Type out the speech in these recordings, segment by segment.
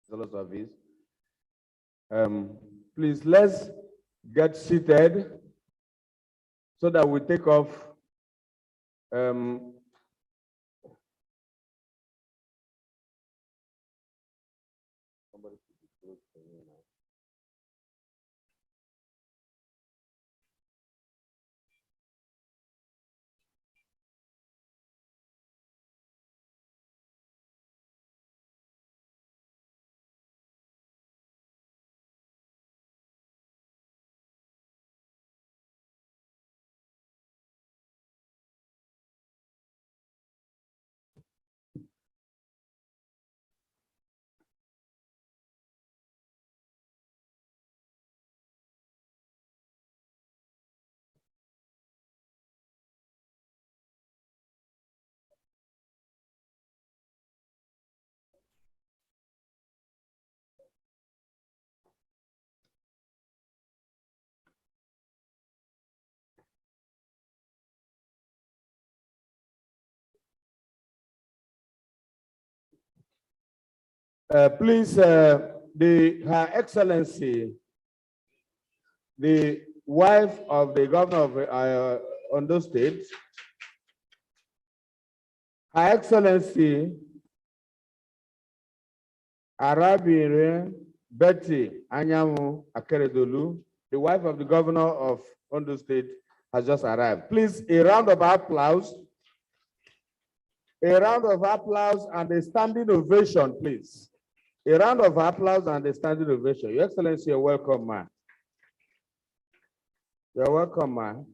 Service. Please, let's get seated so that we take off. Please, Her Excellency, the wife of the governor of Ondo State, Her Excellency Arabire Betty Anyamu Akeredolu, the wife of the governor of Ondo State, has just arrived. Please, a round of applause. A round of applause and a standing ovation, please. A round of applause and a standing ovation. Your Excellency, you're welcome, man. You're welcome, man.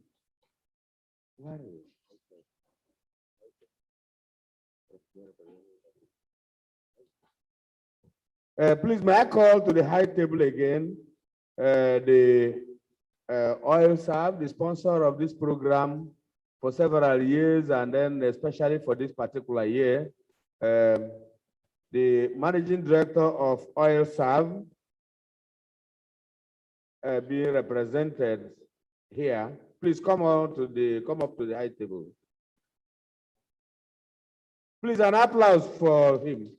Please, may I call to the high table again the Oil Serve, the sponsor of this program for several years, and then especially for this particular year, the managing director of Oil Serve being represented here. Please come up to the high table. Please, an applause for him.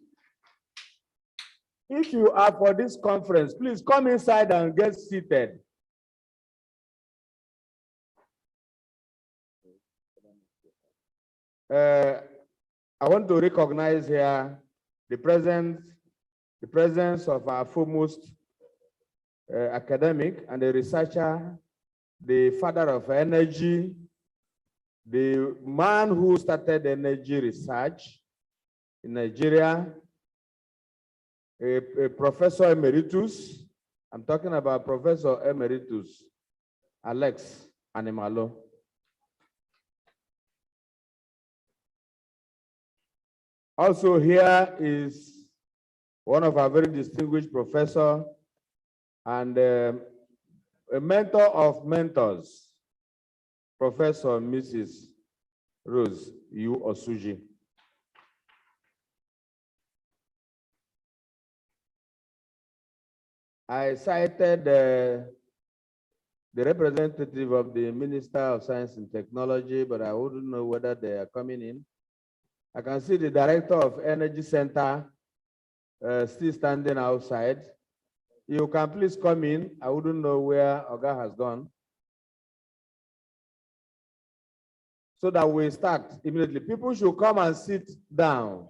If you are for this conference, please come inside and get seated. I want to recognize here the presence of our foremost academic and a researcher, the father of energy, the man who started energy research in Nigeria, a professor emeritus. I'm talking about Professor Emeritus Alex Animalo. Also here is one of our very distinguished professor and a mentor of mentors, Professor Mrs. Rose Yu Osuji. I cited the representative of the Minister of Science and Technology, but I wouldn't know whether they are coming in. I can see the Director of Energy Center still standing outside. You can please come in. I wouldn't know where Oga has gone. So that we start immediately. People should come and sit down.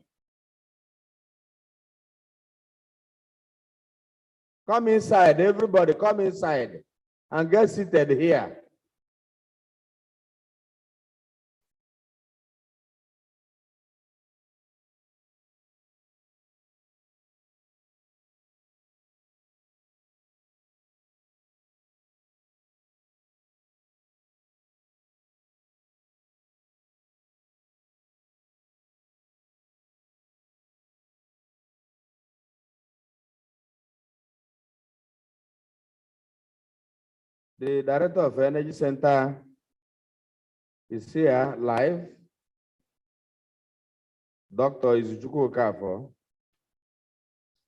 Come inside, everybody, come inside and get seated here. The Director of Energy Center is here live. Dr. Izuchukwu Okafo.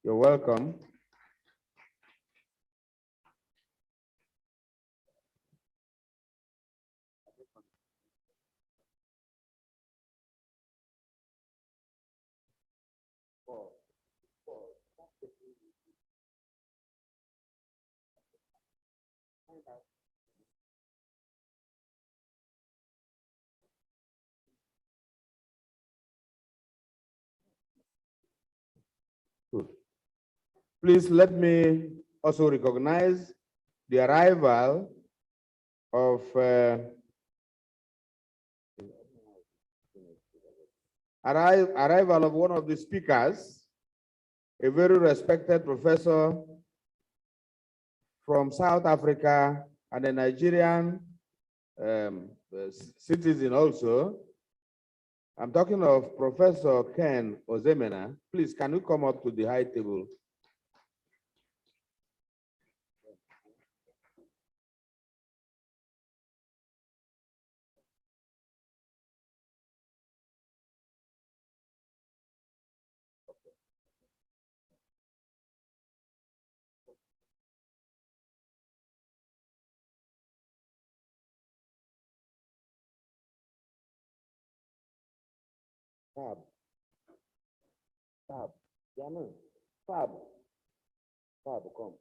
You're welcome. Good. Please let me also recognize the arrival of arrival of one of the speakers, a very respected professor from South Africa and a Nigerian citizen also. I'm talking of Professor Ken Ozemena. Please, can you come up to the high table? Fab. Fab. Janu. Fab. Fab, come.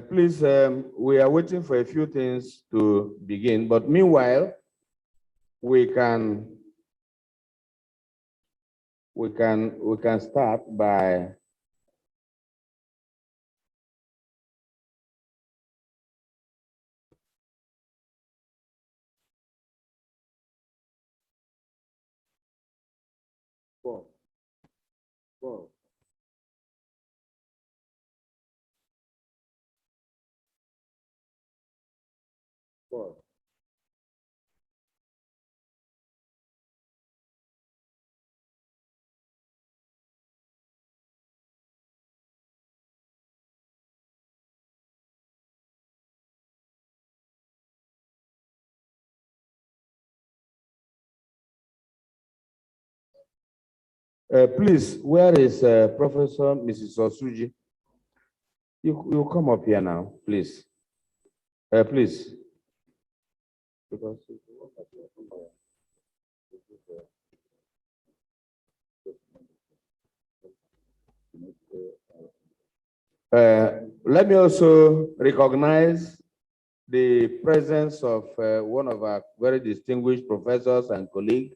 Please, we are waiting for a few things to begin, but meanwhile, we can start by four. Please, where is Professor Mrs. Osuji? You come up here now, please. Please. Because let me also recognize the presence of one of our very distinguished professors and colleagues,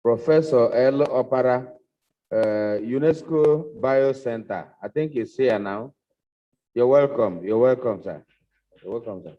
Professor L. Opara, UNESCO Biocenter. I think he's here now. You're welcome. You're welcome, sir. You're welcome, sir.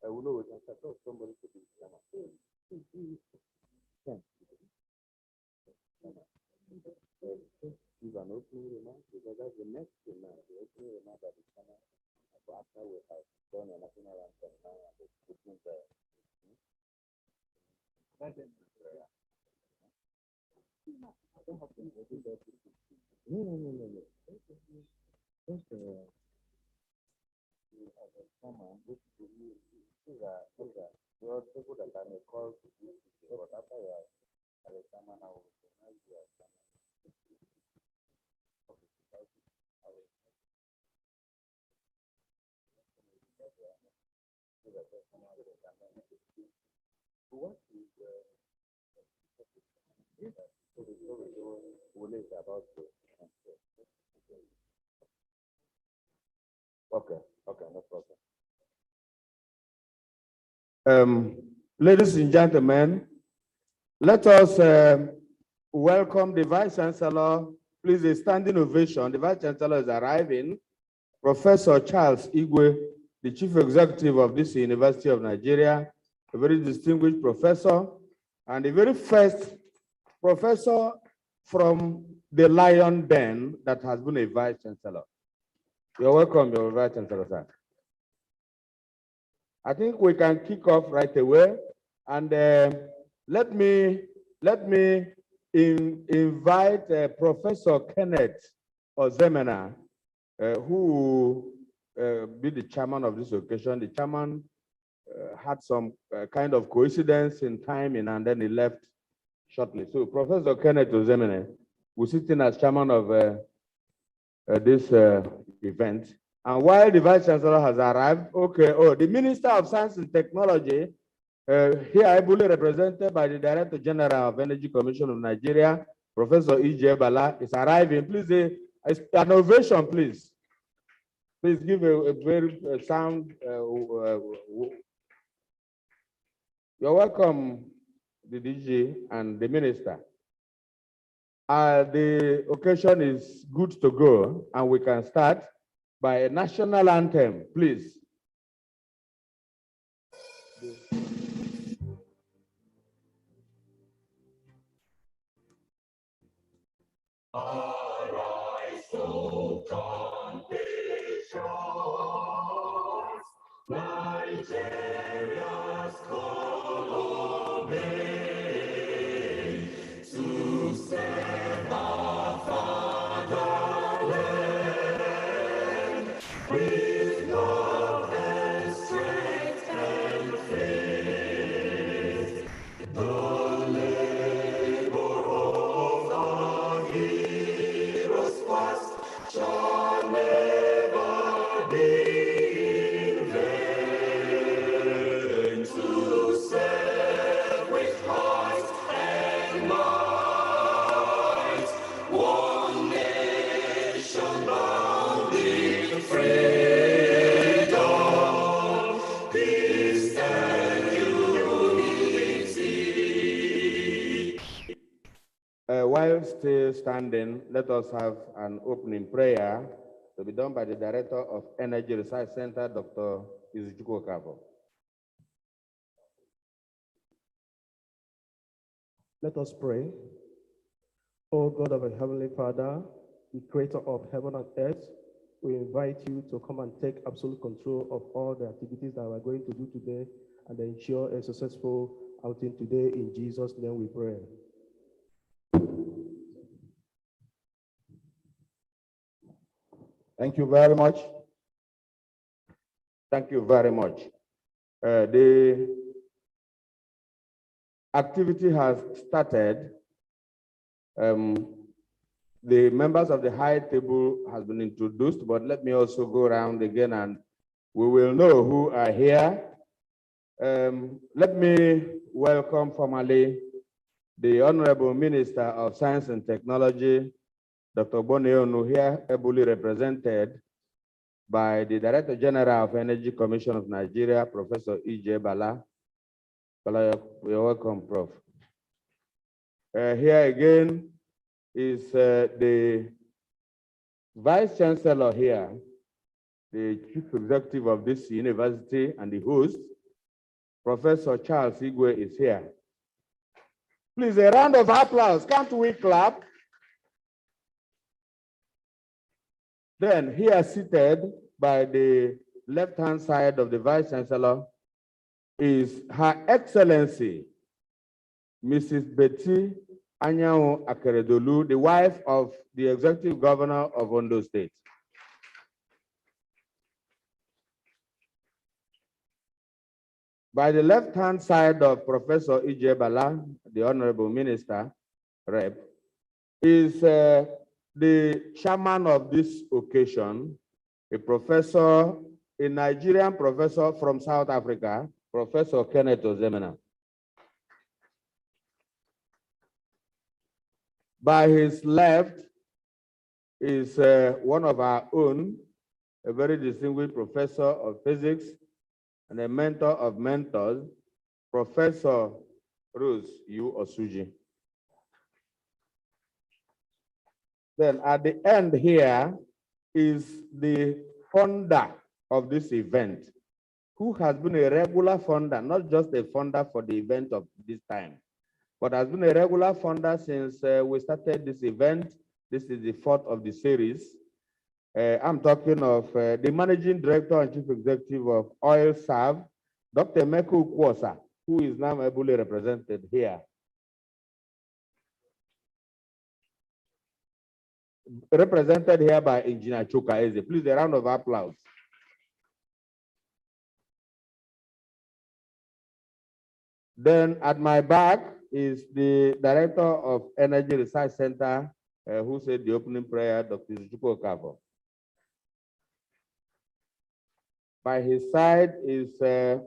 I will know we can start off somebody to be give an opening remark because that's the next thing now. The opening remark that is coming after we have done a national anthem now and the opening prayer. No. Just as a common, these are the people that I may call to do this, but after you are as a common, I will recognize you as common. What is about okay, no problem. Ladies and gentlemen, let us welcome the Vice Chancellor. Please, a standing ovation. The Vice Chancellor is arriving. Professor Charles Igwe, the Chief Executive of this University of Nigeria, a very distinguished professor, and the very first professor from the Lion Den that has been a Vice Chancellor. You're welcome, your Vice Chancellor, sir. I think we can kick off right away, and let me invite Professor Kenneth Ozemena, who will be the chairman of this occasion. The chairman had some kind of coincidence in timing, and then he left shortly. So Professor Kenneth Ozemena will sit in as chairman of this event. And while the Vice Chancellor has arrived, the Minister of Science and Technology, here ably represented by the Director General of Energy Commission of Nigeria, Professor E.J. Bala, is arriving. Please, an ovation, please. Please give a very sound. You're welcome, the DG and the Minister. The occasion is good to go, and we can start by a national anthem, please. While still standing, let us have an opening prayer to be done by the Director of Energy Research Center, Dr. Izuchukwu Okafo. Let us pray. O God of our Heavenly Father, the creator of heaven and earth, we invite you to come and take absolute control of all the activities that we're going to do today and ensure a successful outing today. In Jesus' name we pray. Thank you very much. Thank you very much. The activity has started. The members of the high table has been introduced, but let me also go around again and we will know who are here. Let me welcome formally the Honorable Minister of Science and Technology, Dr. Boneonu, here ably represented by the Director General of Energy Commission of Nigeria, Professor E.J. Bala. Bala, you're welcome, Prof. Here again is the Vice Chancellor here, the Chief Executive of this university and the host, Professor Charles Igwe is here. Please, a round of applause. Can't we clap? Then here seated by the left-hand side of the Vice Chancellor is Her Excellency, Mrs. Betty Anyanwu Akeredolu, the wife of the Executive Governor of Ondo State. By the left-hand side of Professor E.J. Bala, the Honorable Minister, Rep, is the chairman of this occasion, a professor, a Nigerian professor from South Africa, Professor Kenneth Ozemena. By his left is one of our own, a very distinguished professor of physics and a mentor of mentors, Professor Rose Yu Osuji. Then at the end here is the funder of this event, who has been a regular funder, not just a funder for the event of this time, but has been a regular funder since we started this event. This is the fourth of the series. I'm talking of the Managing Director and Chief Executive of Oil Serve, Dr. Emeka Ukwosa, who is now ably represented here. Represented here by Engineer Chuka Eze. Please, a round of applause. Then at my back is the Director of Energy Research Center, who said the opening prayer, Dr. Izuchukwu Okafo. By his side is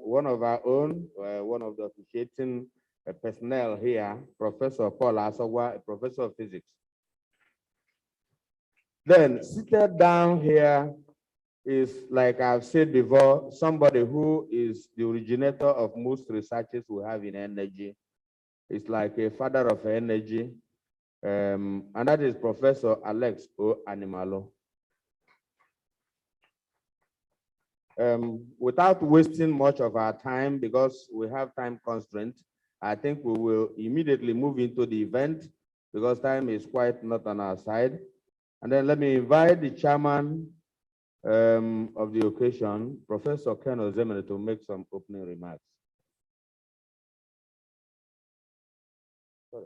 one of our own, one of the officiating personnel here, Professor Paul Asogwa, a professor of physics. Then seated down here is, like I've said before, somebody who is the originator of most researches we have in energy. It's like a father of energy, and that is Professor Alex O. Animalo. Without wasting much of our time, because we have time constraints, I think we will immediately move into the event because time is quite not on our side. And then let me invite the chairman of the occasion, Professor Ken Ozemene, to make some opening remarks. Sorry,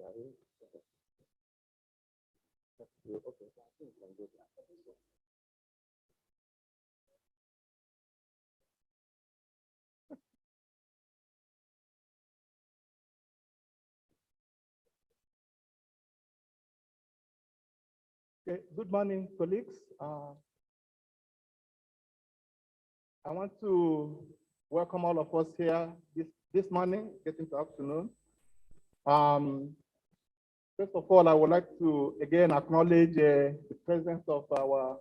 Okay, good morning, colleagues. I want to welcome all of us here this morning, getting to afternoon. First of all, I would like to again acknowledge the presence of our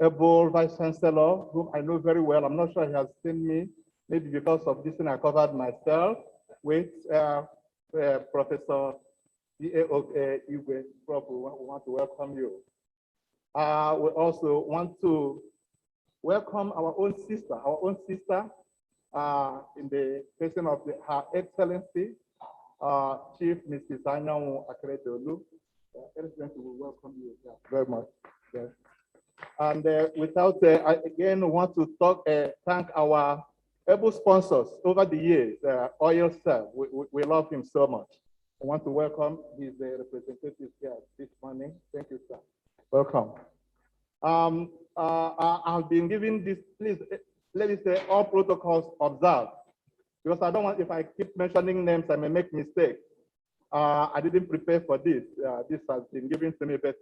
able Vice Chancellor, whom I know very well. I'm not sure he has seen me, maybe because of this thing I covered myself with Professor Igwe. Prof, we want to welcome you. We also want to welcome our own sister in the person of Her Excellency, Chief Mrs. Nano Akredolu. Excellency, we welcome you very much. Yes. And without, I again want to thank our able sponsors over the years, Oil Cell. We love him so much. I want to welcome his representatives here this morning. Thank you, sir. Welcome. I've been given this, please, let me say all protocols observed, because I don't want, if I keep mentioning names, I may make mistakes. I didn't prepare for this. This has been given to me, but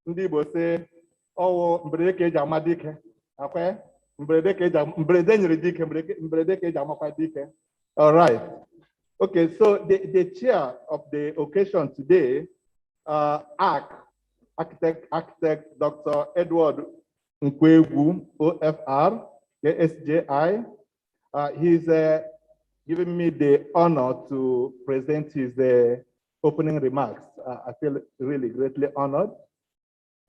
Ndi will say, oh, mbrede jamadike, okay? All right. Okay, so the chair of the occasion today, Architect Dr. Edward Nkwegu, OFR, KSJI. He's giving me the honor to present his opening remarks. I feel really greatly honored.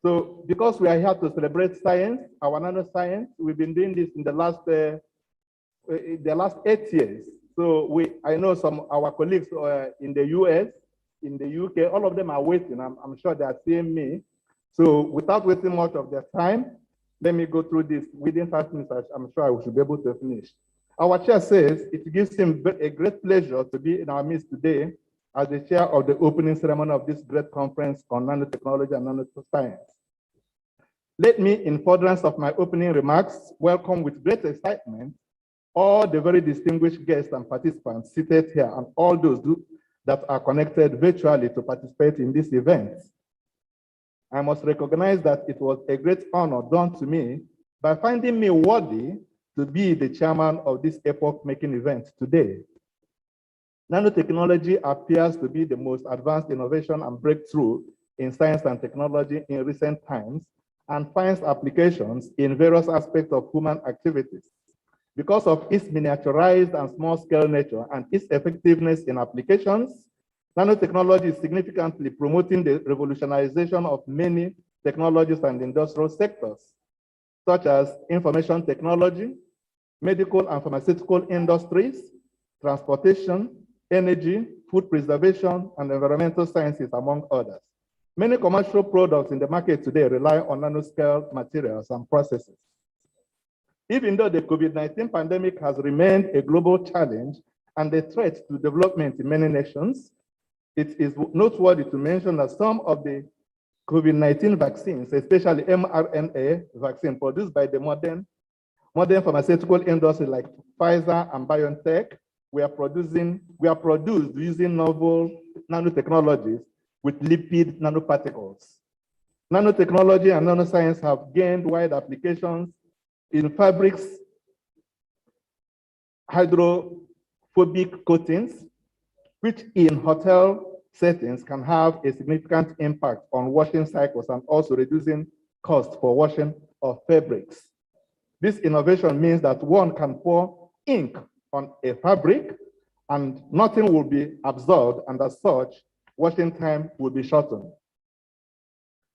So because we are here to celebrate science, our nanoscience, we've been doing this in the last 8 years. So I know some of our colleagues in the US, in the UK, all of them are waiting. I'm sure they are seeing me. So without wasting much of their time, let me go through this within 5 minutes. I'm sure I should be able to finish. Our chair says it gives him a great pleasure to be in our midst today as the chair of the opening ceremony of this great conference on nanotechnology and nanoscience. Let me, in furtherance of my opening remarks, welcome with great excitement all the very distinguished guests and participants seated here and all those that are connected virtually to participate in this event. I must recognize that it was a great honor done to me by finding me worthy to be the chairman of this epoch-making event today. Nanotechnology appears to be the most advanced innovation and breakthrough in science and technology in recent times and finds applications in various aspects of human activities. Because of its miniaturized and small-scale nature and its effectiveness in applications, nanotechnology is significantly promoting the revolutionization of many technologies and industrial sectors, such as information technology, medical and pharmaceutical industries, transportation, energy, food preservation, and environmental sciences, among others. Many commercial products in the market today rely on nanoscale materials and processes. Even though the COVID-19 pandemic has remained a global challenge and a threat to development in many nations, it is noteworthy to mention that some of the COVID-19 vaccines, especially mRNA vaccine produced by the modern pharmaceutical industry like Pfizer and BioNTech, we are produced using novel nanotechnologies with lipid nanoparticles. Nanotechnology and nanoscience have gained wide applications in fabrics, hydrophobic coatings, which in hotel settings can have a significant impact on washing cycles and also reducing costs for washing of fabrics. This innovation means that one can pour ink on a fabric and nothing will be absorbed, and as such, washing time will be shortened.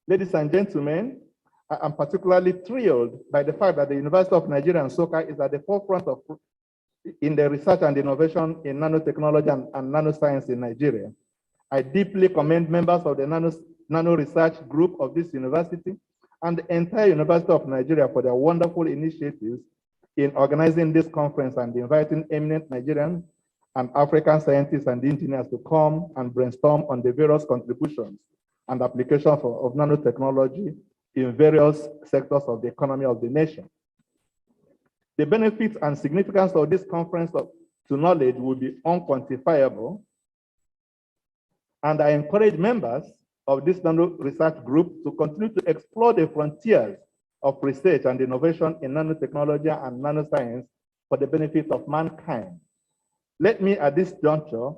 Ladies and gentlemen, I am particularly thrilled by the fact that the University of Nigeria and Nsukka is at the forefront in the research and innovation in nanotechnology and nanoscience in Nigeria. I deeply commend members of the Nano Research Group of this university and the entire University of Nigeria for their wonderful initiatives in organizing this conference and inviting eminent Nigerian and African scientists and engineers to come and brainstorm on the various contributions and applications of nanotechnology in various sectors of the economy of the nation. The benefits and significance of this conference to knowledge will be unquantifiable, and I encourage members of this Nano research group to continue to explore the frontiers of research and innovation in nanotechnology and nanoscience for the benefit of mankind. Let me at this juncture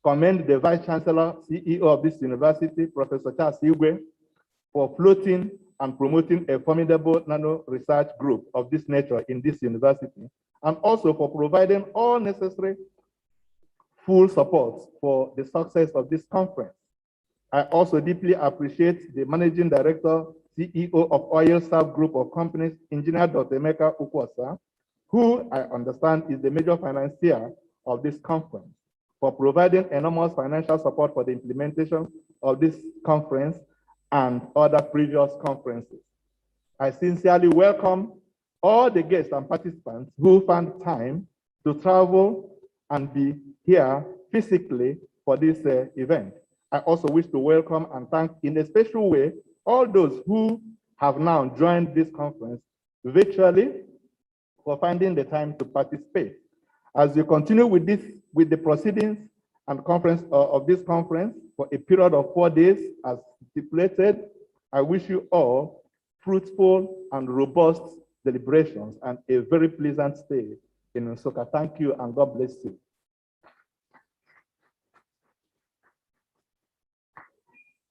commend the Vice Chancellor, CEO of this university, Professor Charles Igwe, for floating and promoting a formidable nano research group of this nature in this university, and also for providing all necessary full support for the success of this conference. I also deeply appreciate the Managing Director, CEO of Oil Serve Group of Companies, Engineer Dr. Emeka Ukwosa, who I understand is the major financier of this conference, for providing enormous financial support for the implementation of this conference and other previous conferences. I sincerely welcome all the guests and participants who found time to travel and be here physically for this event. I also wish to welcome and thank in a special way all those who have now joined this conference virtually for finding the time to participate. As you continue with the proceedings and conference of this conference for a period of 4 days as stipulated, I wish you all fruitful and robust deliberations and a very pleasant stay in Nsukka. Thank you and God bless you.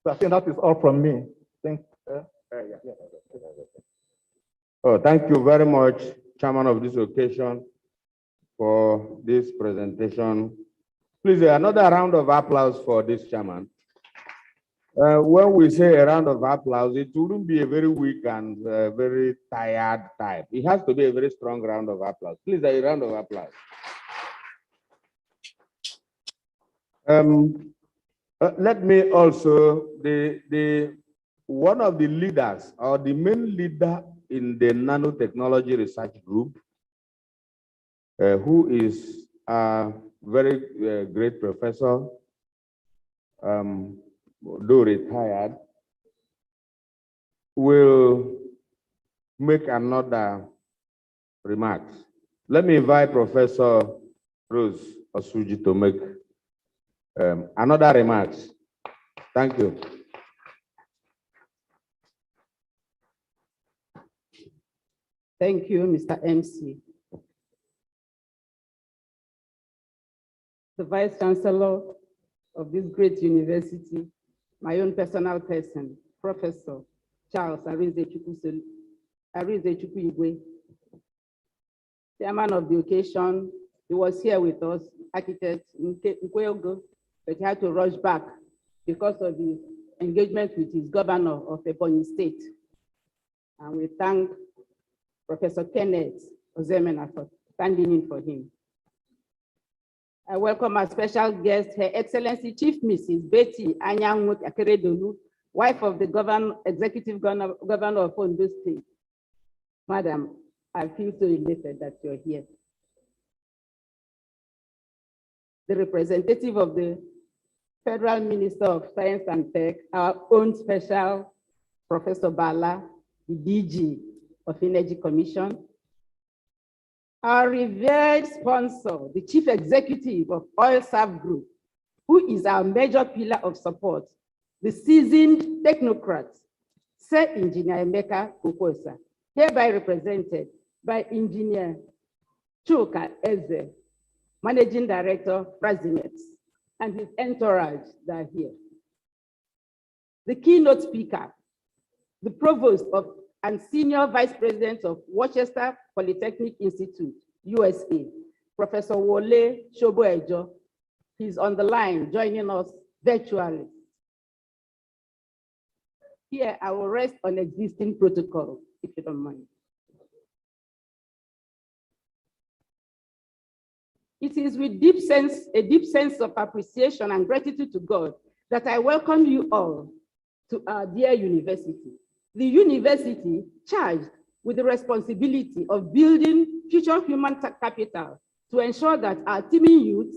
So I think that is all from me. Thank you very much, Chairman of this occasion, for this presentation. Please, another round of applause for this chairman. When we say a round of applause, it wouldn't be a very weak and very tired type. It has to be a very strong round of applause. Please, a round of applause. Let me also, one of the leaders or the main leader in the nanotechnology research group, who is a very great professor, though retired, will make another remark. Let me invite Professor Rose Osuji to make another remark. Thank you. Thank you, Mr. MC. The Vice Chancellor of this great university, my own personal person, Professor Charles Arinze Chukwu, Chairman of the occasion. He was here with us, Architect Nkweogo, but he had to rush back because of the engagement with his governor of Ebonyi State. And we thank Professor Kenneth Ozemena for standing in for him. I welcome our special guest, Her Excellency Chief Mrs. Betty Anyanwu Akeredolu, wife of the Executive Governor of Ondo State. Madam, I feel so elated that you're here. The representative of the Federal Minister of Science and Tech, our own special Professor Bala, the DG of Energy Commission, our revered sponsor, the Chief Executive of Oil Serve Group, who is our major pillar of support, the seasoned technocrat, Sir Engineer Emeka Ukwosa, hereby represented by Engineer Chuka Eze, Managing Director, Presimet, and his entourage that are here. The keynote speaker, the Provost of and Senior Vice President of Worcester Polytechnic Institute, USA, Professor Wole Shoboejo. He's on the line, joining us virtually. Here, I will rest on existing protocol, if you don't mind. It is with a deep sense of appreciation and gratitude to God that I welcome you all to our dear university. the university charged with the responsibility of building future human capital to ensure that our teeming youths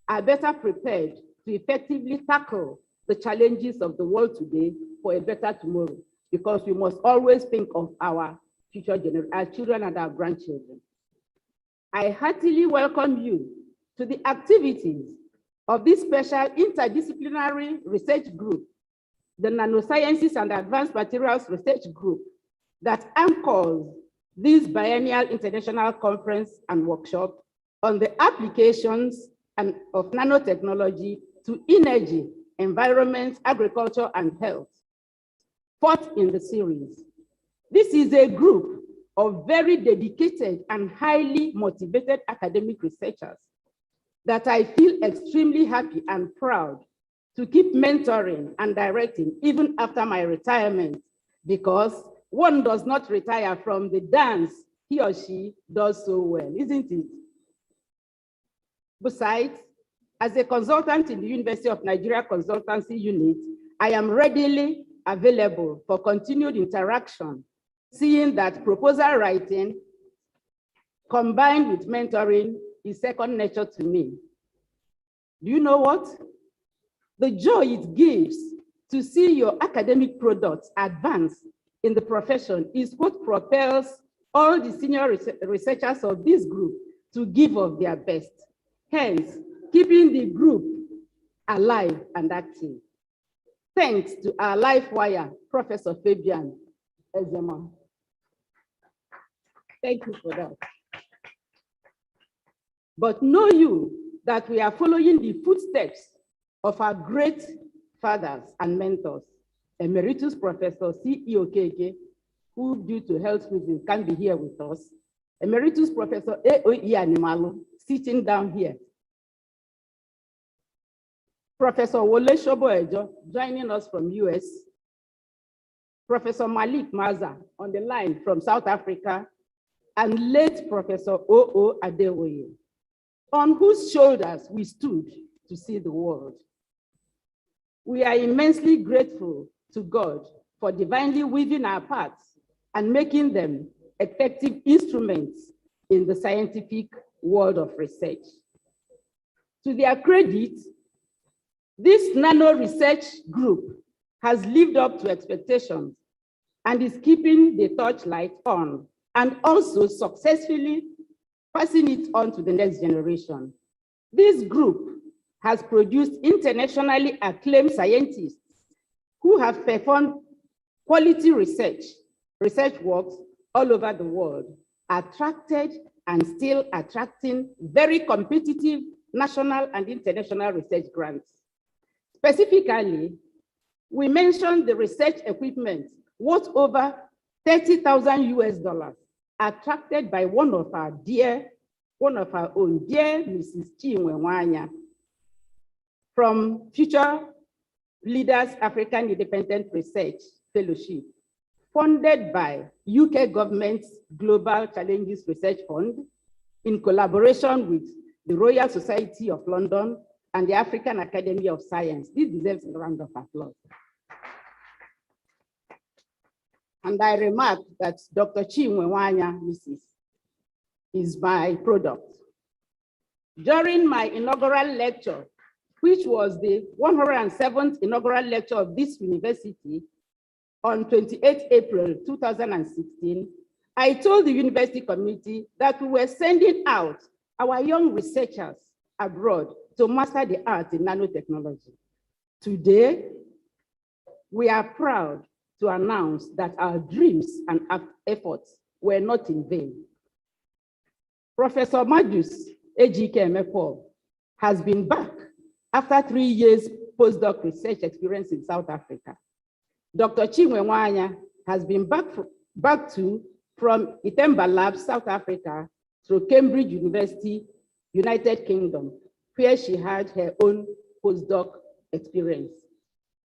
are better prepared to effectively tackle the challenges of the world today for a better tomorrow, because we must always think of our future generations, our children and our grandchildren. I heartily welcome you to the activities of this special interdisciplinary research group, the Nanosciences and Advanced Materials Research Group, that anchors this biennial international conference and workshop on the applications of nanotechnology to energy, environment, agriculture, and health. Fourth in the series. This is a group of very dedicated and highly motivated academic researchers that I feel extremely happy and proud to keep mentoring and directing even after my retirement, because one does not retire from the dance he or she does so well, isn't it? Besides, as a consultant in the University of Nigeria Consultancy Unit, I am readily available for continued interaction, seeing that proposal writing combined with mentoring is second nature to me. Do you know what? The joy it gives to see your academic products advance in the profession is what propels all the senior researchers of this group to give of their best, hence keeping the group alive and active. Thanks to our life wire, Professor Fabian Ezema. Thank you for that. But know you that we are following the footsteps of our great fathers and mentors, Emeritus Professor C.E. Okeke, who due to health reasons can't be here with us, Emeritus Professor A.O.E. Animalo, sitting down here, Professor Wole Shoboejo, joining us from US, Professor Malik Maza on the line from South Africa, and late Professor O.O. Adewoye, on whose shoulders we stood to see the world. We are immensely grateful to God for divinely weaving our paths and making them effective instruments in the scientific world of research. To their credit, this nano research group has lived up to expectations and is keeping the torchlight on, and also successfully passing it on to the next generation. This group has produced internationally acclaimed scientists who have performed quality research works all over the world, attracted and still attracting very competitive national and international research grants. Specifically, we mentioned the research equipment worth over $30,000 US, attracted by one of our own, dear Mrs. Chinwe Nwanya, from Future Leaders African Independent Research Fellowship, funded by UK government's Global Challenges Research Fund in collaboration with the Royal Society of London and the African Academy of Science. This deserves a round of applause. And I remark that Dr. Chinwe Nwanya, Mrs., is my product. During my inaugural lecture, which was the 107th inaugural lecture of this university on 28 April 2016, I told the university committee that we were sending out our young researchers abroad to master the art in nanotechnology. Today, we are proud to announce that our dreams and efforts were not in vain. Professor Majus Ejike Emepo has been back after 3 years postdoc research experience in South Africa. Dr. Chinwe Nwanya has been back from Itemba Labs, South Africa, through Cambridge University, United Kingdom, where she had her own postdoc experience.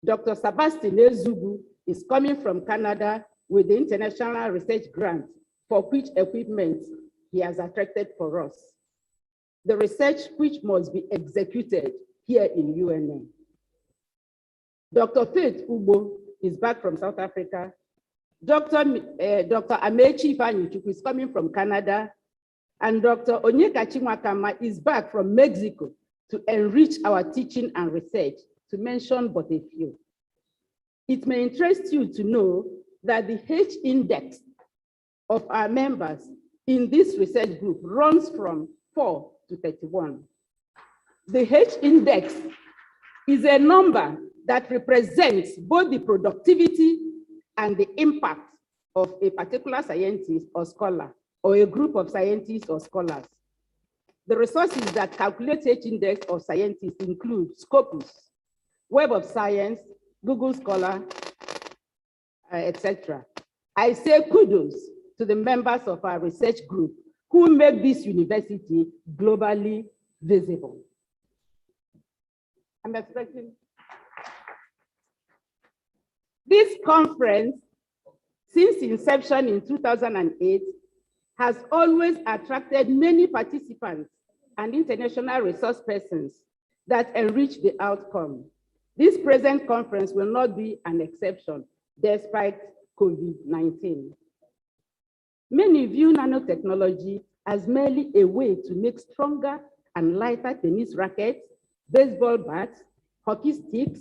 Dr. Sebastian Ezubu is coming from Canada with the International Research Grant, for which equipment he has attracted for us. The research which must be executed here in UNN. Dr. Faith Ubo is back from South Africa Dr. Amechi Ifeanyichukwu is coming from Canada, and Dr. Onyekachi Mwakama is back from Mexico to enrich our teaching and research, to mention but a few. It may interest you to know that the H index of our members in this research group runs from 4 to 31. The H index is a number that represents both the productivity and the impact of a particular scientist or scholar, or a group of scientists or scholars. The resources that calculate H index of scientists include Scopus, Web of Science, Google Scholar, etc. I say kudos to the members of our research group who make this university globally visible. I'm expecting. This conference, since inception in 2008, has always attracted many participants and international resource persons that enrich the outcome. This present conference will not be an exception, despite COVID-19. Many view nanotechnology as merely a way to make stronger and lighter tennis rackets, baseball bats, hockey sticks,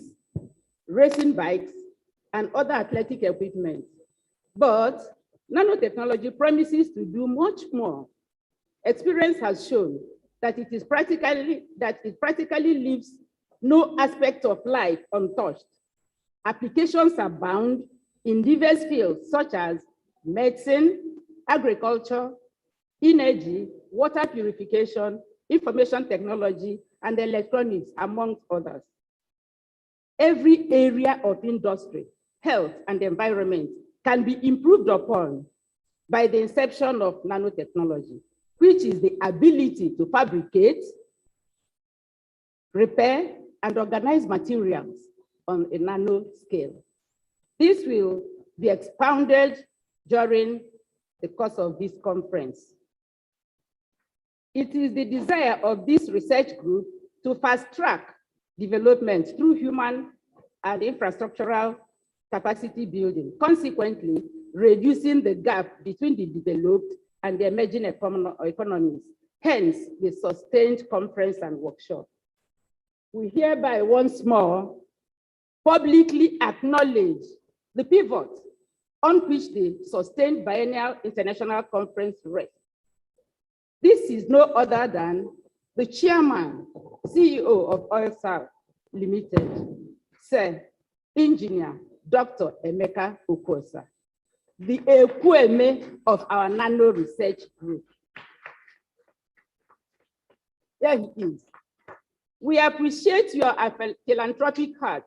racing bikes, and other athletic equipment. But nanotechnology promises to do much more. Experience has shown that it practically leaves no aspect of life untouched. Applications abound in diverse fields such as medicine, agriculture, energy, water purification, information technology, and electronics, amongst others. Every area of industry, health, and environment can be improved upon by the inception of nanotechnology, which is the ability to fabricate, repair, and organize materials on a nano scale. This will be expounded during the course of this conference. It is the desire of this research group to fast-track development through human and infrastructural capacity building, consequently reducing the gap between the developed and the emerging economies, hence the sustained conference and workshop. We hereby once more publicly acknowledge the pivot on which the sustained biennial international conference rests. This is no other than the chairman, CEO of OilSAR Limited, Sir Engineer Dr. Emeka Okosa, the Ekweme of our Nano Research Group. Here he is. We appreciate your philanthropic heart,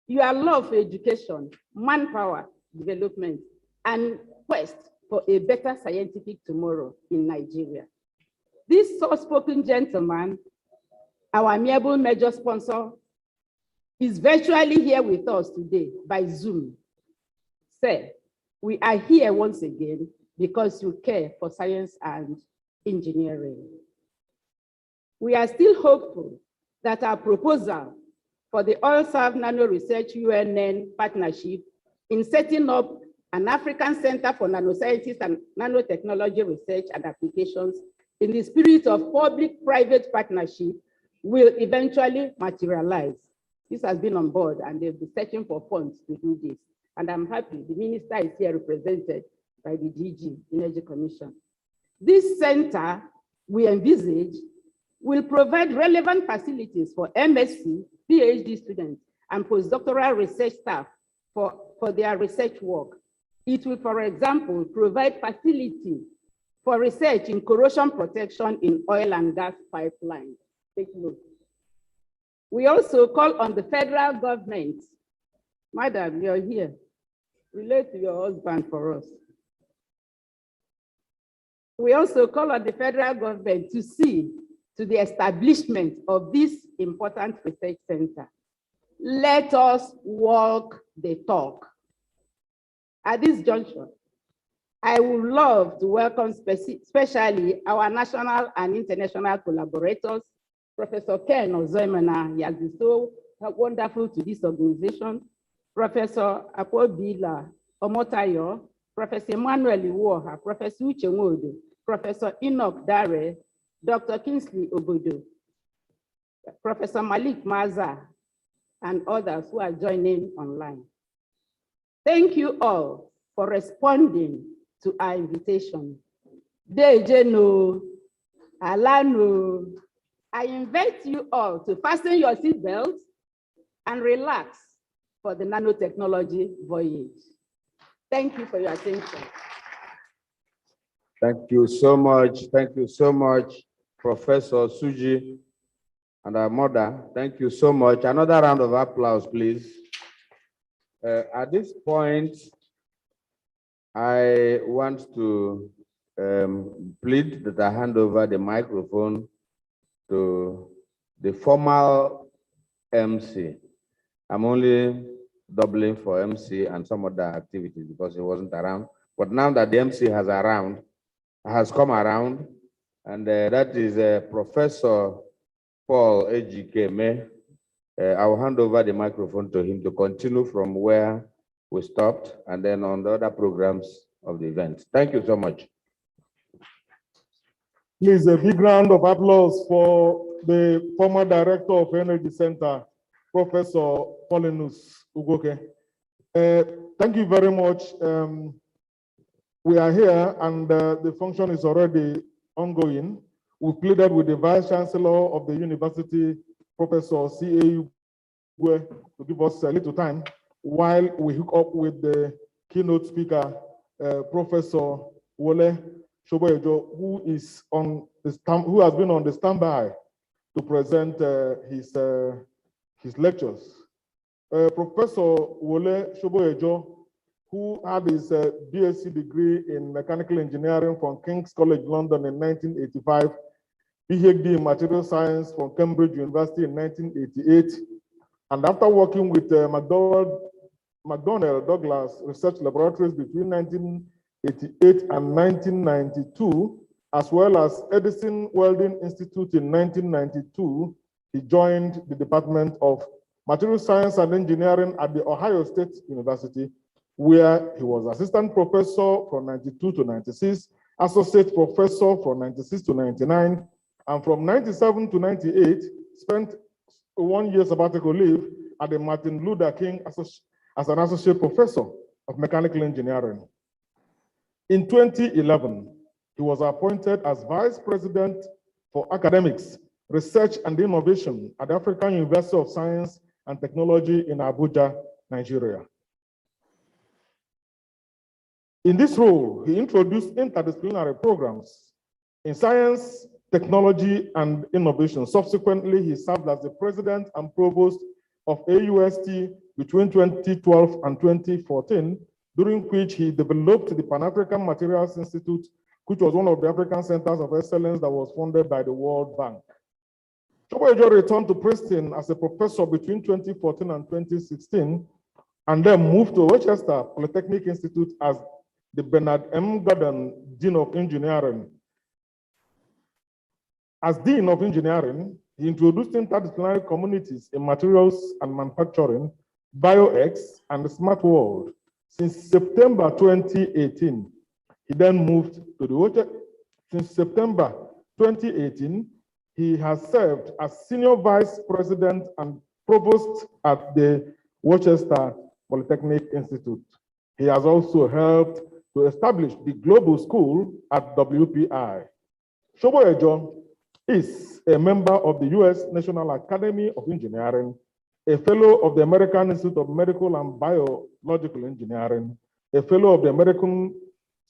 your love for education, manpower development, and quest for a better scientific tomorrow in Nigeria. This soft-spoken gentleman, our amiable major sponsor, is virtually here with us today by Zoom. Sir, we are here once again because you care for science and engineering. We are still hopeful that our proposal for the OilServe Nano Research UNN partnership in setting up an African Center for Nanosciences and Nanotechnology Research and Applications in the spirit of public-private partnership will eventually materialize. This has been on board and they'll be searching for funds to do this. And I'm happy the minister is here represented by the DG Energy Commission. This center we envisage will provide relevant facilities for MSc, PhD students, and postdoctoral research staff for their research work. It will, for example, provide facility for research in corrosion protection in oil and gas pipelines. Take note. We also call on the federal government. Madam, you're here. Relate to your husband for us. We also call on the federal government to see to the establishment of this important research center. Let us walk the talk. At this juncture, I would love to welcome especially our national and international collaborators, Professor Ken Ozoimena. He has been so wonderful to this organization. Professor Akwobila Omotayo, Professor Emmanuel Iwoha, Professor Uche Nwodo, Professor Enoch Dare, Dr. Kingsley Obodo, Professor Malik Maza, and others who are joining online. Thank you all for responding to our invitation. Dejeno, Alano, I invite you all to fasten your seatbelts and relax for the nanotechnology voyage. Thank you for your attention. Thank you so much. Thank you so much, Professor Suji and our mother. Thank you so much. Another round of applause, please. At this point, I want to plead that I hand over the microphone to the formal MC. I'm only doubling for MC and some other activities because he wasn't around. But now that the MC has come around, and that is Professor Paul Ejikeme. I will hand over the microphone to him to continue from where we stopped and then on the other programs of the event. Thank you so much. Please, a big round of applause for the former director of Energy Center, Professor Paulinus Ugoke. Thank you very much. We are here and the function is already ongoing. We pleaded with the Vice Chancellor of the University, Professor C.A. Ugwe, to give us a little time while we hook up with the keynote speaker, Professor Wole Shoboyejo, who has been on the standby to present his lectures. Professor Wole Shoboyejo, who had his BSc degree in mechanical engineering from King's College London in 1985, PhD in material science from Cambridge University in 1988, and after working with McDonnell Douglas Research Laboratories between 1988 and 1992, as well as Edison Welding Institute in 1992, he joined the Department of Material Science and Engineering at the Ohio State University, where he was assistant professor from 92 to 96, associate professor from 96 to 99, and from 97 to 98, spent 1 year sabbatical leave at the Martin Luther King as an associate professor of mechanical engineering. In 2011, he was appointed as vice president for academics, research and innovation at the African University of Science and Technology in Abuja, Nigeria. In this role, he introduced interdisciplinary programs in science, technology, and innovation. Subsequently, he served as the president and provost of AUST between 2012 and 2014, during which he developed the Pan-African Materials Institute, which was one of the African centers of excellence that was funded by the World Bank. Shoboyejo returned to Princeton as a professor between 2014 and 2016, and then moved to Rochester Polytechnic Institute as the Bernard M. Gordon Dean of Engineering. As Dean of Engineering, he introduced interdisciplinary communities in materials and manufacturing, BioX, and the Smart World. Since September 2018, he then moved to the Since September 2018, he has served as Senior Vice President and Provost at the Rochester Polytechnic Institute. He has also helped to establish the Global School at WPI. Shoboyejo is a member of the U.S. National Academy of Engineering, a fellow of the American Institute of Medical and Biological Engineering, a fellow of the American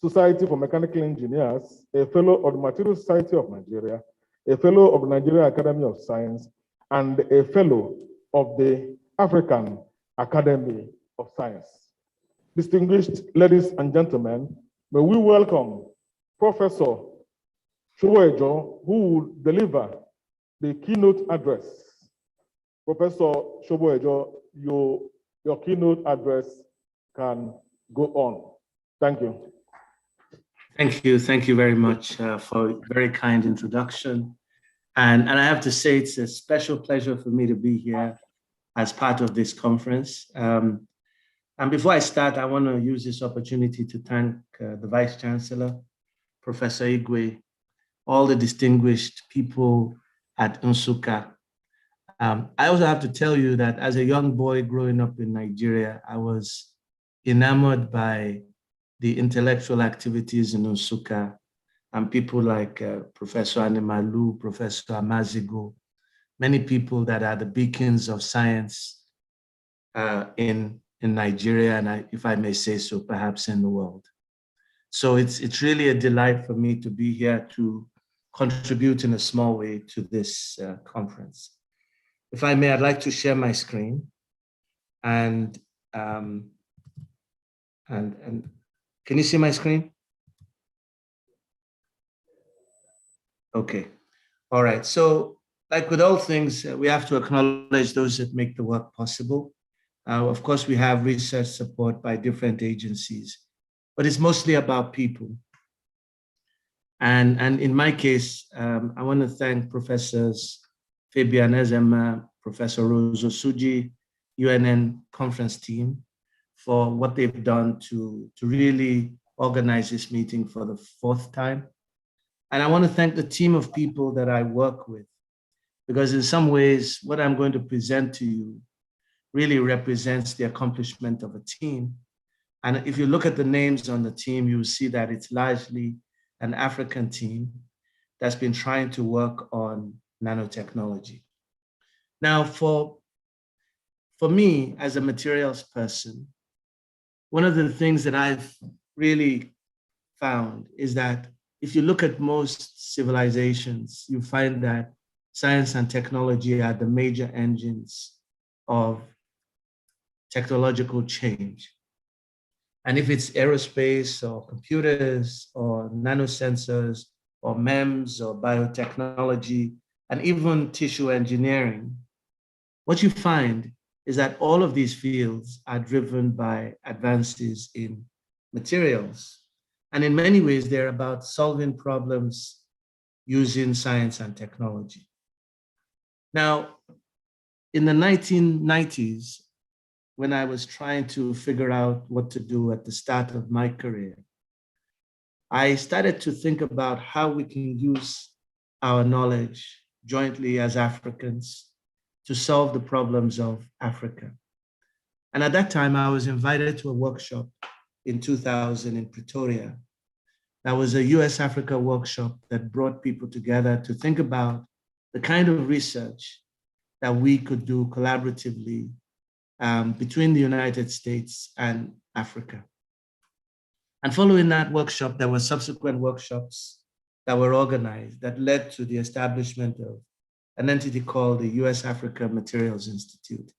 Society for Mechanical Engineers, a fellow of the Materials Society of Nigeria, a fellow of the Nigerian Academy of Science, and a fellow of the African Academy of Science. Distinguished ladies and gentlemen, may we welcome Professor Shoboyejo, who will deliver the keynote address. Professor Shoboyejo, your keynote address can go on. Thank you. Thank you very much for a very kind introduction. And I have to say, it's a special pleasure for me to be here as part of this conference. And before I start, I want to use this opportunity to thank the Vice Chancellor, Professor Igwe, all the distinguished people at Nsukka. I also have to tell you that as a young boy growing up in Nigeria, I was enamored by the intellectual activities in Nsukka and people like Professor Animalu, Professor Amazigo, many people that are the beacons of science in Nigeria, and if I may say so, perhaps in the world. So it's really a delight for me to be here to contribute in a small way to this conference. If I may, I'd like to share my screen and can you see my screen? Okay. All right. So like with all things, we have to acknowledge those that make the work possible. Of course, we have research support by different agencies, but it's mostly about people. And in my case, I want to thank Professors Fabian Ezema, Professor Rosa Suji, UNN conference team for what they've done to really organize this meeting for the 4th time. And I want to thank the team of people that I work with, because in some ways, what I'm going to present to you really represents the accomplishment of a team. And if you look at the names on the team, you'll see that it's largely an African team that's been trying to work on nanotechnology. Now, for me as a materials person, one of the things that I've really found is that if you look at most civilizations, you find that science and technology are the major engines of technological change. And if it's aerospace or computers or nanosensors or MEMS or biotechnology and even tissue engineering, what you find is that all of these fields are driven by advances in materials. And in many ways, they're about solving problems using science and technology. Now, in the 1990s, when I was trying to figure out what to do at the start of my career, I started to think about how we can use our knowledge jointly as Africans to solve the problems of Africa. And at that time, I was invited to a workshop in 2000 in Pretoria. That was a US-Africa workshop that brought people together to think about the kind of research that we could do collaboratively between the United States and Africa. And following that workshop, there were subsequent workshops that were organized that led to the establishment of an entity called the US-Africa Materials Institute.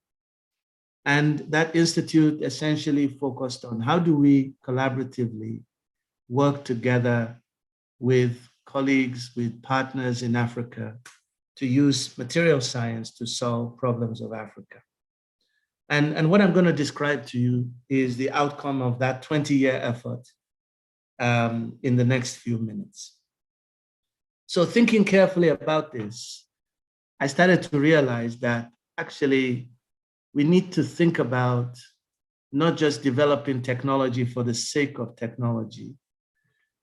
And that institute essentially focused on how do we collaboratively work together with colleagues, with partners in Africa to use material science to solve problems of Africa. And what I'm going to describe to you is the outcome of that 20-year effort in the next few minutes. So thinking carefully about this, I started to realize that actually we need to think about not just developing technology for the sake of technology,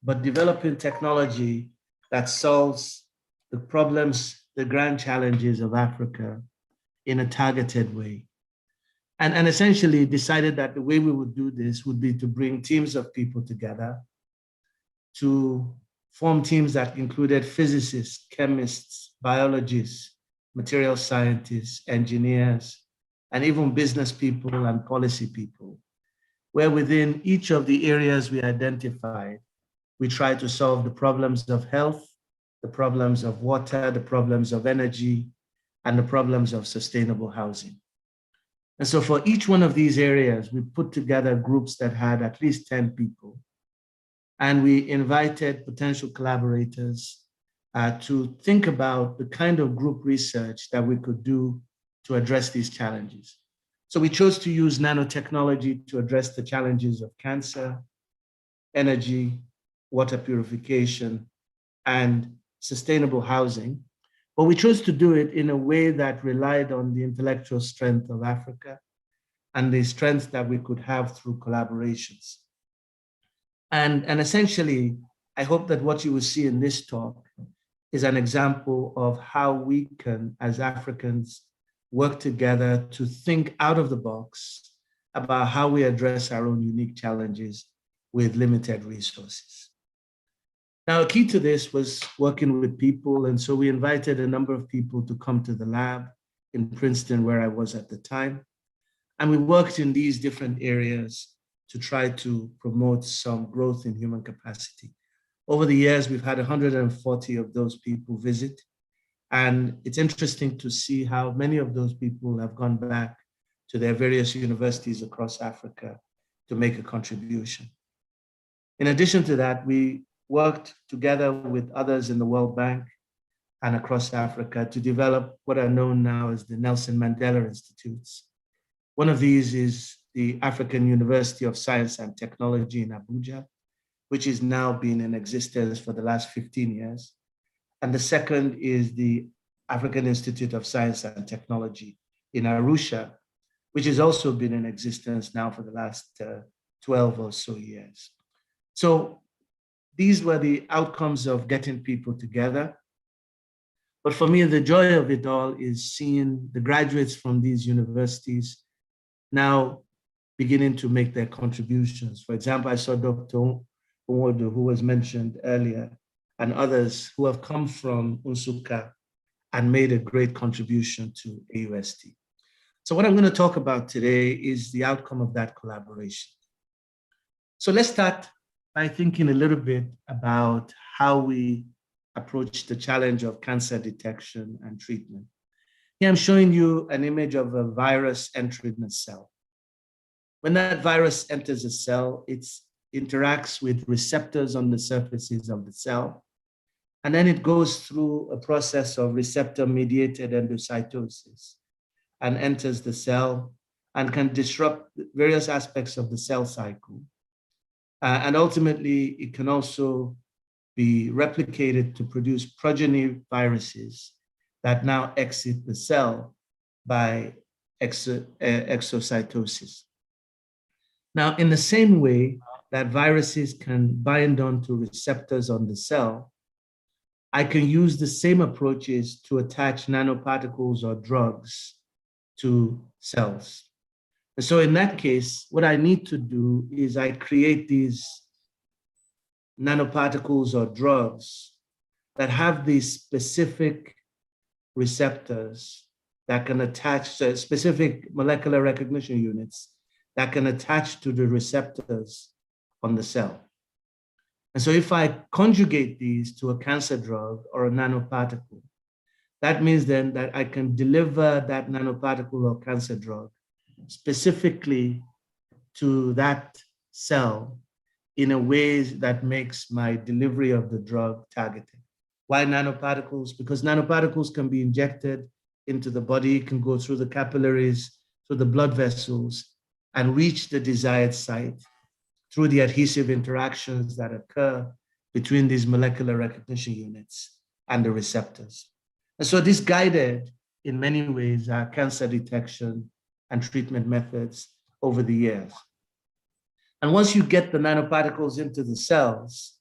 but developing technology that solves the problems, the grand challenges of Africa in a targeted way. And essentially decided that the way we would do this would be to bring teams of people together, to form teams that included physicists, chemists, biologists, material scientists, engineers, and even business people and policy people, where within each of the areas we identified, we try to solve the problems of health, the problems of water, the problems of energy, and the problems of sustainable housing. And so for each one of these areas, we put together groups that had at least 10 people. And we invited potential collaborators to think about the kind of group research that we could do to address these challenges. So we chose to use nanotechnology to address the challenges of cancer, energy, water purification, and sustainable housing. But we chose to do it in a way that relied on the intellectual strength of Africa and the strength that we could have through collaborations. And essentially, I hope that what you will see in this talk is an example of how we can, as Africans, work together to think out of the box about how we address our own unique challenges with limited resources. Now, a key to this was working with people, and so we invited a number of people to come to the lab in Princeton, where I was at the time. And we worked in these different areas to try to promote some growth in human capacity. Over the years, we've had 140 of those people visit. And it's interesting to see how many of those people have gone back to their various universities across Africa to make a contribution. In addition to that, we worked together with others in the World Bank and across Africa to develop what are known now as the Nelson Mandela Institutes. One of these is the African University of Science and Technology in Abuja, which is now been in existence for the last 15 years. And the second is the African Institute of Science and Technology in Arusha, which has also been in existence now for the last 12 or so years. So these were the outcomes of getting people together. But for me, the joy of it all is seeing the graduates from these universities now beginning to make their contributions. For example, I saw Dr. Nwodo, who was mentioned earlier, and others who have come from Nsukka and made a great contribution to AUST. So what I'm going to talk about today is the outcome of that collaboration. So let's start by thinking a little bit about how we approach the challenge of cancer detection and treatment. Here I'm showing you an image of a virus entering a cell. When that virus enters a cell, it interacts with receptors on the surfaces of the cell, and then it goes through a process of receptor-mediated endocytosis and enters the cell and can disrupt various aspects of the cell cycle. And ultimately, it can also be replicated to produce progeny viruses that now exit the cell by exocytosis. Now, in the same way that viruses can bind onto receptors on the cell, I can use the same approaches to attach nanoparticles or drugs to cells. And so in that case, what I need to do is I create these nanoparticles or drugs that have these specific receptors that can attach, specific molecular recognition units that can attach to the receptors on the cell. And so if I conjugate these to a cancer drug or a nanoparticle, that means then that I can deliver that nanoparticle or cancer drug specifically to that cell in a way that makes my delivery of the drug targeted. Why nanoparticles? Because nanoparticles can be injected into the body, can go through the capillaries, through the blood vessels, and reach the desired site through the adhesive interactions that occur between these molecular recognition units and the receptors. And so this guided, in many ways, our cancer detection and treatment methods over the years. And once you get the nanoparticles into the cells,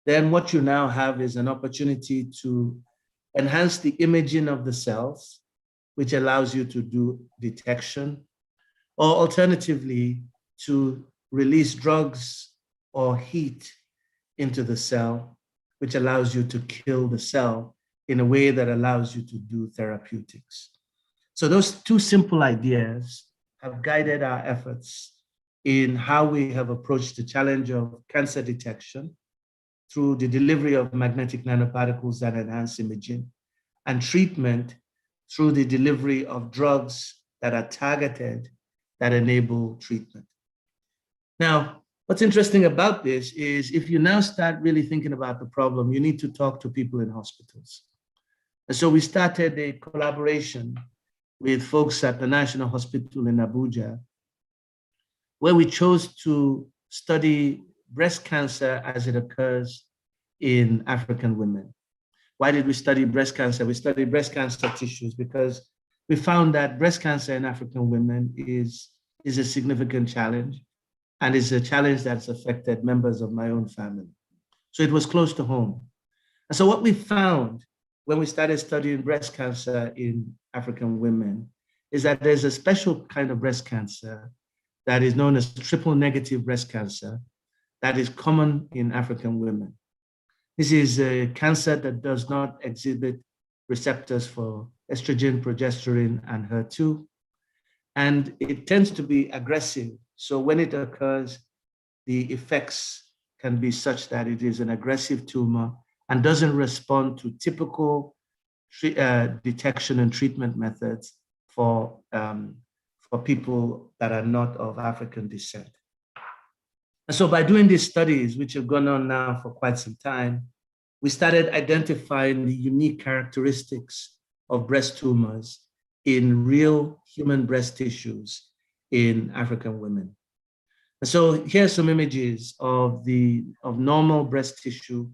then what you now have is an opportunity to enhance the imaging of the cells, which allows you to do detection, or alternatively, to release drugs or heat into the cell, which allows you to kill the cell in a way that allows you to do therapeutics. So those two simple ideas have guided our efforts in how we have approached the challenge of cancer detection through the delivery of magnetic nanoparticles that enhance imaging, and treatment through the delivery of drugs that are targeted that enable treatment. Now, what's interesting about this is if you now start really thinking about the problem, you need to talk to people in hospitals. And so we started a collaboration with folks at the National Hospital in Abuja, where we chose to study breast cancer as it occurs in African women. Why did we study breast cancer? We studied breast cancer tissues because we found that breast cancer in African women is is a significant challenge, and is a challenge that's affected members of my own family. So it was close to home. And so what we found when we started studying breast cancer in African women is that there's a special kind of breast cancer that is known as triple negative breast cancer that is common in African women. This is a cancer that does not exhibit receptors for estrogen, progesterone, and HER2, and it tends to be aggressive. So when it occurs, the effects can be such that it is an aggressive tumor and doesn't respond to typical detection and treatment methods for people that are not of African descent. And so by doing these studies, which have gone on now for quite some time, we started identifying the unique characteristics of breast tumors in real human breast tissues in African women. And so here's some images of normal breast tissue,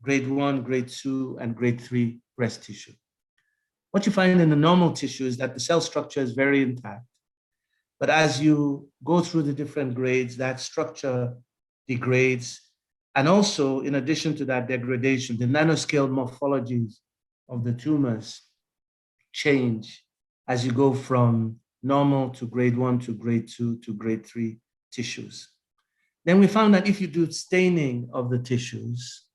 grade 1, grade 2, and grade 3 breast tissue. What you find in the normal tissue is that the cell structure is very intact. But as you go through the different grades, that structure degrades. And also, in addition to that degradation, the nanoscale morphologies of the tumors change as you go from normal to grade 1 to grade 2 to grade 3 tissues. Then we found that if you do staining of the tissues,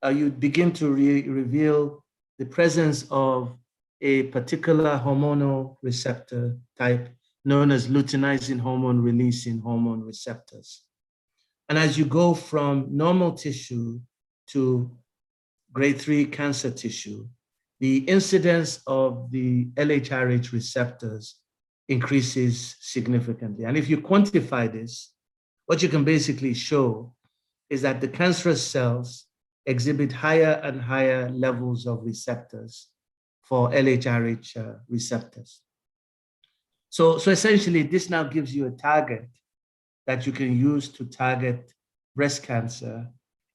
you begin to reveal the presence of a particular hormonal receptor type known as luteinizing hormone releasing hormone receptors. And as you go from normal tissue to grade 3 cancer tissue, the incidence of the LHRH receptors increases significantly. And if you quantify this, what you can basically show is that the cancerous cells exhibit higher and higher levels of receptors for LHRH receptors. So essentially, this now gives you a target that you can use to target breast cancer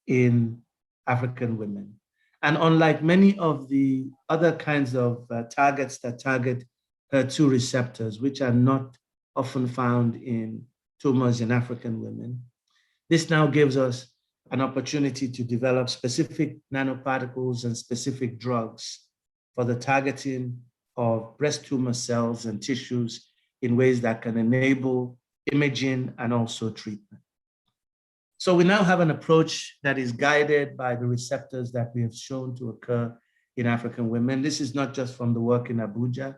in African women. And unlike many of the other kinds of targets that target HER2 receptors, which are not often found in tumors in African women, this now gives us an opportunity to develop specific nanoparticles and specific drugs for the targeting of breast tumor cells and tissues in ways that can enable imaging and also treatment. So we now have an approach that is guided by the receptors that we have shown to occur in African women. This is not just from the work in Abuja,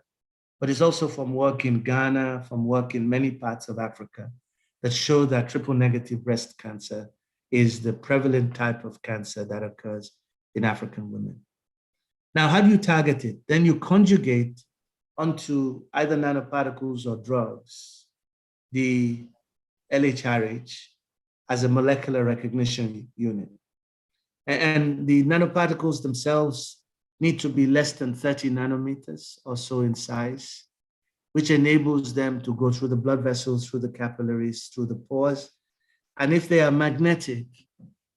but it's also from work in Ghana, from work in many parts of Africa that show that triple negative breast cancer is the prevalent type of cancer that occurs in African women. Now, how do you target it? Then you conjugate onto either nanoparticles or drugs the LHRH as a molecular recognition unit. And the nanoparticles themselves need to be less than 30 nanometers or so in size, which enables them to go through the blood vessels, through the capillaries, through the pores. And if they are magnetic,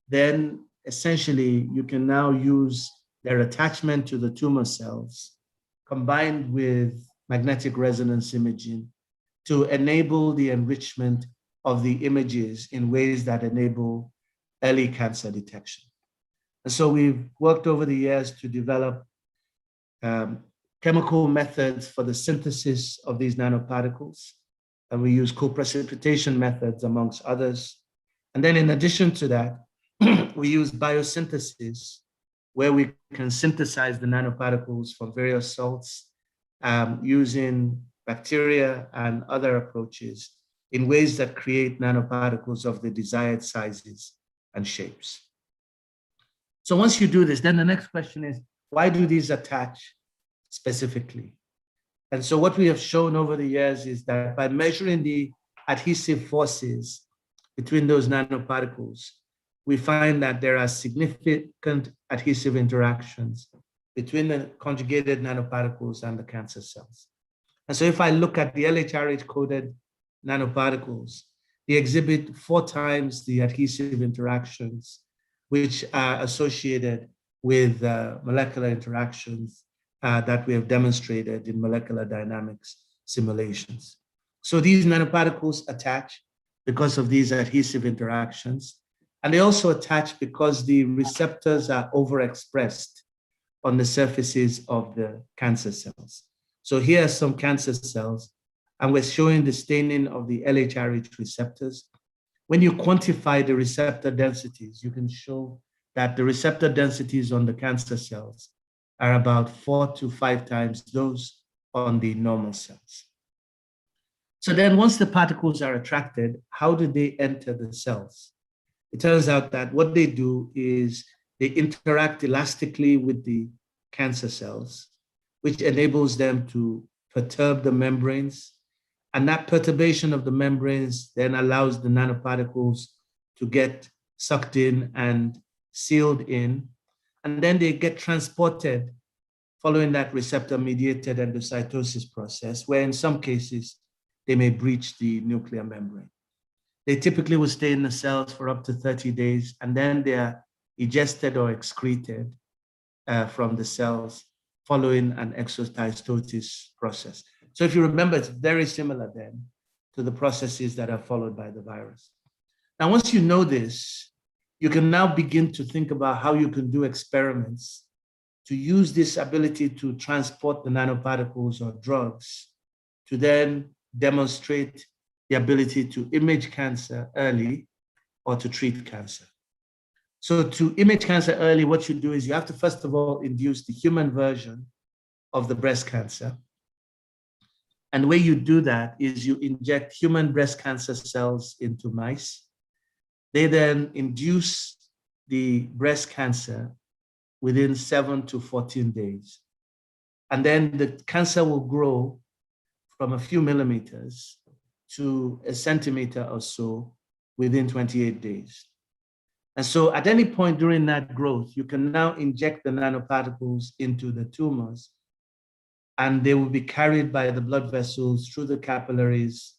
then essentially you can now use their attachment to the tumor cells combined with magnetic resonance imaging to enable the enrichment of the images in ways that enable early cancer detection. And so we've worked over the years to develop chemical methods for the synthesis of these nanoparticles. And we use co-precipitation methods amongst others. And then in addition to that, we use biosynthesis, where we can synthesize the nanoparticles from various salts using bacteria and other approaches in ways that create nanoparticles of the desired sizes and shapes. So once you do this, then the next question is, why do these attach specifically? And so what we have shown over the years is that by measuring the adhesive forces between those nanoparticles, we find that there are significant adhesive interactions between the conjugated nanoparticles and the cancer cells. And so if I look at the LHRH-coded nanoparticles, they exhibit 4 times the adhesive interactions, which are associated with molecular interactions that we have demonstrated in molecular dynamics simulations. So these nanoparticles attach because of these adhesive interactions. And they also attach because the receptors are overexpressed on the surfaces of the cancer cells. So here are some cancer cells, and we're showing the staining of the LHRH receptors. When you quantify the receptor densities, you can show that the receptor densities on the cancer cells are about 4 to 5 times those on the normal cells. So then once the particles are attracted, how do they enter the cells? It turns out that what they do is they interact elastically with the cancer cells, which enables them to perturb the membranes. And that perturbation of the membranes then allows the nanoparticles to get sucked in and sealed in. And then they get transported following that receptor-mediated endocytosis process, where in some cases, they may breach the nuclear membrane. They typically will stay in the cells for up to 30 days, and then they are egested or excreted from the cells following an exocytosis process. So if you remember, it's very similar then to the processes that are followed by the virus. Now, once you know this, you can now begin to think about how you can do experiments to use this ability to transport the nanoparticles or drugs to then demonstrate the ability to image cancer early or to treat cancer. So to image cancer early, what you do is you have to, first of all, induce the human version of the breast cancer. And the way you do that is you inject human breast cancer cells into mice. They then induce the breast cancer within 7 to 14 days. And then the cancer will grow from a few millimeters to a centimeter or so within 28 days. And so at any point during that growth, you can now inject the nanoparticles into the tumors, and they will be carried by the blood vessels through the capillaries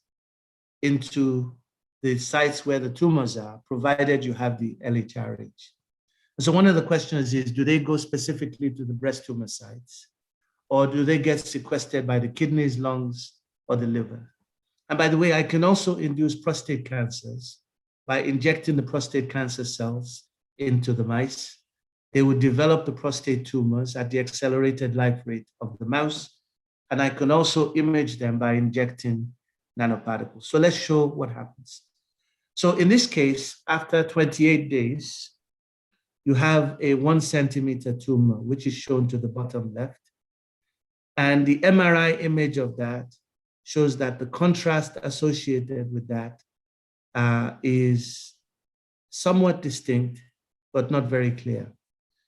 into the sites where the tumors are, provided you have the LHRH. So one of the questions is, do they go specifically to the breast tumor sites, or do they get sequestered by the kidneys, lungs, or the liver? And by the way, I can also induce prostate cancers by injecting the prostate cancer cells into the mice. They would develop the prostate tumors at the accelerated life rate of the mouse. And I can also image them by injecting nanoparticles. So let's show what happens. So in this case, after 28 days, you have a 1 centimeter tumor, which is shown to the bottom left. And the MRI image of that shows that the contrast associated with that is somewhat distinct, but not very clear.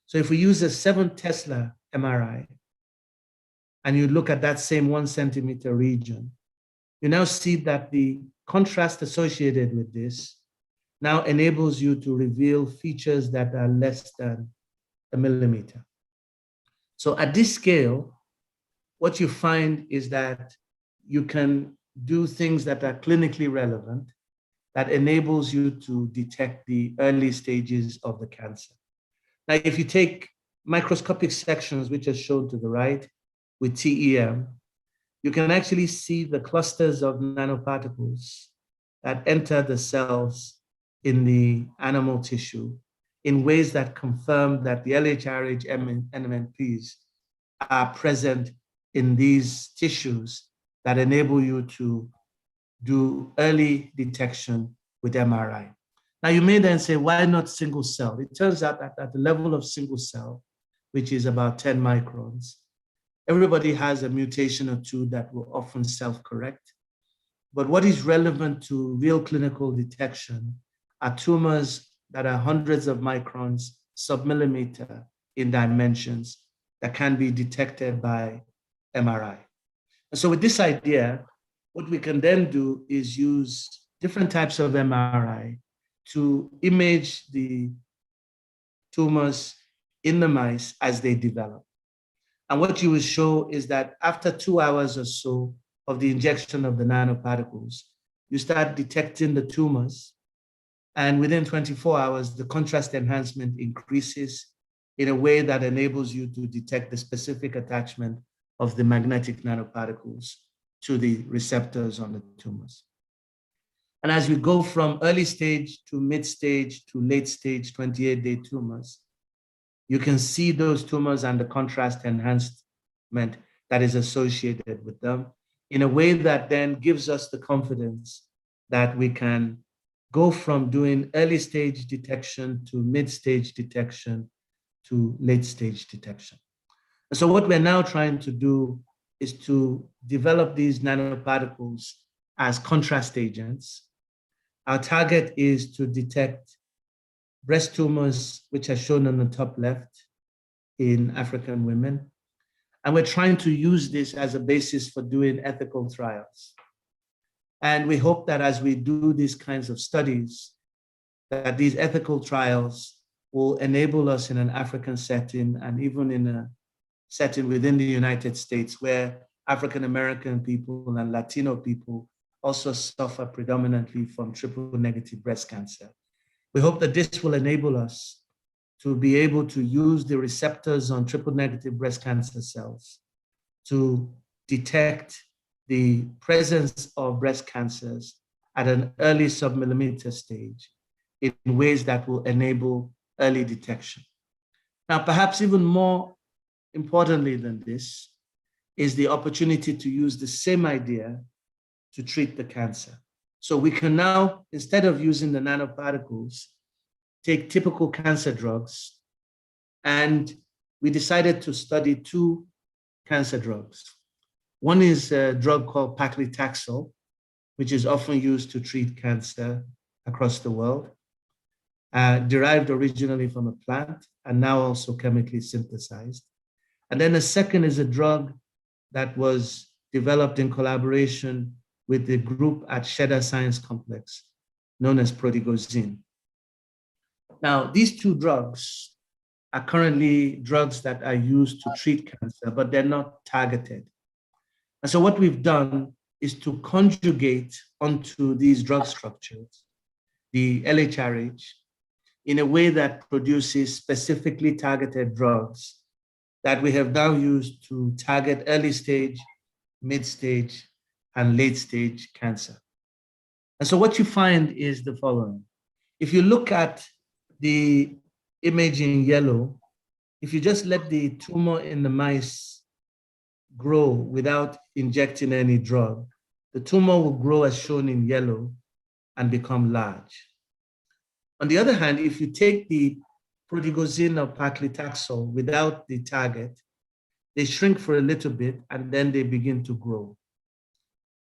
So if we use a 7 Tesla MRI, and you look at that same 1 centimeter region, you now see that the contrast associated with this now enables you to reveal features that are less than a millimeter. So at this scale, what you find is that you can do things that are clinically relevant that enables you to detect the early stages of the cancer. Now, if you take microscopic sections, which are shown to the right with TEM, you can actually see the clusters of nanoparticles that enter the cells in the animal tissue in ways that confirm that the LHRH NMNPs are present in these tissues that enable you to do early detection with MRI. Now, you may then say, why not single cell? It turns out that at the level of single cell, which is about 10 microns, everybody has a mutation or two that will often self-correct. But what is relevant to real clinical detection are tumors that are hundreds of microns, sub-millimeter in dimensions, that can be detected by MRI. And so with this idea, what we can then do is use different types of MRI to image the tumors in the mice as they develop. And what you will show is that after 2 hours or so of the injection of the nanoparticles, you start detecting the tumors. And within 24 hours, the contrast enhancement increases in a way that enables you to detect the specific attachment of the magnetic nanoparticles to the receptors on the tumors. And as we go from early stage to mid stage to late stage 28-day tumors, you can see those tumors and the contrast enhancement that is associated with them in a way that then gives us the confidence that we can go from doing early stage detection to mid stage detection to late stage detection. And so what we're now trying to do is to develop these nanoparticles as contrast agents. Our target is to detect breast tumors, which are shown on the top left in African women. And we're trying to use this as a basis for doing ethical trials. And we hope that as we do these kinds of studies, that these ethical trials will enable us in an African setting and even in a setting within the United States where African-American people and Latino people also suffer predominantly from triple-negative breast cancer. We hope that this will enable us to be able to use the receptors on triple-negative breast cancer cells to detect the presence of breast cancers at an early sub-millimeter stage in ways that will enable early detection. Now, perhaps even more importantly than this is the opportunity to use the same idea to treat the cancer. So we can now, instead of using the nanoparticles, take typical cancer drugs, and we decided to study two cancer drugs. One is a drug called paclitaxel, which is often used to treat cancer across the world, derived originally from a plant and now also chemically synthesized. And then the second is a drug that was developed in collaboration with the group at Shedder Science Complex, known as protigozine. Now, these two drugs are currently drugs that are used to treat cancer, but they're not targeted. And so what we've done is to conjugate onto these drug structures, the LHRH, in a way that produces specifically targeted drugs that we have now used to target early stage, mid stage, and late stage cancer. And so what you find is the following. If you look at the image in yellow, if you just let the tumor in the mice grow without injecting any drug, the tumor will grow as shown in yellow and become large. On the other hand, if you take the protigozine or paclitaxel without the target, they shrink for a little bit and then they begin to grow.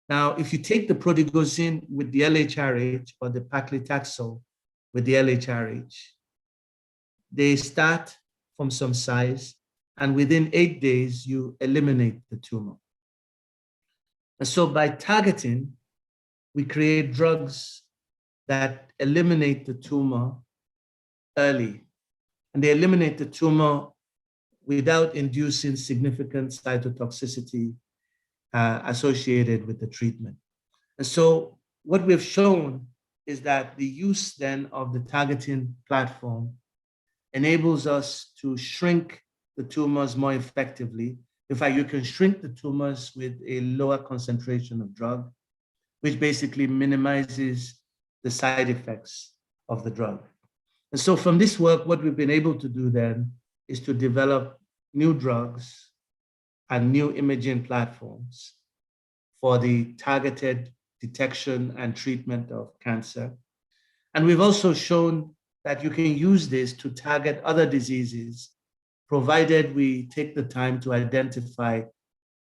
Now, if you take the protigozine with the LHRH or the paclitaxel with the LHRH, they start from some size, and within 8 days, you eliminate the tumor. And so by targeting, we create drugs that eliminate the tumor early, and they eliminate the tumor without inducing significant cytotoxicity associated with the treatment. And so what we've shown is that the use then of the targeting platform enables us to shrink the tumors more effectively. In fact, you can shrink the tumors with a lower concentration of drug, which basically minimizes the side effects of the drug. And so from this work, what we've been able to do then is to develop new drugs and new imaging platforms for the targeted detection and treatment of cancer. And we've also shown that you can use this to target other diseases, provided we take the time to identify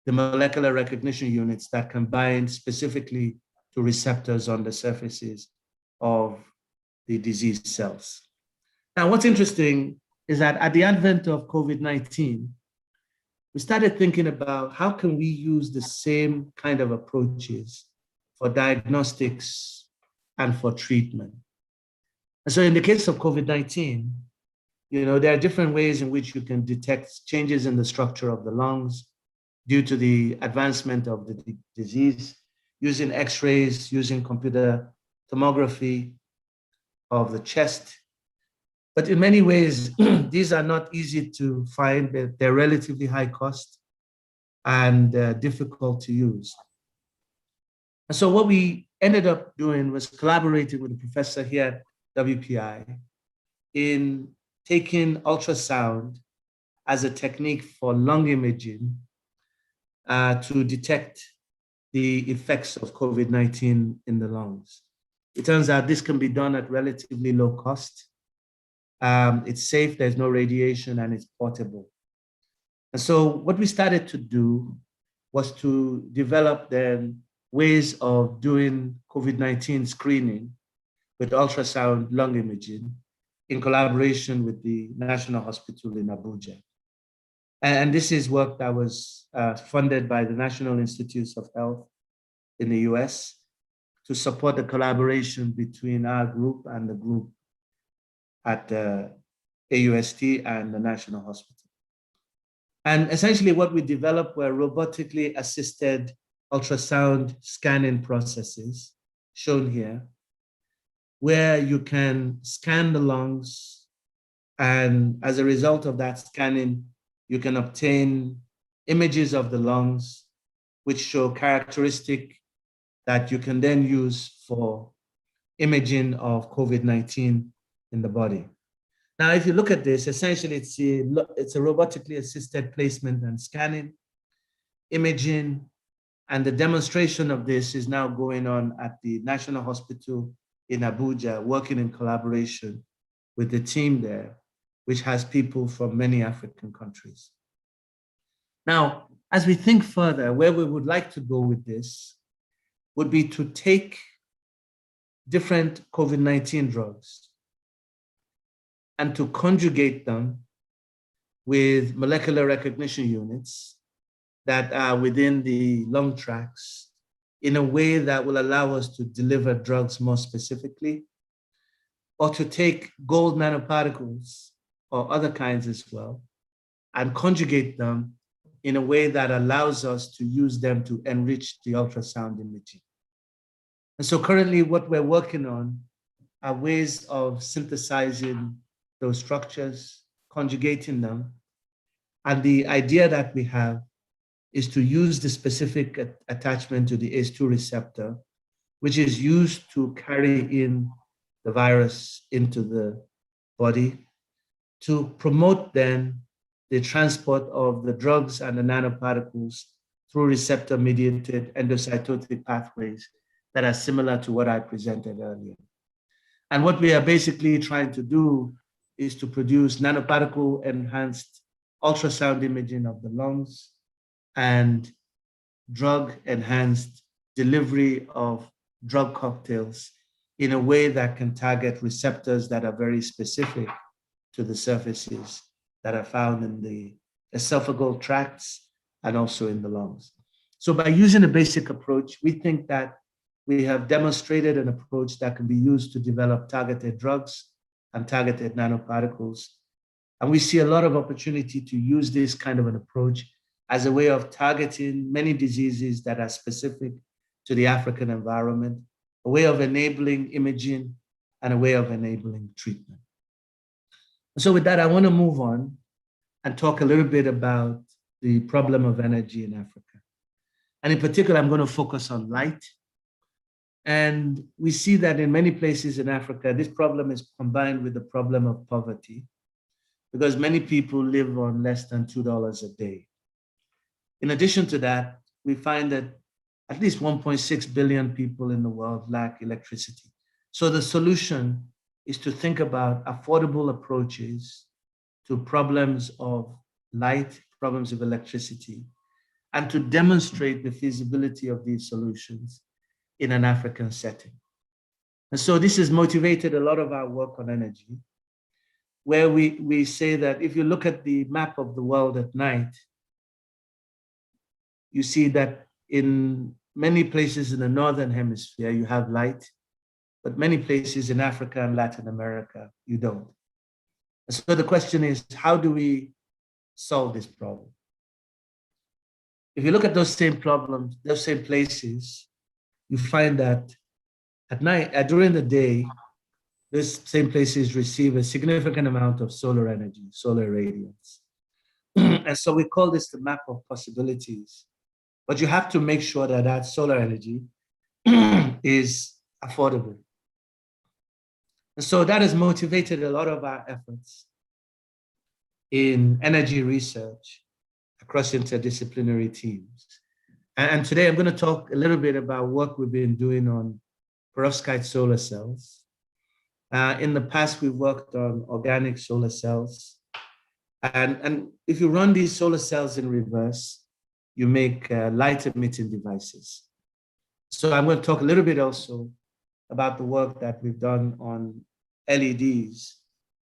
the molecular recognition units that can bind specifically to receptors on the surfaces of the diseased cells. Now, what's interesting is that at the advent of COVID-19, we started thinking about how can we use the same kind of approaches for diagnostics and for treatment. And so in the case of COVID-19, there are different ways in which you can detect changes in the structure of the lungs due to the advancement of the disease, using X-rays, using computer tomography of the chest. But in many ways, these are not easy to find. They're relatively high cost and difficult to use. And so what we ended up doing was collaborating with a professor here at WPI in taking ultrasound as a technique for lung imaging to detect the effects of COVID-19 in the lungs. It turns out this can be done at relatively low cost. It's safe, there's no radiation, and it's portable. And so what we started to do was to develop then ways of doing COVID-19 screening with ultrasound lung imaging in collaboration with the National Hospital in Abuja. And this is work that was funded by the National Institutes of Health in the US to support the collaboration between our group and the group at the AUST and the National Hospital. And essentially what we developed were robotically assisted ultrasound scanning processes, shown here, where you can scan the lungs, and as a result of that scanning, you can obtain images of the lungs, which show characteristic that you can then use for imaging of COVID-19 in the body. Now, if you look at this, essentially it's a robotically assisted placement and scanning, imaging, and the demonstration of this is now going on at the National Hospital in Abuja, working in collaboration with the team there, which has people from many African countries. Now, as we think further, where we would like to go with this would be to take different COVID-19 drugs and to conjugate them with molecular recognition units that are within the lung tracts in a way that will allow us to deliver drugs more specifically, or to take gold nanoparticles or other kinds as well and conjugate them in a way that allows us to use them to enrich the ultrasound imaging. And so currently what we're working on are ways of synthesizing those structures, conjugating them. And the idea that we have is to use the specific attachment to the ACE2 receptor, which is used to carry in the virus into the body, to promote then the transport of the drugs and the nanoparticles through receptor-mediated endocytotic pathways that are similar to what I presented earlier. And what we are basically trying to do is to produce nanoparticle-enhanced ultrasound imaging of the lungs and drug-enhanced delivery of drug cocktails in a way that can target receptors that are very specific to the surfaces that are found in the esophageal tracts and also in the lungs. So by using a basic approach, we think that we have demonstrated an approach that can be used to develop targeted drugs and targeted nanoparticles. And we see a lot of opportunity to use this kind of an approach as a way of targeting many diseases that are specific to the African environment, a way of enabling imaging, and a way of enabling treatment. So with that, I want to move on and talk a little bit about the problem of energy in Africa. And in particular, I'm going to focus on light. And we see that in many places in Africa, this problem is combined with the problem of poverty, because many people live on less than $2 a day. In addition to that, we find that at least 1.6 billion people in the world lack electricity. So the solution is to think about affordable approaches to problems of light, problems of electricity, and to demonstrate the feasibility of these solutions in an African setting. And so this has motivated a lot of our work on energy, where we say that if you look at the map of the world at night, you see that in many places in the Northern Hemisphere, you have light, but many places in Africa and Latin America, you don't. And so the question is, how do we solve this problem? If you look at those same problems, those same places, you find that at night, during the day, those same places receive a significant amount of solar energy, solar radiance. And so we call this the map of possibilities. But you have to make sure that that solar energy is affordable. And so that has motivated a lot of our efforts in energy research across interdisciplinary teams. And today I'm going to talk a little bit about work we've been doing on perovskite solar cells. In the past, we've worked on organic solar cells. And if you run these solar cells in reverse, you make light emitting devices. So I'm going to talk a little bit also about the work that we've done on LEDs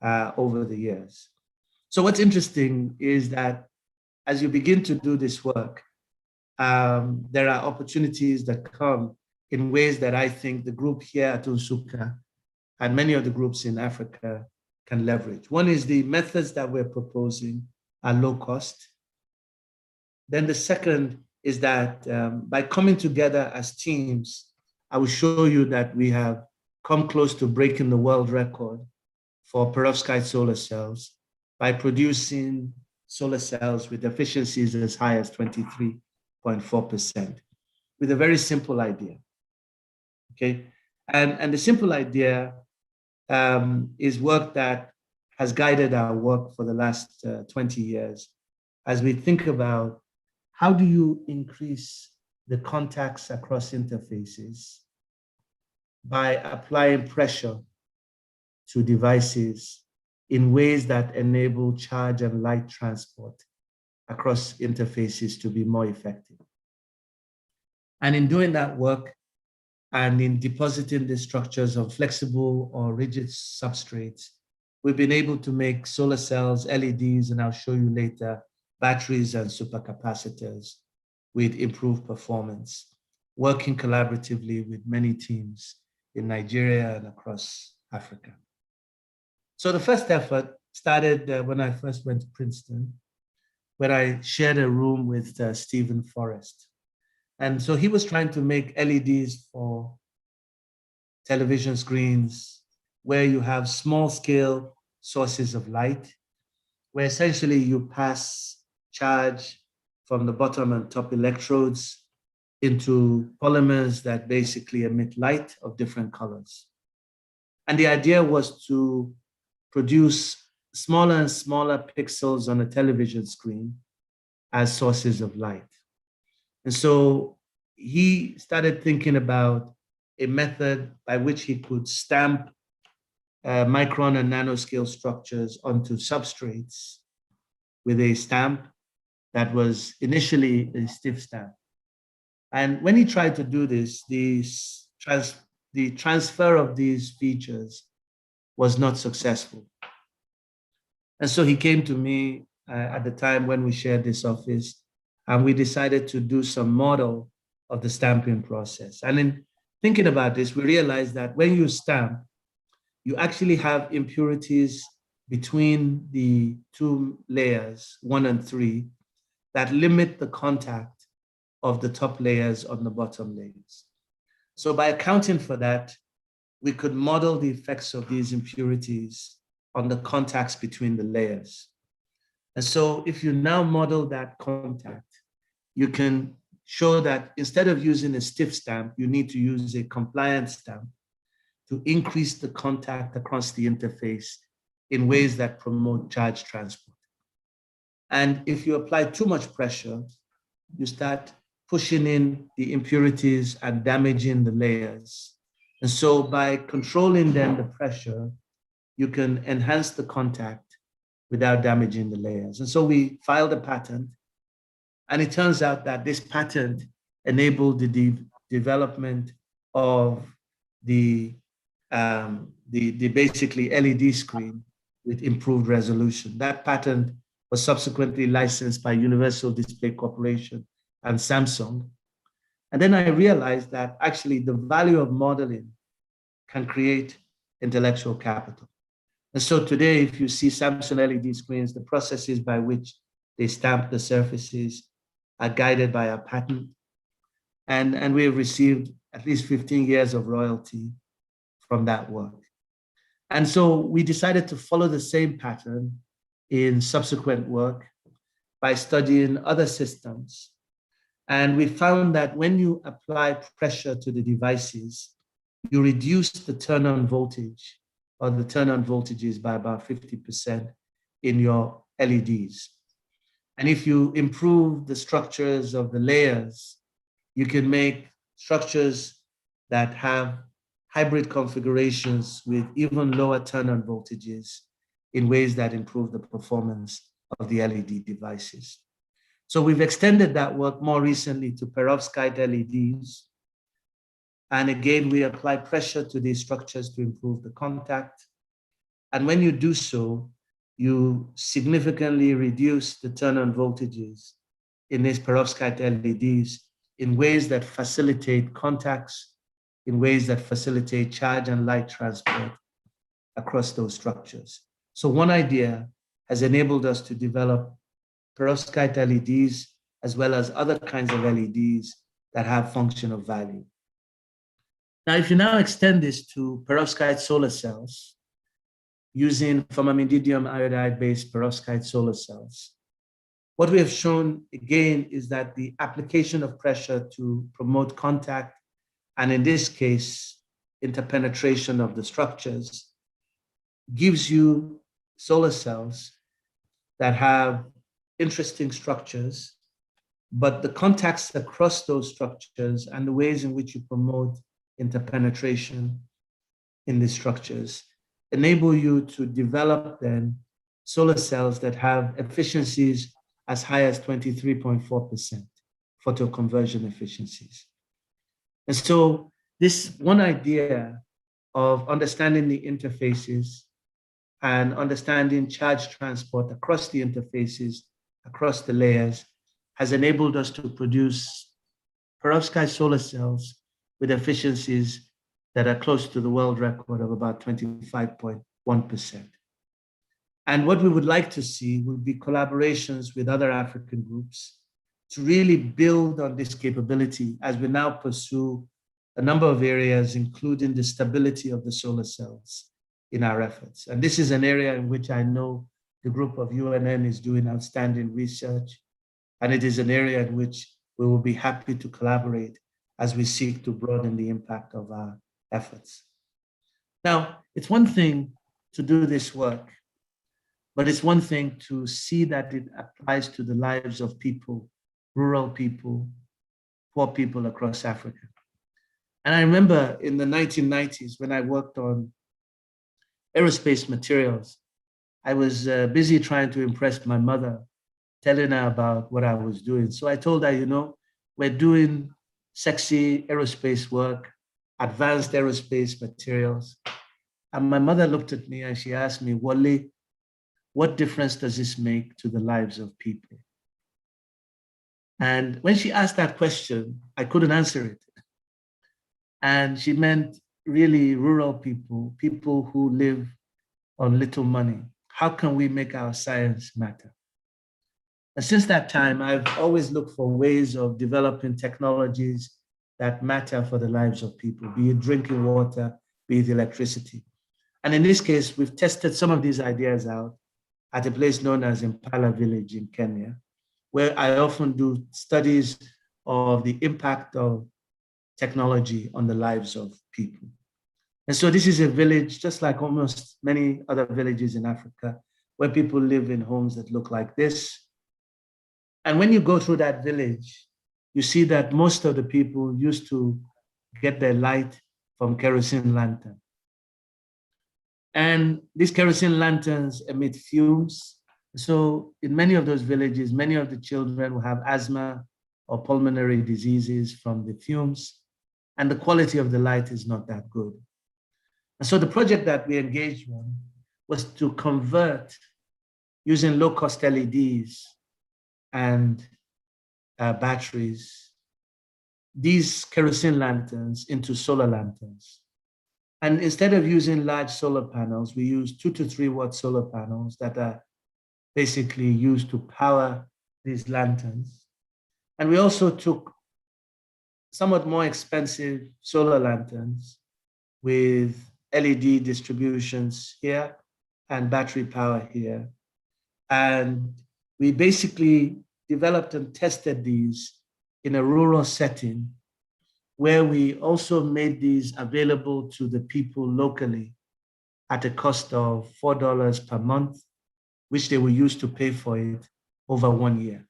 over the years. So what's interesting is that as you begin to do this work, there are opportunities that come in ways that I think the group here at Unsuka and many of the groups in Africa can leverage. One is the methods that we're proposing are low cost. Then the second is that by coming together as teams, I will show you that we have come close to breaking the world record for perovskite solar cells by producing solar cells with efficiencies as high as 23.4% with a very simple idea, okay? And the simple idea is work that has guided our work for the last 20 years as we think about how do you increase the contacts across interfaces by applying pressure to devices in ways that enable charge and light transport across interfaces to be more effective. And in doing that work and in depositing the structures on flexible or rigid substrates, we've been able to make solar cells, LEDs, and I'll show you later, batteries and supercapacitors with improved performance, working collaboratively with many teams in Nigeria and across Africa. So the first effort started when I first went to Princeton, when I shared a room with Stephen Forrest. And so he was trying to make LEDs for television screens where you have small scale sources of light, where essentially you pass charge from the bottom and top electrodes into polymers that basically emit light of different colors. And the idea was to produce smaller and smaller pixels on a television screen as sources of light. And so he started thinking about a method by which he could stamp micron and nanoscale structures onto substrates with a stamp that was initially a stiff stamp. And when he tried to do this, the transfer of these features was not successful. And so he came to me at the time when we shared this office, and we decided to do some model of the stamping process. And in thinking about this, we realized that when you stamp, you actually have impurities between the two layers, 1 and 3, that limit the contact of the top layers on the bottom layers. So by accounting for that, we could model the effects of these impurities on the contacts between the layers. And so if you now model that contact, you can show that instead of using a stiff stamp, you need to use a compliant stamp to increase the contact across the interface in ways that promote charge transport. And if you apply too much pressure, you start pushing in the impurities and damaging the layers. And so by controlling then the pressure, you can enhance the contact without damaging the layers. And so we filed a patent, and it turns out that this patent enabled the development of the basically LED screen with improved resolution. That patent was subsequently licensed by Universal Display Corporation and Samsung. And then I realized that actually the value of modeling can create intellectual capital. And so today, if you see Samsung LED screens, the processes by which they stamp the surfaces are guided by our patent. And we have received at least 15 years of royalty from that work. And so we decided to follow the same pattern in subsequent work by studying other systems And we found that when you apply pressure to the devices, you reduce the turn-on voltage or the turn-on voltages by about 50% in your LEDs. And if you improve the structures of the layers, you can make structures that have hybrid configurations with even lower turn-on voltages in ways that improve the performance of the LED devices. So we've extended that work more recently to perovskite LEDs. And again, we apply pressure to these structures to improve the contact. And when you do so, you significantly reduce the turn-on voltages in these perovskite LEDs in ways that facilitate contacts, in ways that facilitate charge and light transport across those structures. So one idea has enabled us to develop perovskite LEDs as well as other kinds of LEDs that have functional value. Now, if you now extend this to perovskite solar cells, using formaldehyde iodide-based perovskite solar cells, what we have shown again is that the application of pressure to promote contact, and in this case, interpenetration of the structures, gives you solar cells that have interesting structures, but the contacts across those structures and the ways in which you promote interpenetration in the structures enable you to develop then solar cells that have efficiencies as high as 23.4% photoconversion efficiencies. And so this one idea of understanding the interfaces and understanding charge transport across the interfaces, across the layers, has enabled us to produce perovskite solar cells with efficiencies that are close to the world record of about 25.1%. And what we would like to see would be collaborations with other African groups to really build on this capability as we now pursue a number of areas, including the stability of the solar cells in our efforts. And this is an area in which I know the group of UNN is doing outstanding research. And it is an area in which we will be happy to collaborate as we seek to broaden the impact of our efforts. Now, it's one thing to do this work, but it's one thing to see that it applies to the lives of people, rural people, poor people across Africa. And I remember in the 1990s when I worked on aerospace materials, I was busy trying to impress my mother, telling her about what I was doing. So I told her, you know, we're doing sexy aerospace work, advanced aerospace materials. And my mother looked at me and she asked me, Wale, what difference does this make to the lives of people? And when she asked that question, I couldn't answer it. And she meant really rural people, people who live on little money. How can we make our science matter? And since that time, I've always looked for ways of developing technologies that matter for the lives of people, be it drinking water, be it electricity. And in this case, we've tested some of these ideas out at a place known as Impala Village in Kenya, where I often do studies of the impact of technology on the lives of people. And so this is a village, just like almost many other villages in Africa, where people live in homes that look like this. And when you go through that village, you see that most of the people used to get their light from kerosene lantern. And these kerosene lanterns emit fumes. So in many of those villages, many of the children will have asthma or pulmonary diseases from the fumes, and the quality of the light is not that good. And so the project that we engaged in was to convert, using low-cost LEDs and batteries, these kerosene lanterns into solar lanterns. And instead of using large solar panels, we use 2 to 3 watt solar panels that are basically used to power these lanterns. And we also took somewhat more expensive solar lanterns with LED distributions here and battery power here. And we basically developed and tested these in a rural setting where we also made these available to the people locally at a cost of $4 per month, which they will use to pay for it over 1 year.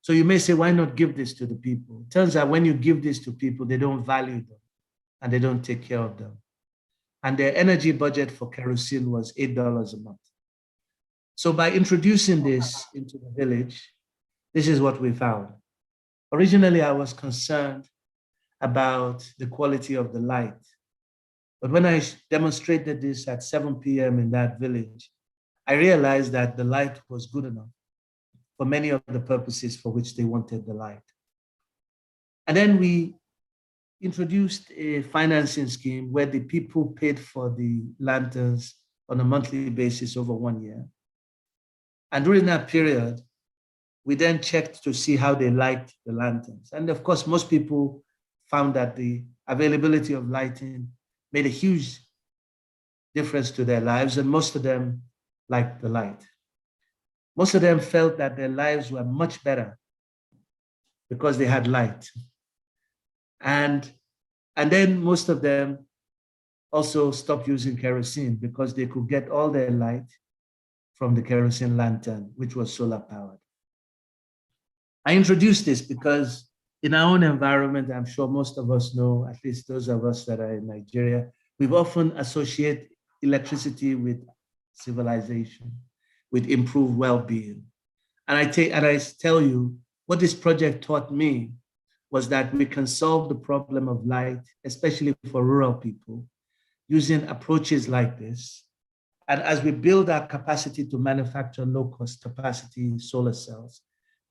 So you may say, why not give this to the people? It turns out when you give this to people, they don't value them and they don't take care of them. And their energy budget for kerosene was $8 a month. So by introducing this into the village, this is what we found. Originally, I was concerned about the quality of the light. But when I demonstrated this at 7 p.m. in that village, I realized that the light was good enough for many of the purposes for which they wanted the light. And then we introduced a financing scheme where the people paid for the lanterns on a monthly basis over 1 year. And during that period, we then checked to see how they liked the lanterns. And of course, most people found that the availability of lighting made a huge difference to their lives, and most of them liked the light. Most of them felt that their lives were much better because they had light. And then most of them also stopped using kerosene because they could get all their light from the kerosene lantern, which was solar powered. I introduced this because in our own environment, I'm sure most of us know, at least those of us that are in Nigeria, we've often associated electricity with civilization, with improved well-being. And I tell you, what this project taught me was that we can solve the problem of light, especially for rural people, using approaches like this. And as we build our capacity to manufacture low-cost capacity solar cells,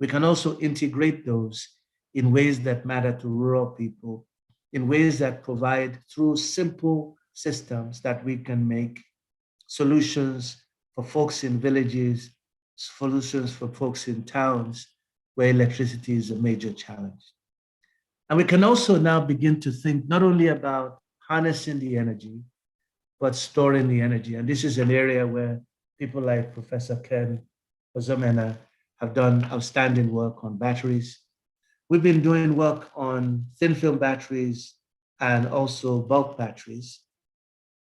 we can also integrate those in ways that matter to rural people, in ways that provide, through simple systems, that we can make solutions for folks in villages, solutions for folks in towns where electricity is a major challenge. And we can also now begin to think not only about harnessing the energy, but storing the energy. And this is an area where people like Professor Ken Ozomena have done outstanding work on batteries. We've been doing work on thin film batteries and also bulk batteries.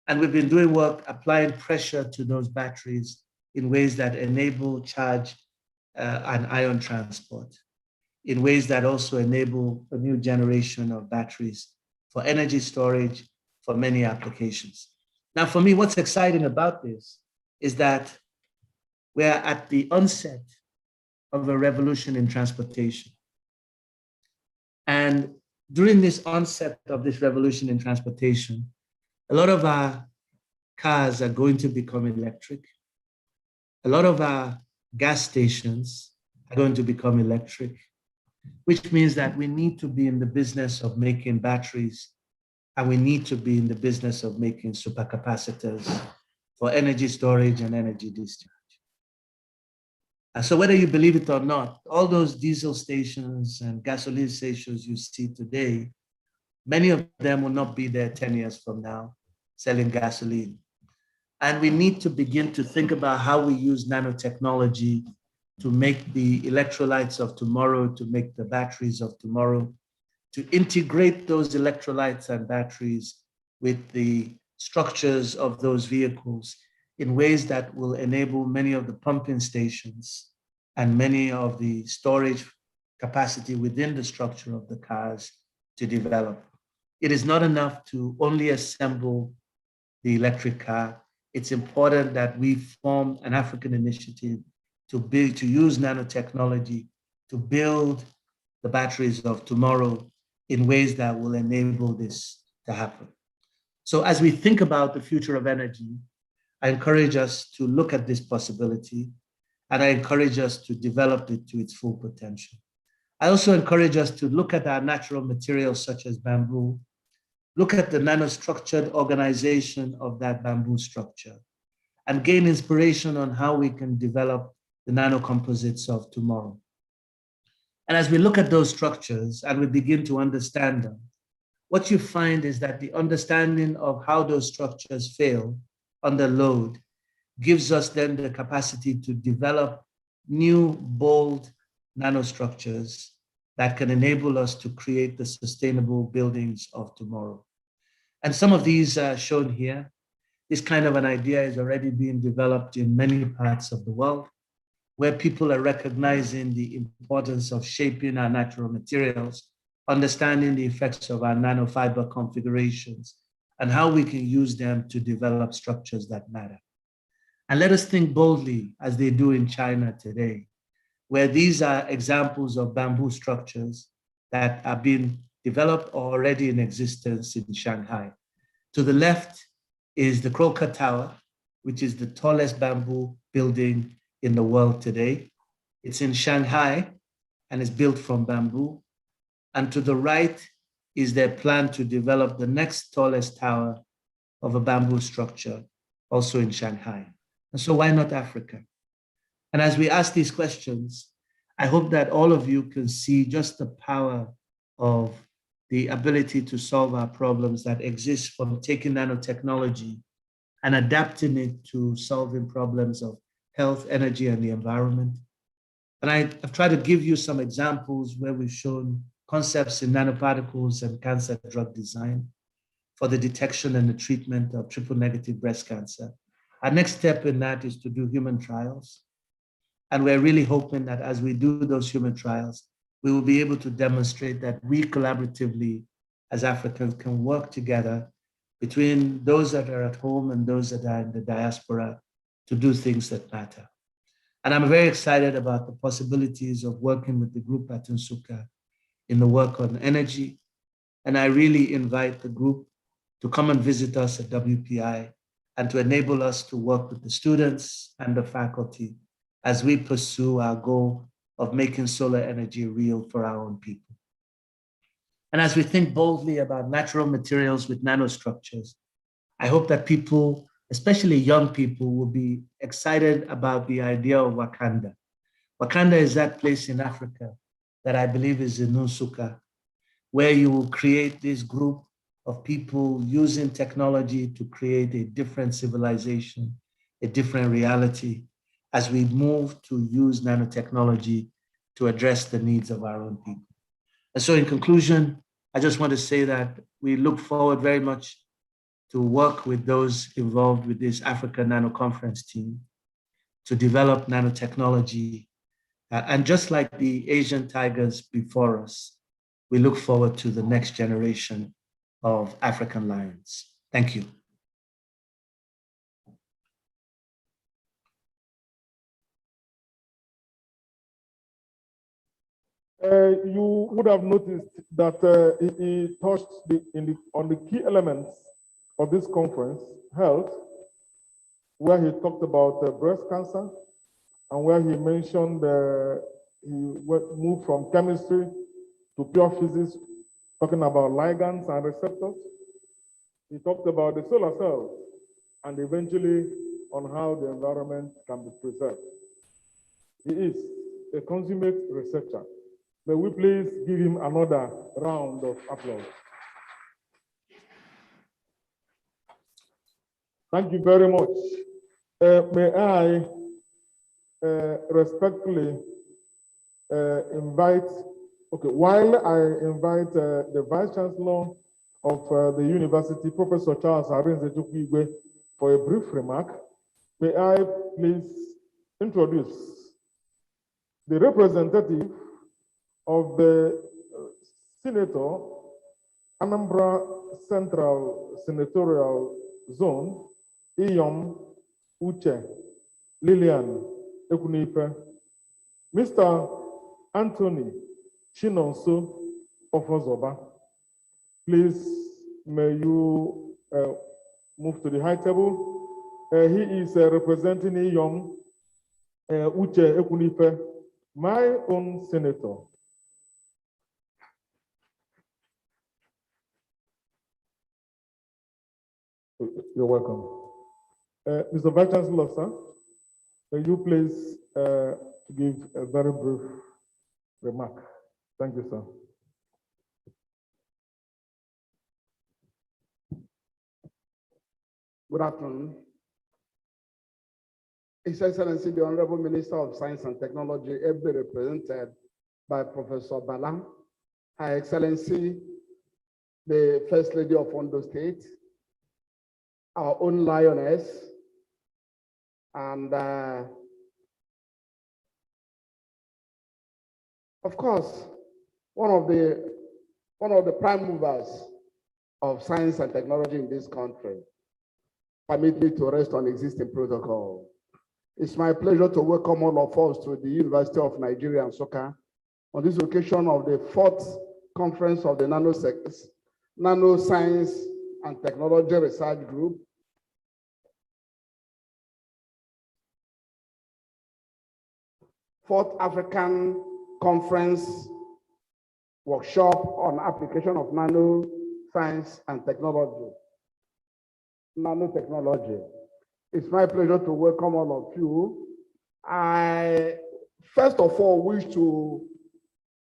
And we've been doing work applying pressure to those batteries in ways that enable charge and ion transport, in ways that also enable a new generation of batteries for energy storage for many applications. Now, for me, what's exciting about this is that we're at the onset of a revolution in transportation. And during this onset of this revolution in transportation, a lot of our cars are going to become electric. A lot of our gas stations are going to become electric, which means that we need to be in the business of making batteries, and we need to be in the business of making supercapacitors for energy storage and energy discharge. And so whether you believe it or not, all those diesel stations and gasoline stations you see today, many of them will not be there 10 years from now selling gasoline. And we need to begin to think about how we use nanotechnology to make the electrolytes of tomorrow, to make the batteries of tomorrow, to integrate those electrolytes and batteries with the structures of those vehicles in ways that will enable many of the pumping stations and many of the storage capacity within the structure of the cars to develop. It is not enough to only assemble the electric car. It's important that we form an African initiative to use nanotechnology to build the batteries of tomorrow in ways that will enable this to happen. So as we think about the future of energy, I encourage us to look at this possibility, and I encourage us to develop it to its full potential. I also encourage us to look at our natural materials such as bamboo, look at the nanostructured organization of that bamboo structure, and gain inspiration on how we can develop the nanocomposites of tomorrow. And as we look at those structures and we begin to understand them, what you find is that the understanding of how those structures fail under load gives us then the capacity to develop new, bold nanostructures that can enable us to create the sustainable buildings of tomorrow. And some of these are shown here. This kind of an idea is already being developed in many parts of the world, where people are recognizing the importance of shaping our natural materials, understanding the effects of our nanofiber configurations, and how we can use them to develop structures that matter. And let us think boldly, as they do in China today, where these are examples of bamboo structures that are being developed or already in existence in Shanghai. To the left is the Croker Tower, which is the tallest bamboo building in the world today. It's in Shanghai and is built from bamboo. And to the right is their plan to develop the next tallest tower of a bamboo structure, also in Shanghai. And so why not Africa? And as we ask these questions, I hope that all of you can see just the power of the ability to solve our problems that exist from taking nanotechnology and adapting it to solving problems of health, energy, and the environment. And I've tried to give you some examples where we've shown concepts in nanoparticles and cancer drug design for the detection and the treatment of triple-negative breast cancer. Our next step in that is to do human trials. And we're really hoping that as we do those human trials, we will be able to demonstrate that we collaboratively as Africans can work together between those that are at home and those that are in the diaspora to do things that matter. And I'm very excited about the possibilities of working with the group at Nsukka in the work on energy. And I really invite the group to come and visit us at WPI and to enable us to work with the students and the faculty as we pursue our goal of making solar energy real for our own people. And as we think boldly about natural materials with nanostructures, I hope that people, especially young people, will be excited about the idea of Wakanda. Wakanda is that place in Africa that I believe is in Nsukka, where you will create this group of people using technology to create a different civilization, a different reality, as we move to use nanotechnology to address the needs of our own people. And so in conclusion, I just want to say that we look forward very much to work with those involved with this Africa Nano Conference team to develop nanotechnology. And just like the Asian tigers before us, we look forward to the next generation of African lions. Thank you. You would have noticed that he touched on the key elements of this conference, health, where he talked about breast cancer, and where he mentioned he moved from chemistry to pure physics, talking about ligands and receptors. He talked about the solar cells and eventually on how the environment can be preserved. He is a consummate researcher. May we please give him another round of applause. Thank you very much. May I respectfully invite, while I invite the Vice Chancellor of the University, Professor Charles Arinze-Chukwuigwe, for a brief remark, may I please introduce the representative of the Senator, Anambra Central Senatorial Zone, Iyom Uche Lillian Ekunife, Mr. Anthony Chinonso Ofozoba. Please, may you move to the high table. He is representing Iyom Uche Ekunife, my own senator. You're welcome. Mr. Vice Chancellor, sir, may you please give a very brief remark. Thank you, sir. Good afternoon. His Excellency, the Honorable Minister of Science and Technology, ably represented by Professor Bala, Her Excellency, the First Lady of Ondo State, our own lioness, and of course, one of the prime movers of science and technology in this country. Permit me to rest on existing protocol. It's my pleasure to welcome all of us to the University of Nigeria, Nsukka, on this occasion of the 4th conference of the Nano Science and Technology Research Group. Fourth African Conference Workshop on Application of Nano Science and Technology. Nanotechnology. It's my pleasure to welcome all of you. I first of all wish to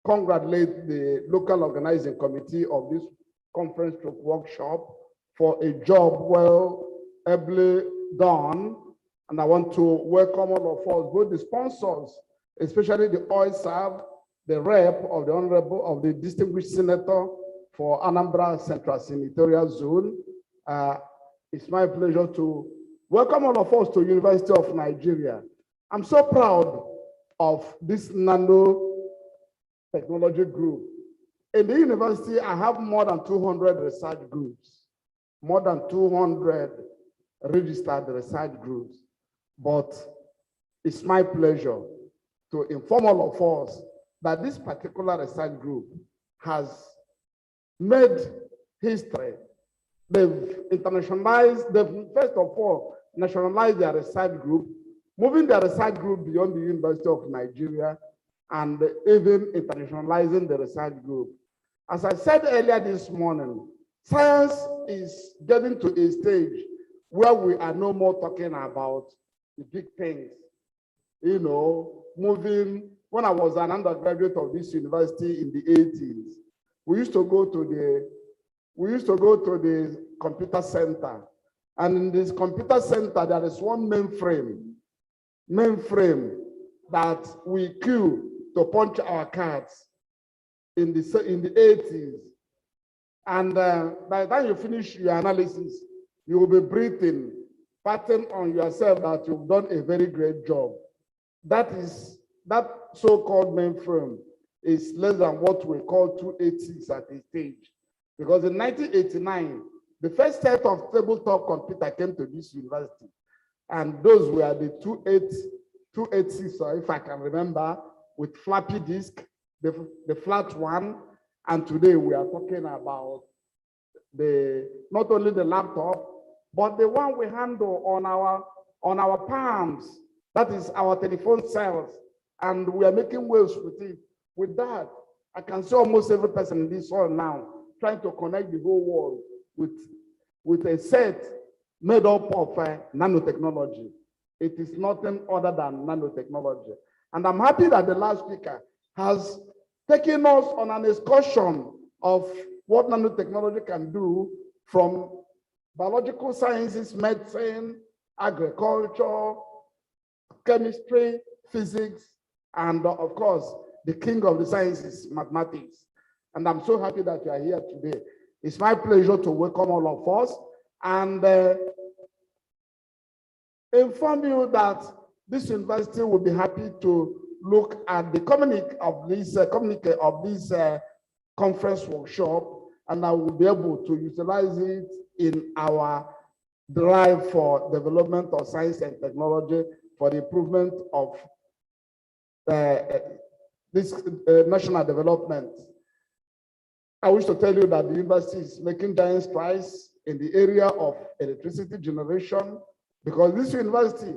congratulate the local organizing committee of this conference workshop for a job well ably done. And I want to welcome all of us, both the sponsors, especially the OISAV, the rep of the distinguished senator for Anambra Central Senatorial Zone. It's my pleasure to welcome all of us to University of Nigeria. I'm so proud of this Nano Technology Group. In the university, I have more than 200 research groups, more than 200 registered research groups. But it's my pleasure to inform all of us that this particular research group has made history. They've internationalized, they've first of all nationalized their research group, moving their research group beyond the University of Nigeria, and even internationalizing the research group. As I said earlier this morning, science is getting to a stage where we are no more talking about the big things. You know, moving, when I was an undergraduate of this university in the 80s, we used to go to the computer center. And in this computer center, there is one mainframe that we queue to punch our cards in the 80s. And by the time you finish your analysis, you will be breathing, patting on yourself that you've done a very great job. That so-called mainframe is less than what we call 286 at this stage. Because in 1989, the first set of tabletop computer came to this university. And those were the 286, if I can remember, with floppy disk, the flat one. And today we are talking about not only the laptop, but the one we handle on our palms. That is our telephone cells. And we are making waves with it. With that, I can see almost every person in this hall now trying to connect the whole world with a set made up of nanotechnology. It is nothing other than nanotechnology. And I'm happy that the last speaker has taken us on an excursion of what nanotechnology can do from biological sciences, medicine, agriculture, chemistry, physics, and of course, the king of the sciences, mathematics. And I'm so happy that you are here today. It's my pleasure to welcome all of us and inform you that this university will be happy to look at the communique of this conference workshop, and I will be able to utilize it in our drive for development of science and technology for the improvement of this national development. I wish to tell you that the university is making giant strides in the area of electricity generation, because this university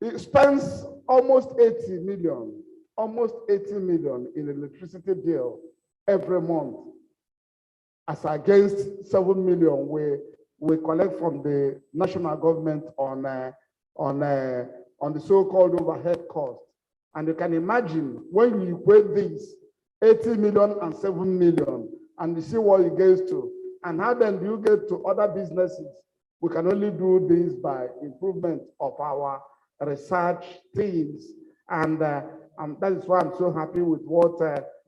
it spends almost 80 million in electricity bill every month, as against 7 million we collect from the national government on the so-called overhead cost. And you can imagine when you equate these 80 million and 7 million, and you see what it gets to, and how then do you get to other businesses? We can only do this by improvement of our research teams. And that is why I'm so happy with what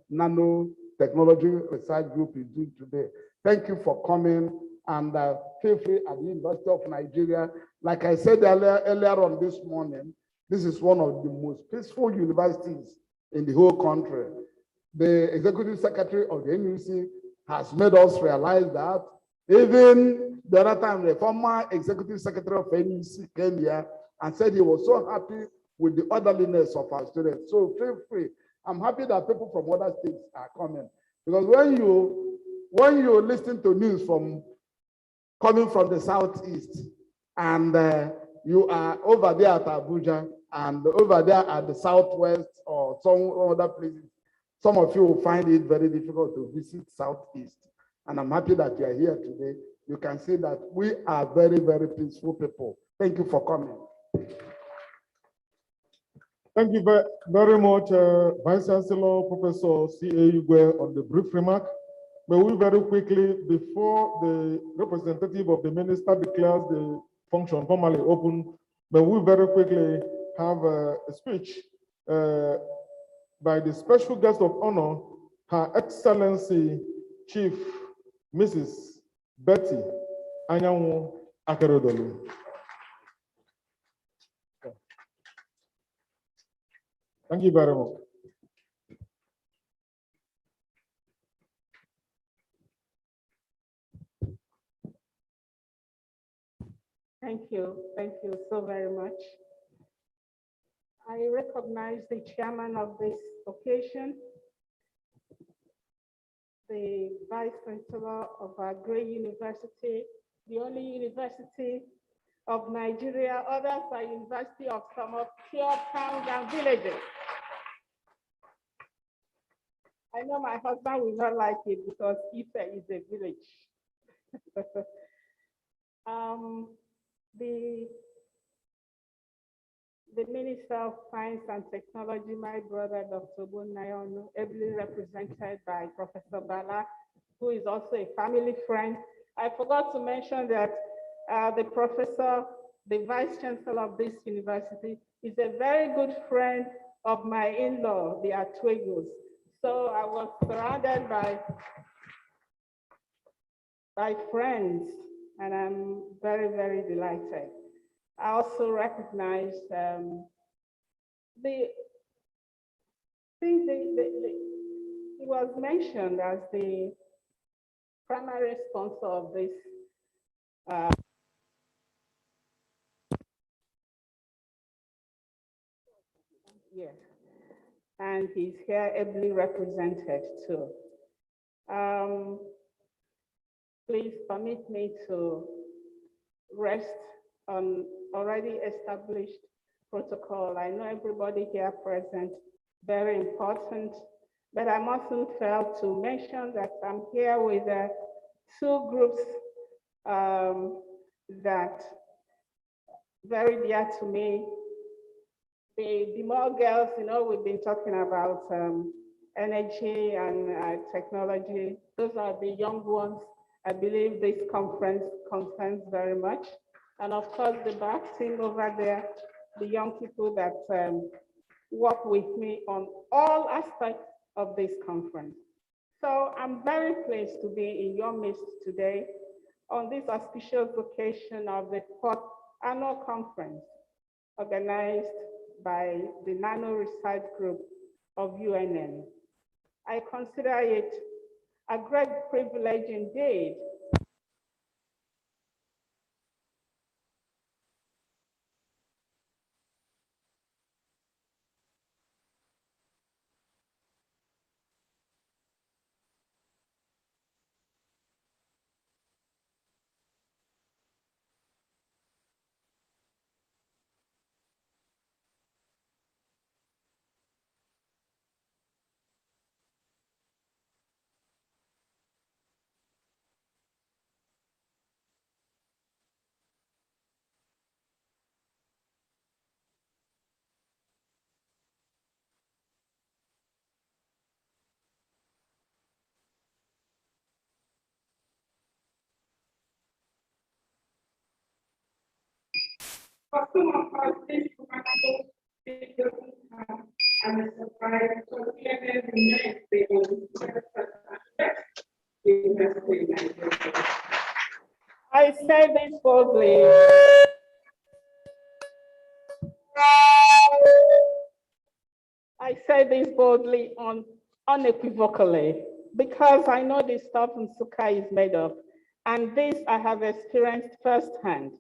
Nano Technology Research Group is doing today. Thank you for coming, and feel free at the University of Nigeria. Like I said earlier on this morning, this is one of the most peaceful universities in the whole country. The executive secretary of the NUC has made us realize that. Even the other time, the former executive secretary of NUC came here and said he was so happy with the orderliness of our students. So feel free. I'm happy that people from other states are coming, because when you listen to news coming from the southeast, and you are over there at Abuja and over there at the southwest or some other places, some of you will find it very difficult to visit southeast. And I'm happy that you are here today. You can see that we are very, very peaceful people. Thank you for coming. Thank you very much, Vice Chancellor, Professor C.A. Igwe, on the brief remark. May we very quickly, before the representative of the minister declares the function formally open, may we very quickly have a speech by the special guest of honor, Her Excellency Chief Mrs. Betty Anyanwu Akeredolu. Thank you very much. Thank you so very much. I recognize the chairman of this occasion, the Vice Chancellor of our great university, the only university of Nigeria. Others are university of some pure towns and villages. I know my husband will not like it because Ife is a village. The Minister of Science and Technology, my brother, Dr. Nano, ably represented by Professor Bala, who is also a family friend. I forgot to mention that the professor, the Vice Chancellor of this university, is a very good friend of my in-law, the Atuegos. So I was surrounded by friends, and I'm very, very delighted. I also recognize it was mentioned as the primary sponsor of this. Yes, and he's here ably represented too. Please permit me to rest on already established protocol. I know everybody here present, very important, but I mustn't fail to mention that I'm here with two groups that very dear to me. The more girls, we've been talking about energy and technology. Those are the young ones. I believe this conference concerns very much. And of course, the back team over there, the young people that work with me on all aspects of this conference. So I'm very pleased to be in your midst today on this auspicious occasion of the 4th annual conference organized by the Nano Research Group of UNN. I consider it a great privilege indeed for some of us, this doesn't I'm surprised to hear them next day I say this boldly. I say this boldly unequivocally because I know the stuff Nsukka is made of, and this I have experienced firsthand.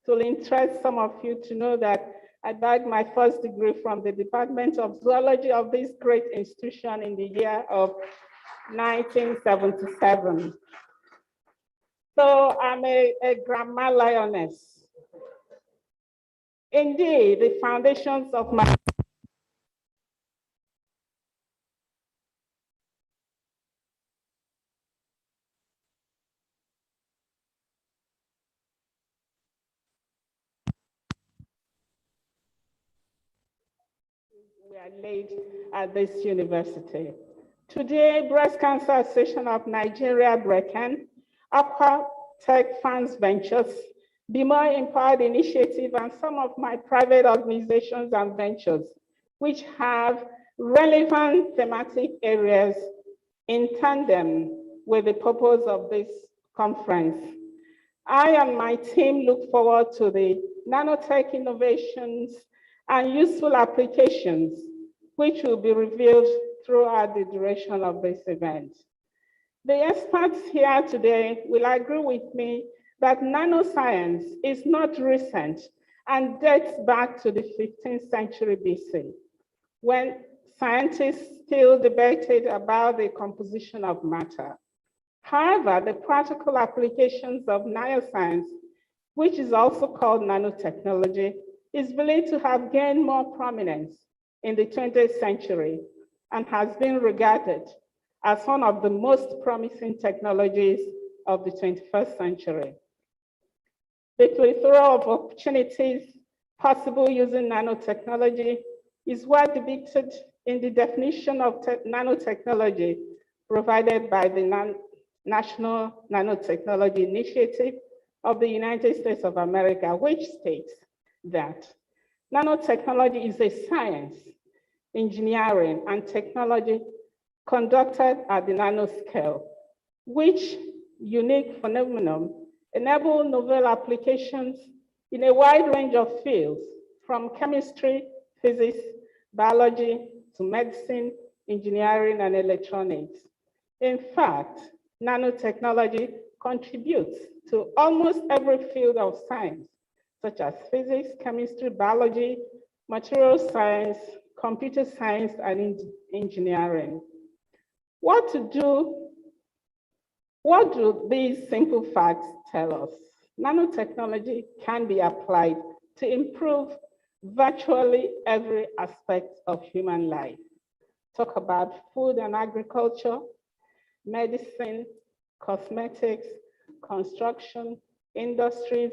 It will interest some of you to know that I bagged my first degree from the Department of Zoology of this great institution in the year of 1977. So I'm a grammar lioness. Indeed, the foundations of my were laid at this university. Today, Breast Cancer Association of Nigeria, BRECAN, Aqua Tech Funds Ventures, Be More Empowered Initiative, and some of my private organizations and ventures, which have relevant thematic areas in tandem with the purpose of this conference. I and my team look forward to the nanotech innovations and useful applications, which will be revealed throughout the duration of this event. The experts here today will agree with me that nanoscience is not recent and dates back to the 15th century BC, when scientists still debated about the composition of matter. However, the practical applications of nanoscience, which is also called nanotechnology, is believed to have gained more prominence in the 20th century and has been regarded as one of the most promising technologies of the 21st century. The plethora of opportunities possible using nanotechnology is well depicted in the definition of nanotechnology provided by the National Nanotechnology Initiative of the United States of America, which states that nanotechnology is a science, engineering, and technology conducted at the nanoscale, which unique phenomenon enable novel applications in a wide range of fields, from chemistry, physics, biology, to medicine, engineering, and electronics. In fact, nanotechnology contributes to almost every field of science, such as physics, chemistry, biology, material science, computer science, and engineering. What do these simple facts tell us? Nanotechnology can be applied to improve virtually every aspect of human life. Talk about food and agriculture, medicine, cosmetics, construction, industries,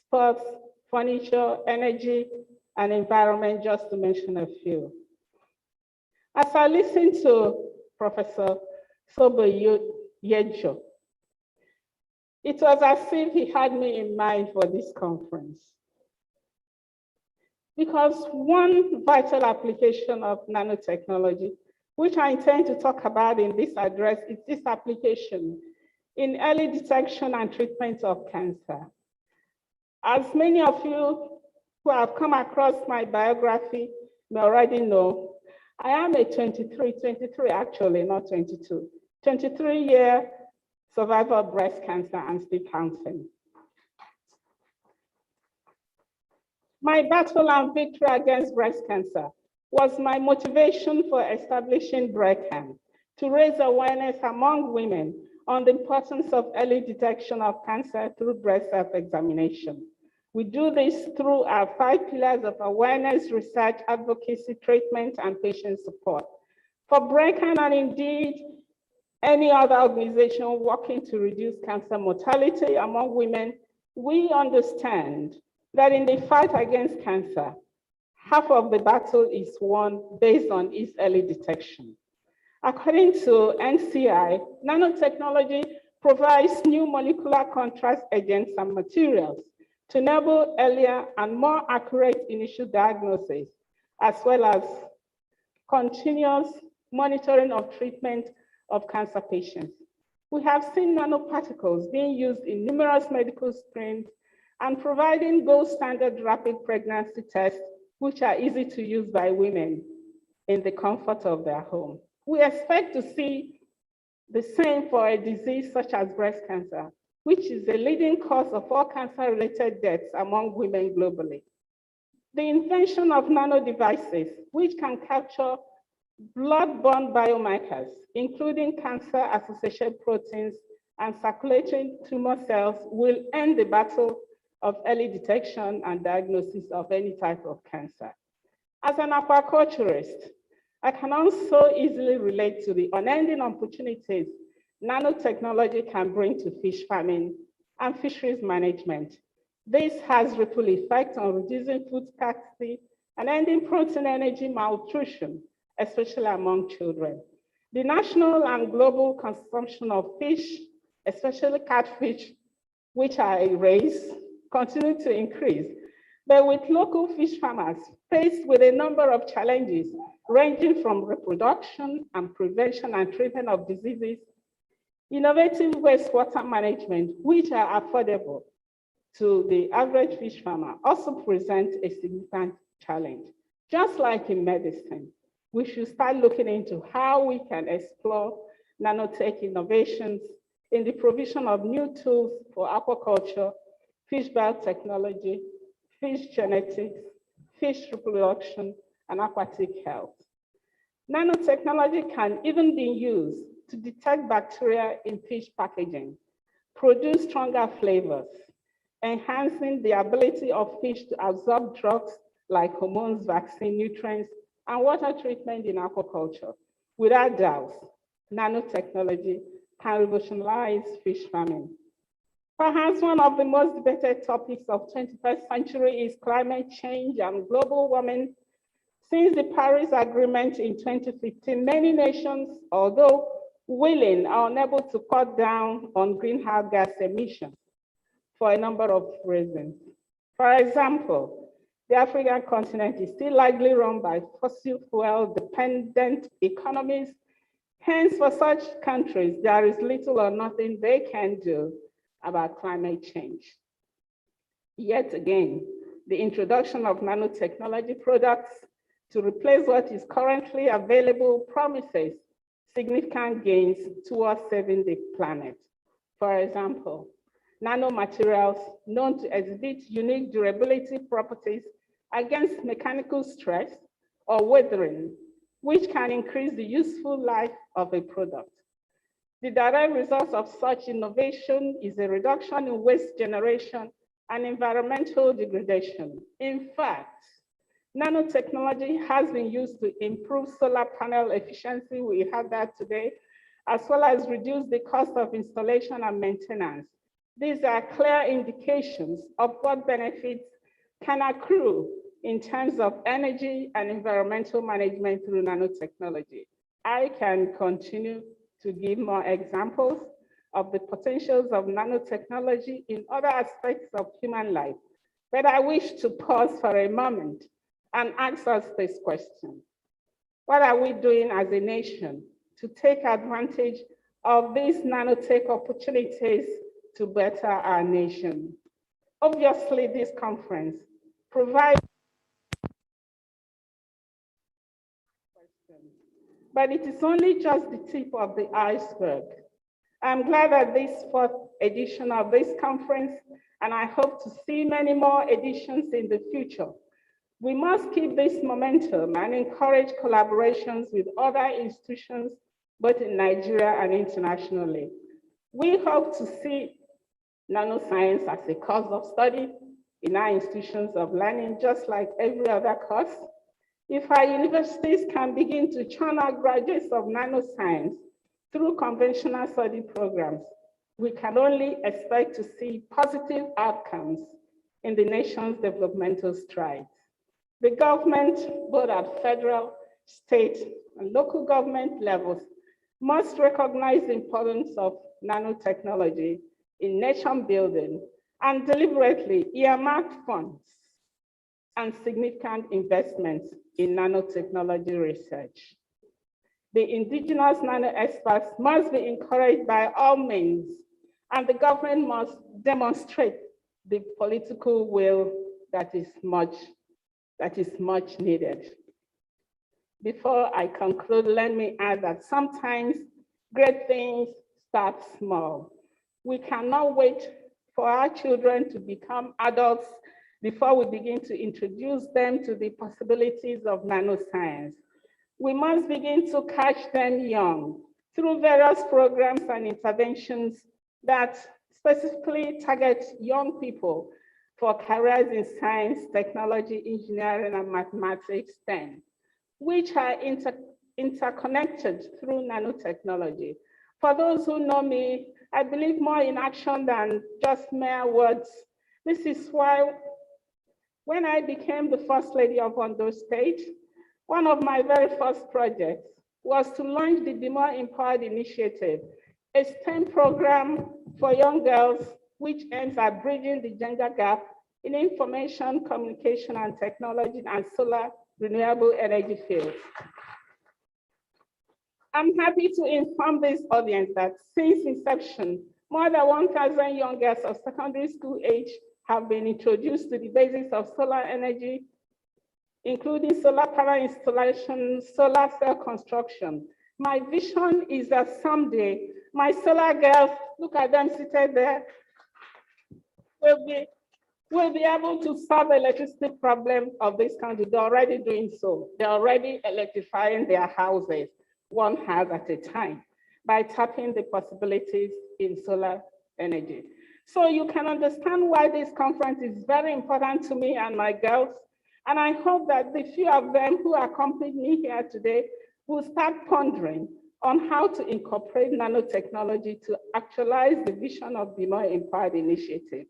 sports, furniture, energy, and environment, just to mention a few. As I listened to Professor Sobo-Yejo, it was as if he had me in mind for this conference. Because one vital application of nanotechnology, which I intend to talk about in this address, is this application in early detection and treatment of cancer. As many of you who have come across my biography may already know, I am a 23 actually, not 22, 23-year survivor of breast cancer and still counting. My battle and victory against breast cancer was my motivation for establishing BRECAN, to raise awareness among women on the importance of early detection of cancer through breast self-examination. We do this through our 5 pillars of awareness, research, advocacy, treatment, and patient support. For BRECAN, and indeed any other organization working to reduce cancer mortality among women, we understand that in the fight against cancer, half of the battle is won based on its early detection. According to NCI, nanotechnology provides new molecular contrast agents and materials to enable earlier and more accurate initial diagnosis, as well as continuous monitoring of treatment of cancer patients. We have seen nanoparticles being used in numerous medical screens and providing gold standard rapid pregnancy tests, which are easy to use by women in the comfort of their home. We expect to see the same for a disease such as breast cancer, which is the leading cause of all cancer-related deaths among women globally. The invention of nano devices, which can capture blood-borne biomarkers, including cancer-associated proteins and circulating tumor cells, will end the battle of early detection and diagnosis of any type of cancer. As an aquaculturist, I can also easily relate to the unending opportunities nanotechnology can bring to fish farming and fisheries management. This has ripple effect on reducing food scarcity and ending protein energy malnutrition, especially among children. The national and global consumption of fish, especially catfish, which I raise, continue to increase. But with local fish farmers faced with a number of challenges ranging from reproduction and prevention and treatment of diseases, innovative wastewater management, which are affordable to the average fish farmer, also present a significant challenge. Just like in medicine, we should start looking into how we can explore nanotech innovations in the provision of new tools for aquaculture, fish biotechnology, fish genetics, fish reproduction, and aquatic health. Nanotechnology can even be used to detect bacteria in fish packaging, produce stronger flavors, enhancing the ability of fish to absorb drugs like hormones, vaccine, nutrients, and water treatment in aquaculture. Without doubt, nanotechnology can revolutionize fish farming. Perhaps one of the most debated topics of 21st century is climate change and global warming. Since the Paris Agreement in 2015, many nations, although willing, are unable to cut down on greenhouse gas emissions for a number of reasons. For example, the African continent is still largely run by fossil fuel dependent economies. Hence, for such countries, there is little or nothing they can do about climate change. Yet again, the introduction of nanotechnology products to replace what is currently available promises significant gains towards saving the planet. For example, nanomaterials known to exhibit unique durability properties against mechanical stress or weathering, which can increase the useful life of a product. The direct result of such innovation is a reduction in waste generation and environmental degradation. In fact, nanotechnology has been used to improve solar panel efficiency, we have that today, as well as reduce the cost of installation and maintenance. These are clear indications of what benefits can accrue in terms of energy and environmental management through nanotechnology. I can continue to give more examples of the potentials of nanotechnology in other aspects of human life, but I wish to pause for a moment and ask us this question. What are we doing as a nation to take advantage of these nanotech opportunities to better our nation? Obviously, this conference provides, but it is only just the tip of the iceberg. I'm glad that this fourth edition of this conference, and I hope to see many more editions in the future. We must keep this momentum and encourage collaborations with other institutions, both in Nigeria and internationally. We hope to see nanoscience as a course of study in our institutions of learning, just like every other course. If our universities can begin to churn out graduates of nanoscience through conventional study programs, we can only expect to see positive outcomes in the nation's developmental strides. The government, both at federal, state, and local government levels, must recognize the importance of nanotechnology in nation building and deliberately earmark funds and significant investments in nanotechnology research. The indigenous nano experts must be encouraged by all means, and the government must demonstrate the political will that is much needed. Before I conclude, let me add that sometimes great things start small. We cannot wait for our children to become adults before we begin to introduce them to the possibilities of nanoscience. We must begin to catch them young through various programs and interventions that specifically target young people for careers in science, technology, engineering, and mathematics, STEM, which are interconnected through nanotechnology. For those who know me, I believe more in action than just mere words. This is why when I became the First Lady of Ondo State, one of my very first projects was to launch the Be More Empowered Initiative, a STEM program for young girls which aims at bridging the gender gap in information, communication, and technology and solar renewable energy fields. I'm happy to inform this audience that since inception, more than 1,000 young girls of secondary school age have been introduced to the basics of solar energy, including solar power installation, solar cell construction. My vision is that someday my solar girls, look at them seated there, will be able to solve the electricity problem of this country. They're already doing so. They're already electrifying their houses, one house at a time, by tapping the possibilities in solar energy. So you can understand why this conference is very important to me and my girls. And I hope that the few of them who accompanied me here today will start pondering on how to incorporate nanotechnology to actualize the vision of the More Empowered Initiative.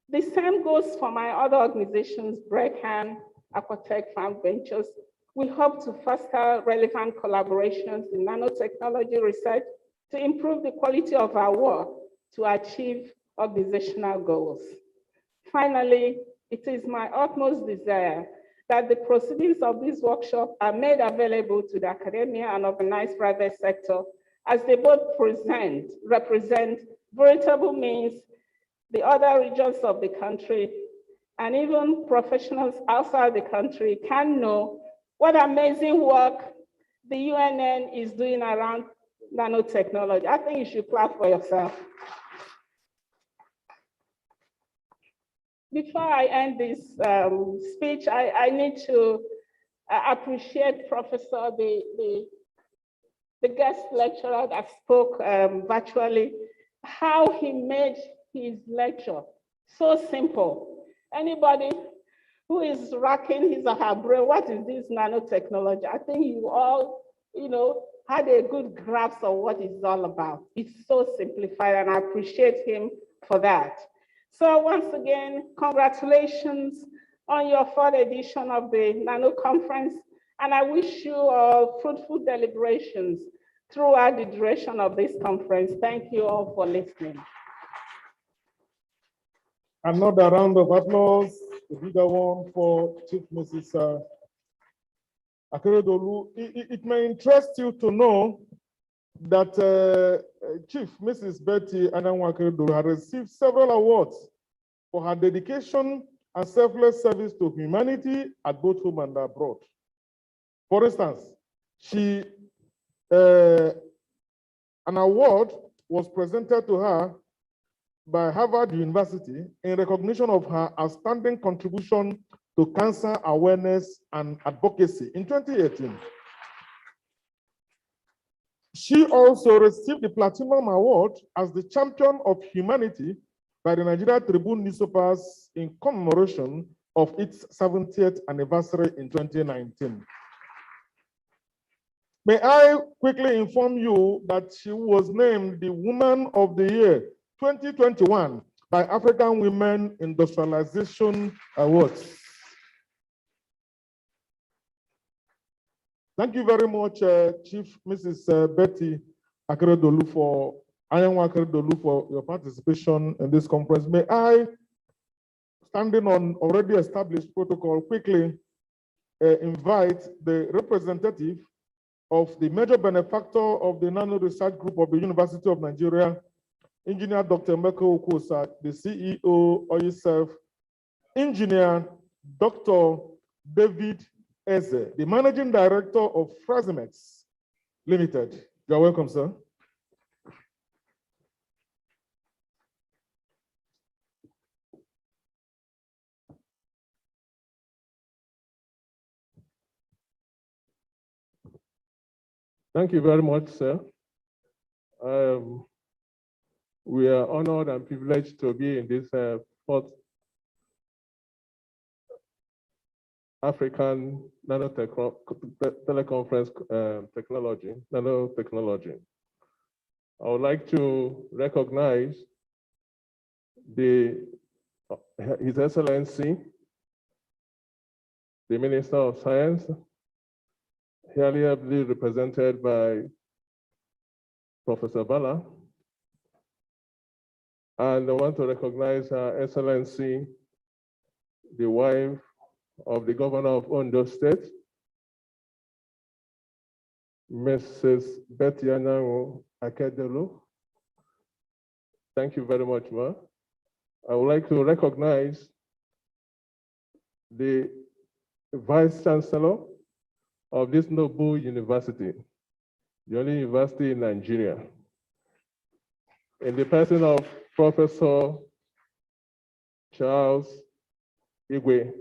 The same goes for my other organizations, Breckham, Aquatech Farm Ventures. We hope to foster relevant collaborations in nanotechnology research to improve the quality of our work to achieve organizational goals. Finally, it is my utmost desire that the proceedings of this workshop are made available to the academia and organized private sector, as they both represent veritable means the other regions of the country and even professionals outside the country can know what amazing work the UNN is doing around nanotechnology. I think you should clap for yourself. Before I end this speech, I need to appreciate Professor, the guest lecturer that spoke virtually, how he made his lecture so simple. Anybody who is racking his or her brain, what is this nanotechnology? I think you all, had a good grasp of what it's all about. It's so simplified, and I appreciate him for that. So once again, congratulations on your third edition of the Nano Conference, and I wish you all fruitful deliberations throughout the duration of this conference. Thank you all for listening. Another round of applause, a bigger one for Chief Mrs. Akeredolu. It may interest you to know that Chief Mrs. Betty Anyanwu Akeredolu had received several awards for her dedication and selfless service to humanity at both home and abroad. For instance, an award was presented to her by Harvard University in recognition of her outstanding contribution to cancer awareness and advocacy in 2018. She also received the Platinum Award as the Champion of Humanity by the Nigeria Tribune newspapers in commemoration of its 70th anniversary in 2019. May I quickly inform you that she was named the Woman of the Year 2021 by African Women Industrialization Awards. Thank you very much, Chief Mrs. Betty Akeredolu Anyanwu Akeredolu for your participation in this conference. May I, standing on already established protocol, quickly invite the representative of the major benefactor of the Nano Research Group of the University of Nigeria, Engineer Dr. Emeka Okosa, the CEO, or yourself, Engineer Dr. David Eze, the Managing Director of Frasimex Limited. You're welcome, sir. Thank you very much, sir. We are honored and privileged to be in this fourth African teleconference nanotechnology. I would like to recognize His Excellency, the Minister of Science, here ably represented by Professor Bala. And I want to recognize Her Excellency, the wife of the Governor of Ondo State, Mrs. Betty Anyanwu Akedelu. Thank you very much, Ma. I would like to recognize the Vice Chancellor of this noble university, the only university in Nigeria, in the person of Professor Charles Igwe.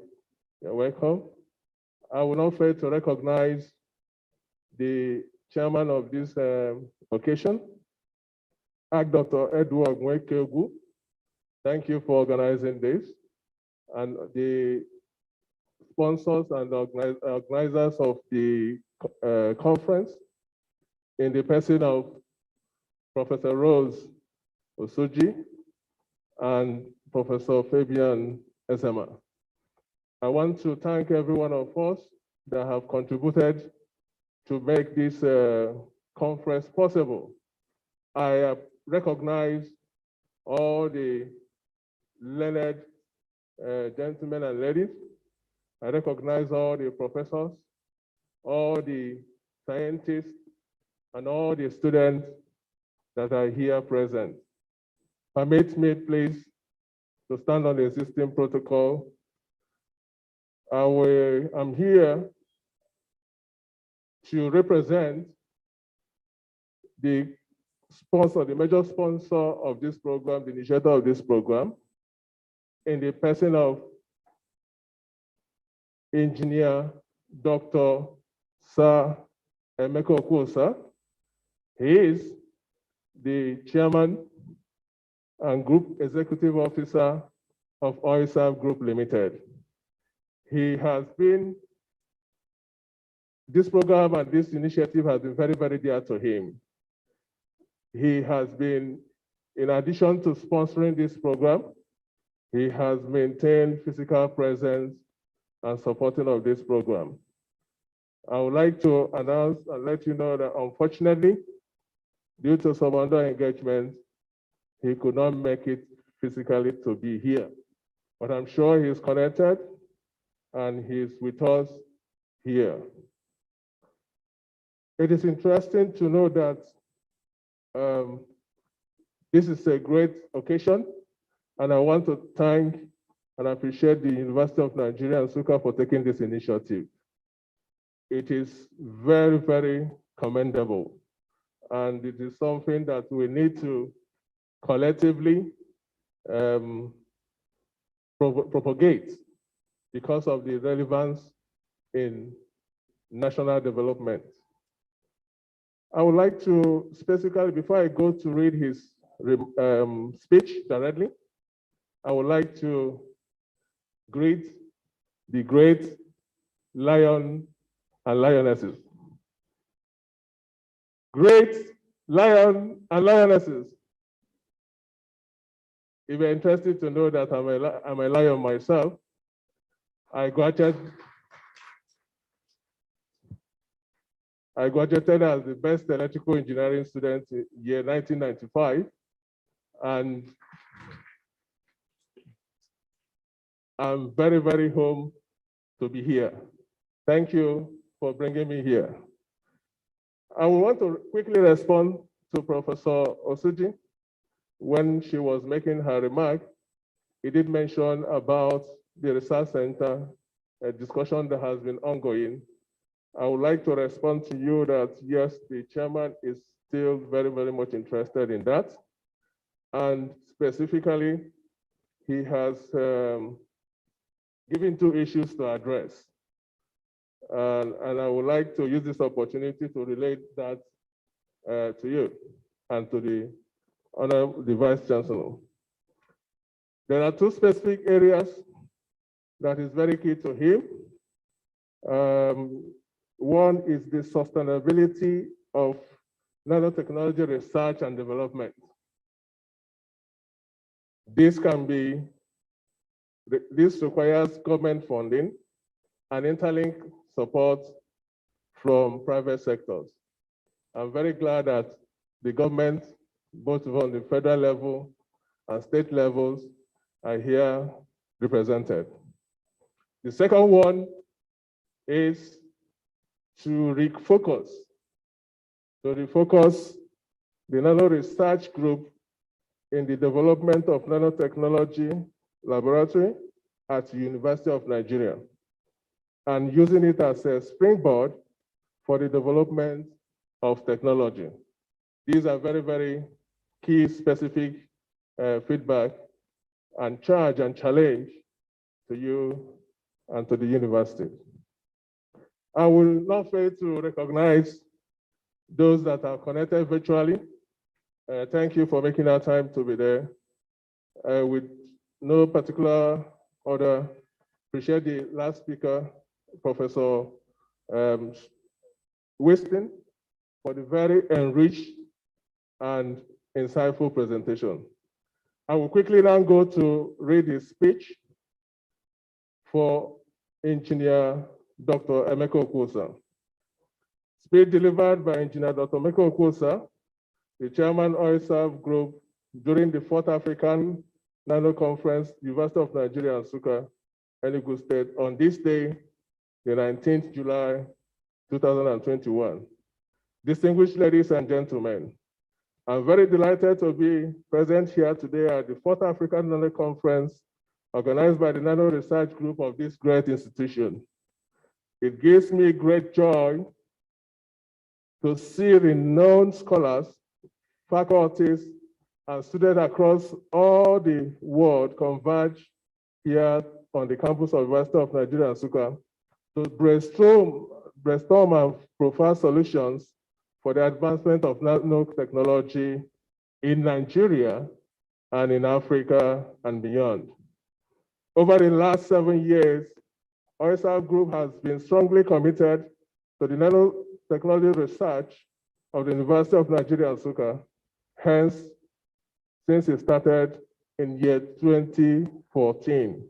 You're welcome. I will not fail to recognize the chairman of this occasion, Dr. Edward Nwekegu. Thank you for organizing this. And the sponsors and organizers of the conference, in the person of Professor Rose Osuji and Professor Fabian Ezema. I want to thank every one of us that have contributed to make this conference possible. I recognize all the learned gentlemen and ladies. I recognize all the professors, all the scientists, and all the students that are here present. Permit me, please, to stand on the existing protocol. I'm here to represent the sponsor, the major sponsor of this program, the initiator of this program, in the person of Engineer Dr. Sir Emeka Okosa. He is the chairman and group executive officer of OISAF Group Limited. He has been, this program and this initiative has been very, very dear to him. He has been, in addition to sponsoring this program, he has maintained physical presence and supporting of this program. I would like to announce and let you know that unfortunately, due to some other engagements, he could not make it physically to be here. But I'm sure he's connected and he's with us here. It is interesting to know that this is a great occasion, and I want to thank and appreciate the University of Nigeria and Nsukka for taking this initiative. It is very, very commendable, and it is something that we need to collectively propagate because of the relevance in national development. I would like to specifically, before I go to read his speech directly, I would like to greet the great lion and lionesses. Great lion and lionesses. If you're interested to know that I'm a lion myself, I graduated as the best electrical engineering student in year 1995, and I'm very, very home to be here. Thank you for bringing me here. I will want to quickly respond to Professor Osuji. When she was making her remark, he did mention about the research center, a discussion that has been ongoing. I would like to respond to you that yes, the chairman is still very, very much interested in that. And specifically, he has given 2 issues to address. And I would like to use this opportunity to relate that to you and to the Honorable Vice Chancellor. There are 2 specific areas that is very key to him. One is the sustainability of nanotechnology research and development. This requires government funding and interlink support from private sectors. I'm very glad that the government, both on the federal level and state levels, are here represented. The second one is to refocus the Nano Research Group in the development of nanotechnology laboratory at the University of Nigeria, and using it as a springboard for the development of technology. These are very, very key specific feedback and charge and challenge to you and to the university. I will not fail to recognize those that are connected virtually. Thank you for making our time to be there. With no particular order, appreciate the last speaker, Professor Weston, for the very enriched and insightful presentation. I will quickly now go to read his speech for Engineer Dr. Emeka Okwosa. Speech delivered by Engineer Dr. Emeka Okwosa, the chairman OISAF Group, during the 4th African Nano Conference, University of Nigeria, Nsukka, Enugu State, on this day, the 19th July, 2021. Distinguished ladies and gentlemen, I'm very delighted to be present here today at the 4th African Nano Conference, organized by the Nano Research Group of this great institution. It gives me great joy to see renowned scholars, faculties, and students across all the world converge here on the campus of University of Nigeria, Nsukka, to brainstorm and provide solutions for the advancement of nanotechnology in Nigeria and in Africa and beyond. Over the last 7 years, OISAF Group has been strongly committed to the nanotechnology research of the University of Nigeria, Nsukka, hence, since it started in year 2014.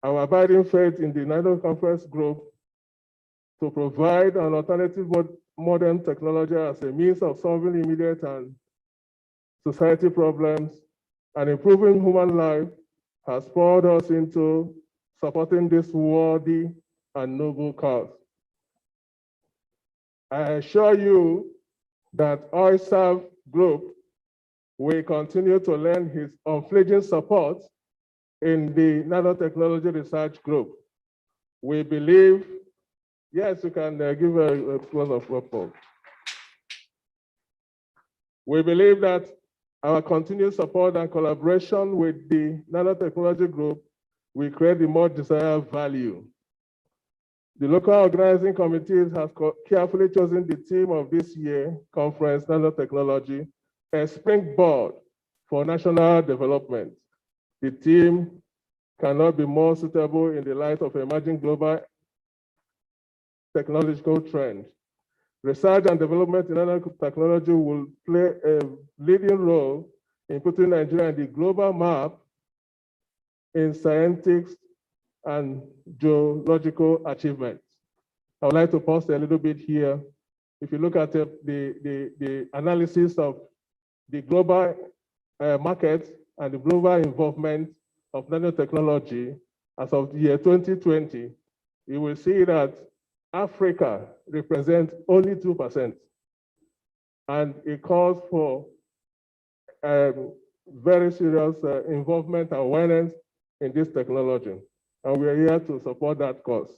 Our abiding faith in the Nano Conference Group to provide an alternative modern technology as a means of solving immediate and society problems and improving human life has poured us into supporting this worthy and noble cause. I assure you that OISAF Group will continue to lend his unflinching support in the Nanotechnology Research Group. We believe, yes, you can give a applause of applause. We believe that our continued support and collaboration with the Nanotechnology Group will create the more desired value. The local organizing committees have carefully chosen the theme of this year's conference, Nanotechnology, a springboard for national development. The theme cannot be more suitable in the light of emerging global technological trend. Research and development in nanotechnology will play a leading role in putting Nigeria on the global map in scientific and geological achievements. I would like to pause a little bit here. If you look at the analysis of the global market and the global involvement of nanotechnology as of the year 2020, you will see that Africa represents only 2%. And it calls for very serious involvement and awareness in this technology. And we are here to support that cause.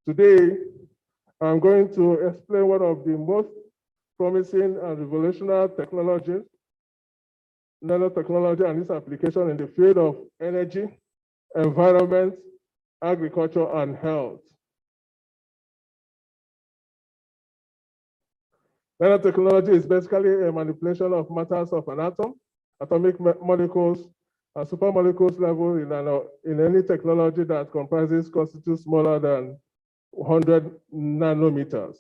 Today, I'm going to explain one of the most promising and revolutionary technologies, nanotechnology and its application in the field of energy, environment, agriculture, and health. Nanotechnology is basically a manipulation of matters of an atom, atomic molecules, and supermolecules level in any technology that constitutes smaller than 100 nanometers.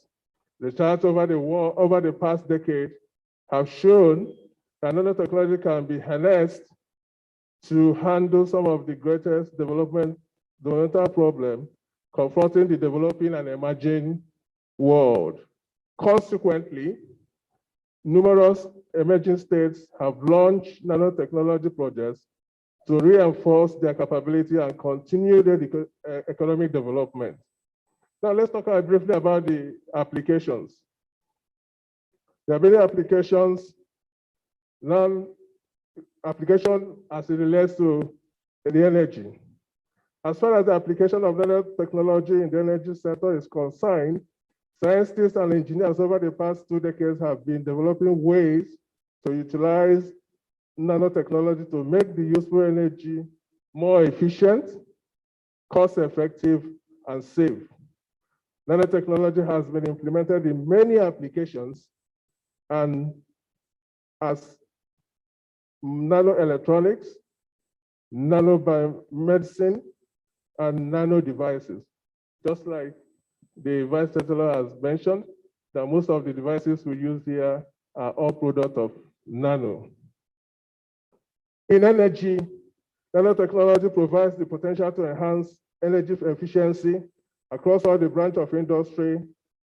Research over the past decade have shown that nanotechnology can be harnessed to handle some of the greatest developmental problems confronting the developing and emerging world. Consequently, numerous emerging states have launched nanotechnology projects to reinforce their capability and continue their economic development. Now let's talk briefly about the applications. There are many applications, application as it relates to the energy. As far as the application of nanotechnology in the energy sector is concerned, scientists and engineers over the past 2 decades have been developing ways to utilize nanotechnology to make the useful energy more efficient, cost-effective, and safe. Nanotechnology has been implemented in many applications, and as nanoelectronics, nanobiomedicine, and nano devices. Just like the Vice Chancellor has mentioned, that most of the devices we use here are all product of nano. In energy, nanotechnology provides the potential to enhance energy efficiency across all the branch of industry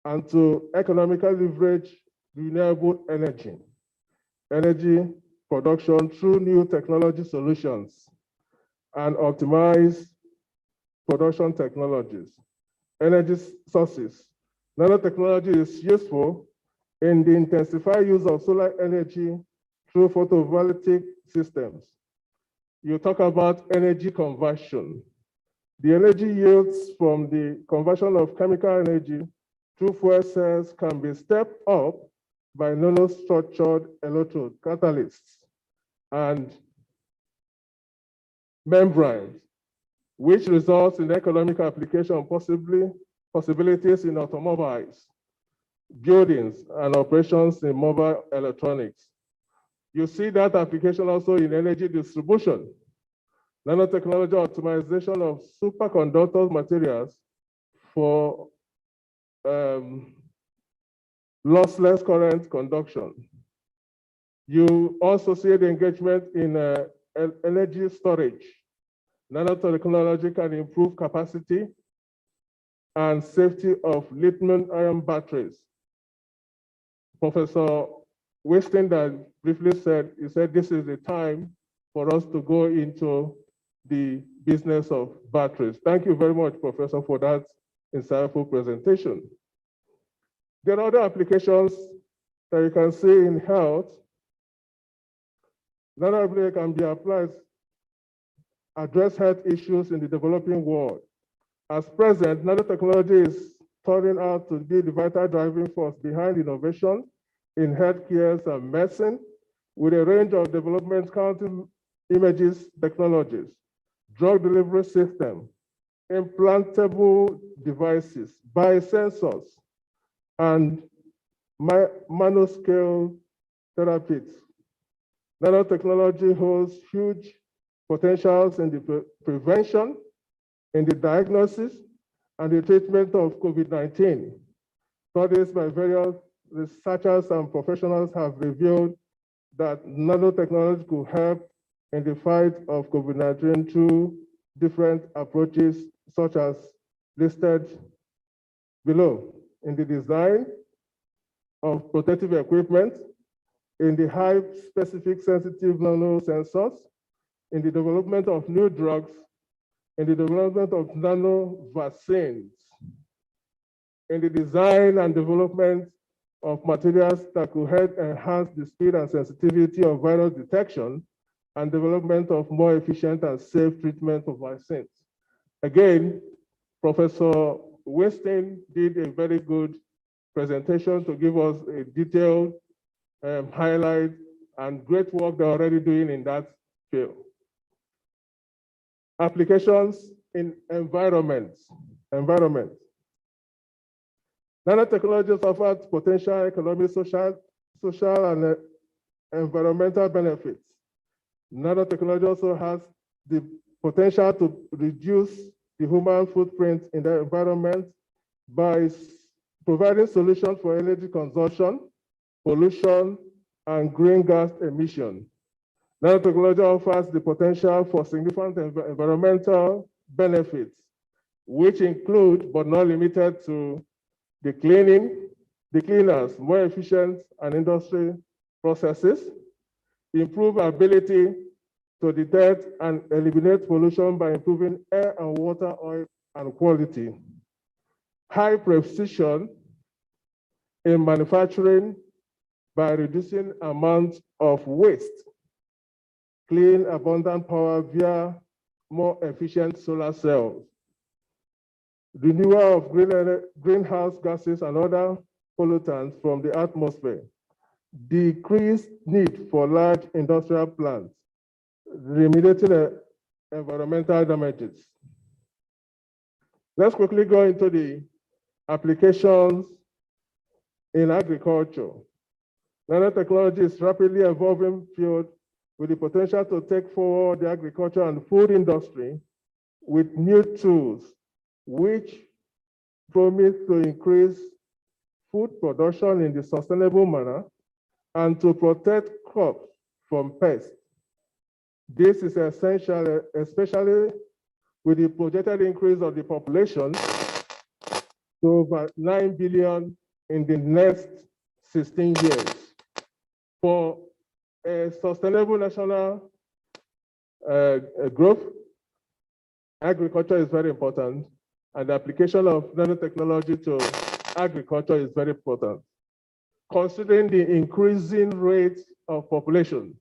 and to economically leverage renewable energy production through new technology solutions and optimize production technologies. Energy sources. Nanotechnology is useful in the intensified use of solar energy through photovoltaic systems. You talk about energy conversion. The energy yields from the conversion of chemical energy through fuel cells can be stepped up by nanostructured electrode catalysts and membranes, which results in economic application possibilities in automobiles, buildings, and operations in mobile electronics. You see that application also in energy distribution. Nanotechnology optimization of superconductor materials for lossless current conduction. You also see the engagement in energy storage. Nanotechnology can improve capacity and safety of lithium-ion batteries. Professor Weston briefly said, he said this is the time for us to go into the business of batteries. Thank you very much, Professor, for that insightful presentation. There are other applications that you can see in health. Nanotechnology can be applied to address health issues in the developing world. As present, nanotechnology is turning out to be the vital driving force behind innovation in healthcare and medicine, with a range of developments counting images technologies, drug delivery system, implantable devices, biosensors, and nanoscale therapies. Nanotechnology holds huge potentials in the prevention, in the diagnosis, and the treatment of COVID-19. Studies by various researchers and professionals have revealed that nanotechnology could help in the fight of COVID-19 through different approaches, such as listed below, in the design of protective equipment, in the high specific sensitive nanosensors, in the development of new drugs, in the development of nano vaccines, in the design and development of materials that could help enhance the speed and sensitivity of virus detection and development of more efficient and safe treatment of vaccines. Again, Professor Weston did a very good presentation to give us a detailed highlight and great work they're already doing in that field. Applications in environment. Nanotechnologies offers potential economic, social, and environmental benefits. Nanotechnology also has the potential to reduce the human footprint in the environment by providing solutions for energy consumption, pollution, and green gas emission. Nanotechnology offers the potential for significant environmental benefits, which include, but not limited to, the cleaners, more efficient and industry processes, improve ability to detect and eliminate pollution by improving air and water, oil, and quality, high precision in manufacturing by reducing amount of waste, clean, abundant power via more efficient solar cells, renewal of greenhouse gases and other pollutants from the atmosphere, decreased need for large industrial plants, remediating environmental damages. Let's quickly go into the applications in agriculture. Nanotechnology is rapidly evolving field with the potential to take forward the agriculture and food industry with new tools, which promise to increase food production in the sustainable manner and to protect crops from pests. This is essential, especially with the projected increase of the population to over 9 billion in the next 16 years. For a sustainable national growth, agriculture is very important, and the application of nanotechnology to agriculture is very important. Considering the increasing rate of population,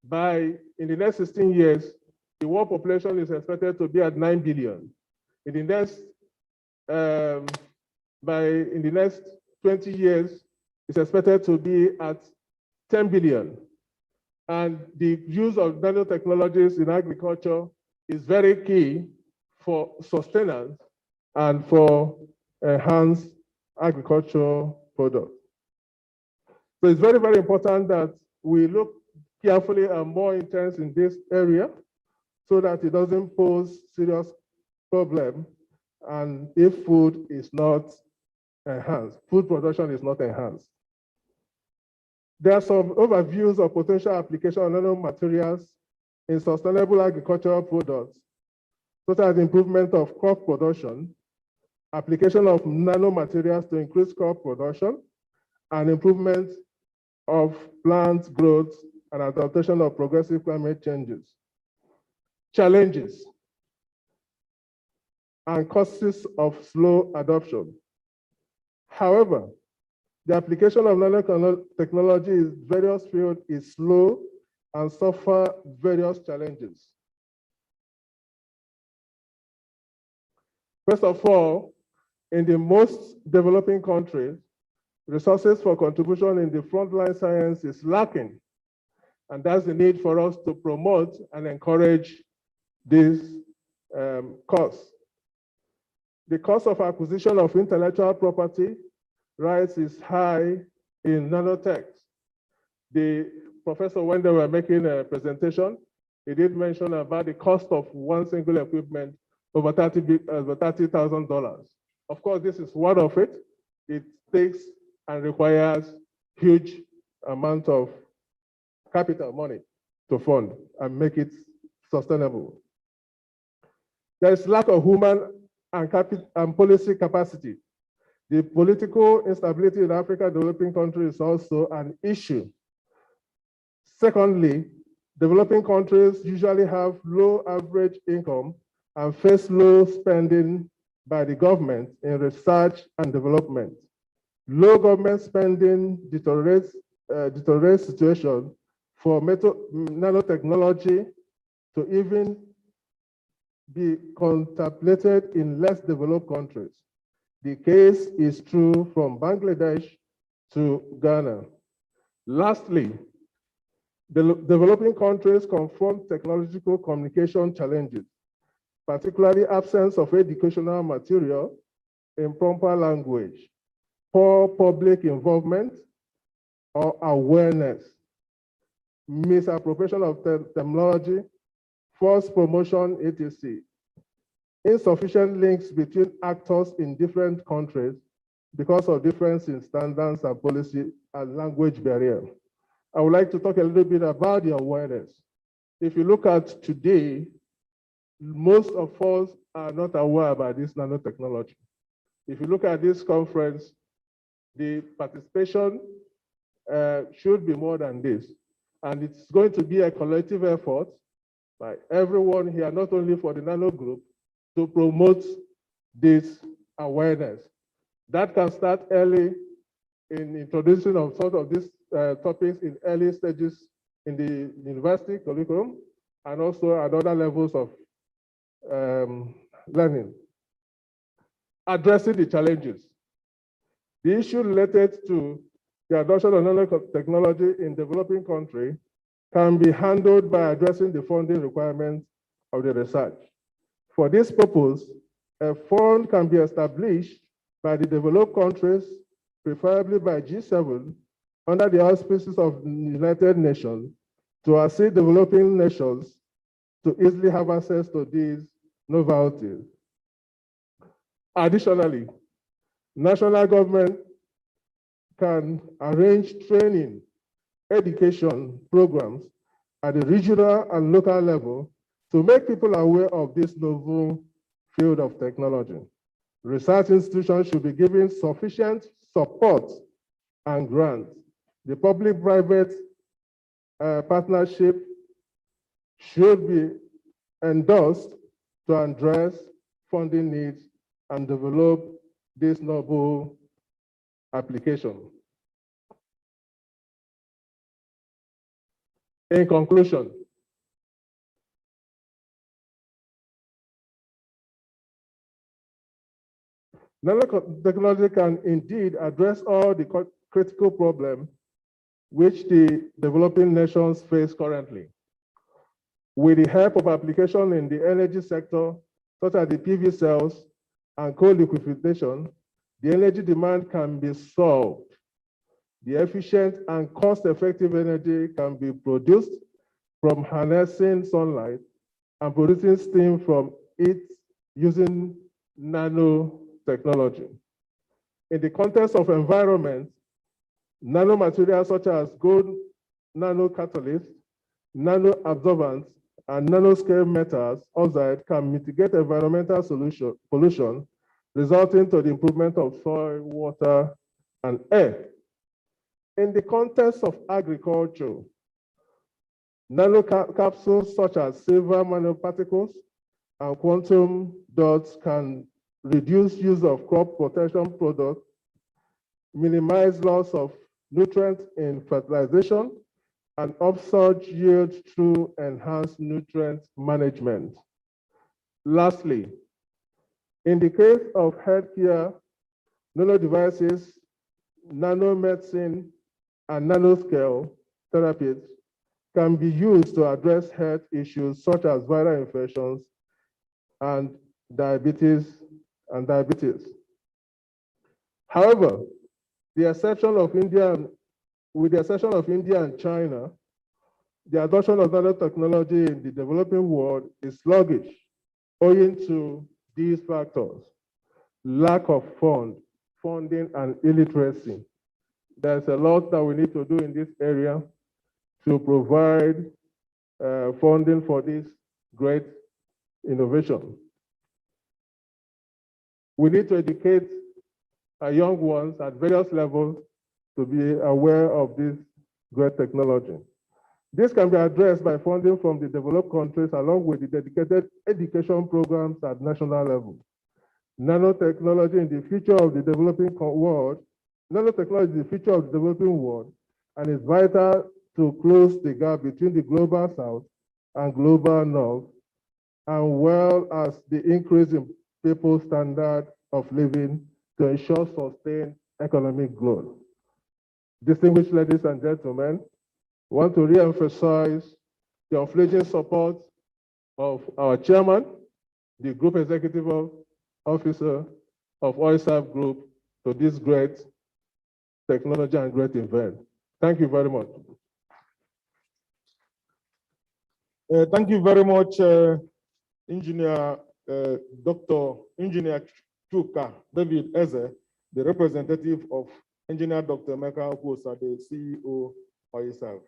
in the next 16 years, the world population is expected to be at 9 billion. In the next 20 years, it's expected to be at 10 billion. And the use of nanotechnologies in agriculture is very key for sustenance and for enhanced agricultural products. So it's very, very important that we look carefully and more intense in this area so that it doesn't pose serious problem and if food is not enhanced, food production is not enhanced. There are some overviews of potential application of nanomaterials in sustainable agricultural products, such as improvement of crop production, application of nanomaterials to increase crop production, and improvement of plant growth and adaptation of progressive climate changes. Challenges and causes of slow adoption. However, the application of nanotechnology in various fields is slow and suffer various challenges. First of all, in the most developing countries, resources for contribution in the frontline science is lacking. And that's the need for us to promote and encourage this course. The cost of acquisition of intellectual property rights is high in nanotech. The professor, when they were making a presentation, he did mention about the cost of one single equipment over $30,000. Of course, this is one of it. It takes and requires huge amount of capital money to fund and make it sustainable. There is lack of human and policy capacity. The political instability in Africa developing countries is also an issue. Secondly, developing countries usually have low average income and face low spending by the government in research and development. Low government spending deteriorates situation for nanotechnology to even be contemplated in less developed countries. The case is true from Bangladesh to Ghana. Lastly, the developing countries confront technological communication challenges, particularly absence of educational material in proper language, poor public involvement or awareness, misappropriation of technology, false promotion, etc. Insufficient links between actors in different countries because of difference in standards and policy and language barrier. I would like to talk a little bit about the awareness. If you look at today, most of us are not aware about this nanotechnology. If you look at this conference, the participation should be more than this. And it's going to be a collective effort by everyone here, not only for the Nano Group, to promote this awareness. That can start early in introducing of sort of these topics in early stages in the university curriculum and also at other levels of learning. Addressing the challenges. The issue related to the adoption of nanotechnology in developing countries can be handled by addressing the funding requirements of the research. For this purpose, a fund can be established by the developed countries, preferably by G7, under the auspices of the United Nations, to assist developing nations to easily have access to these novelties. Additionally, national government can arrange training, education programs at the regional and local level to make people aware of this novel field of technology. Research institutions should be given sufficient support and grants. The public-private partnership should be endorsed to address funding needs and develop this novel application. In conclusion, nanotechnology can indeed address all the critical problems which the developing nations face currently. With the help of application in the energy sector, such as the PV cells and coal liquefaction, the energy demand can be solved. The efficient and cost-effective energy can be produced from harnessing sunlight and producing steam from it using nanotechnology. In the context of environment, nanomaterials such as gold nanocatalysts, nanoabsorbents, and nanoscale metals oxide can mitigate environmental pollution, resulting to the improvement of soil, water, and air. In the context of agriculture, nanocapsules such as silver nanoparticles and quantum dots can reduce use of crop protection products, minimize loss of nutrients in fertilization, and upsurge yield through enhanced nutrient management. Lastly, in the case of healthcare, nano devices, nanomedicine, and nanoscale therapies can be used to address health issues such as viral infections and diabetes. However, with the exception of India and China, the adoption of nanotechnology in the developing world is sluggish owing to these factors: lack of funding, and illiteracy. There's a lot that we need to do in this area to provide funding for this great innovation. We need to educate our young ones at various levels to be aware of this great technology. This can be addressed by funding from the developed countries along with the dedicated education programs at national level. Nanotechnology in the future of the developing world, nanotechnology is the future of the developing world and is vital to close the gap between the global south and global north, and well as the increase in people's standard of living to ensure sustained economic growth. Distinguished ladies and gentlemen, I want to re-emphasize the unflinching support of our chairman, the group executive officer of OISAF Group to this great technology and great event. Thank you very much. Thank you very much, Engineer Engineer Chuka David Eze, the representative of Engineer Dr. Emeka Okwosa, the CEO of OISAF.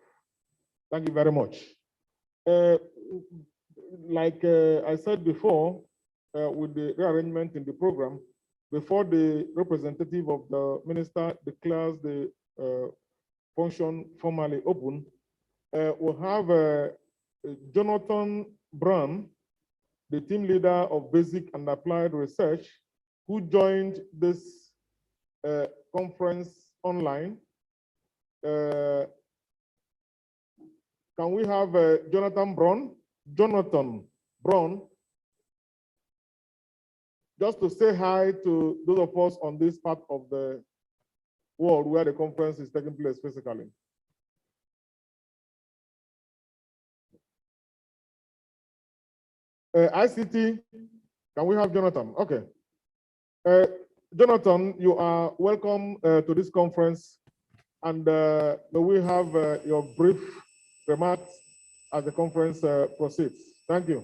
Thank you very much. Like I said before, with the rearrangement in the program, before the representative of the minister declares the function formally open, we'll have Jonathan Brown, the team leader of basic and applied research, who joined this conference online. Can we have Jonathan Brown? Jonathan Brown, just to say hi to those of us on this part of the world where the conference is taking place physically. ICT, can we have Jonathan? Okay. Jonathan, you are welcome to this conference, and may we have your brief remarks as the conference proceeds. Thank you.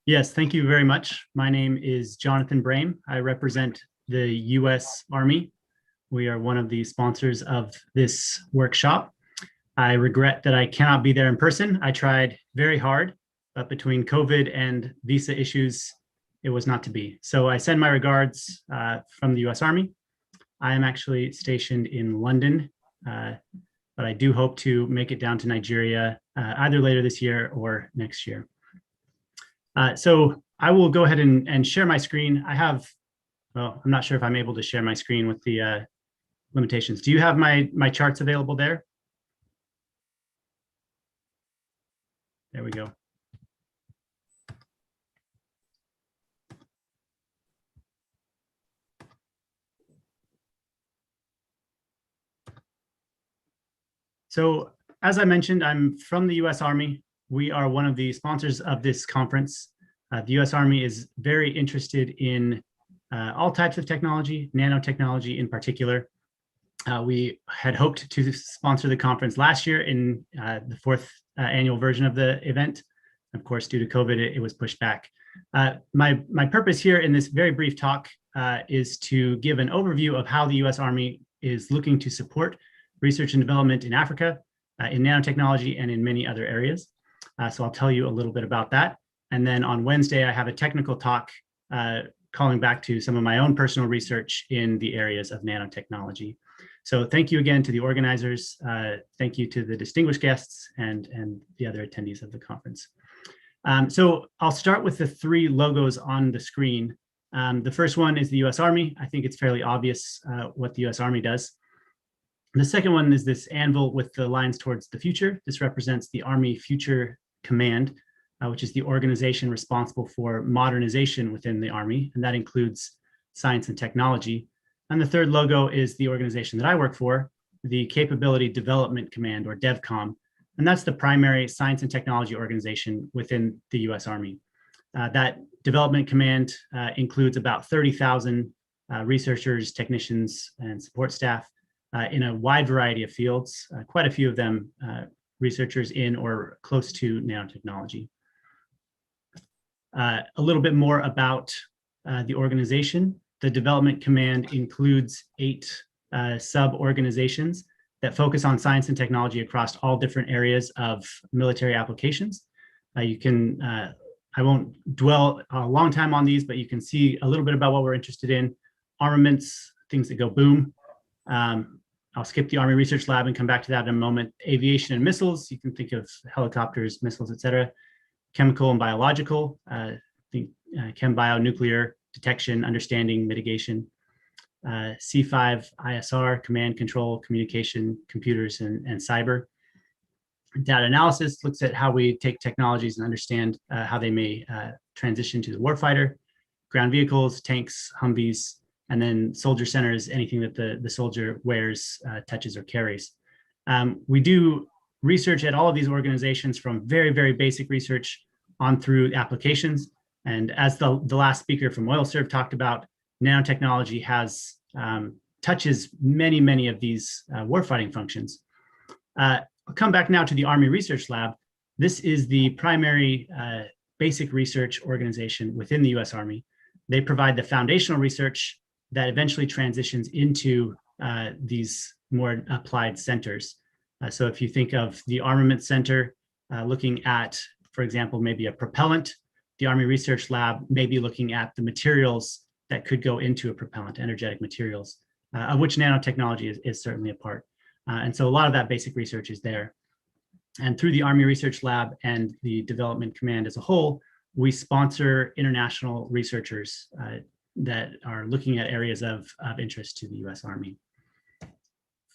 Yes, thank you very much. My name is Jonathan Brame. I represent the U.S. Army. We are one of the sponsors of this workshop. I regret that I cannot be there in person. I tried very hard, but between COVID and visa issues, it was not to be. So I send my regards from the U.S. Army. I am actually stationed in London, but I do hope to make it down to Nigeria either later this year or next year. So I will go ahead and share my screen. I have, well, I'm not sure if I'm able to share my screen with the limitations. Do you have my charts available there? There we go. So as I mentioned, I'm from the US Army. We are one of the sponsors of this conference. The US Army is very interested in all types of technology, nanotechnology in particular. We had hoped to sponsor the conference last year in the fourth annual version of the event. Of course, due to COVID, it was pushed back. My purpose here in this very brief talk is to give an overview of how the US Army is looking to support research and development in Africa, in nanotechnology, and in many other areas. So I'll tell you a little bit about that. And then on Wednesday, I have a technical talk calling back to some of my own personal research in the areas of nanotechnology. So thank you again to the organizers. Thank you to the distinguished guests and the other attendees of the conference. So I'll start with the three logos on the screen. The first one is the US Army. I think it's fairly obvious what the US Army does. The second one is this anvil with the lines towards the future. This represents the Army Future Command, which is the organization responsible for modernization within the Army, and that includes science and technology. And the third logo is the organization that I work for, the Capability Development Command, or DevCom, and that's the primary science and technology organization within the US Army. That development command includes about 30,000 researchers, technicians, and support staff in a wide variety of fields, quite a few of them researchers in or close to nanotechnology. A little bit more about the organization. The Development Command includes 8 sub-organizations that focus on science and technology across all different areas of military applications. I won't dwell a long time on these, but you can see a little bit about what we're interested in. Armaments, things that go boom. I'll skip the Army Research Lab and come back to that in a moment. Aviation and missiles, you can think of helicopters, missiles, et cetera. Chemical and biological, chem bio, nuclear, detection, understanding, mitigation. C5 ISR, command, control, communication, computers, and cyber. Data analysis looks at how we take technologies and understand how they may transition to the warfighter. Ground vehicles, tanks, Humvees, and then soldier centers, anything that the soldier wears, touches, or carries. We do research at all of these organizations, from very, very basic research on through applications. And as the last speaker from OilServe talked about, nanotechnology has touches many, many of these warfighting functions. I'll come back now to the Army Research Lab. This is the primary basic research organization within the US Army. They provide the foundational research that eventually transitions into these more applied centers. So if you think of the Armament Center looking at, for example, maybe a propellant, the Army Research Lab may be looking at the materials that could go into a propellant, energetic materials, of which nanotechnology is certainly a part. And so a lot of that basic research is there. And through the Army Research Lab and the Development Command as a whole, we sponsor international researchers that are looking at areas of interest to the US Army.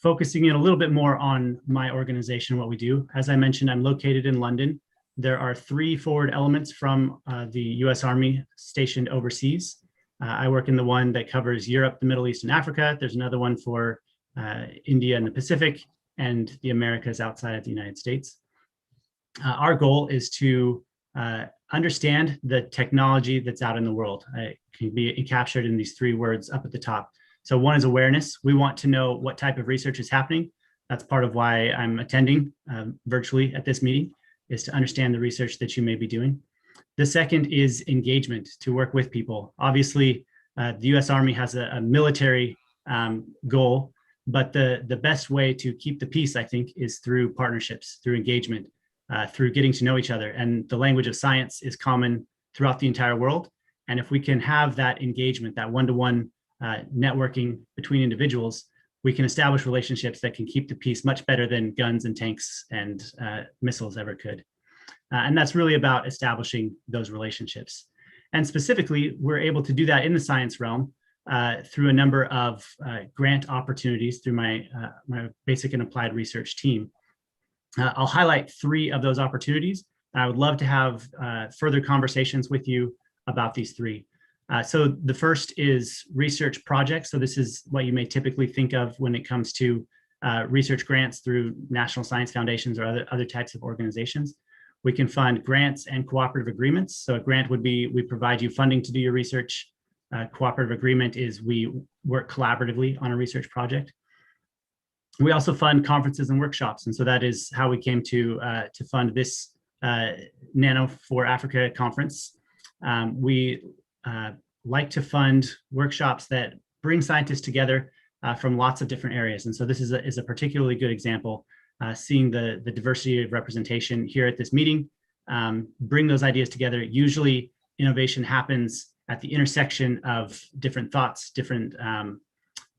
Focusing in a little bit more on my organization, what we do. As I mentioned, I'm located in London. There are 3 forward elements from the US Army stationed overseas. I work in the one that covers Europe, the Middle East, and Africa. There's another one for India and the Pacific, and the Americas outside of the United States. Our goal is to understand the technology that's out in the world. It can be captured in these 3 words up at the top. So one is awareness. We want to know what type of research is happening. That's part of why I'm attending virtually at this meeting, is to understand the research that you may be doing. The second is engagement, to work with people. Obviously, the US Army has a military goal, but the best way to keep the peace, I think, is through partnerships, through engagement, through getting to know each other. And the language of science is common throughout the entire world. And if we can have that engagement, that one-to-one networking between individuals, we can establish relationships that can keep the peace much better than guns and tanks and missiles ever could. And that's really about establishing those relationships. And specifically, we're able to do that in the science realm through a number of grant opportunities through my basic and applied research team. I'll highlight 3 of those opportunities. I would love to have further conversations with you about these 3. So the first is research projects. So this is what you may typically think of when it comes to research grants through national science foundations or other types of organizations. We can fund grants and cooperative agreements. So a grant would be, we provide you funding to do your research. Cooperative agreement is we work collaboratively on a research project. We also fund conferences and workshops. And so that is how we came to fund this Nano for Africa conference. We like to fund workshops that bring scientists together from lots of different areas. And so this is a particularly good example, seeing the diversity of representation here at this meeting, bring those ideas together. Usually innovation happens at the intersection of different thoughts, different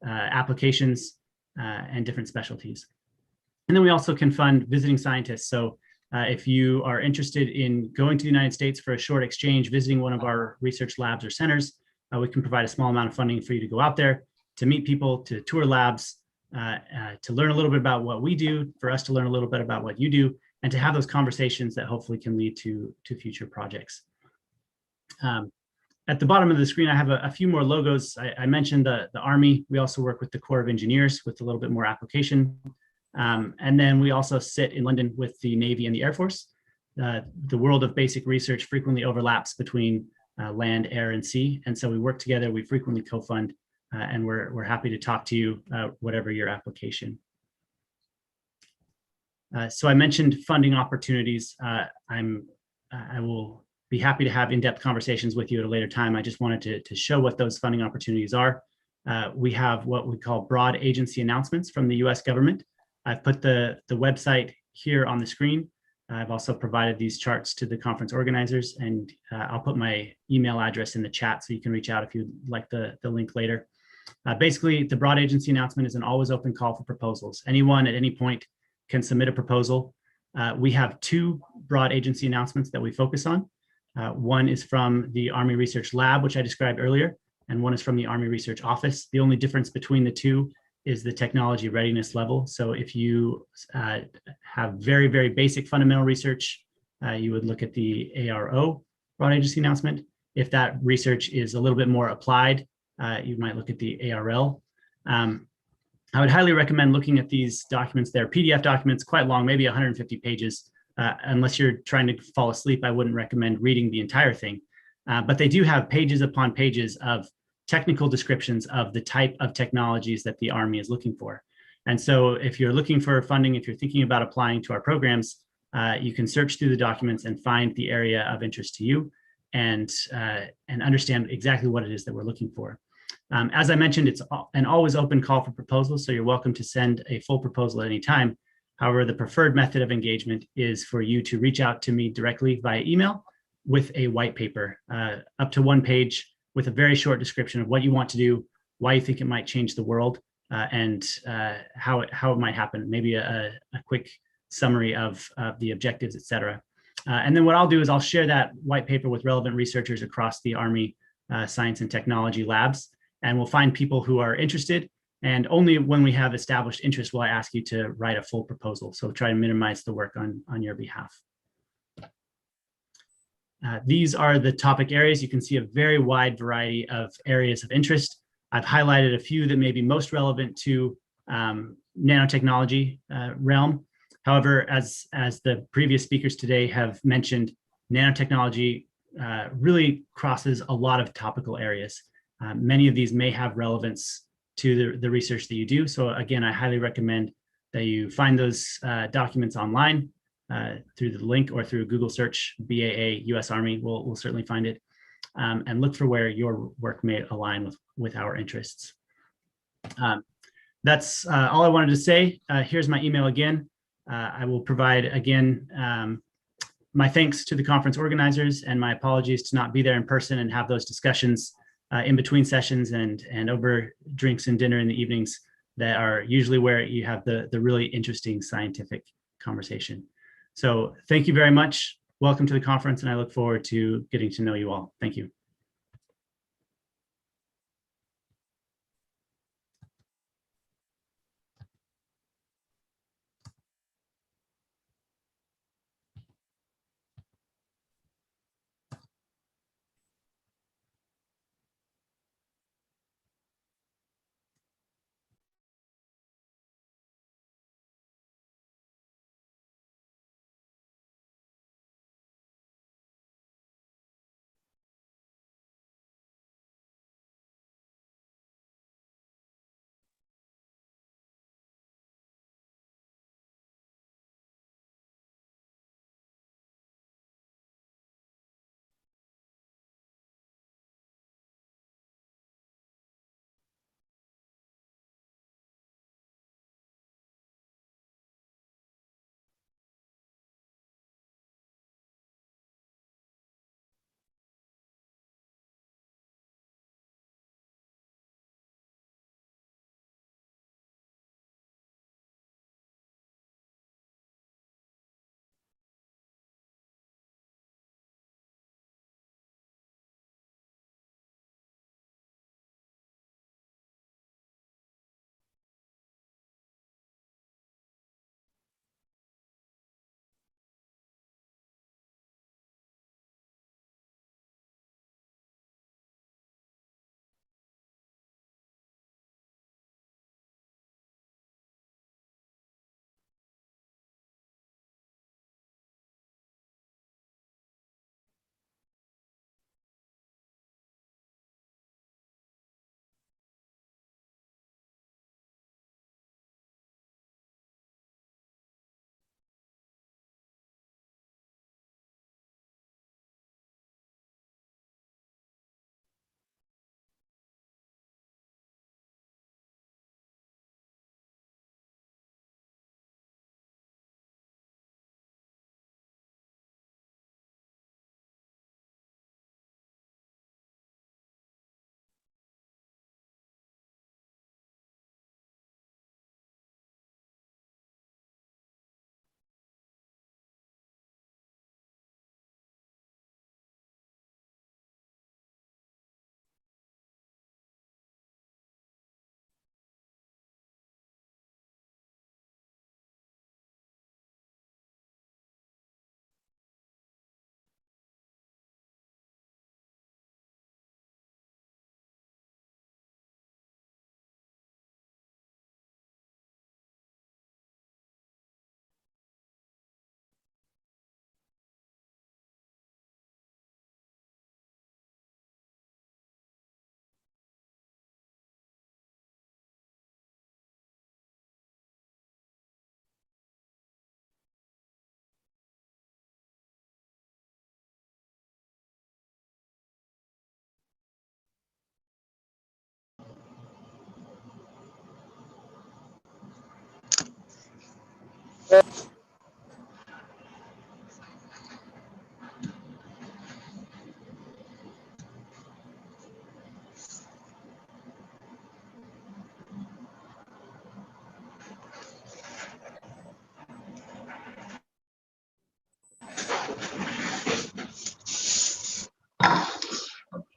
applications, and different specialties. And then we also can fund visiting scientists. So if you are interested in going to the United States for a short exchange, visiting one of our research labs or centers, we can provide a small amount of funding for you to go out there, to meet people, to tour labs, to learn a little bit about what we do, for us to learn a little bit about what you do, and to have those conversations that hopefully can lead to future projects. At the bottom of the screen, I have a few more logos. I mentioned the Army. We also work with the Corps of Engineers with a little bit more application. And then we also sit in London with the Navy and the Air Force. The world of basic research frequently overlaps between land, air, and sea. And so we work together, we frequently co-fund, and we're happy to talk to you, whatever your application. So I mentioned funding opportunities. I will be happy to have in-depth conversations with you at a later time. I just wanted to show what those funding opportunities are. We have what we call broad agency announcements from the US government. I've put the website here on the screen. I've also provided these charts to the conference organizers, and I'll put my email address in the chat so you can reach out if you'd like the link later. Basically, the broad agency announcement is an always open call for proposals. Anyone at any point can submit a proposal. We have two broad agency announcements that we focus on. One is from the Army Research Lab, which I described earlier, and one is from the Army Research Office. The only difference between the two is the technology readiness level. So if you have very, very basic fundamental research, you would look at the ARO broad agency announcement. If that research is a little bit more applied, you might look at the ARL. I would highly recommend looking at these documents. They're PDF documents, quite long, maybe 150 pages. Unless you're trying to fall asleep, I wouldn't recommend reading the entire thing. But they do have pages upon pages of technical descriptions of the type of technologies that the Army is looking for. And so if you're looking for funding, if you're thinking about applying to our programs, you can search through the documents and find the area of interest to you and understand exactly what it is that we're looking for. As I mentioned, it's an always open call for proposals, so you're welcome to send a full proposal at any time. However, the preferred method of engagement is for you to reach out to me directly via email with a white paper, up to 1 page, with a very short description of what you want to do, why you think it might change the world, and how it might happen, maybe a quick summary of the objectives, et cetera. And then what I'll do is I'll share that white paper with relevant researchers across the Army Science and Technology labs, and we'll find people who are interested. And only when we have established interest will I ask you to write a full proposal. So try to minimize the work on your behalf. These are the topic areas. You can see a very wide variety of areas of interest. I've highlighted a few that may be most relevant to nanotechnology realm. However, as the previous speakers today have mentioned, nanotechnology really crosses a lot of topical areas. Many of these may have relevance to the research that you do. So again, I highly recommend that you find those documents online through the link or through a Google search, BAA US Army, we'll certainly find it, and look for where your work may align with our interests. That's all I wanted to say. Here's my email again. I will provide again my thanks to the conference organizers and my apologies to not be there in person and have those discussions in between sessions and over drinks and dinner in the evenings that are usually where you have the really interesting scientific conversation. So thank you very much. Welcome to the conference, and I look forward to getting to know you all. Thank you.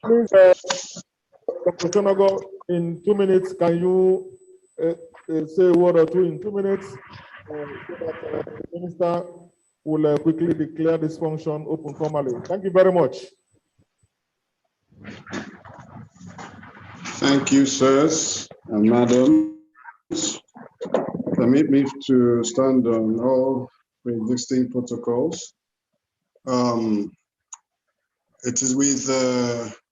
Please, Dr. Shonago, in 2 minutes, can you say a word or two in 2 minutes so that the minister will quickly declare this function open formally? Thank you very much. Thank you, sirs and madams. Permit me to stand on all existing protocols. It is with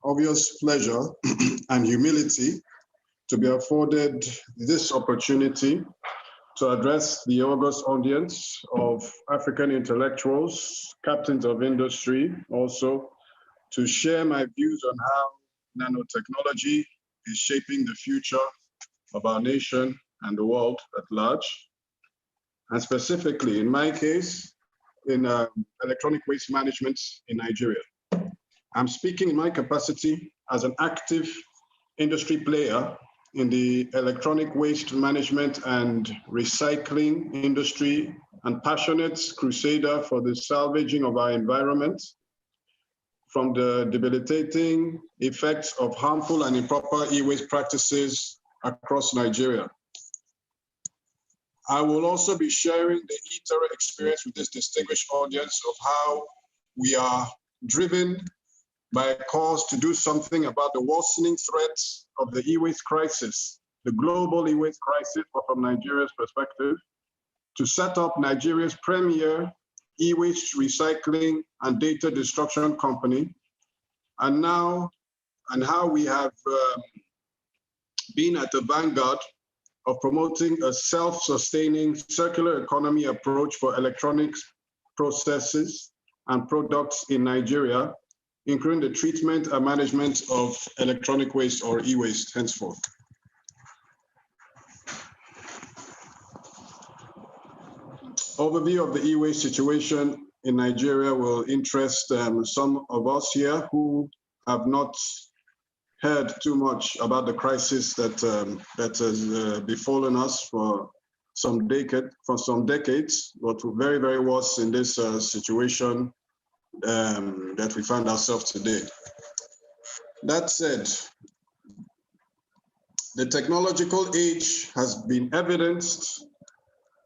obvious pleasure and humility to be afforded this opportunity to address the august audience of African intellectuals, captains of industry, also to share my views on how nanotechnology is shaping the future of our nation and the world at large. And specifically, in my case, in electronic waste management in Nigeria. I'm speaking in my capacity as an active industry player in the electronic waste management and recycling industry and passionate crusader for the salvaging of our environment from the debilitating effects of harmful and improper e-waste practices across Nigeria. I will also be sharing the eTerra experience with this distinguished audience of how we are driven by a cause to do something about the worsening threats of the e-waste crisis, the global e-waste crisis, but from Nigeria's perspective, to set up Nigeria's premier e-waste recycling and data destruction company, and how we have been at the vanguard of promoting a self-sustaining circular economy approach for electronics processes and products in Nigeria, including the treatment and management of electronic waste or e-waste henceforth. Overview of the e-waste situation in Nigeria will interest some of us here who have not heard too much about the crisis that has befallen us for some decades, but very, very worse in this situation that we find ourselves today. That said, the technological age has been evidenced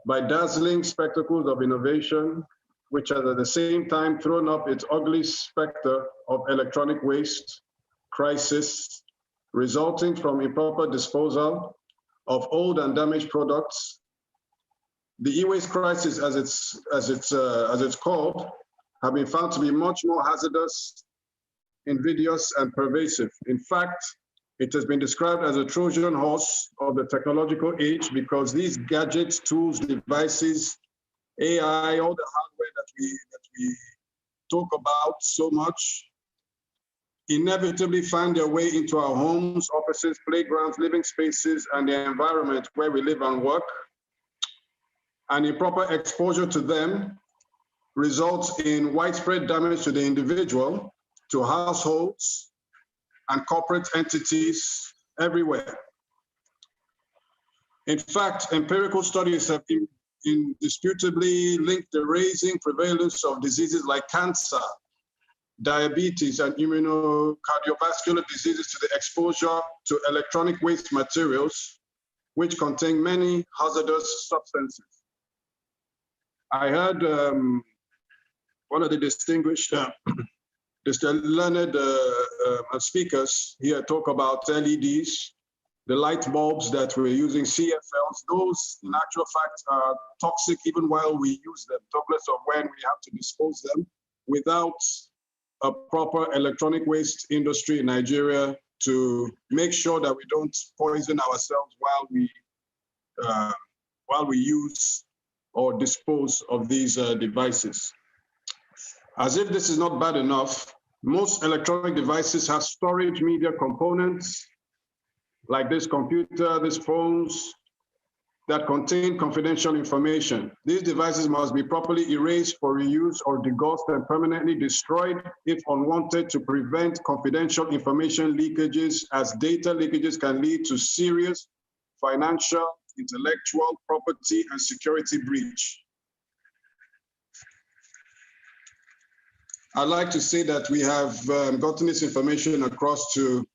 by dazzling spectacles of innovation, which has at the same time thrown up its ugly specter of electronic waste crisis, resulting from improper disposal of old and damaged products. The e-waste crisis, as it's called, have been found to be much more hazardous, invidious, and pervasive. In fact, it has been described as a Trojan horse of the technological age because these gadgets, tools, devices, AI, all the hardware that we talk about so much, inevitably find their way into our homes, offices, playgrounds, living spaces, and the environment where we live and work. And improper exposure to them results in widespread damage to the individual, to households, and corporate entities everywhere. In fact, empirical studies have indisputably linked the rising prevalence of diseases like cancer, diabetes, and immunocardiovascular diseases to the exposure to electronic waste materials, which contain many hazardous substances. I heard one of the distinguished learned speakers here talk about LEDs, the light bulbs that we're using, CFLs. Those, in actual fact, are toxic even while we use them, regardless of when we have to dispose them, without a proper electronic waste industry in Nigeria to make sure that we don't poison ourselves while we use or dispose of these devices. As if this is not bad enough, most electronic devices have storage media components like this computer, these phones, that contain confidential information. These devices must be properly erased for reuse or degaussed and permanently destroyed if unwanted to prevent confidential information leakages, as data leakages can lead to serious financial, intellectual property, and security breach. I'd like to say that we have gotten this information across to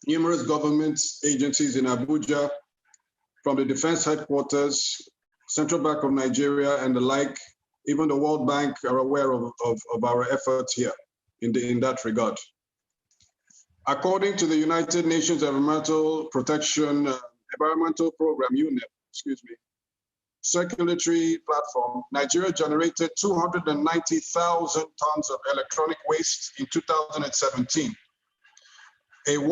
numerous government agencies in Abuja, from the Defense Headquarters, Central Bank of Nigeria, and the like. Even the World Bank are aware of our efforts here in that regard. According to the United Nations Environmental Protection Environmental Program, UNEP, circulatory platform, Nigeria generated 290,000 tons of electronic waste in 2017, a 170%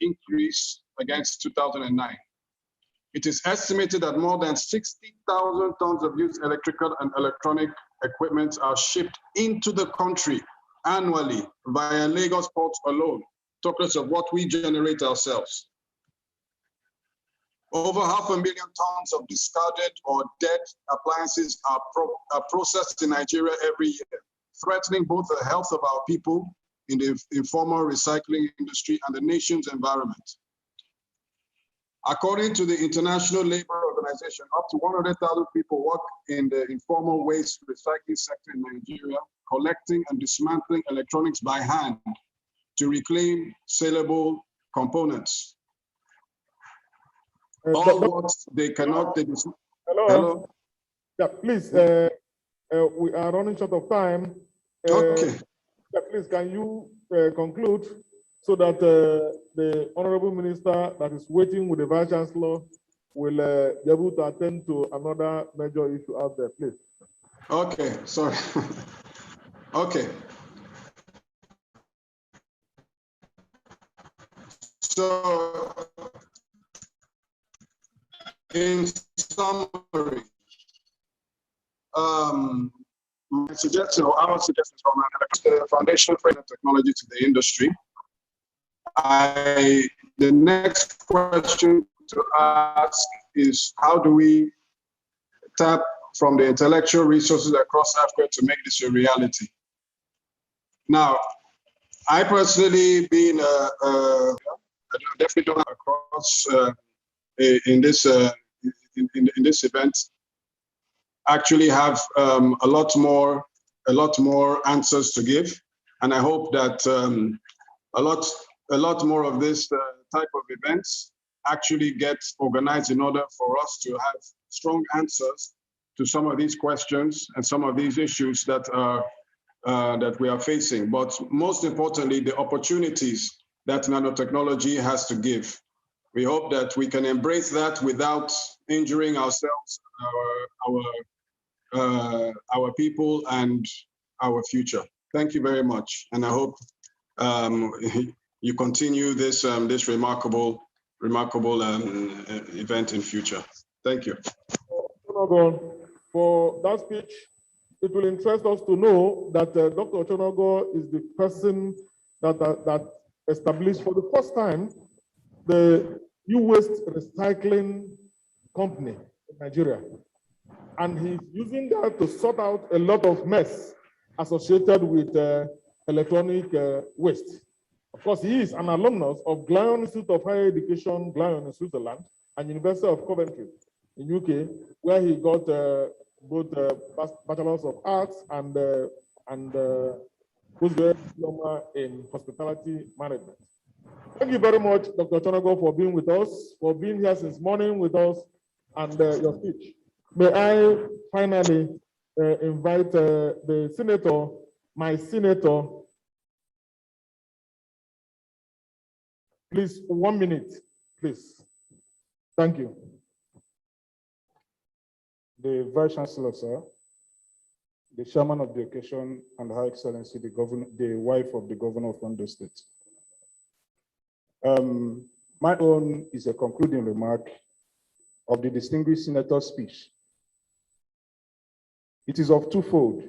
increase against 2009. It is estimated that more than 60,000 tons of used electrical and electronic equipment are shipped into the country annually via Lagos ports alone, talkless of what we generate ourselves. Over 500,000 tons of discarded or dead appliances are processed in Nigeria every year, threatening both the health of our people in the informal recycling industry and the nation's environment. According to the International Labour Organization, up to 100,000 people work in the informal waste recycling sector in Nigeria, collecting and dismantling electronics by hand to reclaim saleable components. All what they cannot, Hello? Yeah, please, we are running short of time. Okay. Yeah, please, can you conclude so that the Honorable Minister that is waiting with the Vice Chancellor will be able to attend to another major issue out there, please. Okay, sorry. Okay. So, in summary, my suggestion, or our suggestion from the foundation for technology to the industry. The next question to ask is, how do we tap from the intellectual resources across Africa to make this a reality? Now, I personally, being I definitely don't have across in this event, actually have a lot more answers to give, and I hope that a lot more of this type of events actually get organized in order for us to have strong answers to some of these questions and some of these issues that we are facing. But most importantly, the opportunities that nanotechnology has to give. We hope that we can embrace that without injuring ourselves, our people, and our future. Thank you very much, and I hope you continue this remarkable event in future. Thank you. For that speech, it will interest us to know that Dr. Ochonogo is the person that established for the first time the e-waste recycling company in Nigeria. And he's using that to sort out a lot of mess associated with electronic waste. Of course, he is an alumnus of Glasgow Institute of Higher Education, Glasgow in Switzerland, and University of Coventry in UK, where he got both Bachelors of Arts and postgraduate diploma in hospitality management. Thank you very much, Dr. Ochonogo, for being with us, for being here since morning with us, and your speech. May I finally invite the senator, my senator. Please, 1 minute, please. Thank you. The Vice Chancellor, sir, the Chairman of the occasion, and Her Excellency, the wife of the Governor of Ondo State. My own is a concluding remark of the distinguished senator's speech. It is of twofold,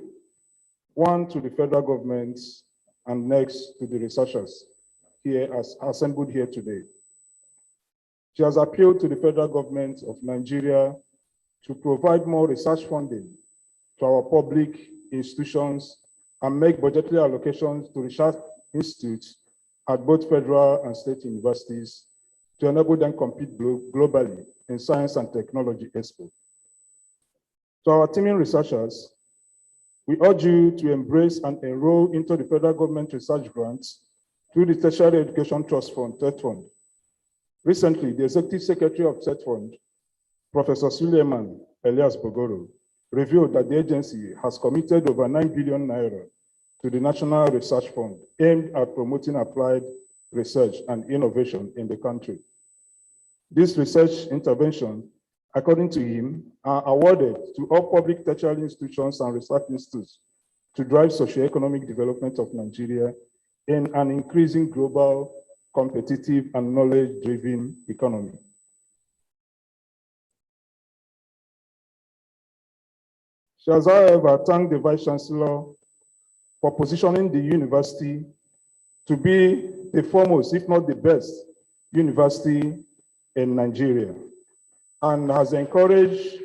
one to the federal government and next to the researchers here as assembled here today. She has appealed to the federal government of Nigeria to provide more research funding to our public institutions and make budgetary allocations to research institutes at both federal and state universities to enable them compete globally in science and technology expo. To our teaming researchers, we urge you to embrace and enroll into the federal government research grants through the Tertiary Education Trust Fund, TET Fund. Recently, the Executive Secretary of TET Fund, Professor Suleiman Elias Bogoro, revealed that the agency has committed over 9 billion naira to the National Research Fund aimed at promoting applied research and innovation in the country. This research intervention, according to him, are awarded to all public tertiary institutions and research institutes to drive socioeconomic development of Nigeria in an increasing global, competitive, and knowledge-driven economy. She has, however, thanked the Vice Chancellor for positioning the university to be the foremost, if not the best, university in Nigeria, and has encouraged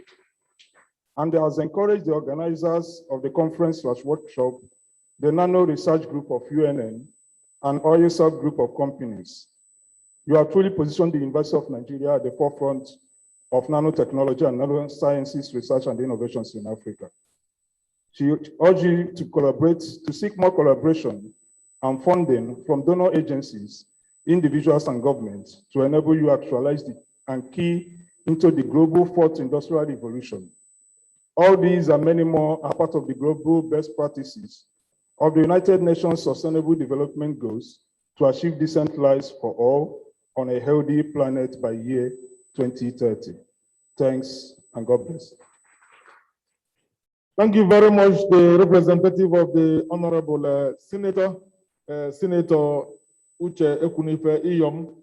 the organizers of the conference/workshop, the Nano Research Group of UNN, and OISOP group of companies. You have truly positioned the University of Nigeria at the forefront of nanotechnology and nanosciences research and innovations in Africa. She urges you to collaborate, to seek more collaboration and funding from donor agencies, individuals, and governments to enable you actualize and key into the global fourth industrial revolution. All these and many more are part of the global best practices of the United Nations Sustainable Development Goals to achieve decent lives for all on a healthy planet by year 2030. Thanks and God bless. Thank you very much, the representative of the Honorable Senator Uche Ekunife Iyom,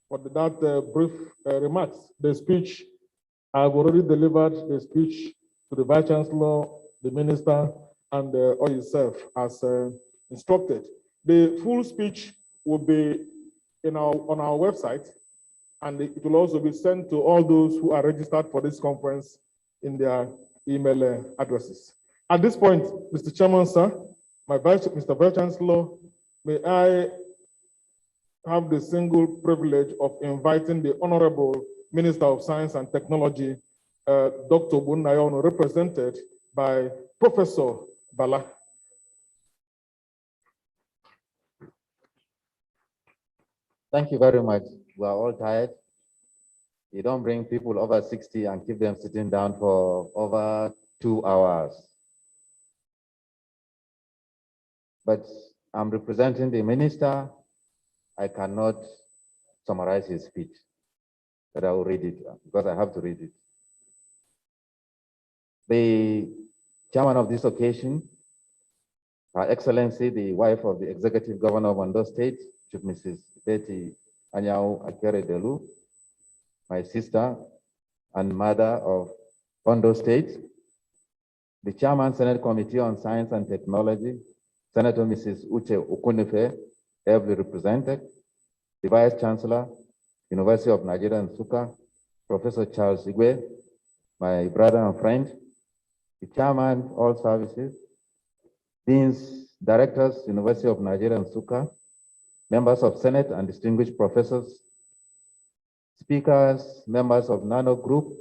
for that brief remarks. The speech, I've already delivered the speech to the Vice Chancellor, the Minister, and all yourself as instructed. The full speech will be on our website, and it will also be sent to all those who are registered for this conference in their email addresses. At this point, Mr. Chairman, sir, Mr. Vice Chancellor, may I have the single privilege of inviting the Honorable Minister of Science and Technology, Dr. Bunnayono, represented by Professor Bala. Thank you very much. We are all tired. You don't bring people over 60 and keep them sitting down for over 2 hours. But I'm representing the minister. I cannot summarize his speech, but I will read it because I have to read it. The chairman of this occasion, Her Excellency, the wife of the Executive Governor of Ondo State, Chief Mrs. Betty Anyao Akere-Delu, my sister and mother of Ondo State, the Chairman, Senate Committee on Science and Technology, Senator Mrs. Uche Ekunife, ably represented, the Vice Chancellor, University of Nigeria Nsukka, Professor Charles Igwe, my brother and friend, the Chairman, all services, Deans, Directors, University of Nigeria Nsukka, members of Senate and distinguished professors, speakers, members of Nano Group,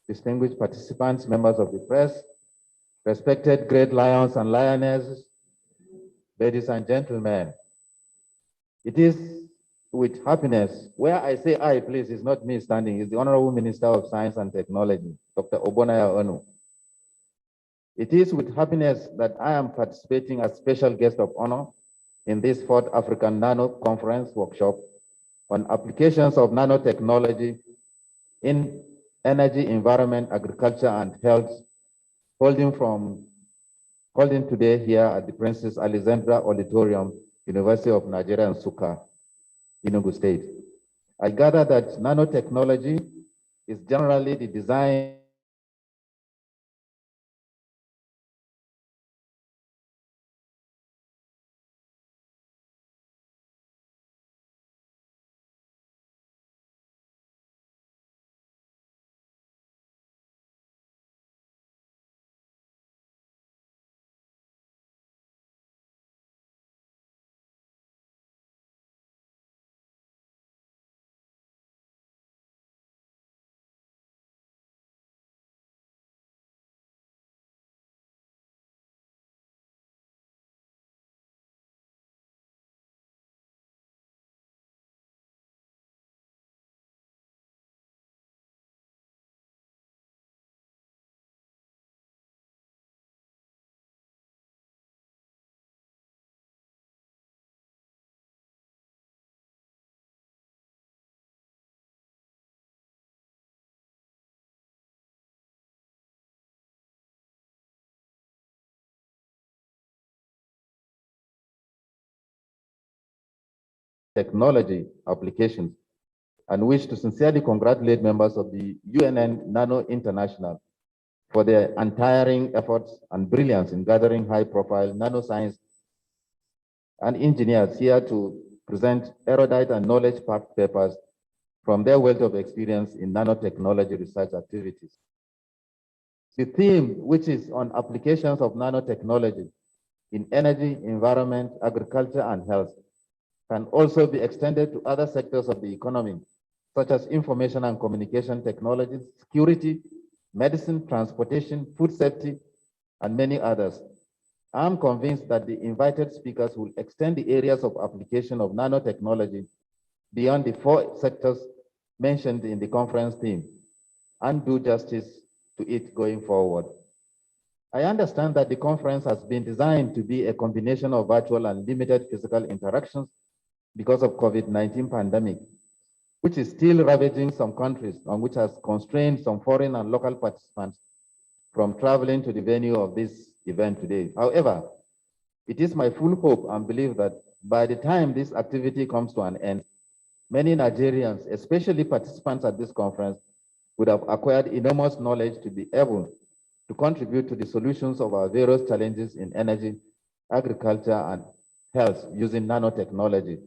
distinguished participants, members of the press, respected great lions and lionesses, ladies and gentlemen. It is with happiness, where I say I, please, is not me standing, it's the Honorable Minister of Science and Technology, Dr. Obonaya Onu. It is with happiness that I am participating as special guest of honor in this 4th African Nano Conference workshop on applications of nanotechnology in energy, environment, agriculture, and health, holding today here at the Princess Alexandra Auditorium, University of Nigeria Nsukka, Enugu State. I gather that nanotechnology is generally the design technology applications, and wish to sincerely congratulate members of the UNN Nano International for their untiring efforts and brilliance in gathering high-profile nanoscience and engineers here to present erudite and knowledge-packed papers from their wealth of experience in nanotechnology research activities. The theme, which is on applications of nanotechnology in energy, environment, agriculture, and health, can also be extended to other sectors of the economy, such as information and communication technologies, security, medicine, transportation, food safety, and many others. I'm convinced that the invited speakers will extend the areas of application of nanotechnology beyond the 4 sectors mentioned in the conference theme and do justice to it going forward. I understand that the conference has been designed to be a combination of virtual and limited physical interactions because of COVID-19 pandemic, which is still ravaging some countries and which has constrained some foreign and local participants from traveling to the venue of this event today. However, it is my full hope and belief that by the time this activity comes to an end, many Nigerians, especially participants at this conference, would have acquired enormous knowledge to be able to contribute to the solutions of our various challenges in energy, agriculture, and health using nanotechnology.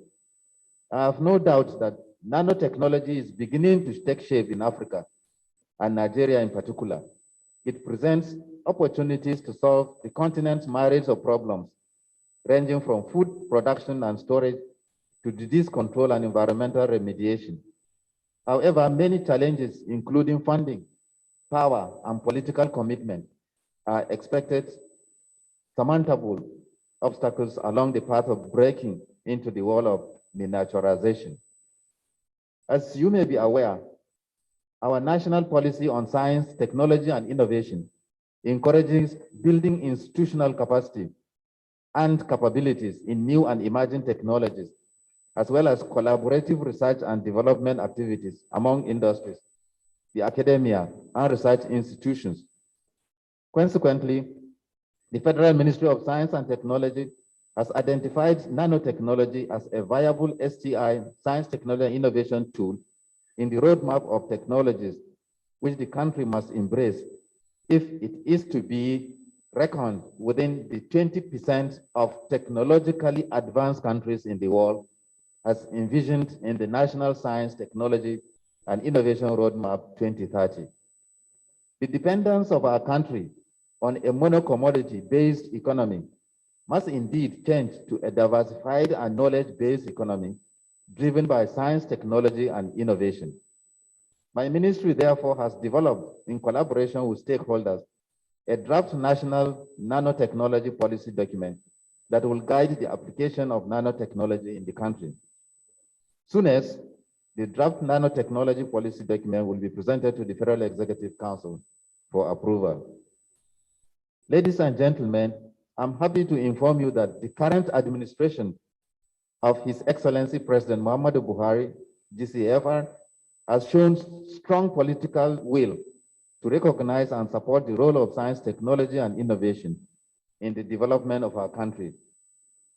I have no doubt that nanotechnology is beginning to take shape in Africa, and Nigeria in particular. It presents opportunities to solve the continent's myriad of problems, ranging from food production and storage to disease control and environmental remediation. However, many challenges, including funding, power, and political commitment, are expected surmountable obstacles along the path of breaking into the wall of miniaturization. As you may be aware, our national policy on science, technology, and innovation encourages building institutional capacity and capabilities in new and emerging technologies, as well as collaborative research and development activities among industries, the academia, and research institutions. Consequently, the Federal Ministry of Science and Technology has identified nanotechnology as a viable STI, science, technology, and innovation tool in the roadmap of technologies which the country must embrace if it is to be reckoned within the 20% of technologically advanced countries in the world as envisioned in the National Science, Technology, and Innovation Roadmap 2030. The dependence of our country on a mono-commodity-based economy must indeed change to a diversified and knowledge-based economy driven by science, technology, and innovation. My ministry, therefore, has developed, in collaboration with stakeholders, a draft national nanotechnology policy document that will guide the application of nanotechnology in the country. Soonest, the draft nanotechnology policy document will be presented to the Federal Executive Council for approval. Ladies and gentlemen, I'm happy to inform you that the current administration of His Excellency President Muhammadu Buhari, GCFR, has shown strong political will to recognize and support the role of science, technology, and innovation in the development of our country.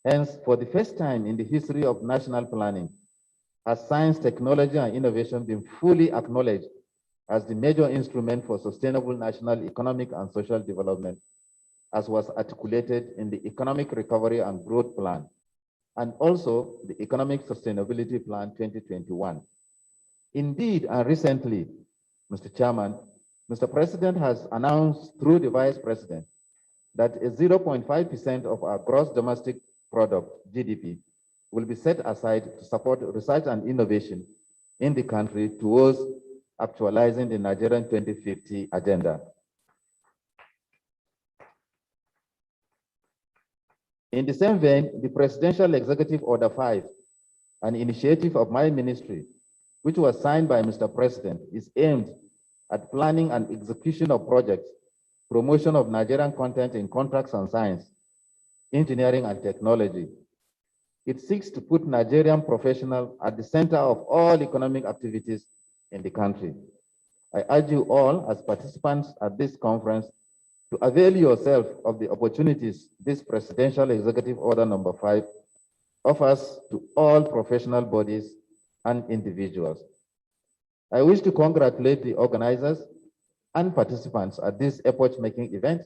Hence, for the first time in the history of national planning, has science, technology, and innovation been fully acknowledged as the major instrument for sustainable national economic and social development, as was articulated in the Economic Recovery and Growth Plan, and also the Economic Sustainability Plan 2021. Indeed, and recently, Mr. Chairman, Mr. President has announced through the Vice President that a 0.5% of our gross domestic product, GDP, will be set aside to support research and innovation in the country towards actualizing the Nigerian 2050 agenda. In the same vein, the Presidential Executive Order 5, an initiative of my ministry, which was signed by Mr. President, is aimed at planning and execution of projects, promotion of Nigerian content in contracts and science, engineering, and technology. It seeks to put Nigerian professionals at the center of all economic activities in the country. I urge you all as participants at this conference to avail yourself of the opportunities this Presidential Executive Order number 5 offers to all professional bodies and individuals. I wish to congratulate the organizers and participants at this epoch-making event,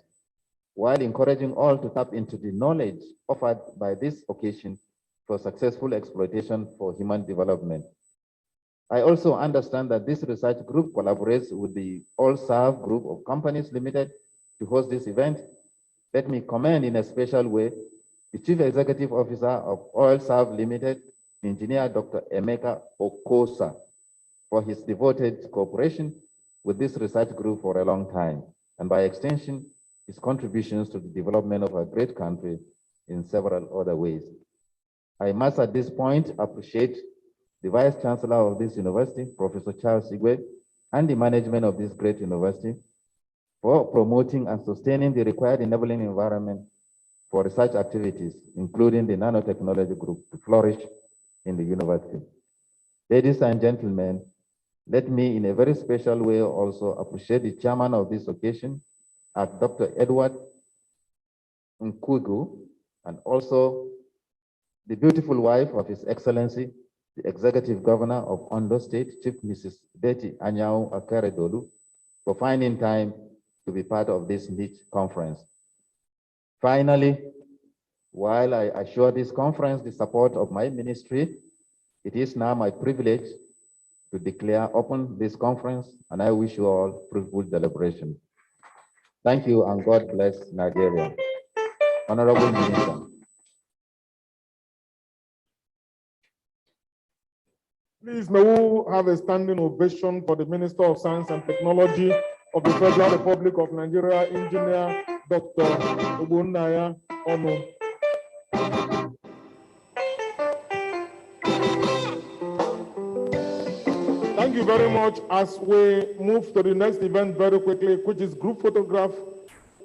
while encouraging all to tap into the knowledge offered by this occasion for successful exploitation for human development. I also understand that this research group collaborates with the All-Serve Group of Companies Limited to host this event. Let me commend in a special way the Chief Executive Officer of All-Serve Limited, Engineer Dr. Emeka Okosa, for his devoted cooperation with this research group for a long time, and by extension, his contributions to the development of our great country in several other ways. I must at this point appreciate the Vice Chancellor of this university, Professor Charles Igwe, and the management of this great university for promoting and sustaining the required enabling environment for research activities, including the nanotechnology group, to flourish in the university. Ladies and gentlemen, let me in a very special way also appreciate the chairman of this occasion, Dr. Edward Nkugu, and also the beautiful wife of His Excellency, the Executive Governor of Ondo State, Chief Mrs. Betty Anyao Akeredolu, for finding time to be part of this neat conference. Finally, while I assure this conference the support of my ministry, it is now my privilege to declare open this conference, and I wish you all fruitful deliberation. Thank you, and God bless Nigeria. Honorable Minister. Please, may we have a standing ovation for the Minister of Science and Technology of the Federal Republic of Nigeria, Engineer Dr. Ogbonnaya Onu. Thank you very much. As we move to the next event very quickly, which is group photograph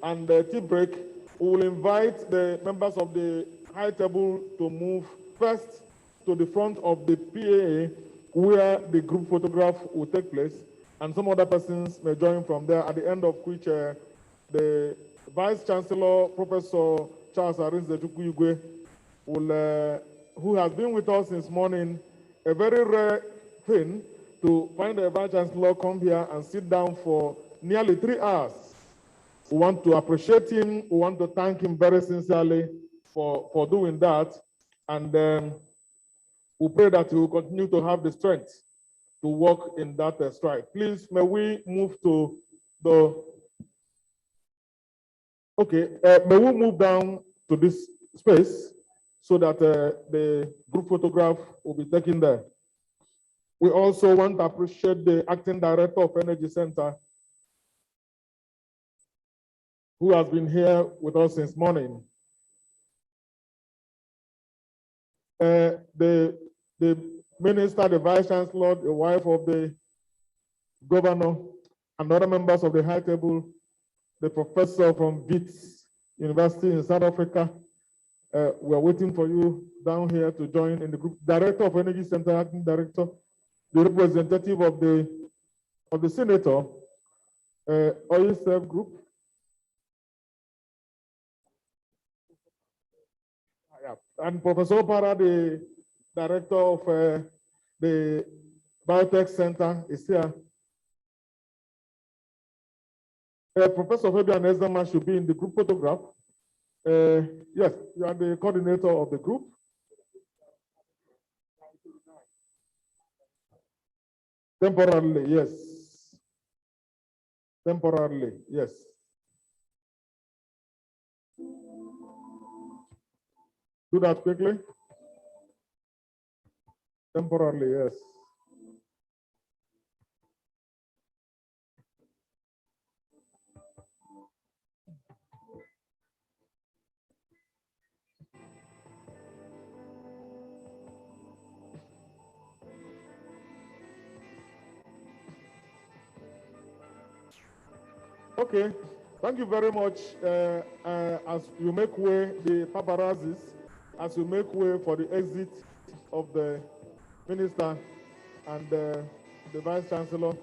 and tea break, we will invite the members of the high table to move first to the front of the PAA, where the group photograph will take place, and some other persons may join from there, at the end of which the Vice Chancellor, Professor Charles Arinze Igwe, will, who has been with us since morning, a very rare thing to find a Vice Chancellor come here and sit down for nearly 3 hours. We want to appreciate him. We want to thank him very sincerely for doing that. And we pray that he will continue to have the strength to walk in that stride. Please, may we move to the, okay, may we move down to this space so that the group photograph will be taken there. We also want to appreciate the Acting Director of Energy Center, who has been here with us since morning. The Minister, the Vice Chancellor, the wife of the Governor, and other members of the high table, the professor from Wits University in South Africa. We are waiting for you down here to join in the group. Director of Energy Center, Acting Director, the representative of the Senator, Oil Serve Group. And Professor Para, the director of the Biotech Center, is here. Professor Fabian Ezama should be in the group photograph. Yes, you are the coordinator of the group. Temporarily, yes. Temporarily, yes. Do that quickly. Temporarily, yes. Okay, thank you very much. As you make way, the paparazzis, as you make way for the exit of the minister and the Vice Chancellor.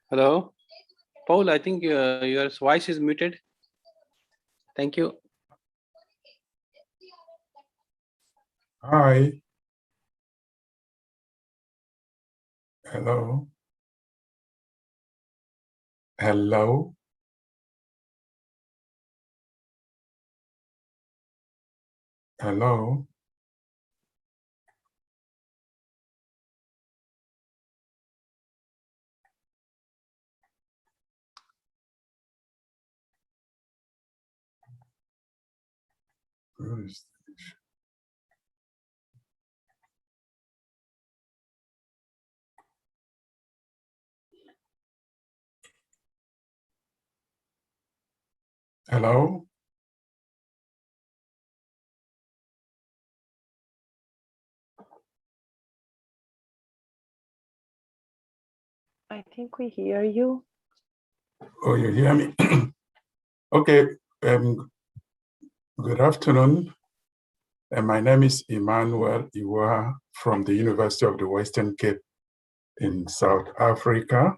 Hello, Paul, I think your voice is muted. Thank you. Hi. Hello. Hello. Hello. Where is this? Hello. I think we hear you. Oh, you hear me? Okay. Good afternoon. My name is Emmanuel Iwa from the University of the Western Cape in South Africa.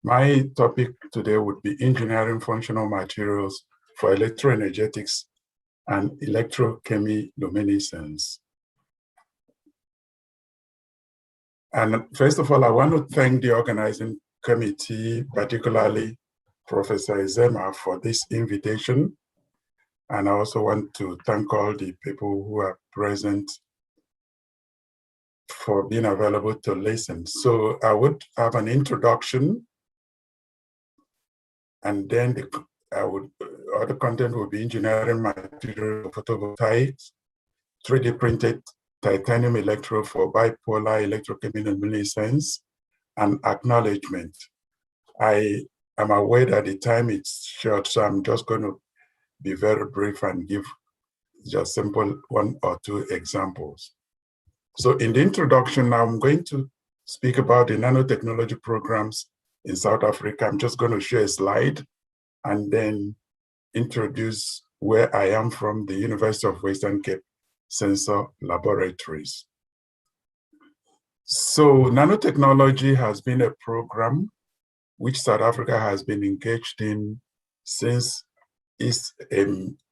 My topic today would be engineering functional materials for electroenergetics and electrochemiluminescence. And first of all, I want to thank the organizing committee, particularly Professor Izema, for this invitation. And I also want to thank all the people who are present for being available to listen. So I would have an introduction, and then other content will be engineering material photovoltaics, 3D printed titanium electrode for bipolar electrochemiluminescence, and acknowledgement. I am aware that the time is short, so I'm just going to be very brief and give just simple one or two examples. So in the introduction, I'm going to speak about the nanotechnology programs in South Africa. I'm just going to share a slide and then introduce where I am from, the University of Western Cape Sensor Laboratories. So nanotechnology has been a program which South Africa has been engaged in since its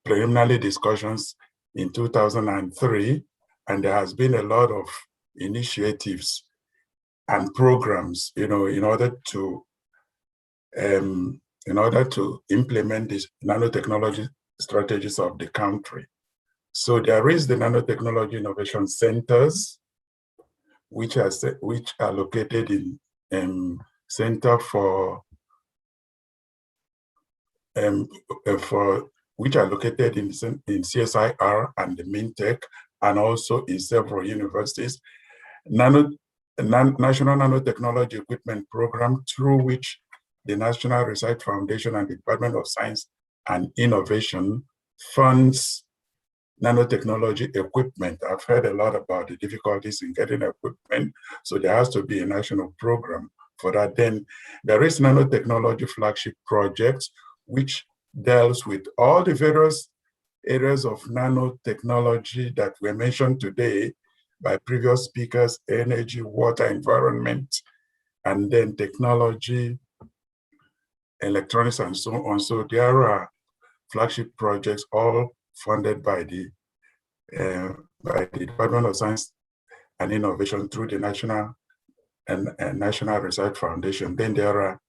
preliminary discussions in 2003, and there has been a lot of initiatives and programs, in order to implement these nanotechnology strategies of the country. So there is the Nanotechnology Innovation Centers, which are located in Center which are located in CSIR and the MINTEC, and also in several universities. National Nanotechnology Equipment Program, through which the National Research Foundation and the Department of Science and Innovation funds nanotechnology equipment. I've heard a lot about the difficulties in getting equipment, so there has to be a national program for that. Then there is nanotechnology flagship projects, which deals with all the various areas of nanotechnology that were mentioned today by previous speakers: energy, water, environment, and then technology, electronics, and so on. So there are flagship projects all funded by the Department of Science and Innovation through the National Research Foundation. Then there are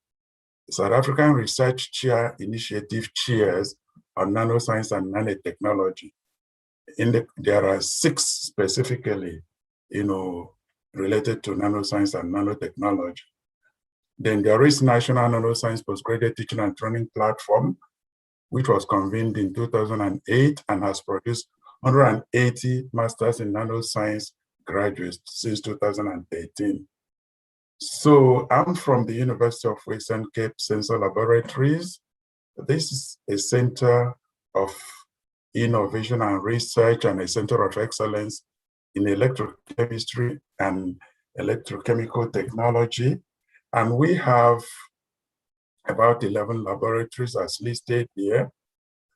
South African Research Chair Initiative chairs on nanoscience and nanotechnology. There are 6 specifically, related to nanoscience and nanotechnology. Then there is National Nanoscience Postgraduate Teaching and Training Platform, which was convened in 2008 and has produced 180 Masters in Nanoscience graduates since 2013. So I'm from the University of Western Cape Sensor Laboratories. This is a center of innovation and research and a center of excellence in electrochemistry and electrochemical technology. And we have about 11 laboratories as listed here.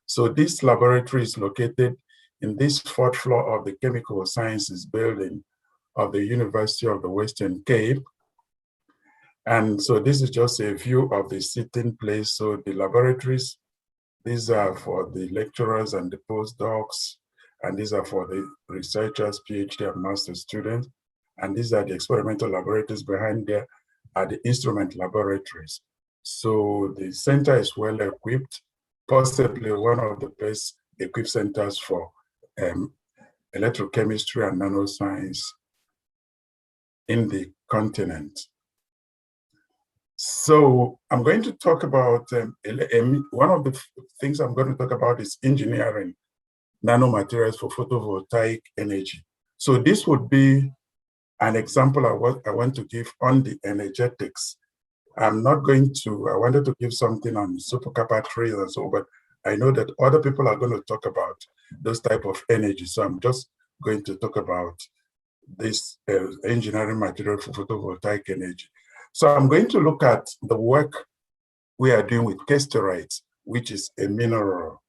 So this laboratory is located in this 4th floor of the Chemical Sciences building of the University of the Western Cape. And so this is just a view of the sitting place. So the laboratories, these are for the lecturers and the postdocs, and these are for the researchers, PhD and master students. And these are the experimental laboratories. Behind there are the instrument laboratories. So the center is well equipped, possibly one of the best equipped centers for electrochemistry and nanoscience in the continent. So I'm going to talk about, one of the things I'm going to talk about is engineering nanomaterials for photovoltaic energy. So this would be an example of what I want to give on the energetics. I wanted to give something on supercapacitors trees and so, but I know that other people are going to talk about those type of energy. So I'm just going to talk about this engineering material for photovoltaic energy. So I'm going to look at the work we are doing with caesterites, which is a mineral.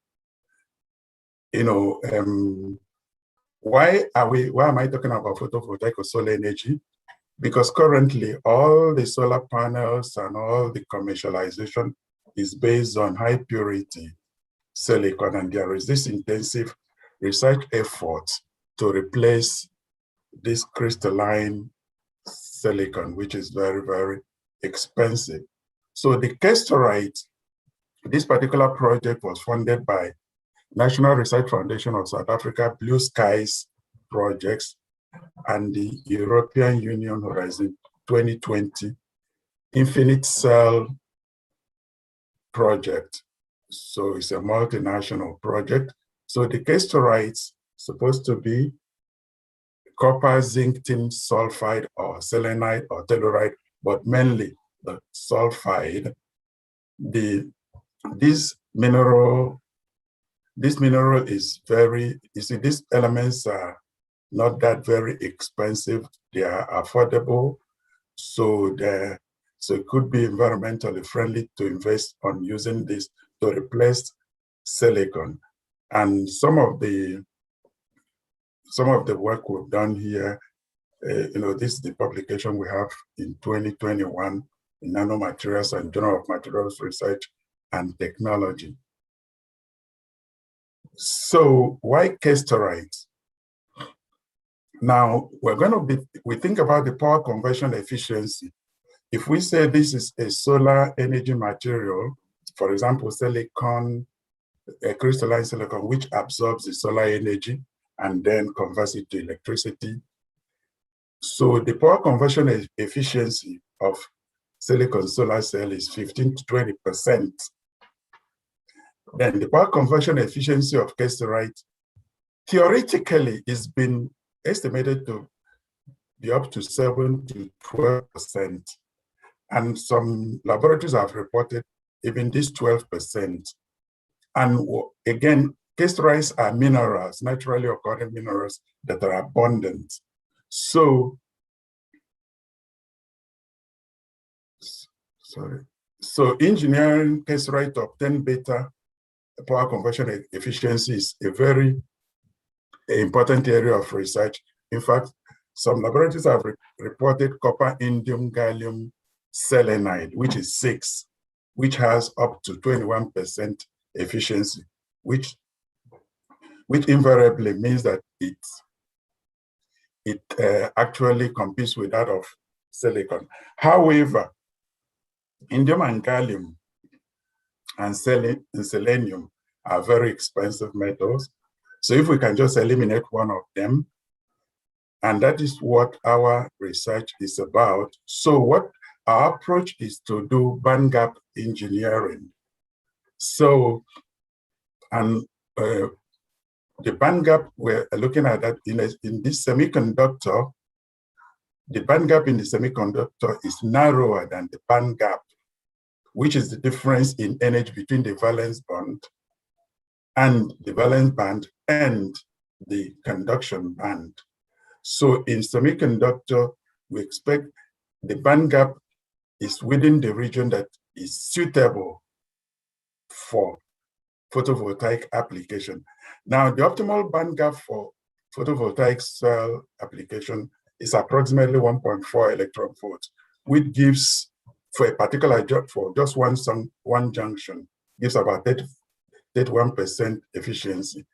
Why am I talking about photovoltaic or solar energy? Because currently all the solar panels and all the commercialization is based on high purity silicon, and there is this intensive research effort to replace this crystalline silicon, which is very, very expensive. So the caesterite, this particular project was funded by National Research Foundation of South Africa, Blue Skies projects, and the European Union Horizon 2020 Infinite Cell project. So it's a multinational project. So the caesterites supposed to be copper, zinc, tin sulfide, or selenite, or telluride, but mainly the sulfide. This mineral is these elements are not that very expensive. They are affordable. So it could be environmentally friendly to invest on using this to replace silicon. And some of the work we've done here, this is the publication we have in 2021 in Nanomaterials and Journal of Materials Research and Technology. So why caesterites? Now we think about the power conversion efficiency. If we say this is a solar energy material, for example, silicon, crystalline silicon, which absorbs the solar energy and then converts it to electricity. So the power conversion efficiency of silicon solar cell is 15 to 20%. Then the power conversion efficiency of caesterite theoretically is been estimated to be up to 7 to 12%. And some laboratories have reported even this 12%. And again, castorates are minerals, naturally occurring minerals that are abundant. So, so engineering castorates to obtain better power conversion efficiency is a very important area of research. In fact, some laboratories have reported copper, indium, gallium selenide, which is 6, which has up to 21% efficiency, which invariably means that it actually competes with that of silicon. However, indium and gallium and selenium are very expensive metals. So if we can just eliminate one of them, and that is what our research is about. So what our approach is to do band gap engineering. So, and the band gap, we're looking at that in this semiconductor, the band gap in the semiconductor is narrower than the band gap, which is the difference in energy between the valence band and the valence band and the conduction band. So in semiconductor, we expect the band gap is within the region that is suitable for photovoltaic application. Now, the optimal band gap for photovoltaic cell application is approximately 1.4 electron volts, which gives, for a particular for just one junction, gives about 31% efficiency.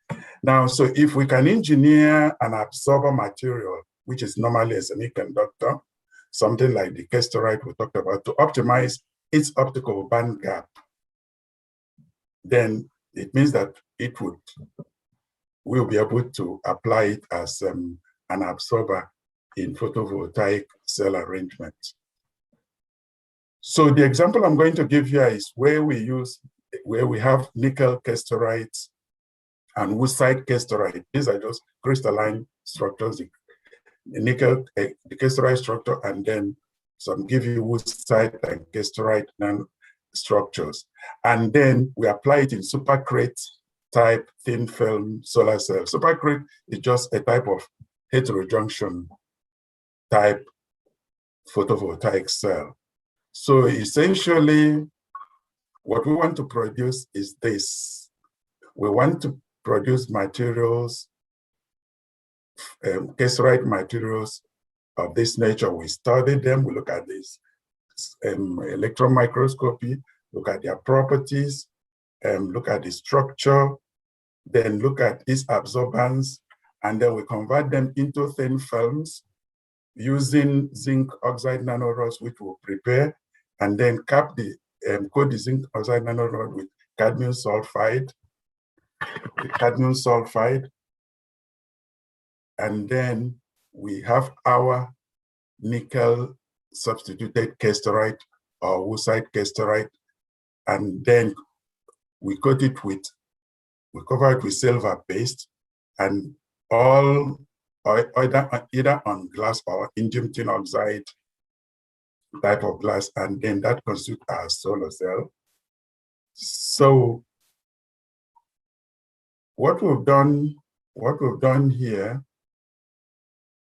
Now, so if we can engineer an absorber material, which is normally a semiconductor, something like the castorite we talked about, to optimize its optical band gap, then it means that we'll be able to apply it as an absorber in photovoltaic cell arrangement. So the example I'm going to give here is where we have nickel castorites and woodside castorite. These are just crystalline structures, the nickel, the castorite structure, and then some give you woodside and castorite structures. And then we apply it in supercrate type thin film solar cell. Supercrate is just a type of heterojunction type photovoltaic cell. So essentially, what we want to produce is this. We want to produce materials, castorite materials of this nature. We study them, we look at this electron microscopy, look at their properties, look at the structure, then look at its absorbance, and then we convert them into thin films using zinc oxide nanorods, which we'll prepare, and then coat the zinc oxide nanorod with cadmium sulfide, and then we have our nickel substituted castorite or woodside castorite, and then we cover it with silver paste, and either on glass or indium tin oxide type of glass, and then that constitutes our solar cell. So what we've done here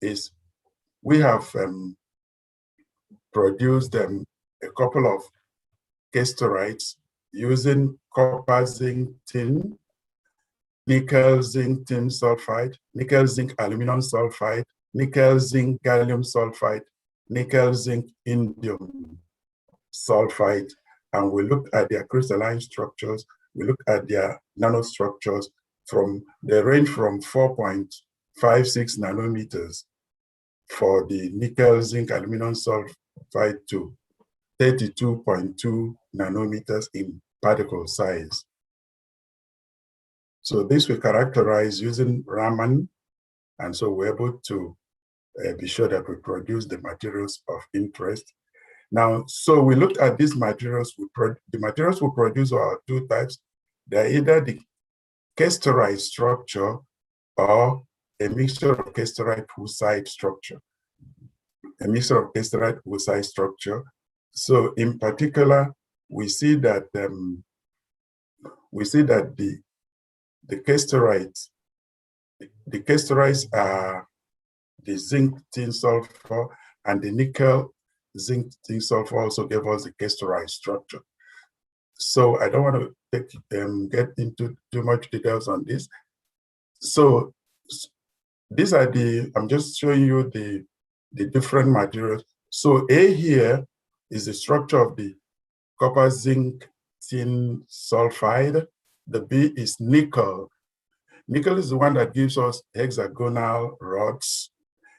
is we have produced a couple of castorites using copper, zinc, tin, nickel, zinc, tin sulfide, nickel, zinc, aluminum sulfide, nickel, zinc, gallium sulfide, nickel, zinc, indium sulfide. And we looked at their crystalline structures, we looked at their nanostructures they range from 4.56 nanometers for the nickel, zinc, aluminum sulfide to 32.2 nanometers in particle size. So this we characterize using Raman, and so we're able to be sure that we produce the materials of interest. Now, so we looked at these materials. The materials we produce are two types. They're either the castorite structure or a mixture of castorite woodside structure. A mixture of castorite woodside structure. So in particular, we see that the castorites, are the zinc tin sulfur, and the nickel zinc tin sulfur also gave us the castorite structure. So I don't want to get into too much details on this. So these are I'm just showing you the different materials. So A here is the structure of the copper zinc tin sulfide. The B is nickel. Nickel is the one that gives us hexagonal rods,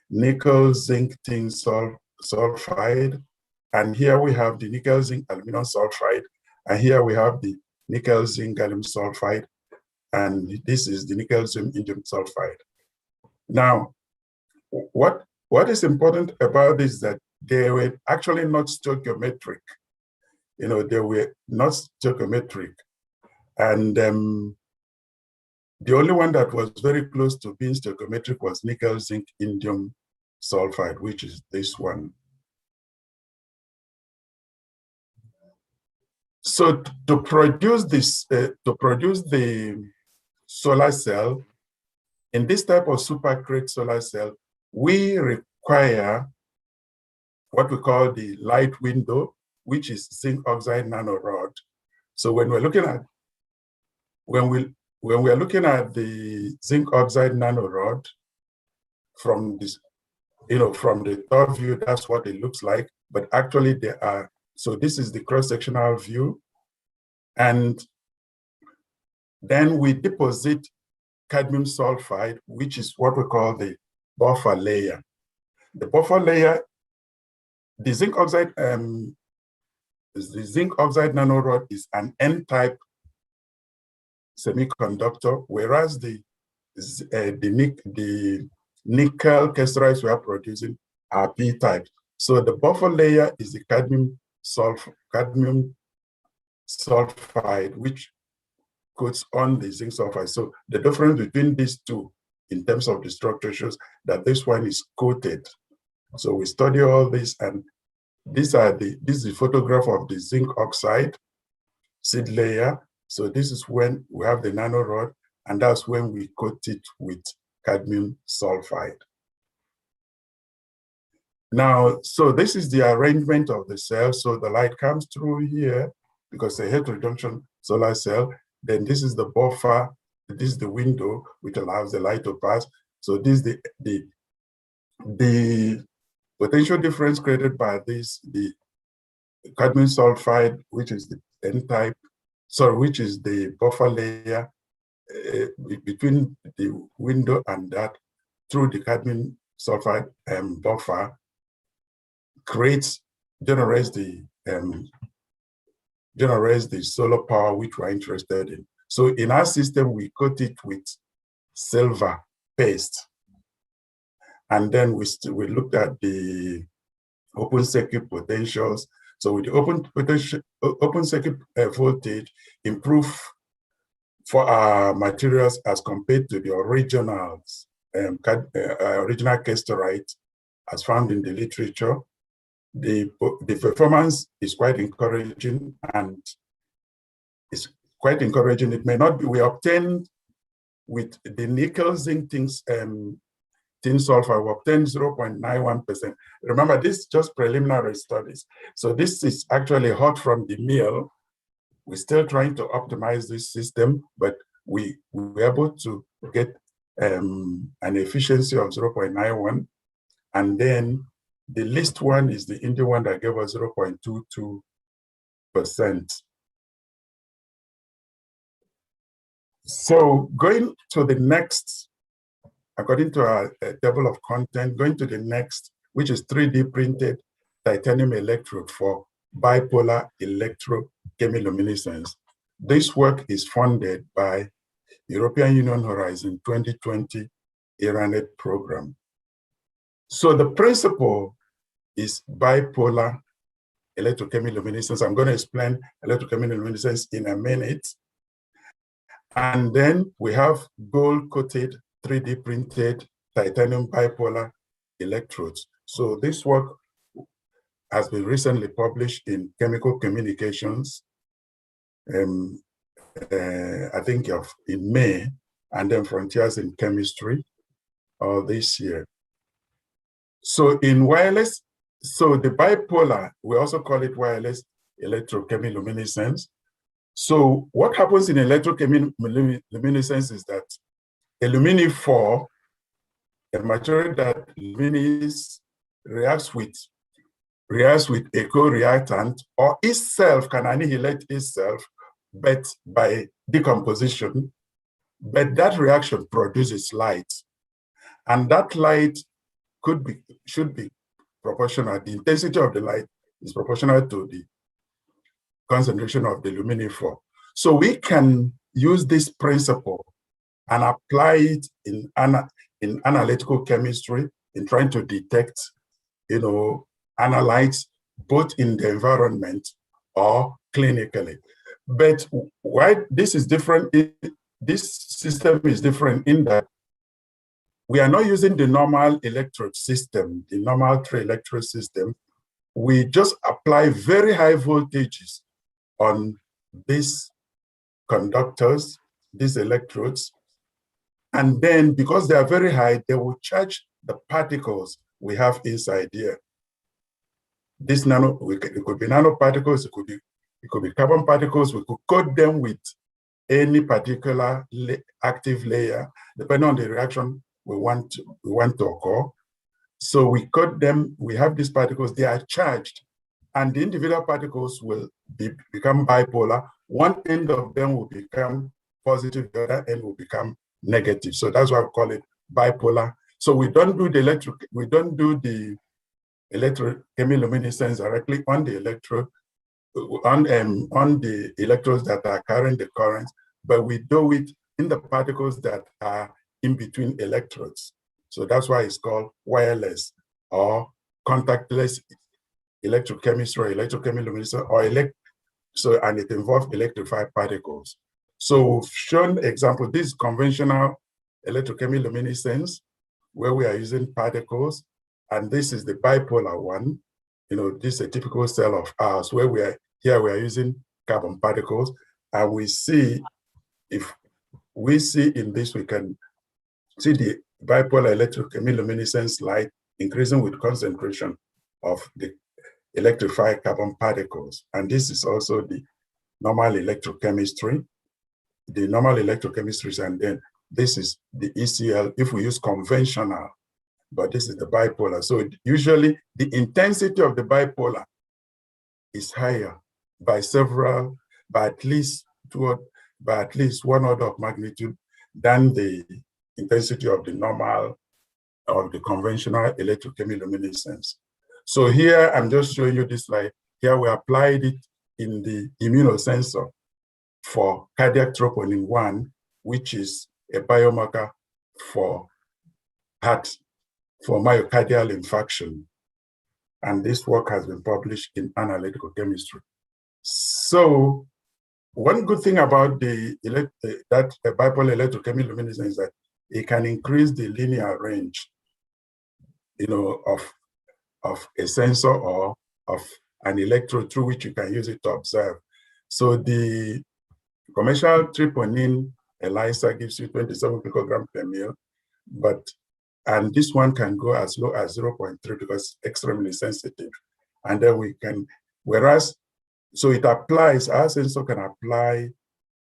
nickel zinc tin sulfide. And here we have the nickel zinc aluminum sulfide. And here we have the nickel zinc gallium sulfide. And this is the nickel zinc indium sulfide. Now, what is important about this is that they were actually not stoichiometric. You know, they were not stoichiometric. And the only one that was very close to being stoichiometric was nickel zinc indium sulfide, which is this one. So to produce this, to produce the solar cell, in this type of supercrite solar cell, we require what we call the light window, which is zinc oxide nanorod. So when we're looking at we're looking at the zinc oxide nanorod from this, you know, from the top view, that's what it looks like. But actually, there are. So this is the cross-sectional view, and then we deposit cadmium sulfide, which is what we call the buffer layer. The buffer layer, the zinc oxide nanorod is an N-type semiconductor, whereas the nickel castorites we are producing are P-type. So the buffer layer is the cadmium sulfide, which coats on the zinc sulfide. So the difference between these two in terms of the structure shows that this one is coated. So we study all this, and this is the photograph of the zinc oxide seed layer. So this is when we have the nanorod, and that's when we coat it with cadmium sulfide. Now, so this is the arrangement of the cell. So the light comes through here because it's a heterojunction solar cell. Then this is the buffer. This is the window which allows the light to pass. So this is the potential difference created by this, the cadmium sulfide, which is the N-type, which is the buffer layer between the window and that, through the cadmium sulfide buffer, generates the solar power which we're interested in. So in our system, we coat it with silver paste. And then we looked at the open circuit potentials. So with the open circuit voltage improve for our materials as compared to the originals, original castorite as found in the literature. The performance is quite encouraging, and it's quite encouraging. It may not be, we obtained with the nickel zinc tin sulfur, we obtained 0.91%. Remember, this is just preliminary studies. So this is actually hot from the mill. We're still trying to optimize this system, but we were able to get an efficiency of 0.91. And then the least one is the Indian one that gave us 0.22%. So going to the next, according to our table of content, going to the next, which is 3D printed titanium electrode for bipolar electrochemiluminescence. This work is funded by European Union Horizon 2020 Iranet program. So the principle is bipolar electrochemiluminescence. I'm going to explain electrochemiluminescence in a minute. And then we have gold-coated 3D printed titanium bipolar electrodes. So this work has been recently published in Chemical Communications, I think in May, and then Frontiers in Chemistry this year. So in wireless, so the bipolar, we also call it wireless electrochemiluminescence. So what happens in electrochemiluminescence is that a lumini-4, a material that luminesces, reacts with a co-reactant, or itself can annihilate itself, but by decomposition, but that reaction produces light. And that light should be proportional. The intensity of the light is proportional to the concentration of the lumini-4. So we can use this principle and apply it in analytical chemistry in trying to detect, analytes both in the environment or clinically. But why this is different, this system is different in that we are not using the normal electrode system, the normal 3-electrode system. We just apply very high voltages on these conductors, these electrodes, and then because they are very high, they will charge the particles we have inside here. This nano, it could be nanoparticles, it could be carbon particles. We could coat them with any particular active layer, depending on the reaction we want to occur. So we coat them, we have these particles, they are charged, and the individual particles will become bipolar. One end of them will become positive, the other end will become negative. So that's why we call it bipolar. So we don't do the electrochemiluminescence directly on the electrode, on the electrodes that are carrying the current, but we do it in the particles that are in between electrodes. So that's why it's called wireless or contactless electrochemistry or electrochemiluminescence, and it involves electrified particles. So we've shown example, this is conventional electrochemiluminescence where we are using particles, and this is the bipolar one. This is a typical cell of ours where we are using carbon particles, and we see in this, we can see the bipolar electrochemiluminescence light increasing with concentration of the electrified carbon particles. And this is also the normal electrochemistry, and then this is the ECL if we use conventional, but this is the bipolar. So usually the intensity of the bipolar is higher by at least one order of magnitude than the intensity of the normal or the conventional electrochemiluminescence. So here I'm just showing you this slide. Here we applied it in the immunosensor for cardiac troponin 1, which is a biomarker for myocardial infarction. And this work has been published in Analytical Chemistry. So one good thing about that bipolar electrochemiluminescence is that it can increase the linear range, of a sensor or of an electrode through which you can use it to observe. So the commercial troponin ELISA gives you 27 picogram per mil, and this one can go as low as 0.3 because it's extremely sensitive. And then so it applies, our sensor can apply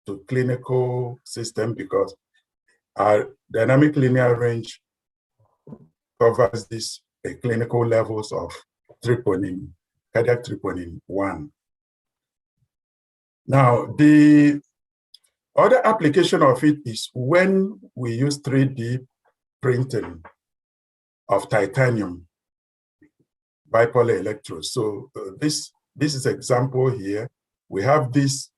to clinical system because our dynamic linear range covers these clinical levels of troponin, cardiac troponin 1. Now, the other application of it is when we use 3D printing of titanium bipolar electrodes. So this is example here. We have this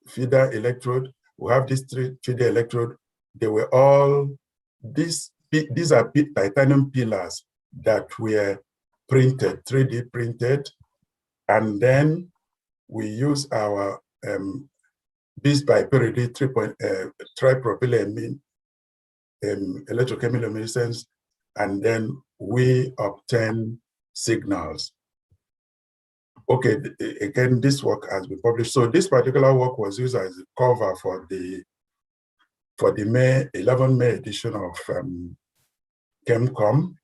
feeder electrode, we have this feeder electrode. They were all, these are titanium pillars that were printed, 3D printed, and then we use our bis bipyridine tripropylamine electrochemiluminescence, and then we obtain signals. Okay, again, this work has been published. So this particular work was used as a cover for the May 11 May edition of ChemCom.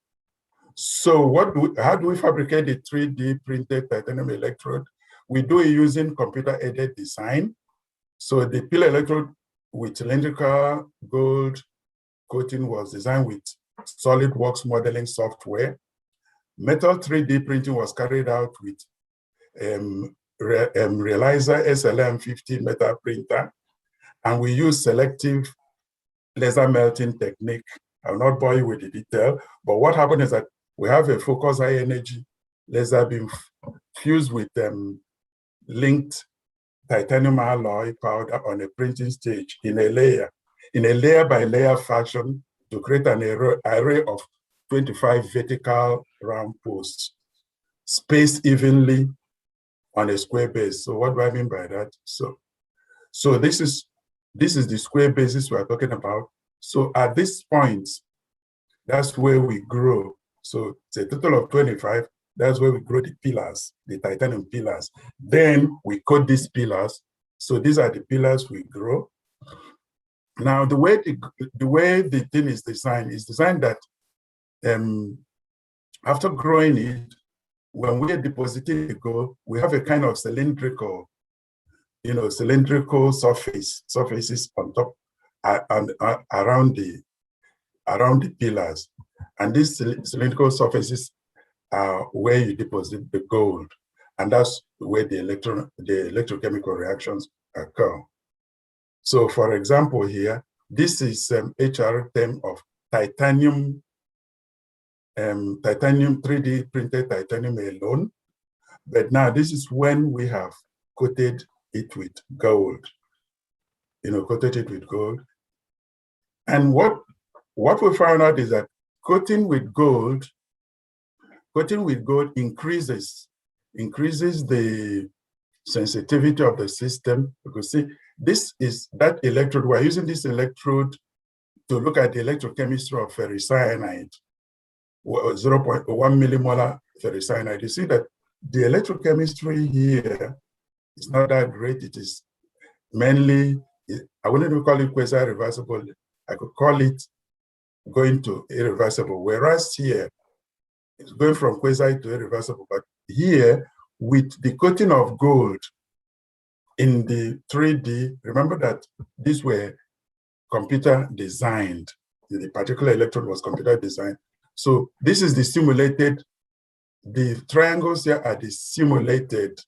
So how do we fabricate the 3D printed titanium electrode? We do it using computer-aided design. So the pillar electrode with cylindrical gold coating was designed with SolidWorks modeling software. Metal 3D printing was carried out with Realizer SLM50 metal printer, and we use selective laser melting technique. I'll not bore you with the detail, but what happened is that we have a focused high energy laser beam fused with linked titanium alloy powder on a printing stage in a layer by layer fashion to create an array of 25 vertical round posts spaced evenly on a square base. So what do I mean by that? So this is the square basis we're talking about. So at this point, that's where we grow. So it's a total of 25. That's where we grow the pillars, the titanium pillars. Then we coat these pillars. So these are the pillars we grow. Now, the way the thing is designed that after growing it, when we are depositing the gold, we have a kind of cylindrical surfaces on top and around the pillars. And these cylindrical surfaces are where you deposit the gold. And that's where the electrochemical reactions occur. So for example here, this is HR10 of titanium 3D printed titanium alone. But now this is when we have coated it with gold, coated it with gold. And what we found out is that coating with gold increases the sensitivity of the system. Because see, this is that electrode. We're using this electrode to look at the electrochemistry of ferricyanide, 0.1 millimolar ferricyanide. You see that the electrochemistry here is not that great. It is mainly, I wouldn't even call it quasi-reversible. I could call it going to irreversible. Whereas here, it's going from quasi to irreversible. But here, with the coating of gold in the 3D, remember that these were computer designed. The particular electrode was computer designed. So this is the simulated, the triangles here are the simulated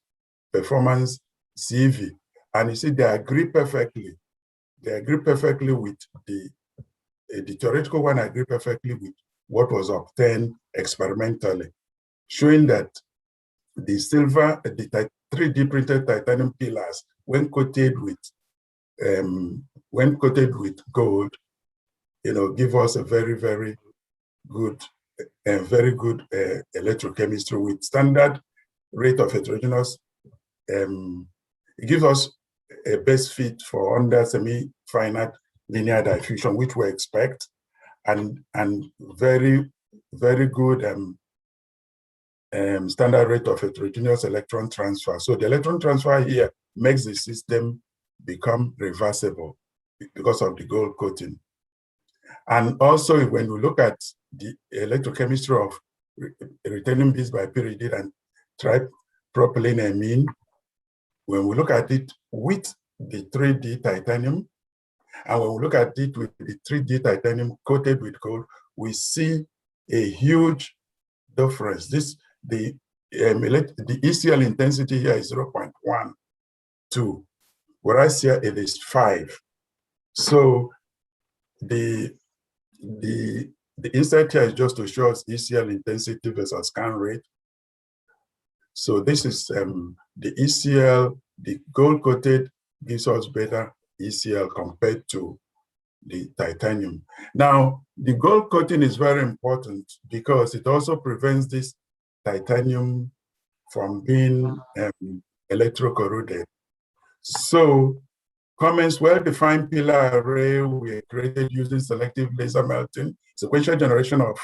performance CV. And you see, they agree perfectly. They agree perfectly with the theoretical one, agree perfectly with what was obtained experimentally, showing that the 3D printed titanium pillars, when coated with gold, give us a very, very good electrochemistry with standard rate of heterogeneous. It gives us a best fit for under semi-finite linear diffusion, which we expect, and very, very good standard rate of heterogeneous electron transfer. So the electron transfer here makes the system become reversible because of the gold coating. And also, when we look at the electrochemistry of retaining bis bipyridine and tripropylenamine, when we look at it with the 3D titanium, and when we look at it with the 3D titanium coated with gold, we see a huge difference. The ECL intensity here is 0.12, whereas here it is 5. So the insert here is just to show us ECL intensity versus scan rate. So this is the ECL, the gold coated gives us better ECL compared to the titanium. Now, the gold coating is very important because it also prevents this titanium from being electrocorroded. So, comments, well-defined pillar array were created using selective laser melting, sequential generation of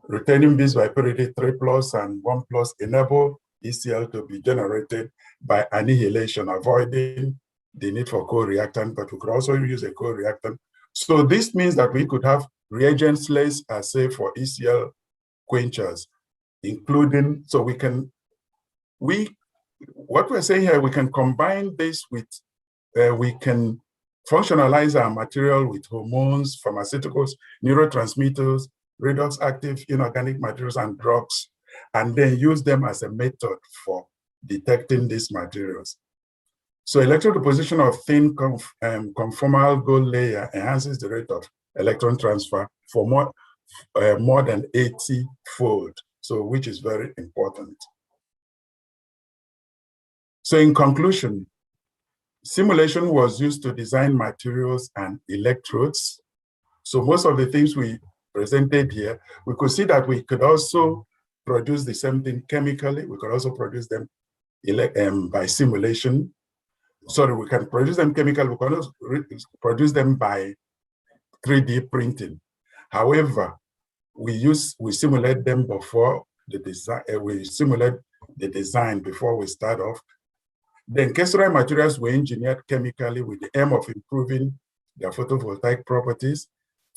retaining bits by parity 3 plus and 1 plus enable ECL to be generated by annihilation, avoiding the need for co-reactant, but we could also use a co-reactant. So this means that we could have reagent-less assay for ECL quenchers, including, so what we're saying here, we can combine this with, we can functionalize our material with hormones, pharmaceuticals, neurotransmitters, redox active inorganic materials and drugs, and then use them as a method for detecting these materials. So electron deposition of thin conformal gold layer enhances the rate of electron transfer for more than 80-fold, so which is very important. So in conclusion, simulation was used to design materials and electrodes. So most of the things we presented here, we could see that we could also produce the same thing chemically. We could also produce them by simulation. Sorry, we can produce them chemically. We can also produce them by 3D printing. However, we simulate them before the design. We simulate the design before we start off. Then Kesserai materials were engineered chemically with the aim of improving their photovoltaic properties.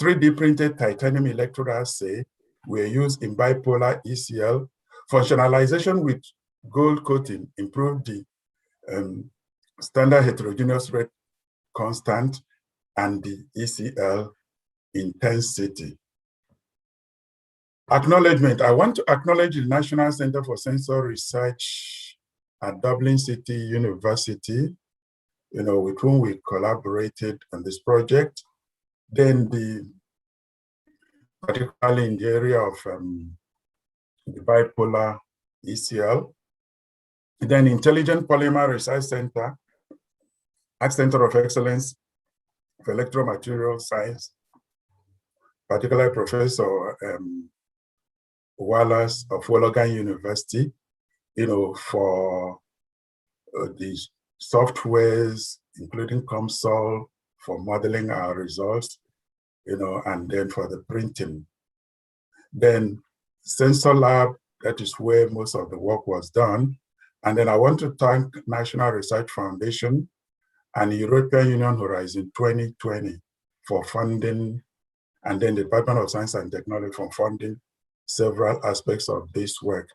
3D printed titanium electrode assay were used in bipolar ECL. Functionalization with gold coating improved the standard heterogeneous rate constant and the ECL intensity. Acknowledgement. I want to acknowledge the National Center for Sensor Research at Dublin City University, with whom we collaborated on this project. Then particularly in the area of the bipolar ECL. Then Intelligent Polymer Research Center at Center of Excellence for Electromaterial Science, particularly Professor Wallace of Wollongong University, for the softwares, including COMSOL, for modeling our results, and then for the printing. Then Sensor Lab, that is where most of the work was done. And then I want to thank National Research Foundation and European Union Horizon 2020 for funding, and then the Department of Science and Technology for funding several aspects of this work.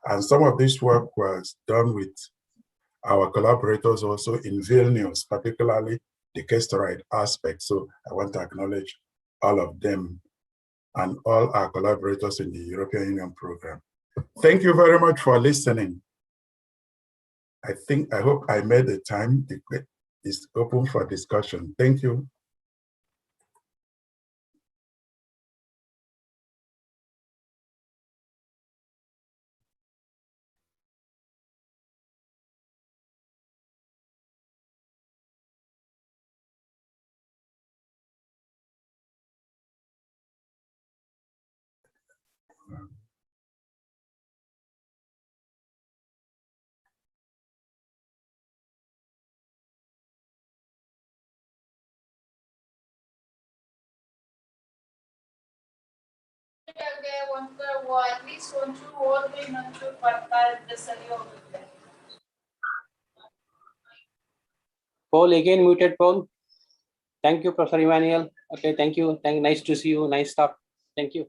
And some of this work was done with our collaborators also in Vilnius, particularly the Kesteride aspect. So I want to acknowledge all of them and all our collaborators in the European Union program. Thank you very much for listening. I hope I made the time. It's open for discussion. Thank you. Paul, again muted, Paul. Thank you, Professor Emmanuel. Okay, thank you. Nice to see you. Nice stuff. Thank you.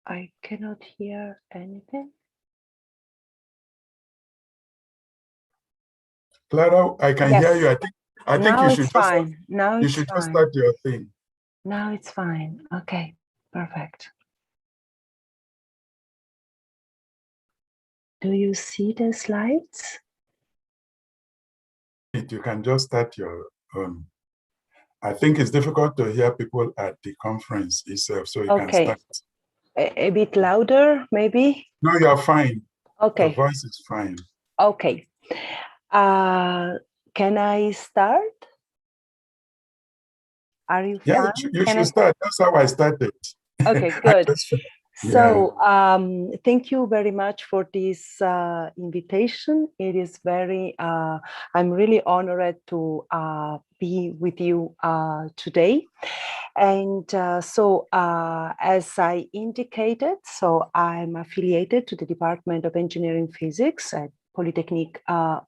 I cannot hear anything. Clara, I can hear you. I think Now you it's should just fine. Now you it's should just fine. start your thing. Now it's fine. Okay, perfect. Do you see the slides? You can just start your own. I think it's difficult to hear people at the conference itself, so you can start. A bit louder, maybe? No, you're fine. Okay. The voice is fine. Okay. Can I start? Are you Yeah, fine? you should start. That's how I started. Okay, good. So thank you very much for this invitation. It is very, I'm really honored to be with you today. And as I indicated, so I'm affiliated to the Department of Engineering Physics at Polytechnique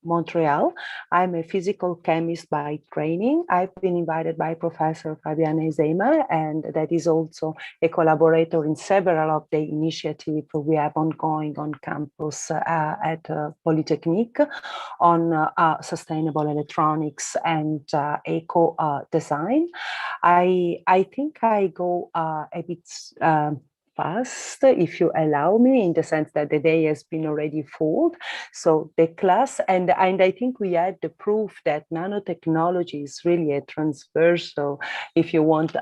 Montreal. I'm a physical chemist by training. I've been invited by Professor Fabiana Zema, and that is also a collaborator in several of the initiatives we have ongoing on campus at Polytechnique on sustainable electronics and eco design. I think I go a bit fast, if you allow me, in the sense that the day has been already full. So the class, and I think we had the proof that nanotechnology is really a transversal, if you want,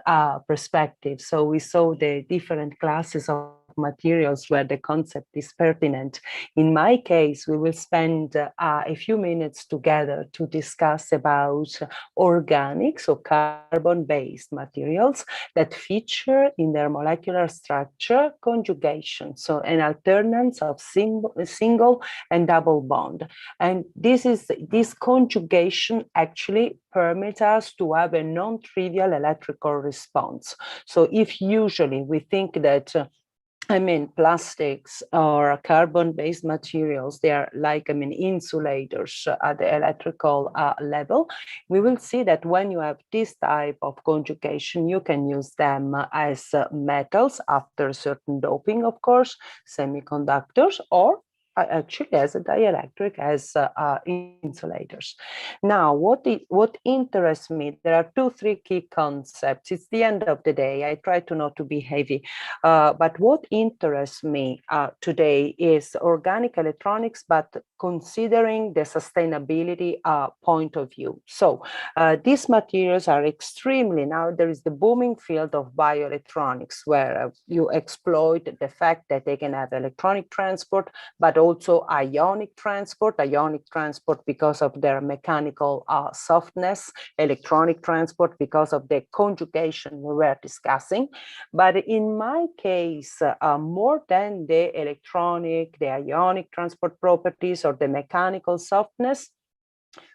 perspective. So we saw the different classes of materials where the concept is pertinent. In my case, we will spend a few minutes together to discuss about organic, so carbon-based materials that feature in their molecular structure conjugation, so an alternance of single and double bond. And this conjugation actually permits us to have a non-trivial electrical response. So if usually we think that plastics or carbon-based materials, they are like, insulators at the electrical level. We will see that when you have this type of conjugation, you can use them as metals after certain doping, of course, semiconductors, or actually as a dielectric, as insulators. Now, what interests me, there are 2-3 key concepts. It's the end of the day. I try to not to be heavy, but what interests me today is organic electronics, but considering the sustainability point of view. So these materials are extremely, now there is the booming field of bioelectronics, where you exploit the fact that they can have electronic transport, but also ionic transport because of their mechanical softness, electronic transport because of the conjugation we were discussing. But in my case, more than the electronic, the ionic transport properties or the mechanical softness,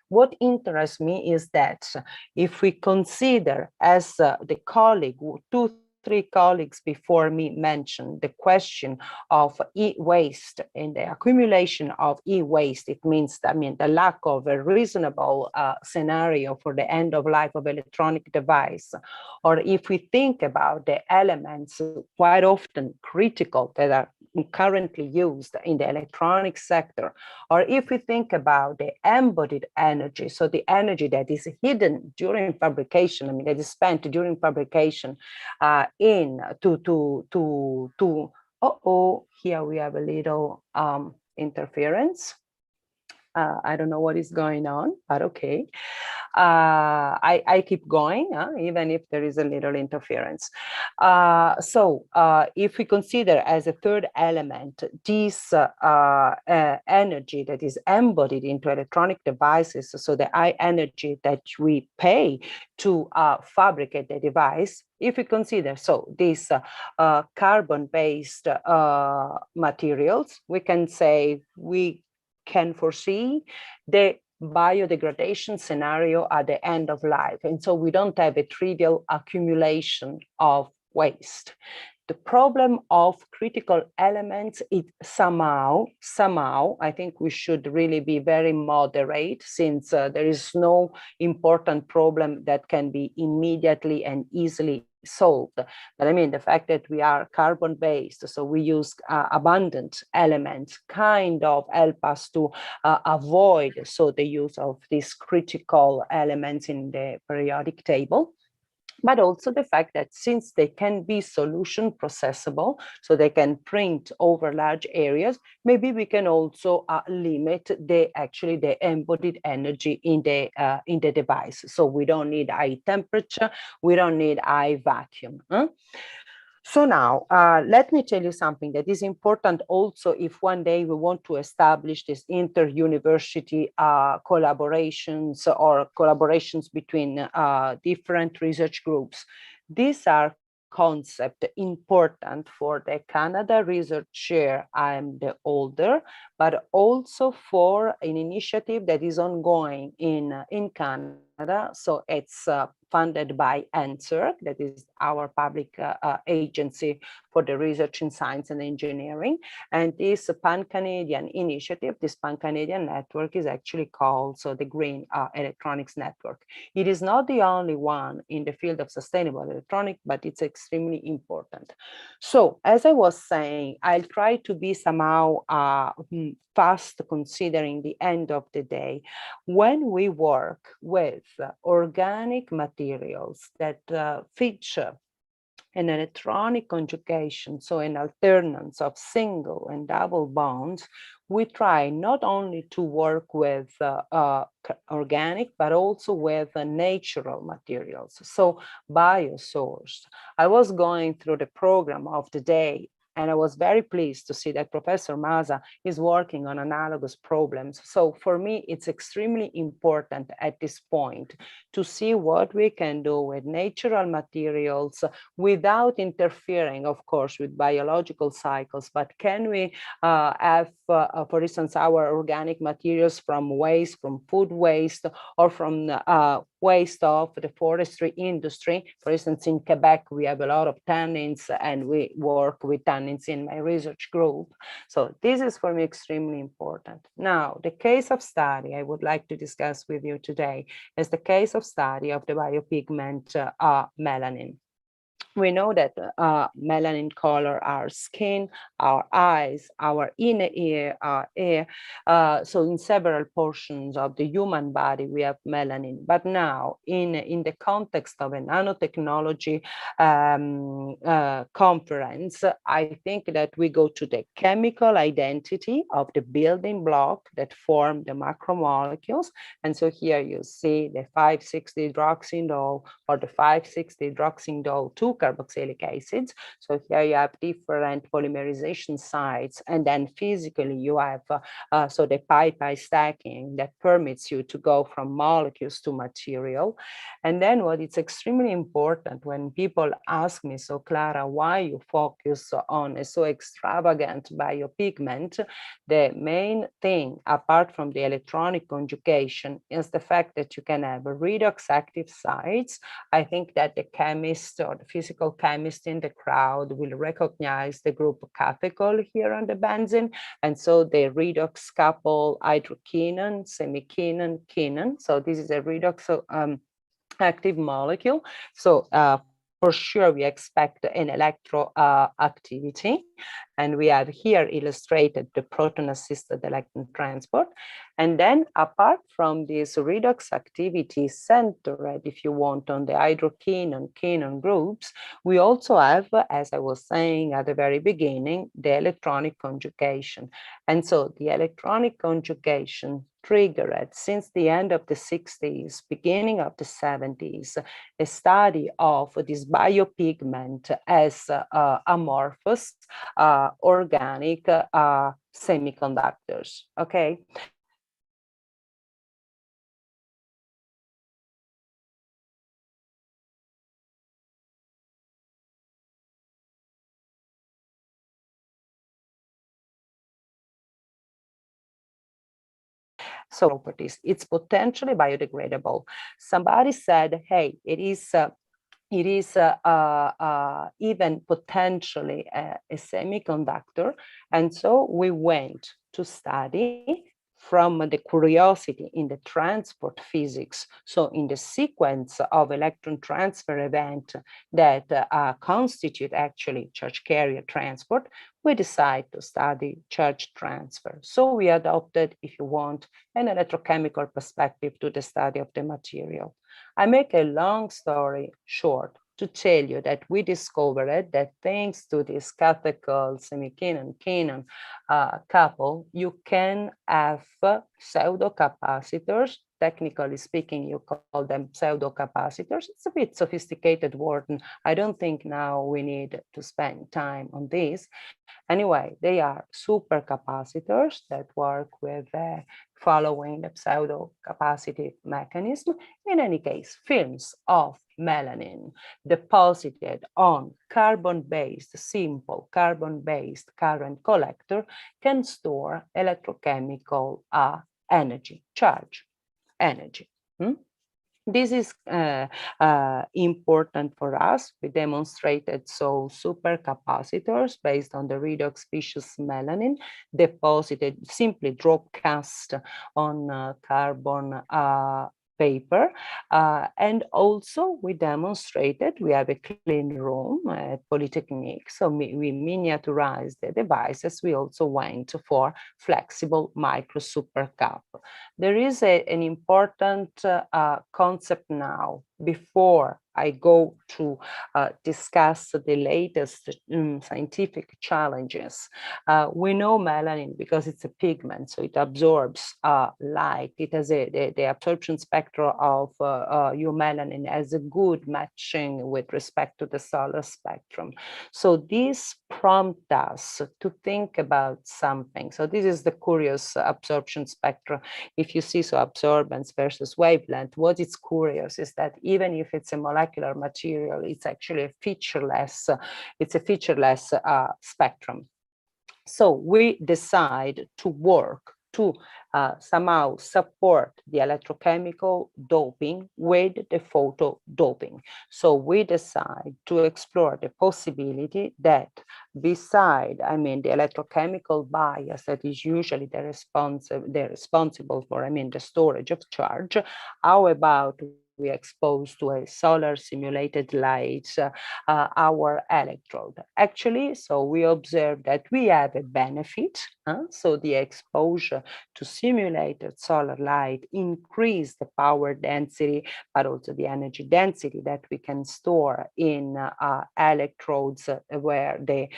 what interests me is that if we consider, as the colleague, 2-3 colleagues before me mentioned, the question of e-waste and the accumulation of e-waste, it means, the lack of a reasonable scenario for the end of life of electronic device. Or if we think about the elements quite often critical that are currently used in the electronic sector, or if we think about the embodied energy, so the energy that is hidden during fabrication, that is spent during fabrication here we have a little interference. I don't know what is going on, but okay. I keep going, even if there is a little interference. So if we consider as a third element this energy that is embodied into electronic devices, so the high energy that we pay to fabricate the device, if we consider these carbon-based materials, we can say we can foresee the biodegradation scenario at the end of life. And so we don't have a trivial accumulation of waste. The problem of critical elements is somehow, I think we should really be very moderate, since there is no important problem that can be immediately and easily solved. But I mean, the fact that we are carbon based, so we use abundant elements, kind of help us to avoid the use of these critical elements in the periodic table. But also the fact that since they can be solution processable, so they can print over large areas, maybe we can also limit the embodied energy in the device. So we don't need high temperature, we don't need high vacuum. So now, let me tell you something that is important also if one day we want to establish this inter-university collaborations or collaborations between different research groups. These are concepts important for the Canada Research Chair. I'm the older, but also for an initiative that is ongoing in Canada. So it's funded by NSERC, that is our public agency for the research in science and engineering. And this pan-Canadian initiative, this pan-Canadian network is actually called the Green Electronics Network. It is not the only one in the field of sustainable electronics, but it's extremely important. So as I was saying, I'll try to be somehow fast considering the end of the day. When we work with organic materials that feature an electronic conjugation, so an alternance of single and double bonds, we try not only to work with organic, but also with natural materials, so biosourced. I was going through the program of the day, and I was very pleased to see that Professor Maza is working on analogous problems. So for me, it's extremely important at this point to see what we can do with natural materials without interfering, of course, with biological cycles. But can we have, for instance, our organic materials from waste, from food waste, or from waste of the forestry industry? For instance, in Quebec, we have a lot of tannins, and we work with tannins in my research group. So this is for me extremely important. Now, the case of study I would like to discuss with you today is the case of study of the biopigment melanin. We know that melanin color our skin, our eyes, our inner ear, our hair. So in several portions of the human body, we have melanin. But now in the context of a nanotechnology conference, I think that we go to the chemical identity of the building block that form the macromolecules. And so here you see the 5,6-hydroxindole or the 5,6-hydroxindole 2 carboxylic acids. So here you have different polymerization sites, and then physically you have so the pi-pi stacking that permits you to go from molecules to material. And then what is extremely important when people ask me, so Clara, why you focus on a so extravagant biopigment? The main thing, apart from the electronic conjugation, is the fact that you can have redox active sites. I think that the chemist or the physical chemist in the crowd will recognize the group cathecol here on the benzene. And so the redox couple hydroquinone, semiquinone, quinone. So this is a redox active molecule. So for sure, we expect an electroactivity. And we have here illustrated the proton-assisted electron transport. And then apart from this redox activity centered, if you want, on the hydroquinone, quinone groups, we also have, as I was saying at the very beginning, the electronic conjugation. And so the electronic conjugation triggered since the end of the 60s, beginning of the 70s, a study of this biopigment as amorphous organic semiconductors, okay? So properties, it's potentially biodegradable. Somebody said, hey, it is even potentially a semiconductor. And so we went to study from the curiosity in the transport physics, so in the sequence of electron transfer event that constitute actually charge carrier transport, we decide to study charge transfer. So we adopted, if you want, an electrochemical perspective to the study of the material. I make a long story short to tell you that we discovered that thanks to this catechol semi-Cannon couple, you can have pseudo capacitors. Technically speaking, you call them pseudo capacitors. It's a bit sophisticated word, and I don't think now we need to spend time on this. Anyway, they are supercapacitors that work with following the pseudo-capacitive mechanism. In any case, films of melanin deposited on carbon-based, simple carbon-based current collector can store electrochemical energy, charge energy. This is important for us. We demonstrated so supercapacitors based on the redox species melanin deposited, simply drop cast on carbon paper. And also we demonstrated, we have a clean room at Polytechnique, so we miniaturized the devices. We also went for flexible micro supercap. There is an important concept now before I go to discuss the latest scientific challenges. We know melanin because it's a pigment, so it absorbs light. It has the absorption spectrum of melanin has a good matching with respect to the solar spectrum. So this prompts us to think about something. So this is the curious absorption spectrum. If you see so absorbance versus wavelength, what is curious is that even if it's a molecular material, it's actually a featureless, spectrum. So we decide to work to somehow support the electrochemical doping with the photo doping. So we decide to explore the possibility that beside, the electrochemical bias that is usually they're responsible for, the storage of charge, how about we expose to a solar simulated light our electrode. Actually, so we observe that we have a benefit. So the exposure to simulated solar light increase the power density, but also the energy density that we can store in electrodes where the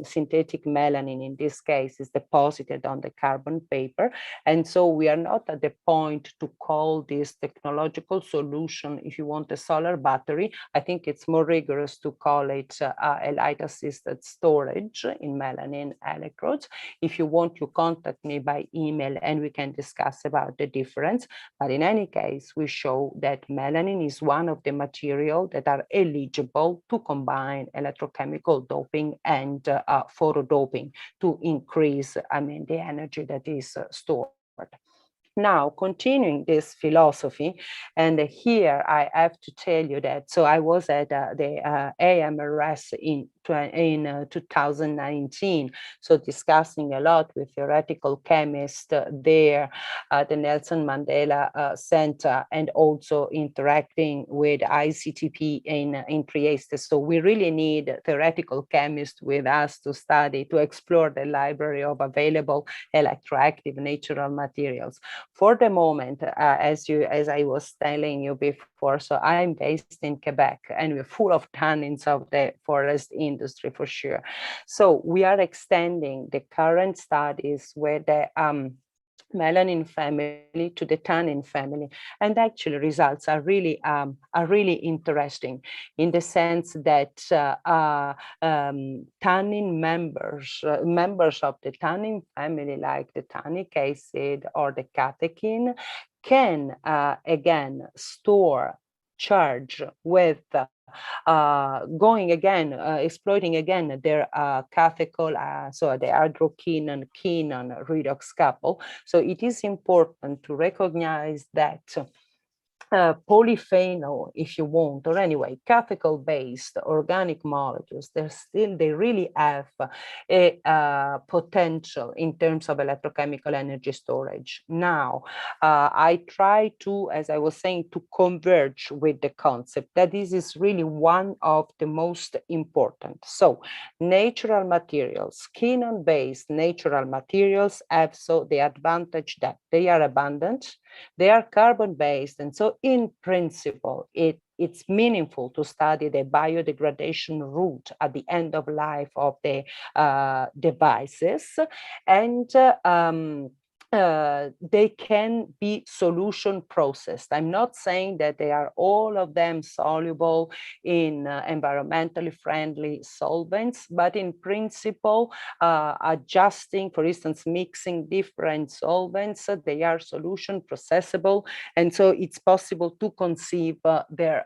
synthetic melanin in this case is deposited on the carbon paper. And so we are not at the point to call this technological solution, if you want, a solar battery. I think it's more rigorous to call it a light assisted storage in melanin electrodes. If you want, you contact me by email and we can discuss about the difference. But in any case, we show that melanin is one of the materials that are eligible to combine electrochemical doping and photodoping to increase, the energy that is stored. Now, continuing this philosophy, and here I have to tell you that, so I was at the AMRS in 2019, so discussing a lot with theoretical chemists there at the Nelson Mandela Center, and also interacting with ICTP in Trieste. So we really need theoretical chemists with us to study, to explore the library of available electroactive natural materials. For the moment, as I was telling you before, so I'm based in Quebec and we're full of tannins of the forest industry for sure. So we are extending the current studies with the melanin family to the tannin family, and actually results are really interesting in the sense that tannin members of the tannin family, like the tannic acid or the catechin, can again store charge with exploiting again their catechol, so the hydroquinone redox couple. So it is important to recognize that polyphenol, if you want, or anyway, catechol-based organic molecules, they really have a potential in terms of electrochemical energy storage. Now, I try to, as I was saying, to converge with the concept that this is really one of the most important. So, natural materials, quinone-based natural materials have so the advantage that they are abundant, they are carbon-based, and so in principle, it's meaningful to study the biodegradation route at the end of life of the devices. And they can be solution processed. I'm not saying that they are all of them soluble in environmentally friendly solvents, but in principle, adjusting, for instance, mixing different solvents, they are solution processable. And so it's possible to conceive their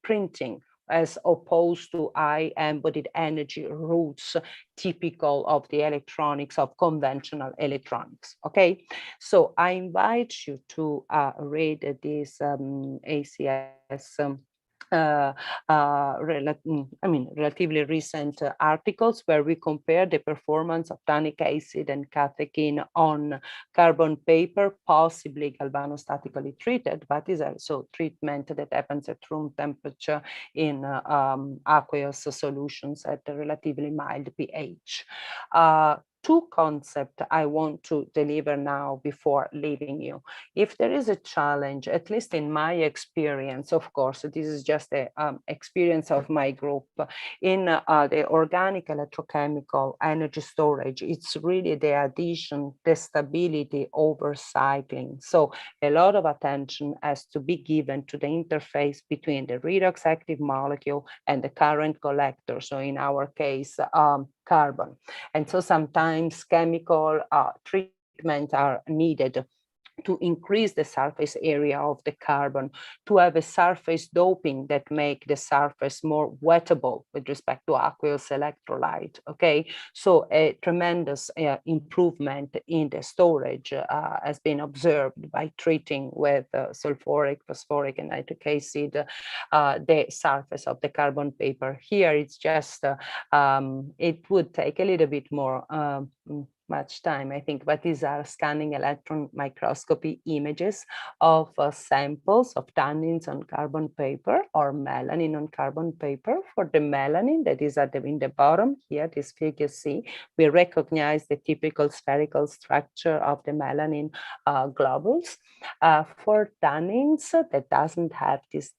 printing as opposed to high embodied energy routes typical of the electronics, of conventional electronics. Okay, so I invite you to read this ACS relatively recent articles where we compare the performance of tannic acid and catechin on carbon paper, possibly galvanostatically treated, but is also treatment that happens at room temperature in aqueous solutions at a relatively mild pH. Two concepts I want to deliver now before leaving you. If there is a challenge, at least in my experience, of course, this is just the experience of my group, in the organic electrochemical energy storage, it's really the addition, the stability over cycling. So a lot of attention has to be given to the interface between the redox active molecule and the current collector. So in our case, carbon. And so sometimes chemical treatments are needed to increase the surface area of the carbon, to have a surface doping that make the surface more wettable with respect to aqueous electrolyte, okay? So a tremendous improvement in the storage has been observed by treating with sulfuric, phosphoric, and nitric acid the surface of the carbon paper. Here it's just, it would take a little bit more much time, I think, but these are scanning electron microscopy images of samples of tannins on carbon paper or melanin on carbon paper. For the melanin that is in the bottom here, this figure C, we recognize the typical spherical structure of the melanin globules. For tannins that doesn't have this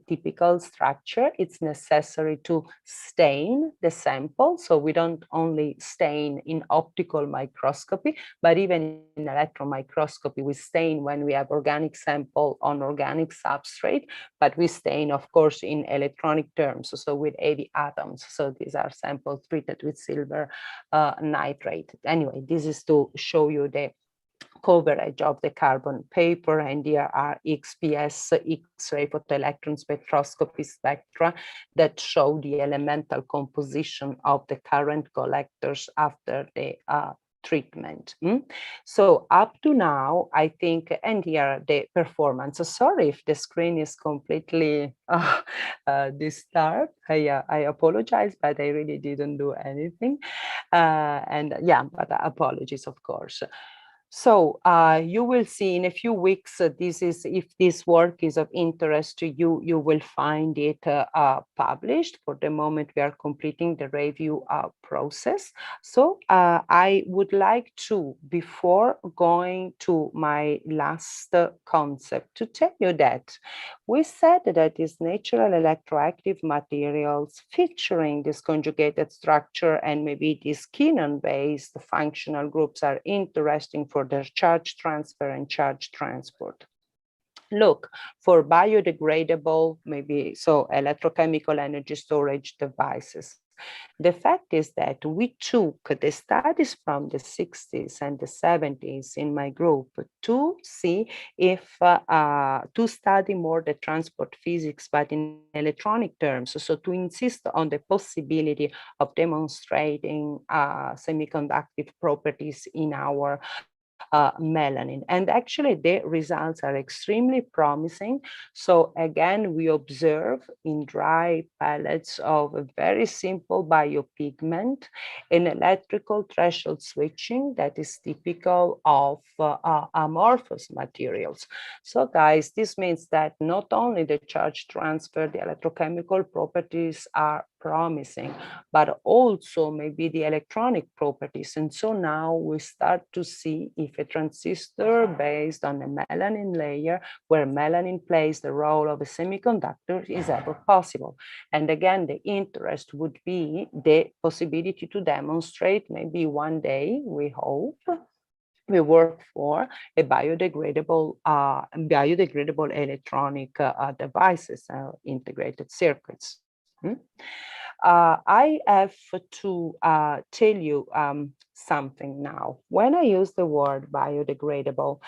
typical structure, it's necessary to stain the sample. So we don't only stain in optical microscopy, but even in electron microscopy, we stain when we have organic sample on organic substrate, but we stain, of course, in electronic terms, so with heavy atoms. So these are samples treated with silver nitrate. Anyway, this is to show you the coverage of the carbon paper, and here are XPS X-ray photoelectron spectroscopy spectra that show the elemental composition of the current collectors after the treatment. So up to now, I think, and here the performance. So sorry if the screen is completely disturbed. I apologize, but I really didn't do anything. And yeah, but apologies, of course. So you will see in a few weeks, this is, if this work is of interest to you, you will find it published. For the moment, we are completing the review process. So I would like to, before going to my last concept, to tell you that we said that these natural electroactive materials featuring this conjugated structure and maybe these quinone-based functional groups are interesting for their charge transfer and charge transport. Look, for biodegradable, maybe so electrochemical energy storage devices, the fact is that we took the studies from the 60s and the 70s in my group to see if, to study more the transport physics, but in electronic terms. So to insist on the possibility of demonstrating semiconductive properties in our melanin. And actually, the results are extremely promising. So again, we observe in dry pellets of a very simple biopigment an electrical threshold switching that is typical of amorphous materials. So guys, this means that not only the charge transfer, the electrochemical properties are promising, but also maybe the electronic properties. And so now we start to see if a transistor based on a melanin layer, where melanin plays the role of a semiconductor, is ever possible. And again, the interest would be the possibility to demonstrate maybe one day, we hope, we work for a biodegradable electronic devices, integrated circuits. I have to tell you something now. When I use the word biodegradable,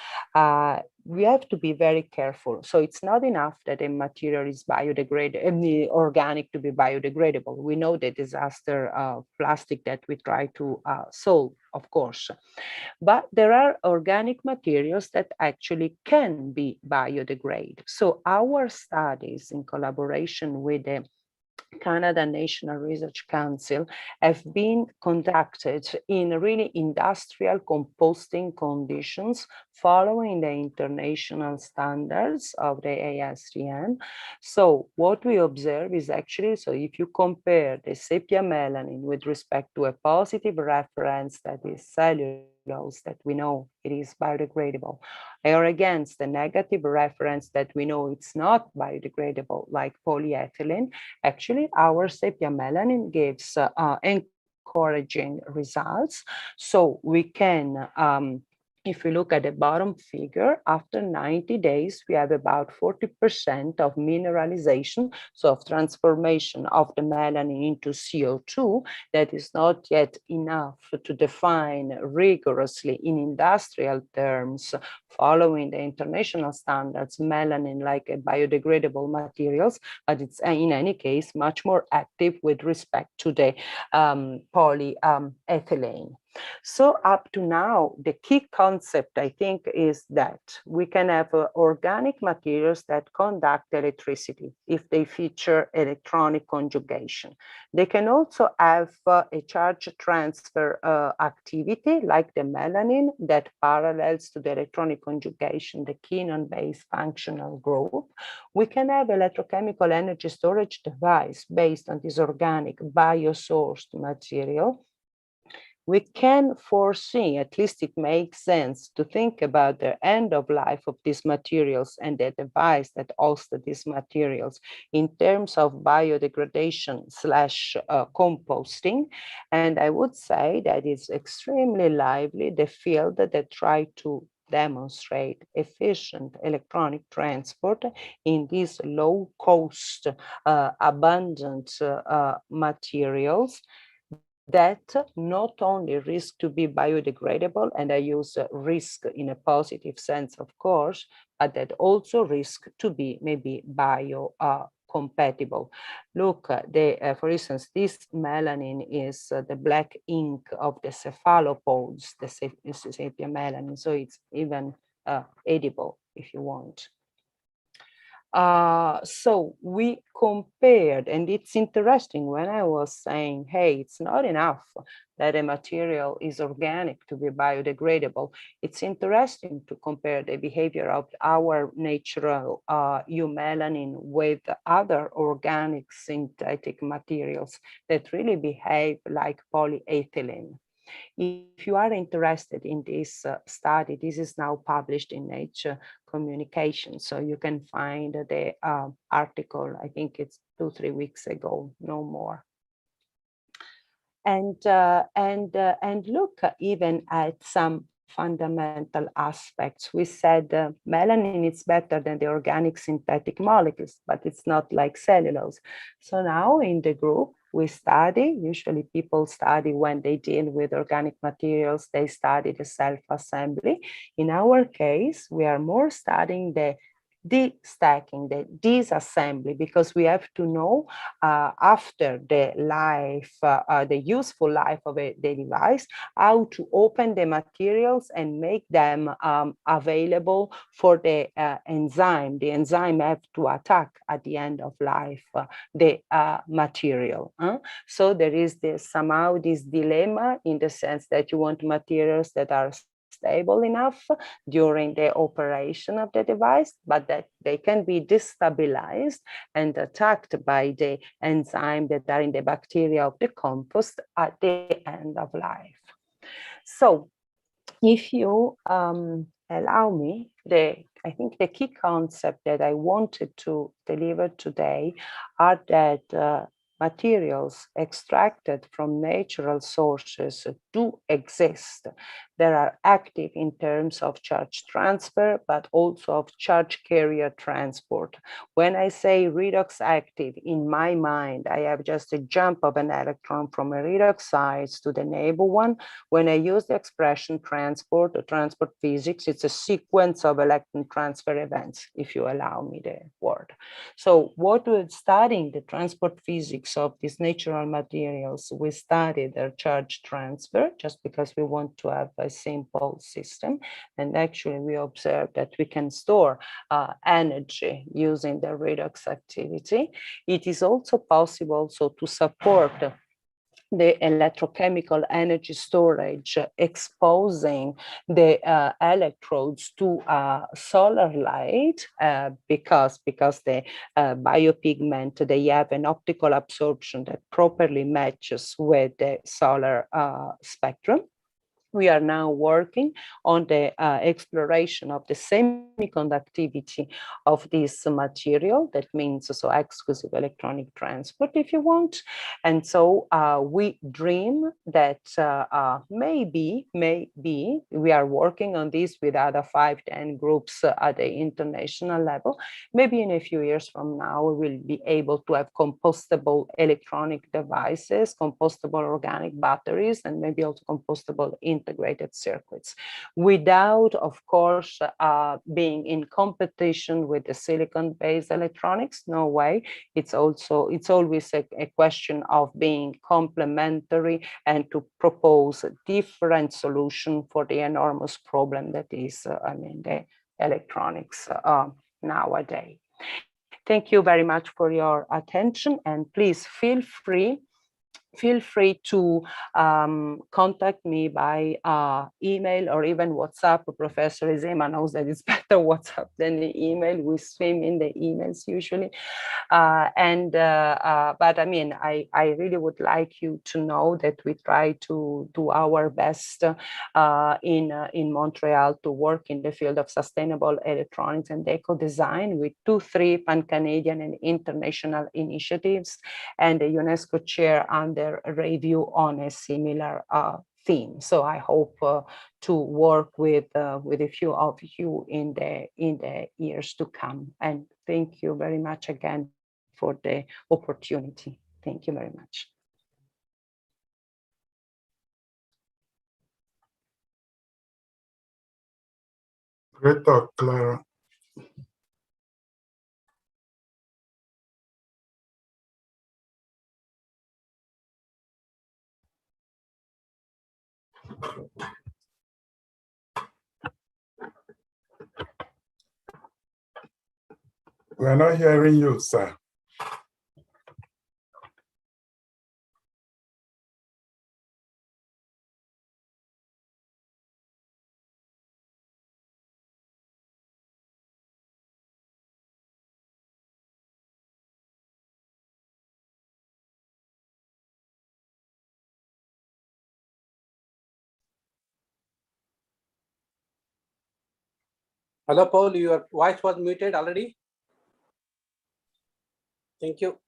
we have to be very careful. So it's not enough that a material is biodegradable, organic to be biodegradable. We know the disaster plastic that we try to solve, of course. But there are organic materials that actually can be biodegraded. So our studies in collaboration with the Canada National Research Council have been conducted in really industrial composting conditions following the international standards of the ASTM. So what we observe is actually, so if you compare the sepia melanin with respect to a positive reference that is cellulose, that we know it is biodegradable, or against the negative reference that we know it's not biodegradable, like polyethylene, actually our sepia melanin gives encouraging results. So we can, if we look at the bottom figure, after 90 days, we have about 40% of mineralization, so of transformation of the melanin into CO2. That is not yet enough to define rigorously in industrial terms, following the international standards, melanin like a biodegradable materials, but it's in any case much more active with respect to the polyethylene. So up to now, the key concept, I think, is that we can have organic materials that conduct electricity if they feature electronic conjugation. They can also have a charge transfer activity like the melanin that parallels to the electronic conjugation, the Quenon-based functional group. We can have electrochemical energy storage device based on this organic biosourced material. We can foresee, at least it makes sense, to think about the end of life of these materials and the device that holds these materials in terms of biodegradation / composting. And I would say that it's extremely lively, the field that try to demonstrate efficient electronic transport in these low cost, abundant materials that not only risk to be biodegradable, and I use risk in a positive sense, of course, but that also risk to be maybe compatible. Look, for instance, this melanin is the black ink of the cephalopods, the sepia melanin, so it's even edible if you want. So we compared, and it's interesting when I was saying, hey, it's not enough that a material is organic to be biodegradable. It's interesting to compare the behavior of our natural eumelanin with other organic synthetic materials that really behave like polyethylene. If you are interested in this study, this is now published in Nature Communication. So you can find the article, I think it's 2-3 weeks ago, no more. And look even at some fundamental aspects. We said melanin is better than the organic synthetic molecules, but it's not like cellulose. So now in the group, we study, usually people study when they deal with organic materials, they study the self-assembly. In our case, we are more studying the destacking, the disassembly, because we have to know after the life, the useful life of the device, how to open the materials and make them available for the enzyme. The enzyme have to attack at the end of life the material. So there is this somehow this dilemma in the sense that you want materials that are stable enough during the operation of the device, but that they can be destabilized and attacked by the enzyme that are in the bacteria of the compost at the end of life. So if you allow me, I think the key concept that I wanted to deliver today are that materials extracted from natural sources do exist. They are active in terms of charge transfer, but also of charge carrier transport. When I say redox active, in my mind, I have just a jump of an electron from a redox site to the neighbor one. When I use the expression transport or transport physics, it's a sequence of electron transfer events, if you allow me the word. So what we're studying, the transport physics of these natural materials, we study their charge transfer just because we want to have a simple system. And actually we observe that we can store energy using the redox activity. It is also possible to support the electrochemical energy storage, exposing the electrodes to solar light because the biopigment, they have an optical absorption that properly matches with the solar spectrum. We are now working on the exploration of the semiconductivity of this material. That means so exclusive electronic transport, if you want. And so we dream that maybe we are working on this with other 5-10 groups at the international level. Maybe in a few years from now, we will be able to have compostable electronic devices, compostable organic batteries, and maybe also compostable integrated circuits, without, of course, being in competition with the silicon-based electronics. No way. It's always a question of being complementary and to propose a different solution for the enormous problem that is, the electronics nowadays. Thank you very much for your attention, and please feel free to contact me by email or even WhatsApp. Professor Izema knows that it's better WhatsApp than the email. We swim in the emails usually. But I mean, I really would like you to know that we try to do our best in Montreal to work in the field of sustainable electronics and eco-design with 2-3 pan-Canadian and international initiatives, and the UNESCO chair under review on a similar theme. So I hope to work with a few of you in the years to come. And thank you very much again for the opportunity. Thank you very much. Great talk, Clara. We are not hearing you, sir. Hello, Paul, your voice was muted already. Thank you.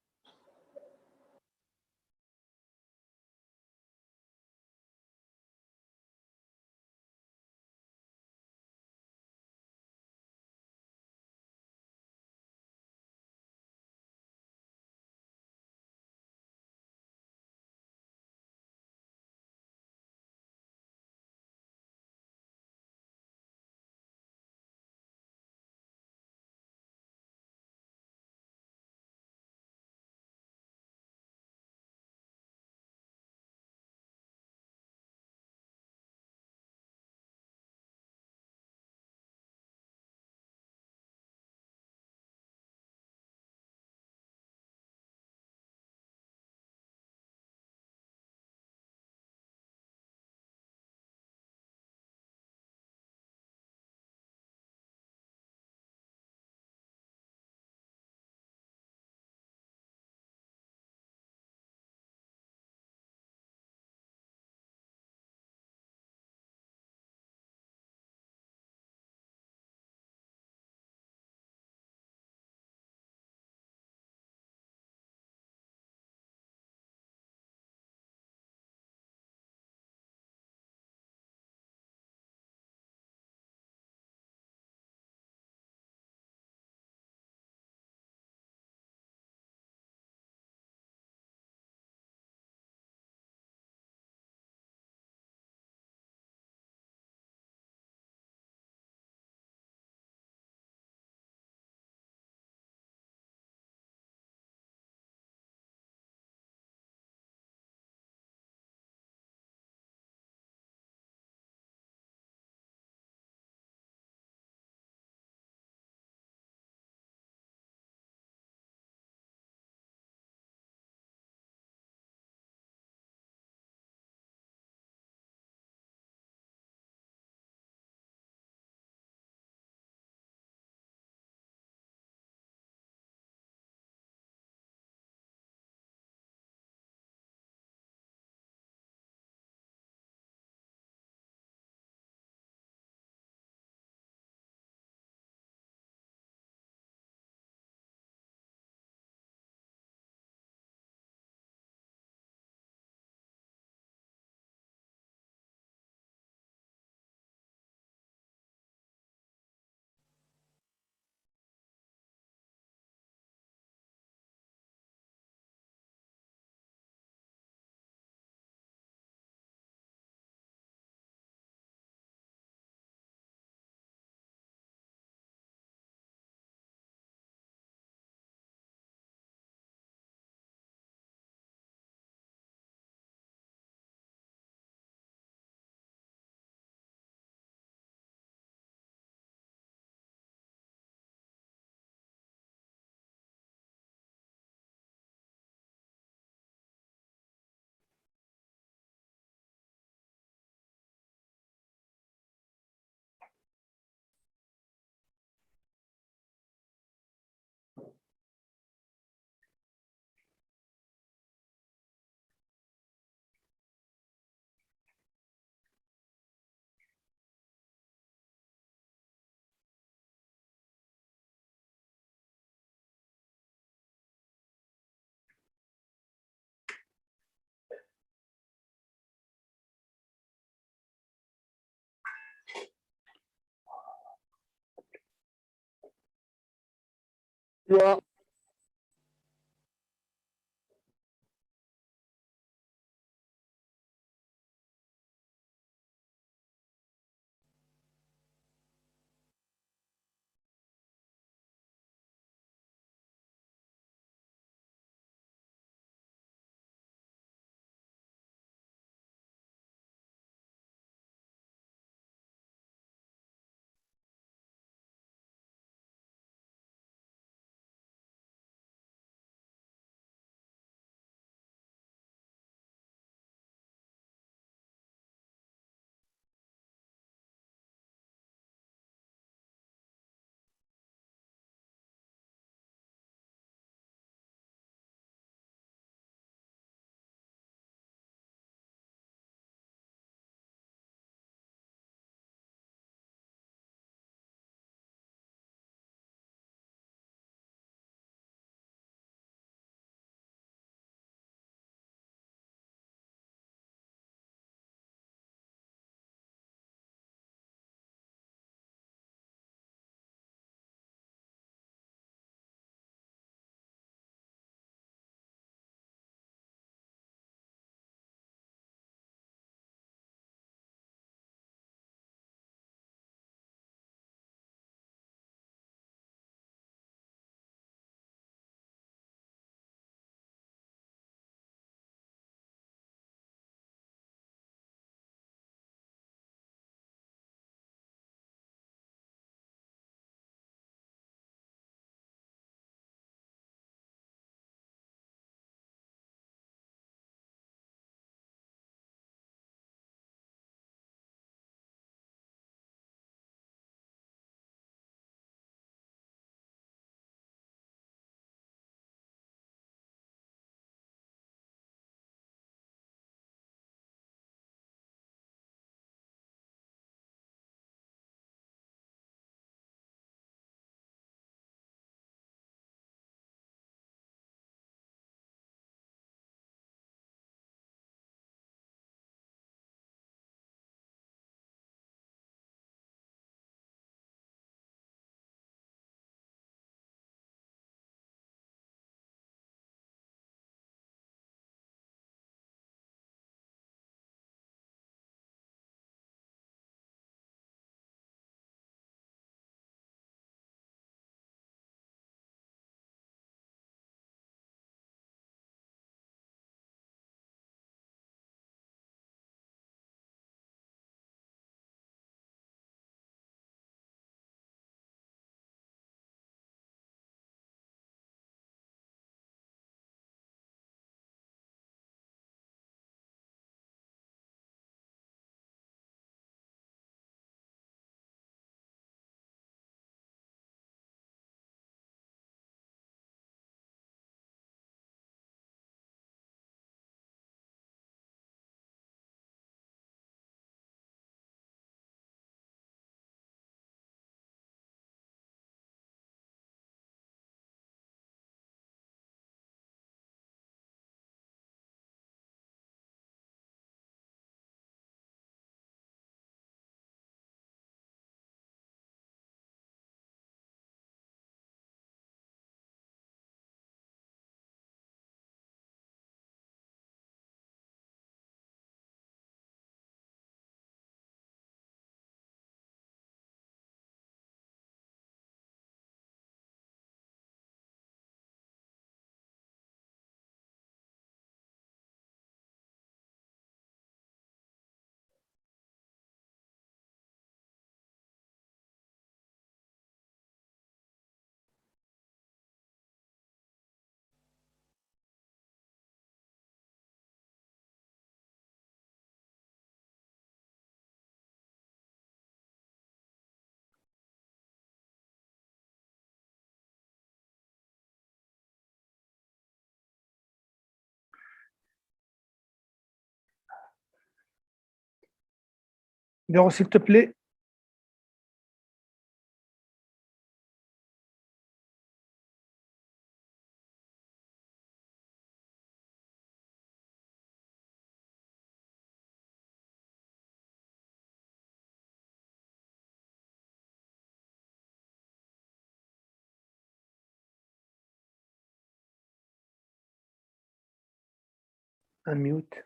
You are Donc, s'il te plaît, Unmute.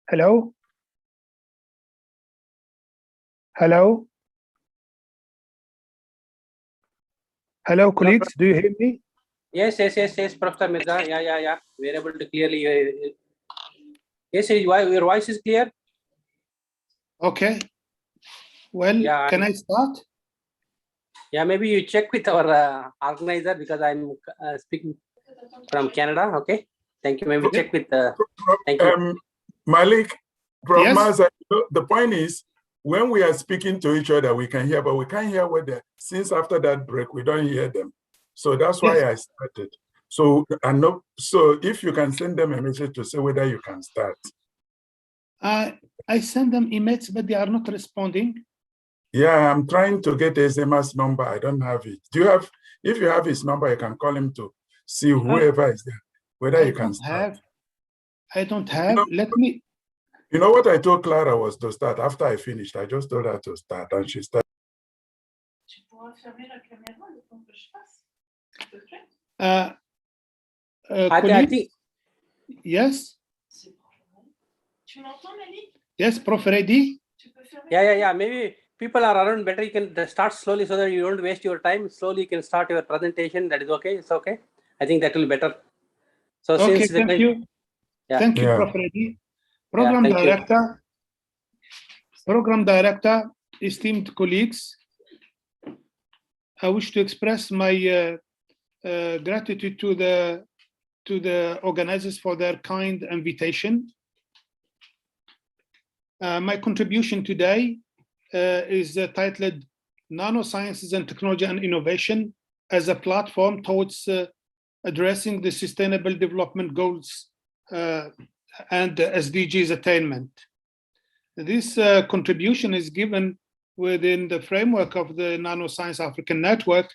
Hello? Hello? Hello, colleagues, do you hear me? Yes, Professor Mirza. Yeah. We're able to clearly. Yes, your voice is clear. Okay. Well, Yeah. can I start? Yeah, maybe you check with our organizer because I'm speaking from Canada. Okay. Thank you. Maybe check with. Thank you. Malik, Prof. Yes. Maza, the point is, when we are speaking to each other, we can hear, but we can't hear what they. Since after that break, we don't hear them. So that's why I started. So so if you can send them a message to say whether you can start. I send them emails, but they are not responding. Yeah, I'm trying to get SM's number. I don't have it. Do you have? If you have his number, you can call him to see whoever is there, whether you can start. I don't have. Let me. You know what I told Clara was to start. After I finished, I just told her to start, and she started. I think. Yes. Yes, Prof. Ready? Yeah. Maybe people are around better. You can start slowly so that you don't waste your time. Slowly you can start your presentation. That is okay. It's okay. I think that will be better. So Okay, since thank you. Yeah. Thank you, Prof. Ready. Program Director, esteemed colleagues, I wish to express my gratitude to the organizers for their kind invitation. My contribution today is titled Nanosciences and Technology and Innovation as a Platform Towards Addressing the Sustainable Development Goals and SDGs attainment. This contribution is given within the framework of the Nanoscience African Network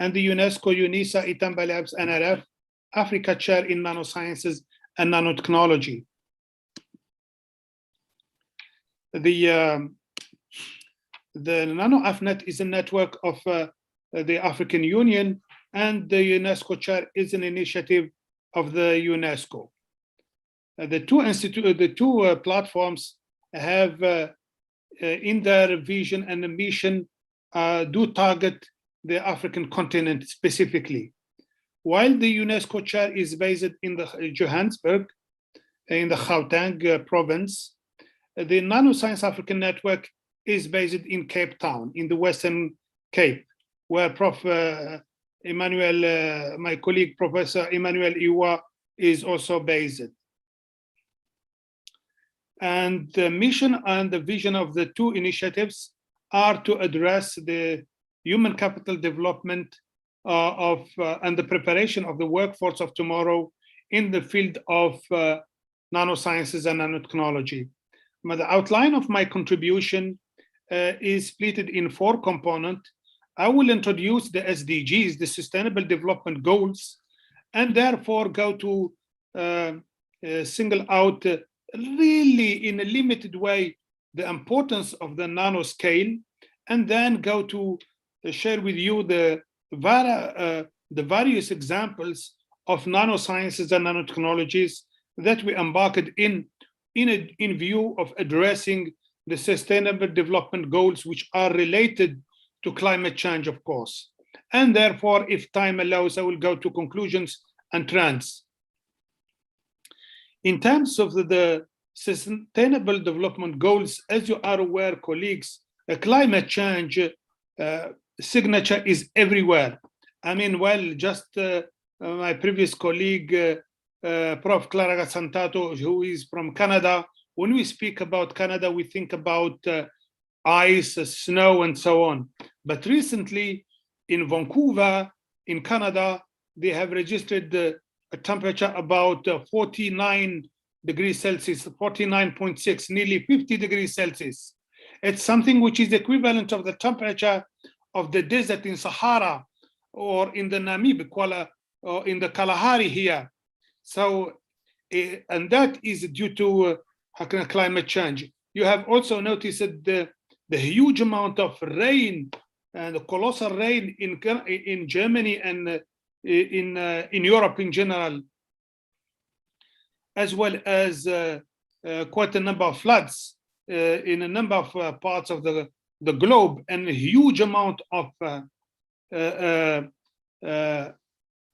and the UNESCO UNISA Itamba Labs NRF Africa Chair in Nanosciences and Nanotechnology. The Nano AFNet is a network of the African Union, and the UNESCO Chair is an initiative of the UNESCO. The two platforms have in their vision and mission do target the African continent specifically. While the UNESCO Chair is based in the Johannesburg, in the Gauteng province, the Nanoscience African Network is based in Cape Town, in the Western Cape, where my colleague, Professor Emmanuel Iwa, is also based. And the mission and the vision of the two initiatives are to address the human capital development and the preparation of the workforce of tomorrow in the field of nanosciences and nanotechnology. The outline of my contribution is split in 4 components. I will introduce the SDGs, the Sustainable Development Goals, and therefore go to single out really in a limited way the importance of the nanoscale, and then go to share with you the various examples of nanosciences and nanotechnologies that we embarked in view of addressing the Sustainable Development Goals, which are related to climate change, of course. And therefore, if time allows, I will go to conclusions and trends. In terms of the Sustainable Development Goals, as you are aware, colleagues, climate change signature is everywhere. I mean, well, just my previous colleague, Prof. Clara Santato, who is from Canada, when we speak about Canada, we think about ice, snow, and so on. But recently, in Vancouver, in Canada, they have registered a temperature about 49 degrees Celsius, 49.6, nearly 50 degrees Celsius. It's something which is equivalent of the temperature of the desert in Sahara or in the Namib, or in the Kalahari here. So, and that is due to climate change. You have also noticed that the huge amount of rain and the colossal rain in Germany and in Europe in general, as well as quite a number of floods in a number of parts of the globe, and a huge amount of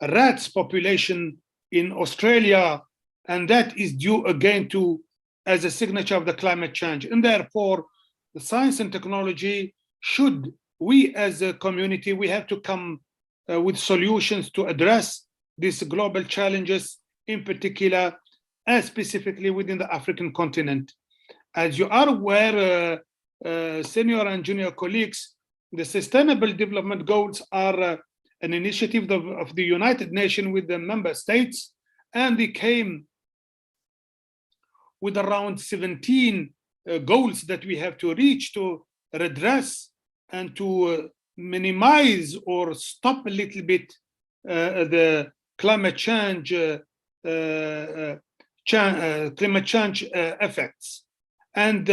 rats population in Australia, and that is due again to as a signature of the climate change. And therefore, the science and technology should, we as a community, we have to come with solutions to address these global challenges, in particular, and specifically within the African continent. As you are aware, senior and junior colleagues, the Sustainable Development Goals are an initiative of the United Nations with the member states, and they came with around 17 goals that we have to reach to redress and to minimize or stop a little bit the climate change effects. And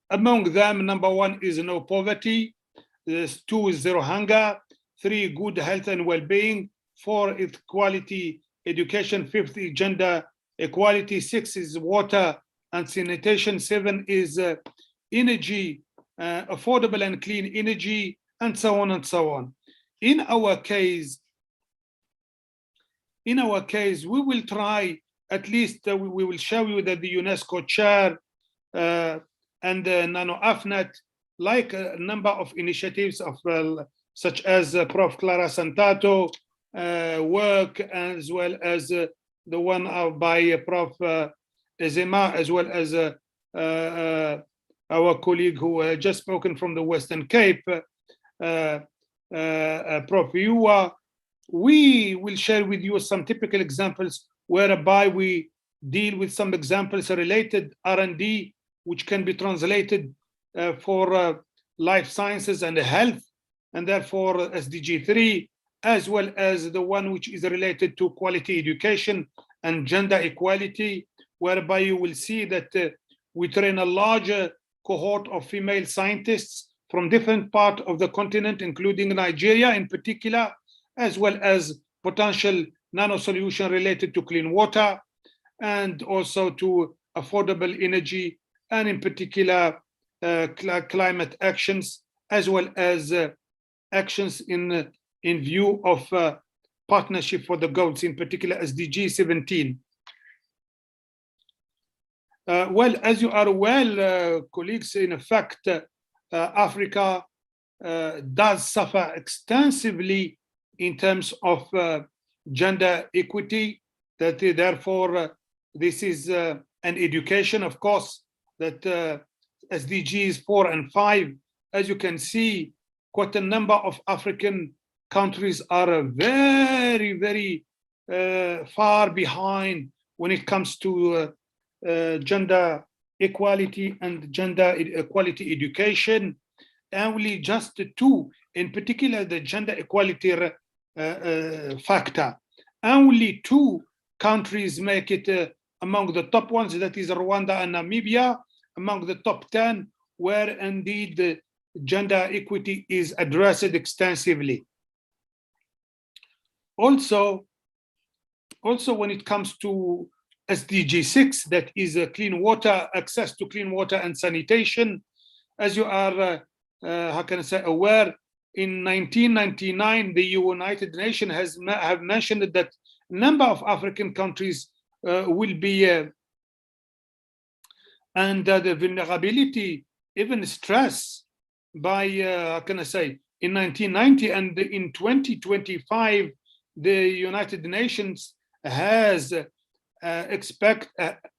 among them, number 1 is no poverty, 2 is zero hunger, 3 good health and well-being, 4 is quality education, 5 is gender equality, 6 is water and sanitation, 7 is energy, affordable and clean energy, and so on and so on. In our case, we will try, at least we will show you that the UNESCO chair and Nano AFNet, like a number of initiatives of such as Prof. Clara Santato work, as well as the one by Prof. Ezema, as well as our colleague who had just spoken from the Western Cape, Prof. Yua. We will share with you some typical examples whereby we deal with some examples related R&D, which can be translated for life sciences and health, and therefore SDG 3, as well as the one which is related to quality education and gender equality, whereby you will see that we train a larger cohort of female scientists from different parts of the continent, including Nigeria in particular, as well as potential nano solution related to clean water and also to affordable energy, and in particular climate actions, as well as actions in view of partnership for the goals, in particular SDG 17. Well, as you are well, colleagues, in fact, Africa does suffer extensively in terms of gender equity, that therefore this is an education, of course, that SDGs 4 and 5, as you can see, quite a number of African countries are very, very far behind when it comes to gender equality and gender equality education. Only just 2, in particular the gender equality factor, only 2 countries make it among the top ones, that is Rwanda and Namibia, among the top 10, where indeed the gender equity is addressed extensively. Also when it comes to SDG 6, that is clean water, access to clean water and sanitation, as you are, how can I say, aware, in 1999, the United Nations have mentioned that a number of African countries will be under the vulnerability, even stress, by, how can I say, in 1990, and in 2025, the United Nations has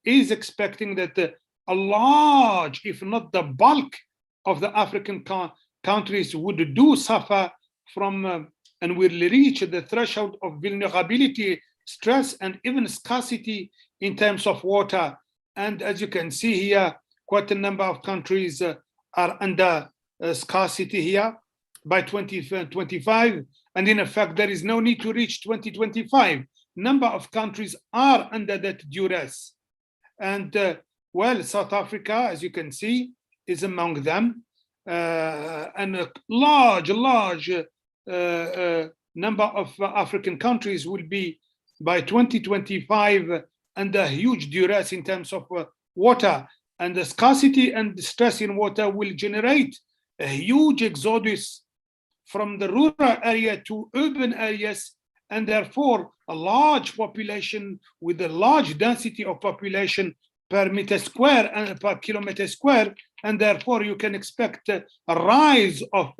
is expecting that a large, if not the bulk, of the African countries would do suffer from and will reach the threshold of vulnerability, stress, and even scarcity in terms of water. And as you can see here, quite a number of countries are under scarcity here. by 2025. And in effect, there is no need to reach 2025. Number of countries are under that duress. And well, South Africa, as you can see, is among them. And a large number of African countries will be by 2025 under huge duress in terms of water, and the scarcity and the stress in water will generate a huge exodus from the rural area to urban areas, and therefore a large population with a large density of population per meter square and per kilometer square, and therefore you can expect a rise of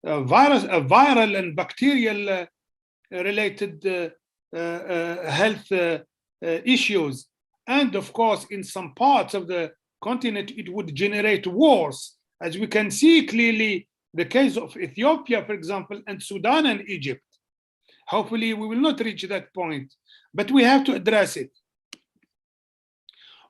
viral and bacterial related health issues. And of course, in some parts of the continent, it would generate wars. As we can see clearly, the case of Ethiopia, for example, and Sudan and Egypt. Hopefully, we will not reach that point, but we have to address it.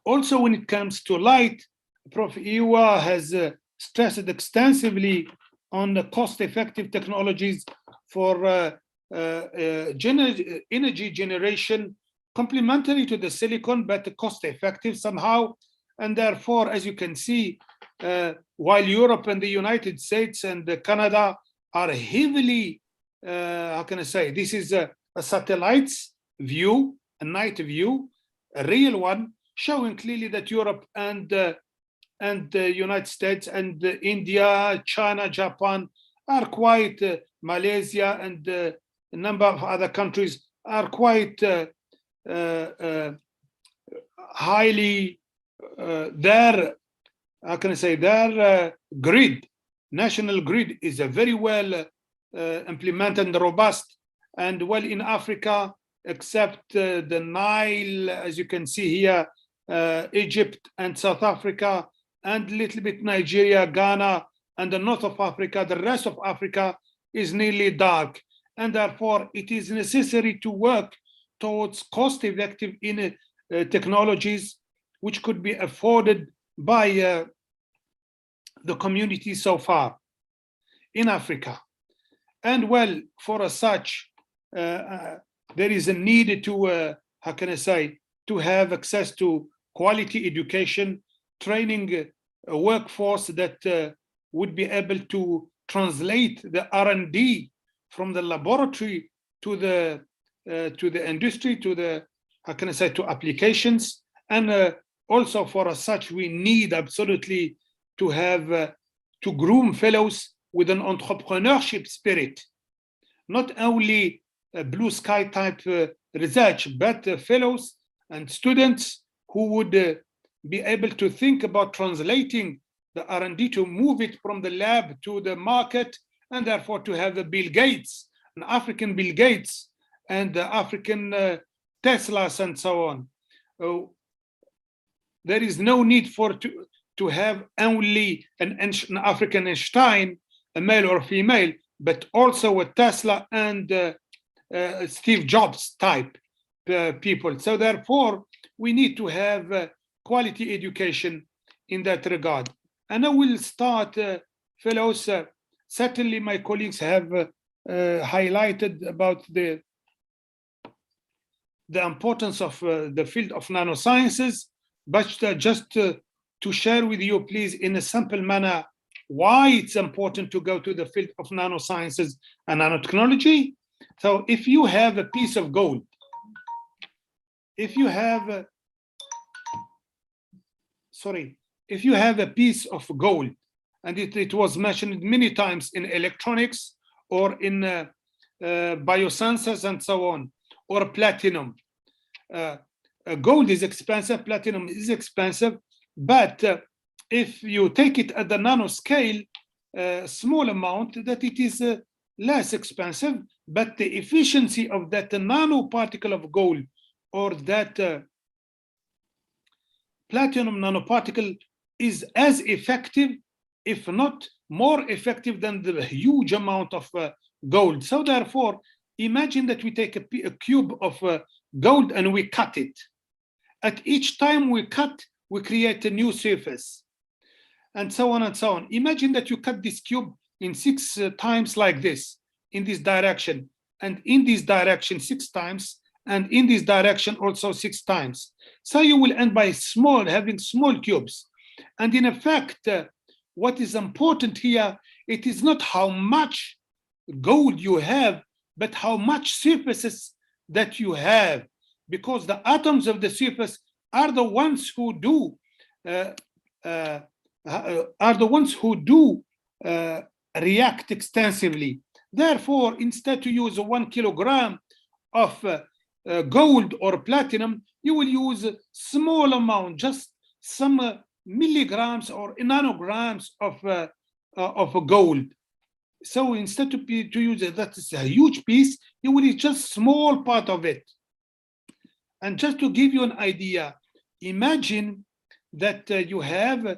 Also, when it comes to light, Prof. Iwa has stressed extensively on the cost-effective technologies for energy generation, complementary to the silicon, but cost-effective somehow. And therefore, as you can see, while Europe and the United States and Canada are heavily, how can I say, this is a satellite's view, a night view, a real one, showing clearly that Europe and the United States and India, China, Japan are quite, Malaysia and a number of other countries are quite highly, their, how can I say, their grid, national grid is a very well implemented and robust. And well, in Africa, except the Nile, as you can see here, Egypt and South Africa, and a little bit Nigeria, Ghana, and the north of Africa, the rest of Africa is nearly dark. And therefore, it is necessary to work towards cost-effective technologies which could be afforded by the community so far in Africa. And well, for such, there is a need to, how can I say, to have access to quality education, training a workforce that would be able to translate the R&D from the laboratory to the industry, to the, how can I say, to applications. And also for such, we need absolutely to have, to groom fellows with an entrepreneurship spirit, not only blue sky type research, but fellows and students who would be able to think about translating the R&D to move it from the lab to the market, and therefore to have a Bill Gates, an African Bill Gates, and the African Teslas and so on. There is no need for to have only an African Einstein, a male or female, but also a Tesla and Steve Jobs type people. So therefore, we need to have quality education in that regard. And I will start, fellows, certainly my colleagues have highlighted about the importance of the field of nanosciences, but just to share with you, please, in a simple manner, why it's important to go to the field of nanosciences and nanotechnology. So if you have a piece of gold, if you have a piece of gold, and it was mentioned many times in electronics or in biosensors and so on, or platinum. Gold is expensive, platinum is expensive, but if you take it at the nanoscale, small amount, that it is less expensive, but the efficiency of that nanoparticle of gold or that platinum nanoparticle is as effective, if not more effective than the huge amount of gold. So therefore, imagine that we take a cube of gold and we cut it. At each time we cut, we create a new surface, and so on and so on. Imagine that you cut this cube in 6 times like this, in this direction, and in this direction 6 times, and in this direction also 6 times. So you will end by having small cubes. And in effect, what is important here, it is not how much gold you have, but how much surfaces that you have, because the atoms of the surface are the ones who do react extensively. Therefore, instead to use 1 kilogram of gold or platinum, you will use a small amount, just some milligrams or nanograms of gold. So instead to use that is a huge piece, you will use just small part of it. And just to give you an idea, imagine that you have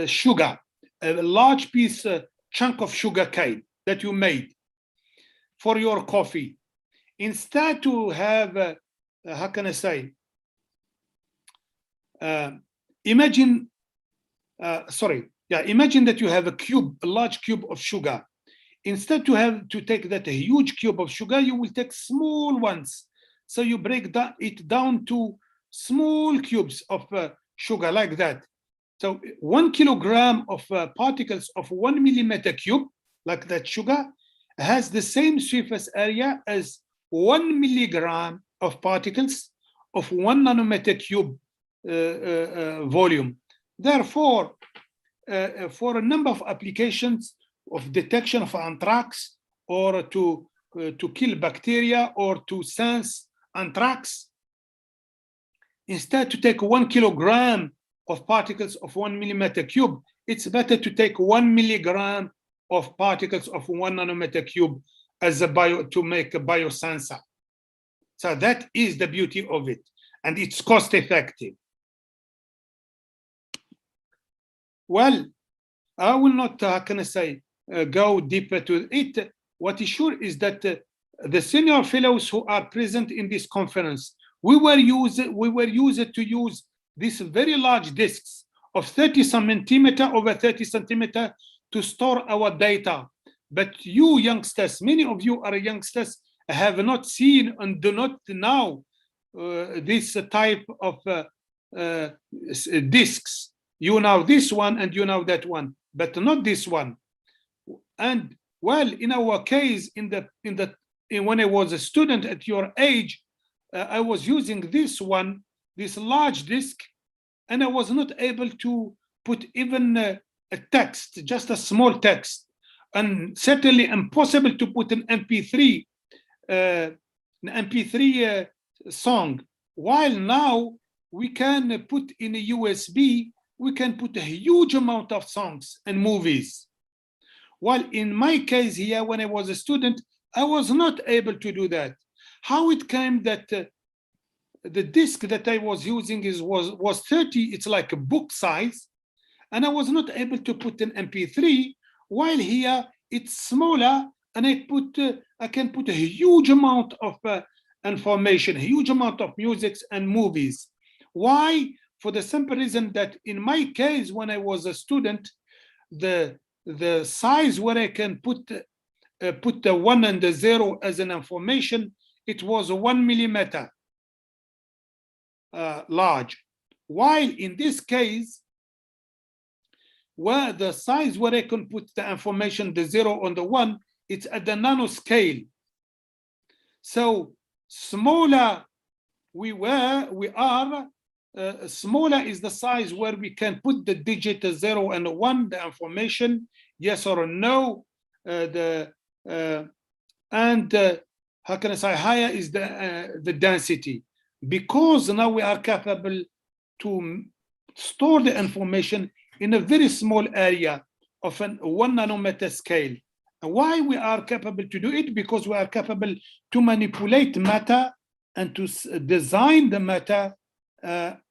sugar, a large piece, chunk of sugar cane that you made for your coffee. Instead to have, how can I say, imagine that you have a large cube of sugar. Instead to take that huge cube of sugar, you will take small ones. So you break it down to small cubes of sugar like that. So 1 kilogram of particles of 1 millimeter cube, like that sugar, has the same surface area as 1 milligram of particles of 1 nanometer cube volume. Therefore, for a number of applications of detection of anthrax, or to kill bacteria, or to sense anthrax, instead to take 1 kilogram of particles of 1 millimeter cube, it's better to take 1 milligram of particles of 1 nanometer cube as to make a biosensor. So that is the beauty of it, and it's cost effective. Well, I will not, how can I say, go deeper to it. What is sure is that the senior fellows who are present in this conference, we were used to use these very large disks of 30 centimeter over 30 centimeter to store our data. But you youngsters, many of you are youngsters, have not seen and do not know this type of disks. You know this one and you know that one, but not this one. And well, in our case, when I was a student at your age, I was using this one, this large disk, and I was not able to put even a text, just a small text, and certainly impossible to put an MP3 song. While now we can put in a USB, we can put a huge amount of songs and movies. While in my case here, when I was a student, I was not able to do that. How it came that the disk that I was using was 30, it's like a book size, and I was not able to put an MP3, while here it's smaller, and I can put a huge amount of information, a huge amount of music and movies. Why? For the simple reason that in my case, when I was a student, the size where I can put the 1 and the 0 as an information, it was 1 millimeter large. While in this case, where the size where I can put the information, the 0 on the 1, it's at the nanoscale. So smaller smaller is the size where we can put the digit 0 and 1, the information, yes or no. How can I say, higher is the density, because now we are capable to store the information in a very small area of a 1 nanometer scale. And why we are capable to do it? Because we are capable to manipulate matter and to design the matter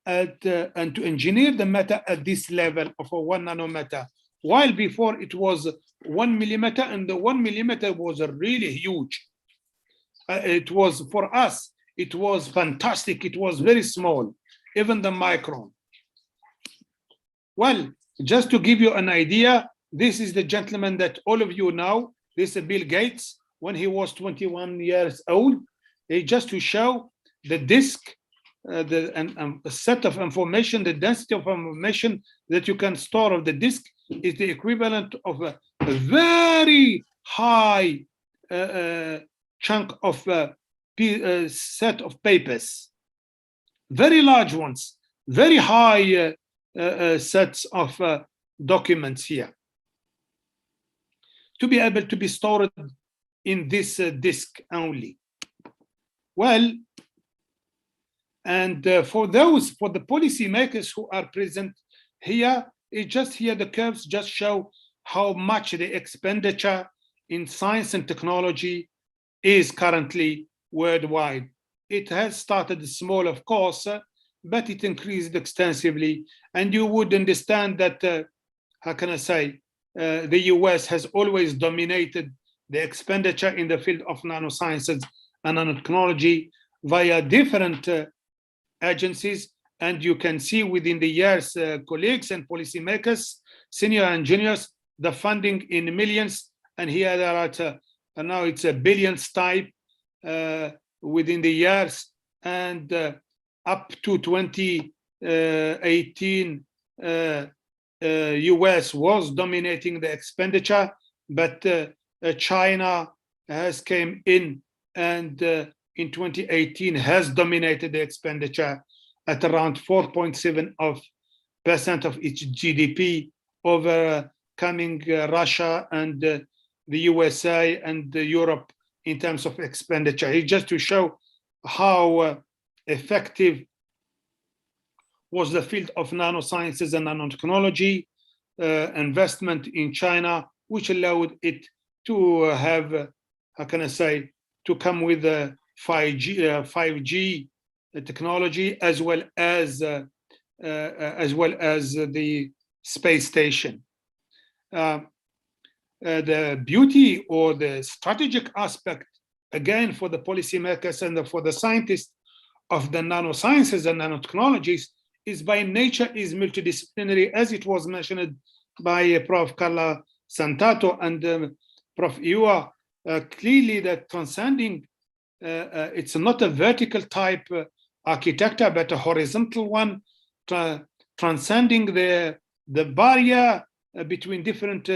and to engineer the matter at this level of a 1 nanometer. While before it was 1 millimeter, and the 1 millimeter was really huge. It was, for us, it was fantastic. It was very small, even the micron. Well, just to give you an idea, This is the gentleman that all of you know. This is Bill Gates when he was 21 years old. Just to show the disk, a set of information, the density of information that you can store of the disk is the equivalent of a very high chunk of set of papers, very large ones, very high sets of documents here, to be able to be stored in this disk only. Well, and for the policymakers who are present here, the curves just show how much the expenditure in science and technology is currently worldwide. It has started small, of course, but it increased extensively. And you would understand that, how can I say, the US has always dominated the expenditure in the field of nanosciences and nanotechnology via different agencies. And you can see within the years, colleagues and policymakers, senior and juniors, the funding in millions. And here there are, and now it's a billions type within the years. And up to 2018, US was dominating the expenditure, but China has came in and in 2018 has dominated the expenditure at around 4.7% of its GDP, overcoming Russia and the USA and Europe in terms of expenditure. It's just to show how effective was the field of nanosciences and nanotechnology investment in China, which allowed it to have, how can I say, to come with the 5G technology as well as the space station. The beauty or the strategic aspect, again, for the policymakers and for the scientists of the nanosciences and nanotechnologies is by nature is multidisciplinary, as it was mentioned by Prof. Carla Santato and Prof. Iwa, clearly that transcending, it's not a vertical type architecture, but a horizontal one, transcending the barrier between different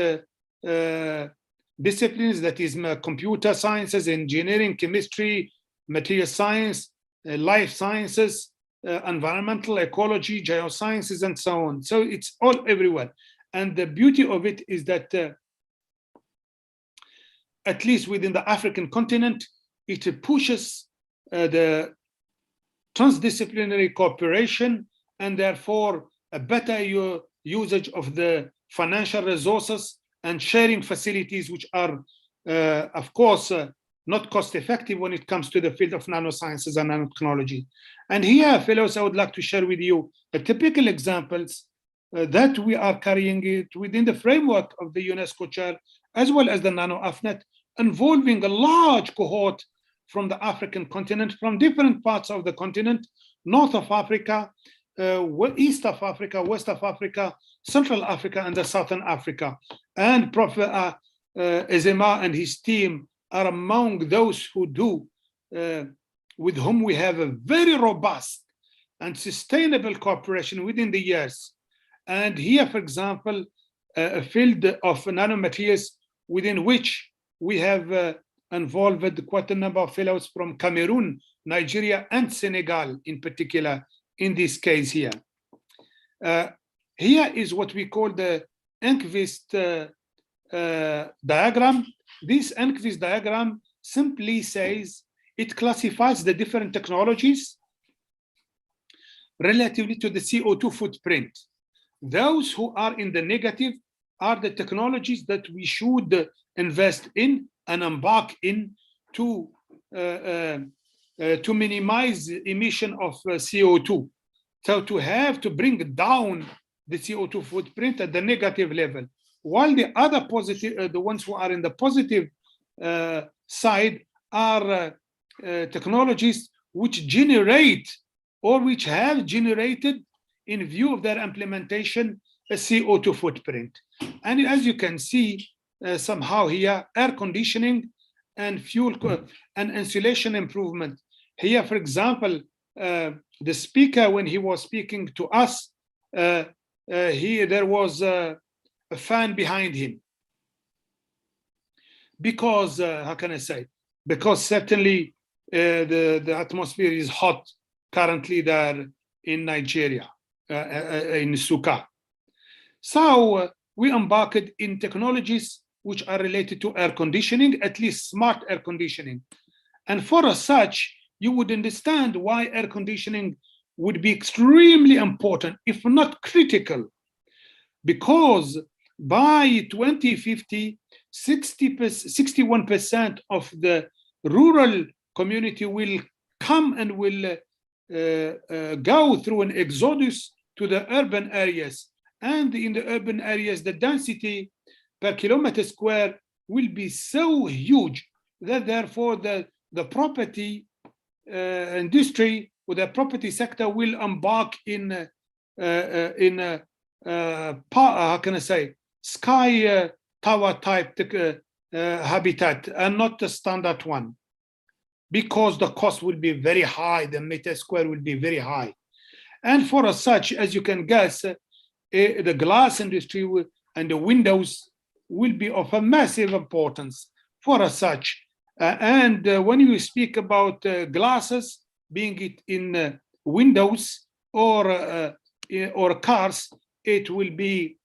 disciplines, that is computer sciences, engineering, chemistry, material science, life sciences, environmental ecology, geosciences, and so on. So it's all everywhere. And the beauty of it is that at least within the African continent, it pushes the transdisciplinary cooperation and therefore a better usage of the financial resources and sharing facilities, which are, of course, not cost effective when it comes to the field of nanosciences and nanotechnology. And here, fellows, I would like to share with you a typical examples that we are carrying it within the framework of the UNESCO chair, as well as the Nano AFNet, involving a large cohort from the African continent, from different parts of the continent, North of Africa, East of Africa, West of Africa, Central Africa, and the Southern Africa. And Prof. Ezema and his team are among those who do, with whom we have a very robust and sustainable cooperation within the years. And here, for example, a field of nanomaterials within which we have involved quite a number of fellows from Cameroon, Nigeria, and Senegal in particular in this case here. Here is what we call the Enquist diagram. This Enquist diagram simply says it classifies the different technologies relatively to the CO2 footprint. Those who are in the negative are the technologies that we should invest in and embark in to minimize emission of CO2. So to bring down the CO2 footprint at the negative level, while the other positive, the ones who are in the positive side are technologies which generate or which have generated, in view of their implementation, CO2 footprint. And as you can see, somehow here, air conditioning and fuel and insulation improvement. Here, for example, the speaker, when he was speaking to us, there was a fan behind him. Because, how can I say? Because certainly the atmosphere is hot currently there in Nigeria, in Suka. So we embarked in technologies which are related to air conditioning, at least smart air conditioning. And for such, you would understand why air conditioning would be extremely important, if not critical, because by 2050, 61% of the rural community will come and will go through an exodus to the urban areas. And in the urban areas, the density per kilometer square will be so huge that therefore the property industry or the property sector will embark in how can I say, sky tower type habitat and not the standard one, because the cost will be very high, the meter square will be very high. And for such, as you can guess, the glass industry and the windows will be of a massive importance for such. And when you speak about glasses, being it in windows or cars, it will be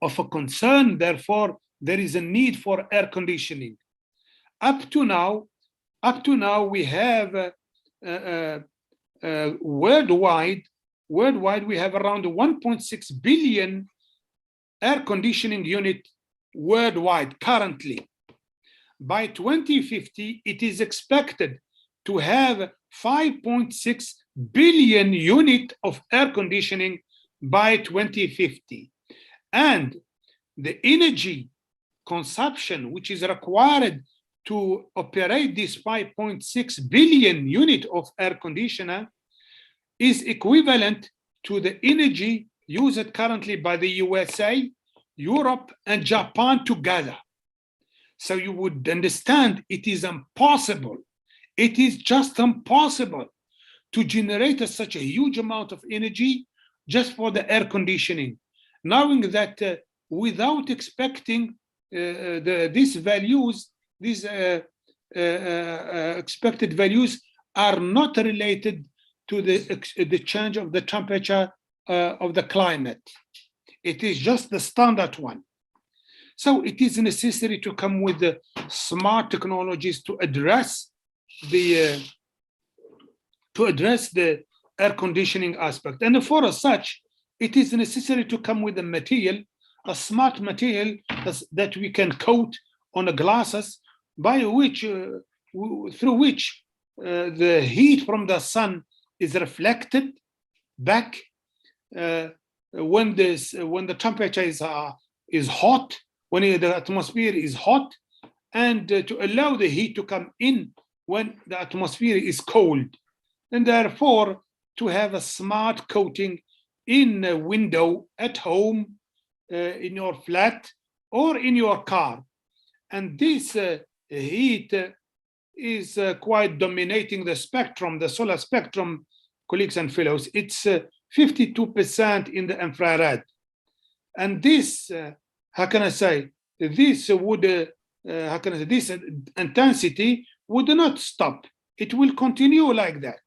of a concern. Therefore, there is a need for air conditioning. Up to now, we have worldwide, we have around 1.6 billion air conditioning unit worldwide currently. By 2050, it is expected to have 5.6 billion unit of air conditioning by 2050. And the energy consumption which is required to operate this 5.6 billion unit of air conditioner is equivalent to the energy used currently by the USA, Europe, and Japan together. So you would understand it is impossible. It is just impossible to generate such a huge amount of energy just for the air conditioning, knowing that without expecting these values, these expected values are not related to the change of the temperature of the climate. It is just the standard one. So it is necessary to come with the smart technologies to address the air conditioning aspect. And for such, it is necessary to come with a material, a smart material that we can coat on the glasses, by which, through which the heat from the sun is reflected back when the temperature is hot, when the atmosphere is hot, and to allow the heat to come in when the atmosphere is cold. And therefore, to have a smart coating in a window at home, in your flat, or in your car. And this heat is quite dominating the spectrum, the solar spectrum, colleagues and fellows. It's 52% in the infrared. And this, how can I say, this would, this intensity would not stop. It will continue like that.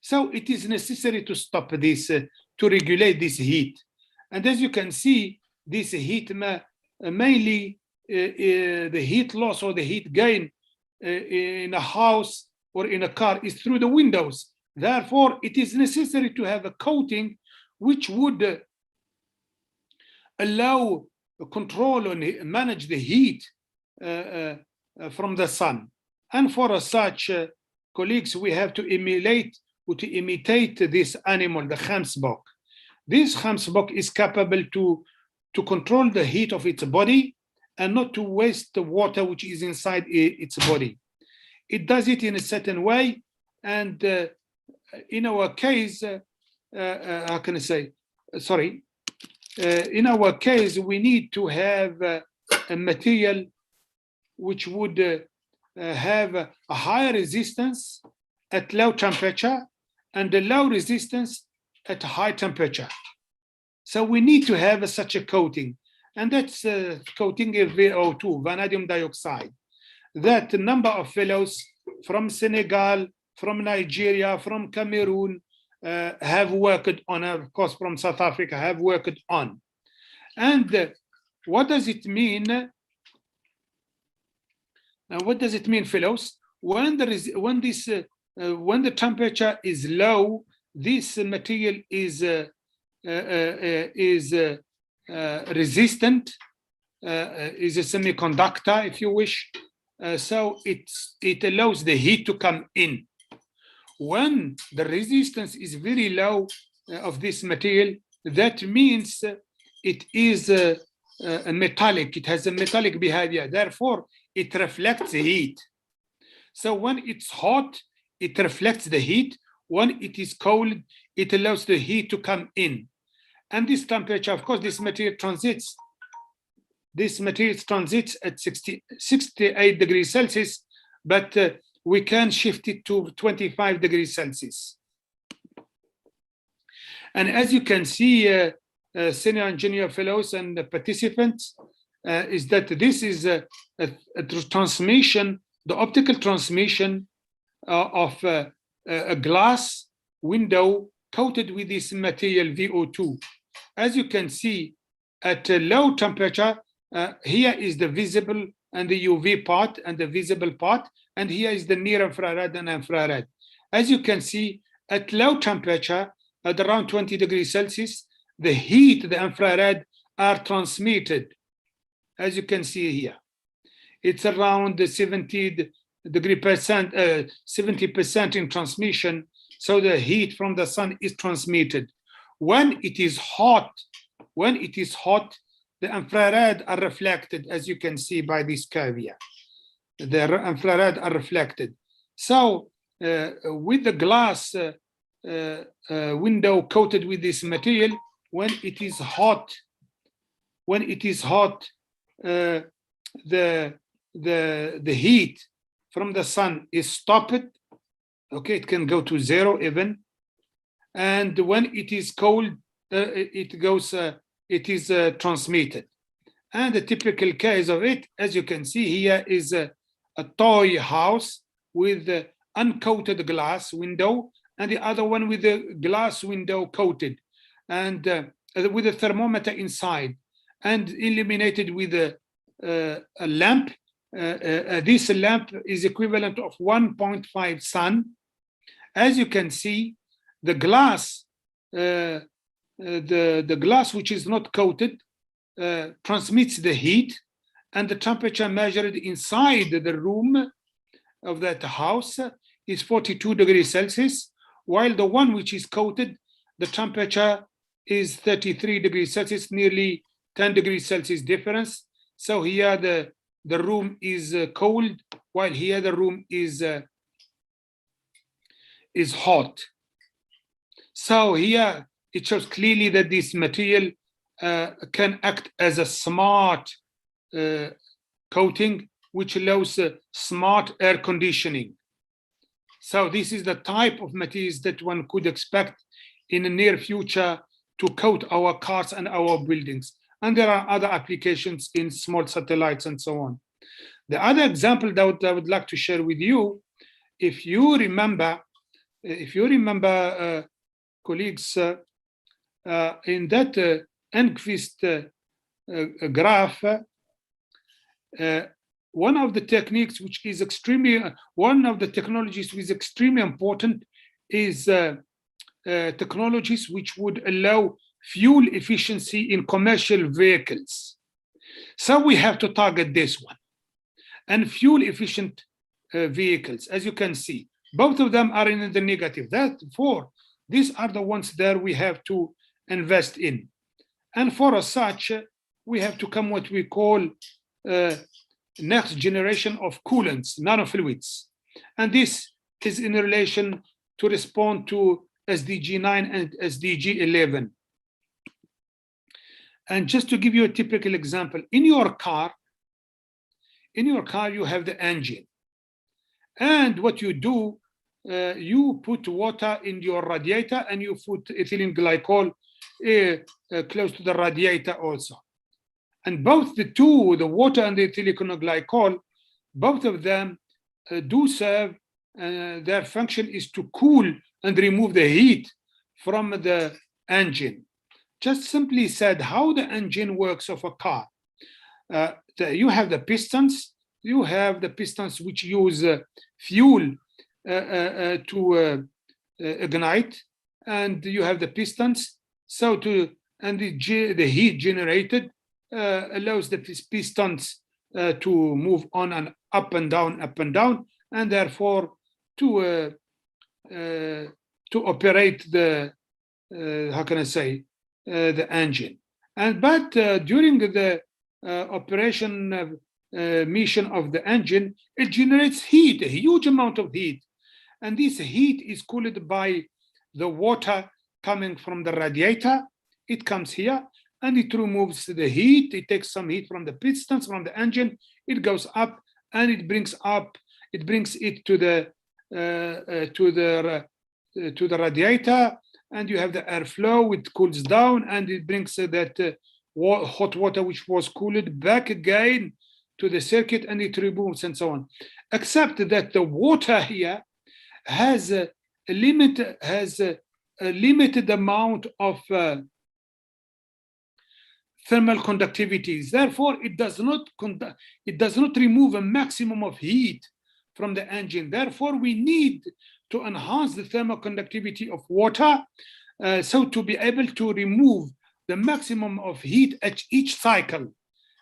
So it is necessary to stop this, to regulate this heat. And as you can see, this heat mainly the heat loss or the heat gain in a house or in a car is through the windows. Therefore, it is necessary to have a coating which would allow control and manage the heat from the sun. And for such, colleagues, we have to imitate this animal, the Gamsbok. This Gamsbok is capable to control the heat of its body and not to waste the water which is inside its body. It does it in a certain way, and in our case, how can I say, sorry, in our case, we need to have a material which would have a higher resistance at low temperature and a low resistance at high temperature. So we need to have such a coating, and that's coating of VO2, vanadium dioxide. That number of fellows from Senegal, from Nigeria, from Cameroon have worked on, of course, from South Africa have worked on. And what does it mean? What does it mean, fellows? When the temperature is low, this material is resistant, is a semiconductor, if you wish. So it allows the heat to come in. When the resistance is very low of this material, that means it is a metallic. It has a metallic behavior. Therefore, it reflects the heat. So when it's hot, it reflects the heat. When it is cold, it allows the heat to come in. And this temperature, of course, this material transits. This material transits at 68 degrees Celsius, but we can shift it to 25 degrees Celsius. And as you can see, senior engineer fellows and participants, is that this is a transmission, the optical transmission of a glass window coated with this material VO2. As you can see, at a low temperature, here is the visible and the UV part and the visible part, and here is the near infrared and infrared. As you can see, at low temperature, at around 20 degrees Celsius, the heat, the infrared, are transmitted. As you can see here, it's around 70% in transmission. So the heat from the sun is transmitted. When it is hot, the infrared are reflected, as you can see by this curve here. The infrared are reflected. So with the glass window coated with this material, when it is hot, the heat from the sun is stopped. Okay, it can go to zero even. And when it is cold, it is transmitted. And the typical case of it, as you can see here, is a toy house with uncoated glass window, and the other one with the glass window coated, and with a thermometer inside, and illuminated with a lamp. This lamp is equivalent of 1.5 sun. As you can see, the glass, the glass which is not coated transmits the heat, and the temperature measured inside the room of that house is 42 degrees Celsius, while the one which is coated, the temperature is 33 degrees Celsius, nearly 10 degrees Celsius difference. So here the room is cold, while here the room is hot. So here it shows clearly that this material can act as a smart coating, which allows smart air conditioning. So this is the type of materials that one could expect in the near future to coat our cars and our buildings. And there are other applications in small satellites and so on. The other example that I would like to share with you, if you remember, colleagues, in that Enquist graph, one of the techniques which is one of the technologies which is extremely important is technologies which would allow fuel efficiency in commercial vehicles. So we have to target this one. And fuel efficient vehicles, as you can see, both of them are in the negative. Therefore, these are the ones that we have to invest in. And for such, we have to come what we call next generation of coolants, nanofluids. And this is in relation to respond to SDG 9 and SDG 11. And just to give you a typical example, in your car, you have the engine. And what you do, you put water in your radiator and you put ethylene glycol close to the radiator also. And both the two, the water and the ethylene glycol, both of them do serve, their function is to cool and remove the heat from the engine. Just simply said, how the engine works of a car. You have the pistons, which use fuel to ignite, and you have the pistons. And the heat generated allows the pistons to move on and up and down, and therefore to operate the the engine. But during the operation mission of the engine, it generates heat, a huge amount of heat, and this heat is cooled by the water coming from the radiator. It comes here and it removes the heat. It takes some heat from the pistons, from the engine. It goes up and it brings it to the radiator, and you have the airflow. It cools down and it brings that hot water which was cooled back again to the circuit, and it removes and so on. Except that the water here has a limited amount of thermal conductivities. Therefore, it does not remove a maximum of heat from the engine. Therefore, we need to enhance the thermal conductivity of water, so to be able to remove the maximum of heat at each cycle,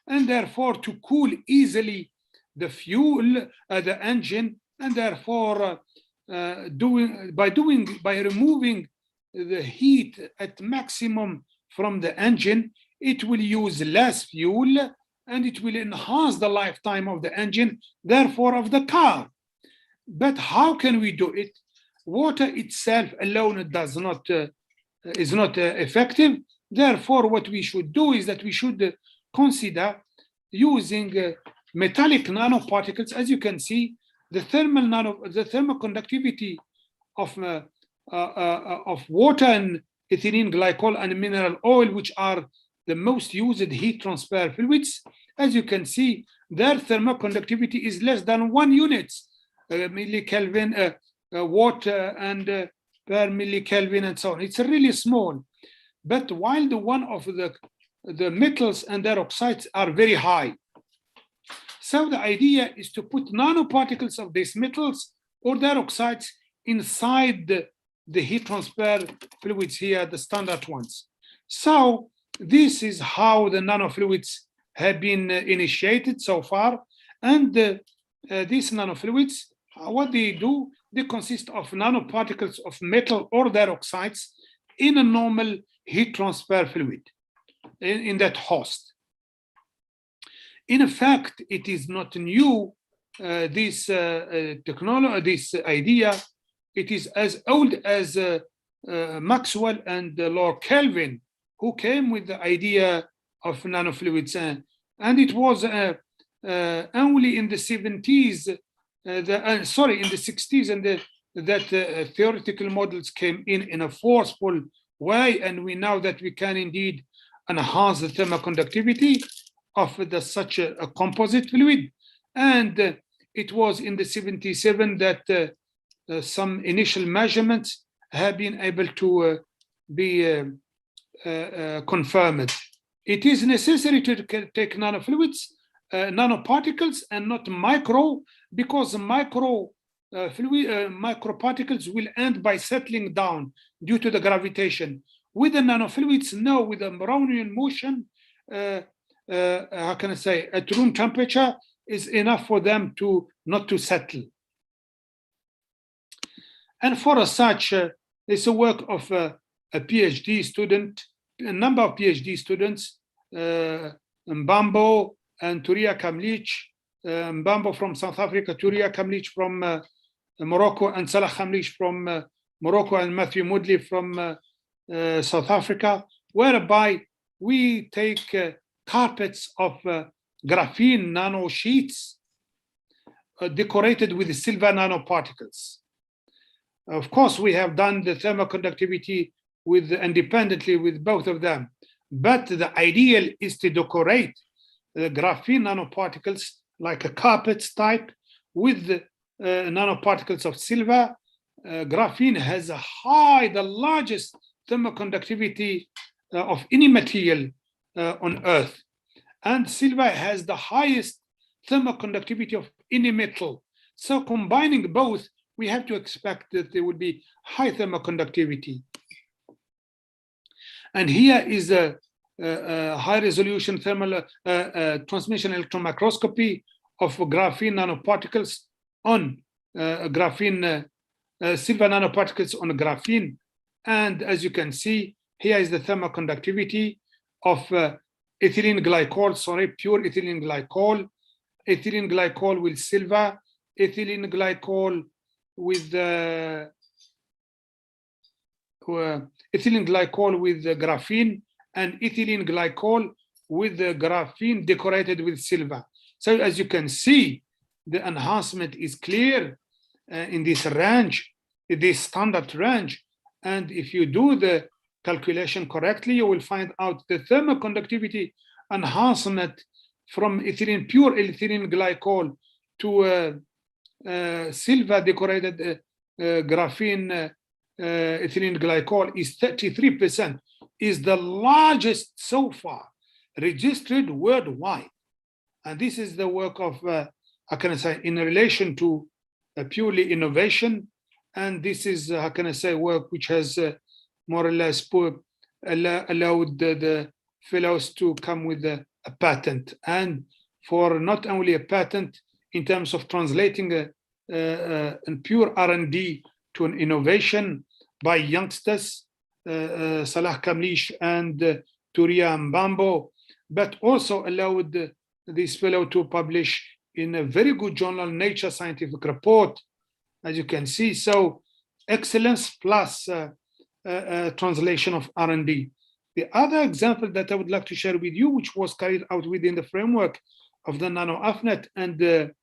and therefore to cool easily the fuel, the engine, and therefore by removing the heat at maximum from the engine, it will use less fuel and it will enhance the lifetime of the engine, therefore of the car. But how can we do it? Water itself alone is not effective. Therefore, what we should do is that we should consider using metallic nanoparticles. As you can see, the thermal conductivity of water and ethylene glycol and mineral oil, which are the most used heat transfer fluids, as you can see, their thermal conductivity is less than 1 unit millikelvin watt and per millikelvin and so on. It's really small. But while the one of the metals and their oxides are very high. So the idea is to put nanoparticles of these metals or their oxides inside the heat transfer fluids here, the standard ones. So this is how the nanofluids have been initiated so far. And these nanofluids, what they do, they consist of nanoparticles of metal or their oxides in a normal heat transfer fluid in that host. In fact, it is not new, this technology, this idea. It is as old as Maxwell and Lord Kelvin, who came with the idea of nanofluids. And it was only in the 70s, in the 60s, and that theoretical models came in a forceful way, and we know that we can indeed enhance the thermal conductivity of such a composite fluid. And it was in the 77 that some initial measurements have been able to be confirmed. It is necessary to take nanofluids, nanoparticles, and not micro, because microparticles will end by settling down due to the gravitation. With the nanofluids, no, with the Brownian motion, how can I say, at room temperature is enough for them not to settle. And for such, it's a work of a PhD student, a number of PhD students, Mbambo and Turia Kamlich, Mbambo from South Africa, Turia Kamlich from Morocco, and Salah Kamlich from Morocco, and Matthew Moodley from South Africa, whereby we take carpets of graphene nano sheets decorated with silver nanoparticles. Of course, we have done the thermoconductivity independently with both of them, but the ideal is to decorate the graphene nanoparticles like a carpet type with the nanoparticles of silver. Graphene has the largest thermoconductivity of any material on Earth, and silver has the highest thermoconductivity of any metal. So combining both, we have to expect that there would be high thermoconductivity. And here is a high resolution thermal transmission electron microscopy of graphene nanoparticles on silver nanoparticles on graphene. And as you can see, here is the thermoconductivity of ethylene glycol, pure ethylene glycol with silver, ethylene glycol with graphene, and ethylene glycol with the graphene decorated with silver. So as you can see, the enhancement is clear in this range, this standard range. And if you do the calculation correctly, you will find out the thermoconductivity enhancement from pure ethylene glycol to silver decorated graphene ethylene glycol is 33%, is the largest so far registered worldwide. And this is the work of, how can I say, in relation to purely innovation. And this is, how can I say, work which has more or less allowed the fellows to come with a patent. And for not only a patent in terms of translating a pure R&D to an innovation by youngsters, Salah Kamlish and Turia Mbambo, but also allowed this fellow to publish in a very good journal, Nature Scientific Report, as you can see. So excellence plus translation of R&D. The other example that I would like to share with you, which was carried out within the framework of the Nano AFNet and the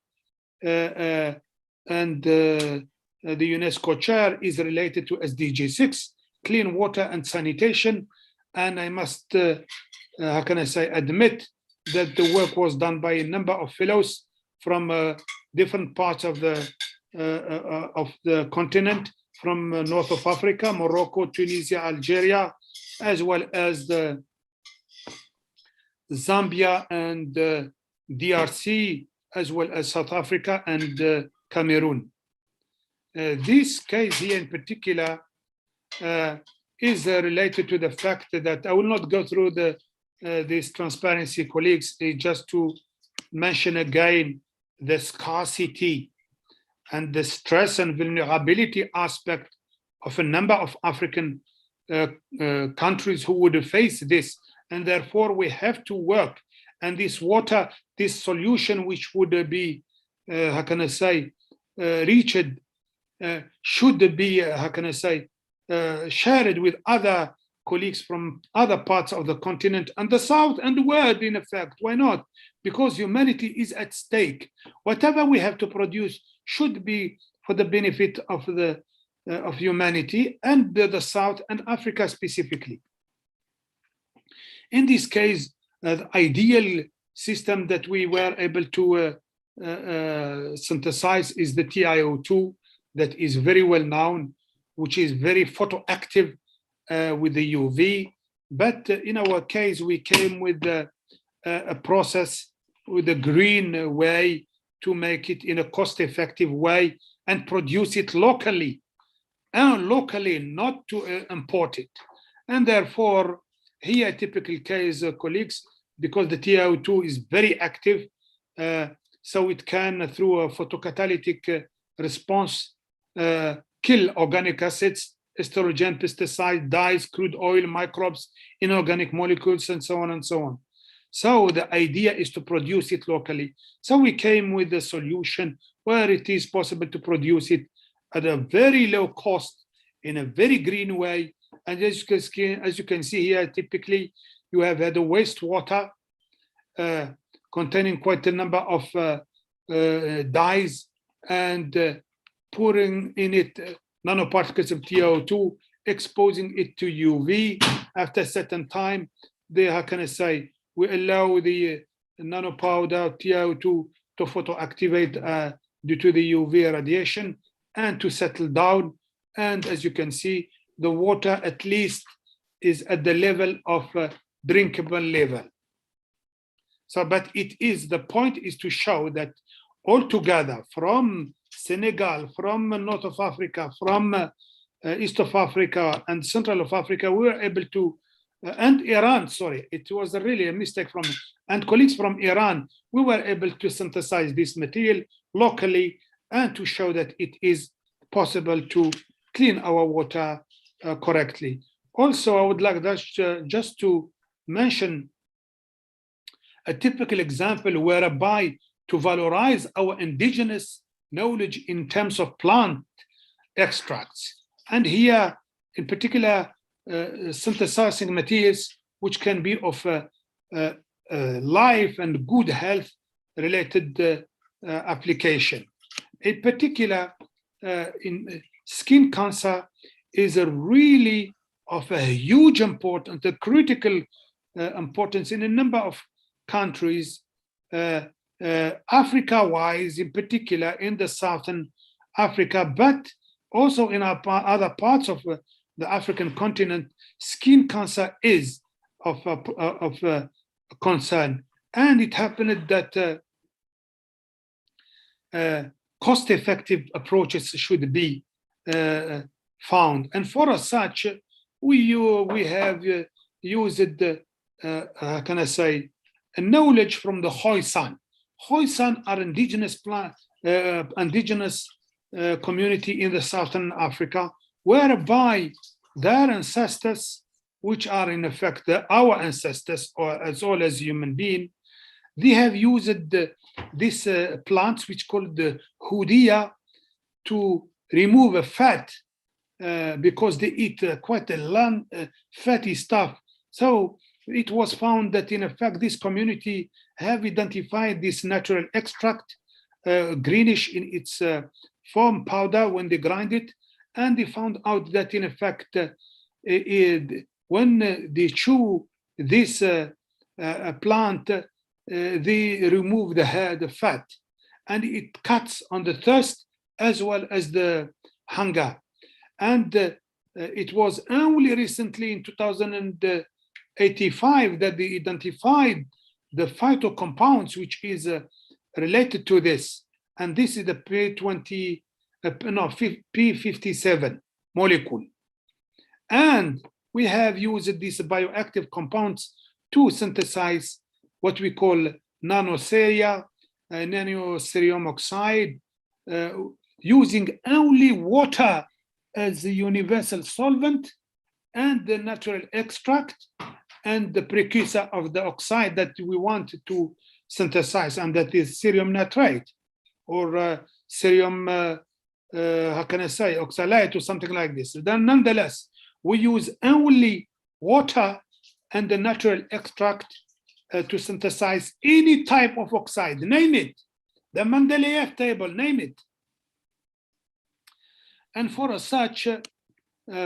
UNESCO chair, is related to SDG 6, clean water and sanitation. And I must, how can I say, admit that the work was done by a number of fellows from different parts of the continent, from north of Africa, Morocco, Tunisia, Algeria, as well as the Zambia and DRC, as well as South Africa and Cameroon. This case here in particular is related to the fact that I will not go through these transparency, colleagues, just to mention again the scarcity and the stress and vulnerability aspect of a number of African countries who would face this. And therefore we have to work. And this water, this solution which would be, how can I say, reached, should be, how can I say, shared with other colleagues from other parts of the continent and the South and the world, in effect. Why not? Because humanity is at stake. Whatever we have to produce should be for the benefit of humanity and the South and Africa specifically. In this case, the ideal system that we were able to synthesize is the TiO2 that is very well known, which is very photoactive with the UV. But in our case, we came with a process with a green way to make it in a cost-effective way and produce it locally, and locally, not to import it. And therefore, here a typical case, colleagues, because the TiO2 is very active, so it can, through a photocatalytic response, kill organic acids, estrogen, pesticide, dyes, crude oil, microbes, inorganic molecules, and so on and so on. So the idea is to produce it locally. So we came with a solution where it is possible to produce it at a very low cost in a very green way. And as you can see here, typically you have had a wastewater containing quite a number of dyes and pouring in it nanoparticles of TiO2, exposing it to UV. After a certain time, how can I say, we allow the nanopowder TiO2 to photoactivate due to the UV radiation and to settle down. And as you can see, the water at least is at the level of drinkable level. So, but the point is to show that altogether from Senegal, from North of Africa, from East of Africa and Central of Africa, we were able to, and Iran, sorry, it was really a mistake from me, and colleagues from Iran, we were able to synthesize this material locally and to show that it is possible to clean our water correctly. Also, I would like just to mention a typical example whereby to valorize our indigenous knowledge in terms of plant extracts. And here, in particular, synthesizing materials which can be of life and good health related application. In particular, in skin cancer is a really of a huge importance, a critical importance in a number of countries, Africa-wise, in particular in the Southern Africa, but also in other parts of the African continent. Skin cancer is of concern, and it happened that cost-effective approaches should be found, and for such, we have used, how can I say, a knowledge from the Khoisan. Khoisan are indigenous community in the Southern Africa, whereby their ancestors, which are in effect our ancestors, or as well as human beings, they have used these plants, which called the hudia, to remove a fat because they eat quite a fatty stuff. So it was found that in effect this community have identified this natural extract, greenish in its form powder when they grind it, and they found out that in effect when they chew this plant, they remove the fat, and it cuts on the thirst as well as the hunger. And it was only recently in 2085 that they identified the phytocompounds which is related to this, and this is the P57 molecule. And we have used these bioactive compounds to synthesize what we call nanoceria, nanocerium oxide, using only water as the universal solvent and the natural extract and the precursor of the oxide that we want to synthesize, and that is cerium nitrate or cerium, how can I say, oxalate or something like this. Then nonetheless, we use only water and the natural extract to synthesize any type of oxide, name it, the Mendeleev table, name it. And for such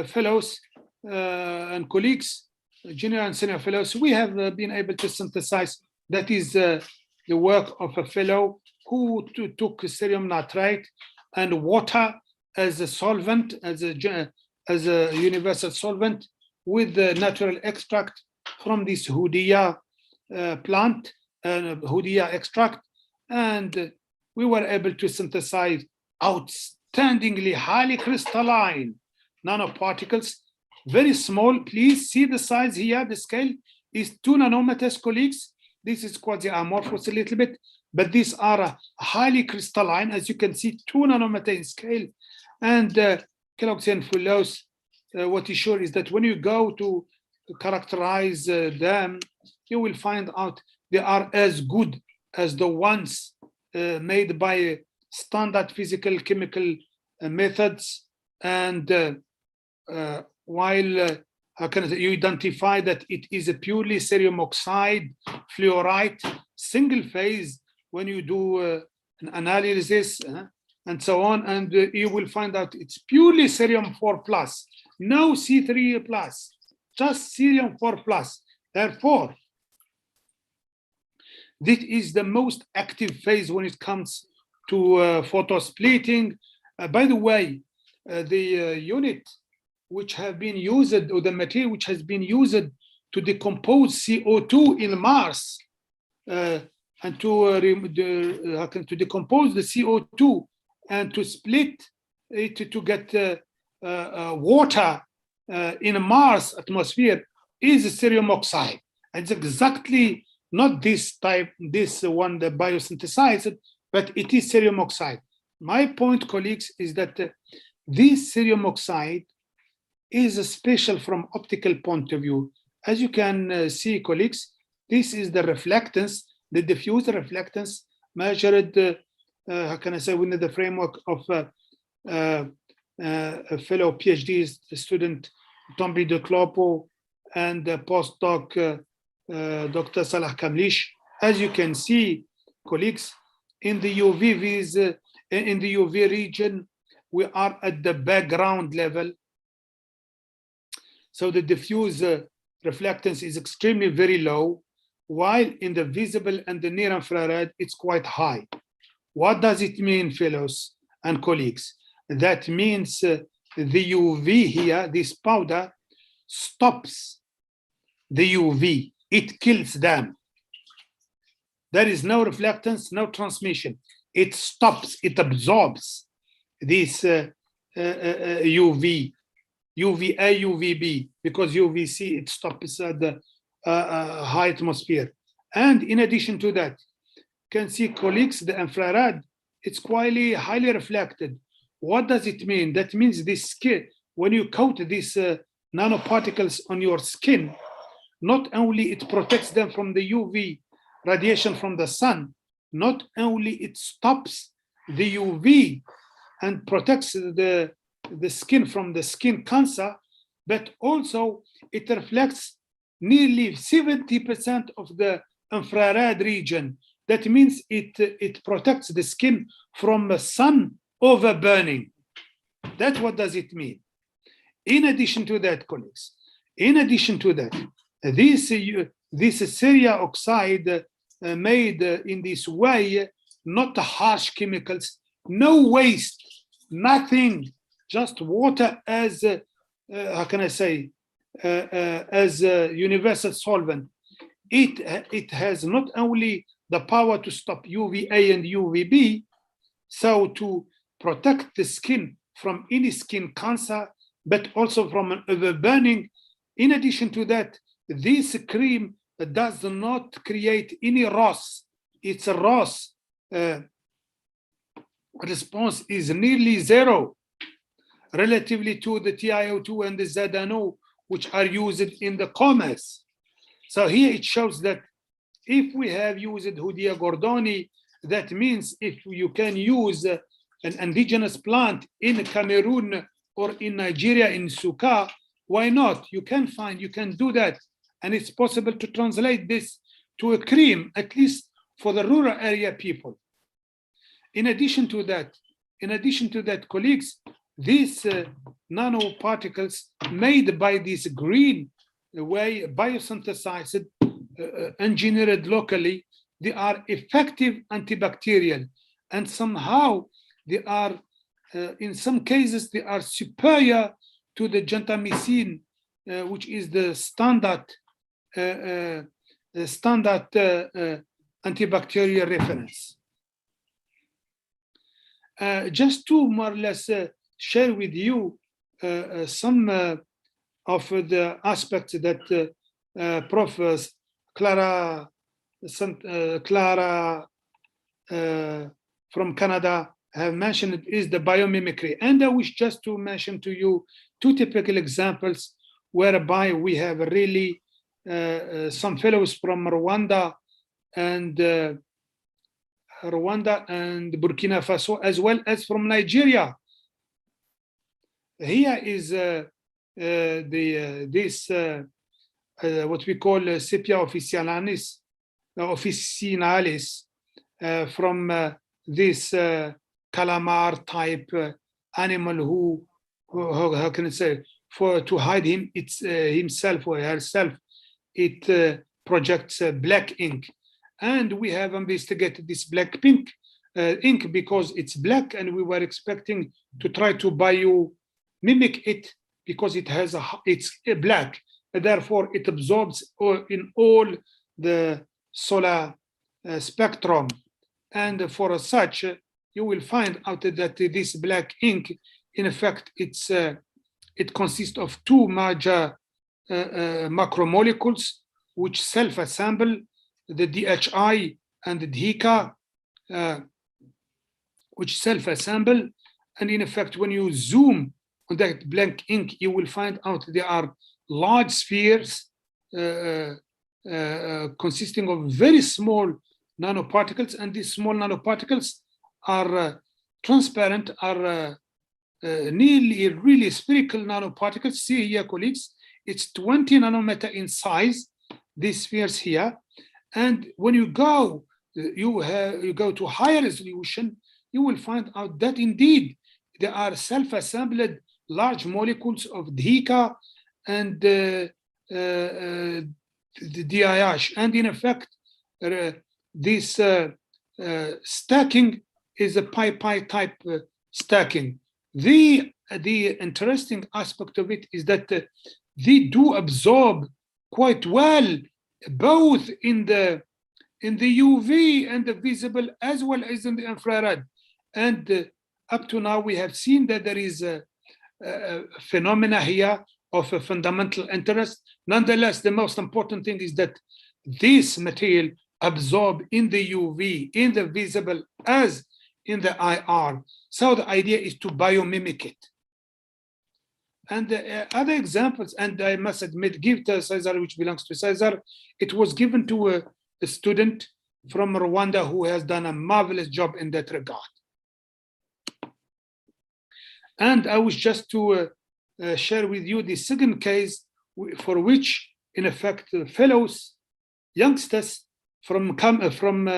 fellows and colleagues, junior and senior fellows, we have been able to synthesize, that is the work of a fellow who took cerium nitrate and water as a solvent, as a universal solvent, with the natural extract from this hudia plant, hudia extract, and we were able to synthesize outstandingly highly crystalline nanoparticles, very small. Please see the size here. The scale is 2 nanometers, colleagues. This is quasi-amorphous a little bit, but these are highly crystalline, as you can see, 2 nanometer in scale. And colleagues and fellows, what is sure is that when you go to characterize them, you will find out they are as good as the ones made by standard physical chemical methods. And while you identify that it is a purely cerium oxide, fluorite, single phase when you do an analysis and so on, and you will find out it's purely cerium 4+, no C3+, just cerium 4+. Therefore, this is the most active phase when it comes to photo splitting. By the way, the unit which have been used, or the material which has been used to decompose CO2 in Mars, and to decompose the CO2 and to split it to get water in Mars atmosphere is cerium oxide. It's exactly not this type, this one, the biosynthesized, but it is cerium oxide. My point, colleagues, is that this cerium oxide is special from optical point of view. As you can see, colleagues, this is the reflectance, the diffuse reflectance measured, how can I say, within the framework of a fellow PhD student, Tombi de Clopo, and postdoc, Dr. Salah Kamlish. As you can see, colleagues, in the UV region, we are at the background level. So the diffuse reflectance is extremely very low, while in the visible and the near infrared, it's quite high. What does it mean, fellows and colleagues? That means the UV here, this powder, stops the UV. It kills them. There is no reflectance, no transmission. It stops, it absorbs this UV, UVA, UVB, because UVC, it stops at the high atmosphere. And in addition to that, you can see, colleagues, the infrared, it's quite highly reflected. What does it mean? That means this skin, when you coat these nanoparticles on your skin, not only it protects them from the UV radiation from the sun, not only it stops the UV and protects the skin from the skin cancer, but also it reflects nearly 70% of the infrared region. That means it protects the skin from sun overburning. That's what does it mean. In addition to that, colleagues, in addition to that, this cerium oxide made in this way, not harsh chemicals, no waste, nothing, just water as, how can I say, as a universal solvent. It has not only the power to stop UVA and UVB, so to protect the skin from any skin cancer, but also from an overburning. In addition to that, this cream does not create any ROS. Its ROS response is nearly zero relatively to the TiO2 and the ZNO, which are used in the commerce. So here it shows that if we have used Houdia gordoni, that means if you can use an indigenous plant in Cameroon or in Nigeria, in Suka, why not? You can do that. And it's possible to translate this to a cream, at least for the rural area people. In addition to that, colleagues, these nanoparticles made by this green way, biosynthesized, engineered locally, they are effective antibacterial, and somehow they are, in some cases, they are superior to the gentamicin, which is the standard antibacterial reference. Just to more or less share with you some of the aspects that Prof. Clara from Canada have mentioned is the biomimicry. And I wish just to mention to you two typical examples whereby we have really some fellows from Rwanda and Burkina Faso, as well as from Nigeria. Here is what we call sepia officinalis from this calamar type animal who how can I say, to hide himself or herself, it projects black ink. And we have investigated this black ink because it's black, and we were expecting to try to biomimic it because it's black, and therefore it absorbs in all the solar spectrum. And for such, you will find out that this black ink, in effect, it consists of two major macromolecules which self-assemble, the DHI and the DHICA, which self-assemble. And in effect, when you zoom on that black ink, you will find out there are large spheres consisting of very small nanoparticles, and these small nanoparticles are transparent, are nearly really spherical nanoparticles. See here, colleagues, it's 20 nanometer in size, these spheres here. And when you go to higher resolution, you will find out that indeed there are self-assembled large molecules of DHICA and the DIH. And in effect, this stacking is a pi-pi type stacking. The interesting aspect of it is that they do absorb quite well, both in the UV and the visible, as well as in the infrared. And up to now, we have seen that there is a phenomena here of a fundamental interest. Nonetheless, the most important thing is that this material absorb in the UV, in the visible, as in the IR. So the idea is to biomimic it. And other examples, and I must admit, give to Cesar, which belongs to Cesar, it was given to a student from Rwanda who has done a marvelous job in that regard. And I wish just to share with you the second case for which, in effect, fellows, youngsters from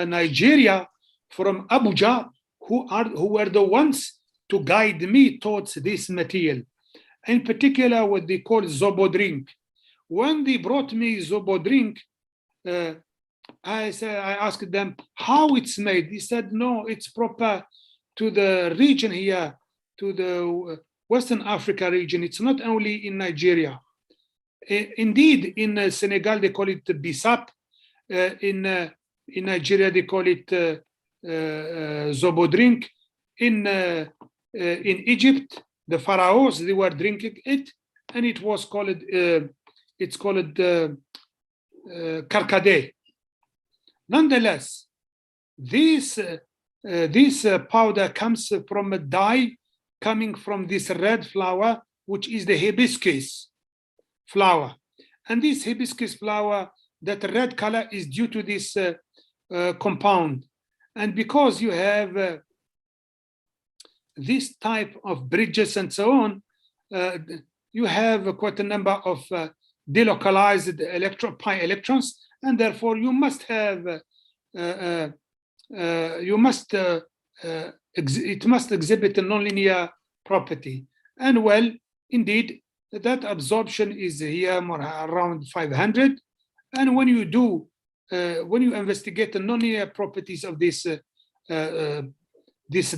Nigeria, from Abuja, who were the ones to guide me towards this material. In particular, what they call Zobo drink. When they brought me Zobo drink, I asked them how it's made. They said, no, it's proper to the region here, to the Western Africa region. It's not only in Nigeria. Indeed, in Senegal, they call it Bissap. In Nigeria, they call it Zobo drink. In Egypt, the pharaohs, they were drinking it, and it was called karkade. Nonetheless, this powder comes from a dye coming from this red flower, which is the hibiscus flower. And this hibiscus flower, that red color, is due to this compound. And because you have this type of bridges and so on, you have quite a number of delocalized pi electrons, and therefore you must have it must exhibit a nonlinear property. And well, indeed, that absorption is here more around 500. And when you do, when you investigate the nonlinear properties of this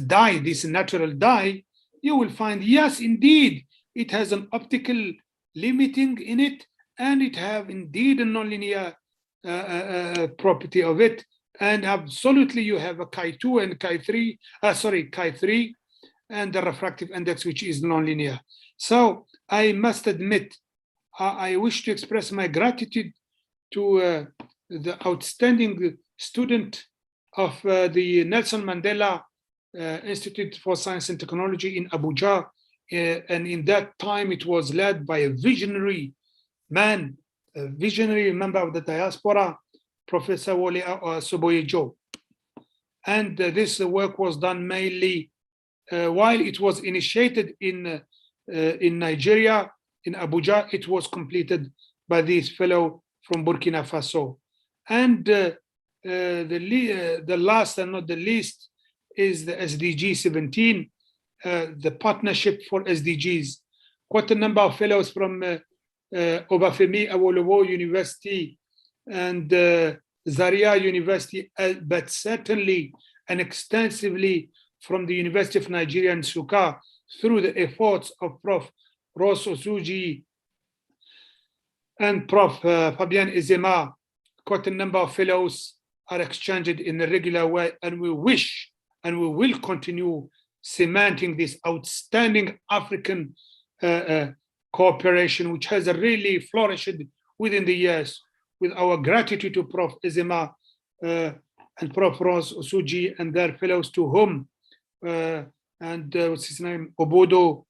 dye, this natural dye, you will find, yes, indeed, it has an optical limiting in it, and it have indeed a nonlinear property of it. And absolutely, you have a chi2 and chi3, chi3, and the refractive index, which is nonlinear. So I must admit, I wish to express my gratitude to the outstanding student of the Nelson Mandela Institute for Science and Technology in Abuja. And in that time, it was led by a visionary man, a visionary member of the diaspora, Professor Wole Soboyejo. And this work was done mainly while it was initiated in Nigeria. in Abuja. It was completed by this fellow from Burkina Faso. And the last and not the least is the SDG 17, the partnership for SDGs. Quite a number of fellows from Obafemi Awolowo University and Zaria University, but certainly and extensively from the University of Nigeria and Nsukka, through the efforts of Prof. Rose Osuji and Prof. Fabian Ezema. Quite a number of fellows are exchanged in a regular way, and we wish and we will continue cementing this outstanding African cooperation, which has really flourished within the years. With our gratitude to Prof. Ezema and Prof. Rose Osuji and their fellows, to whom what's his name, Obodo,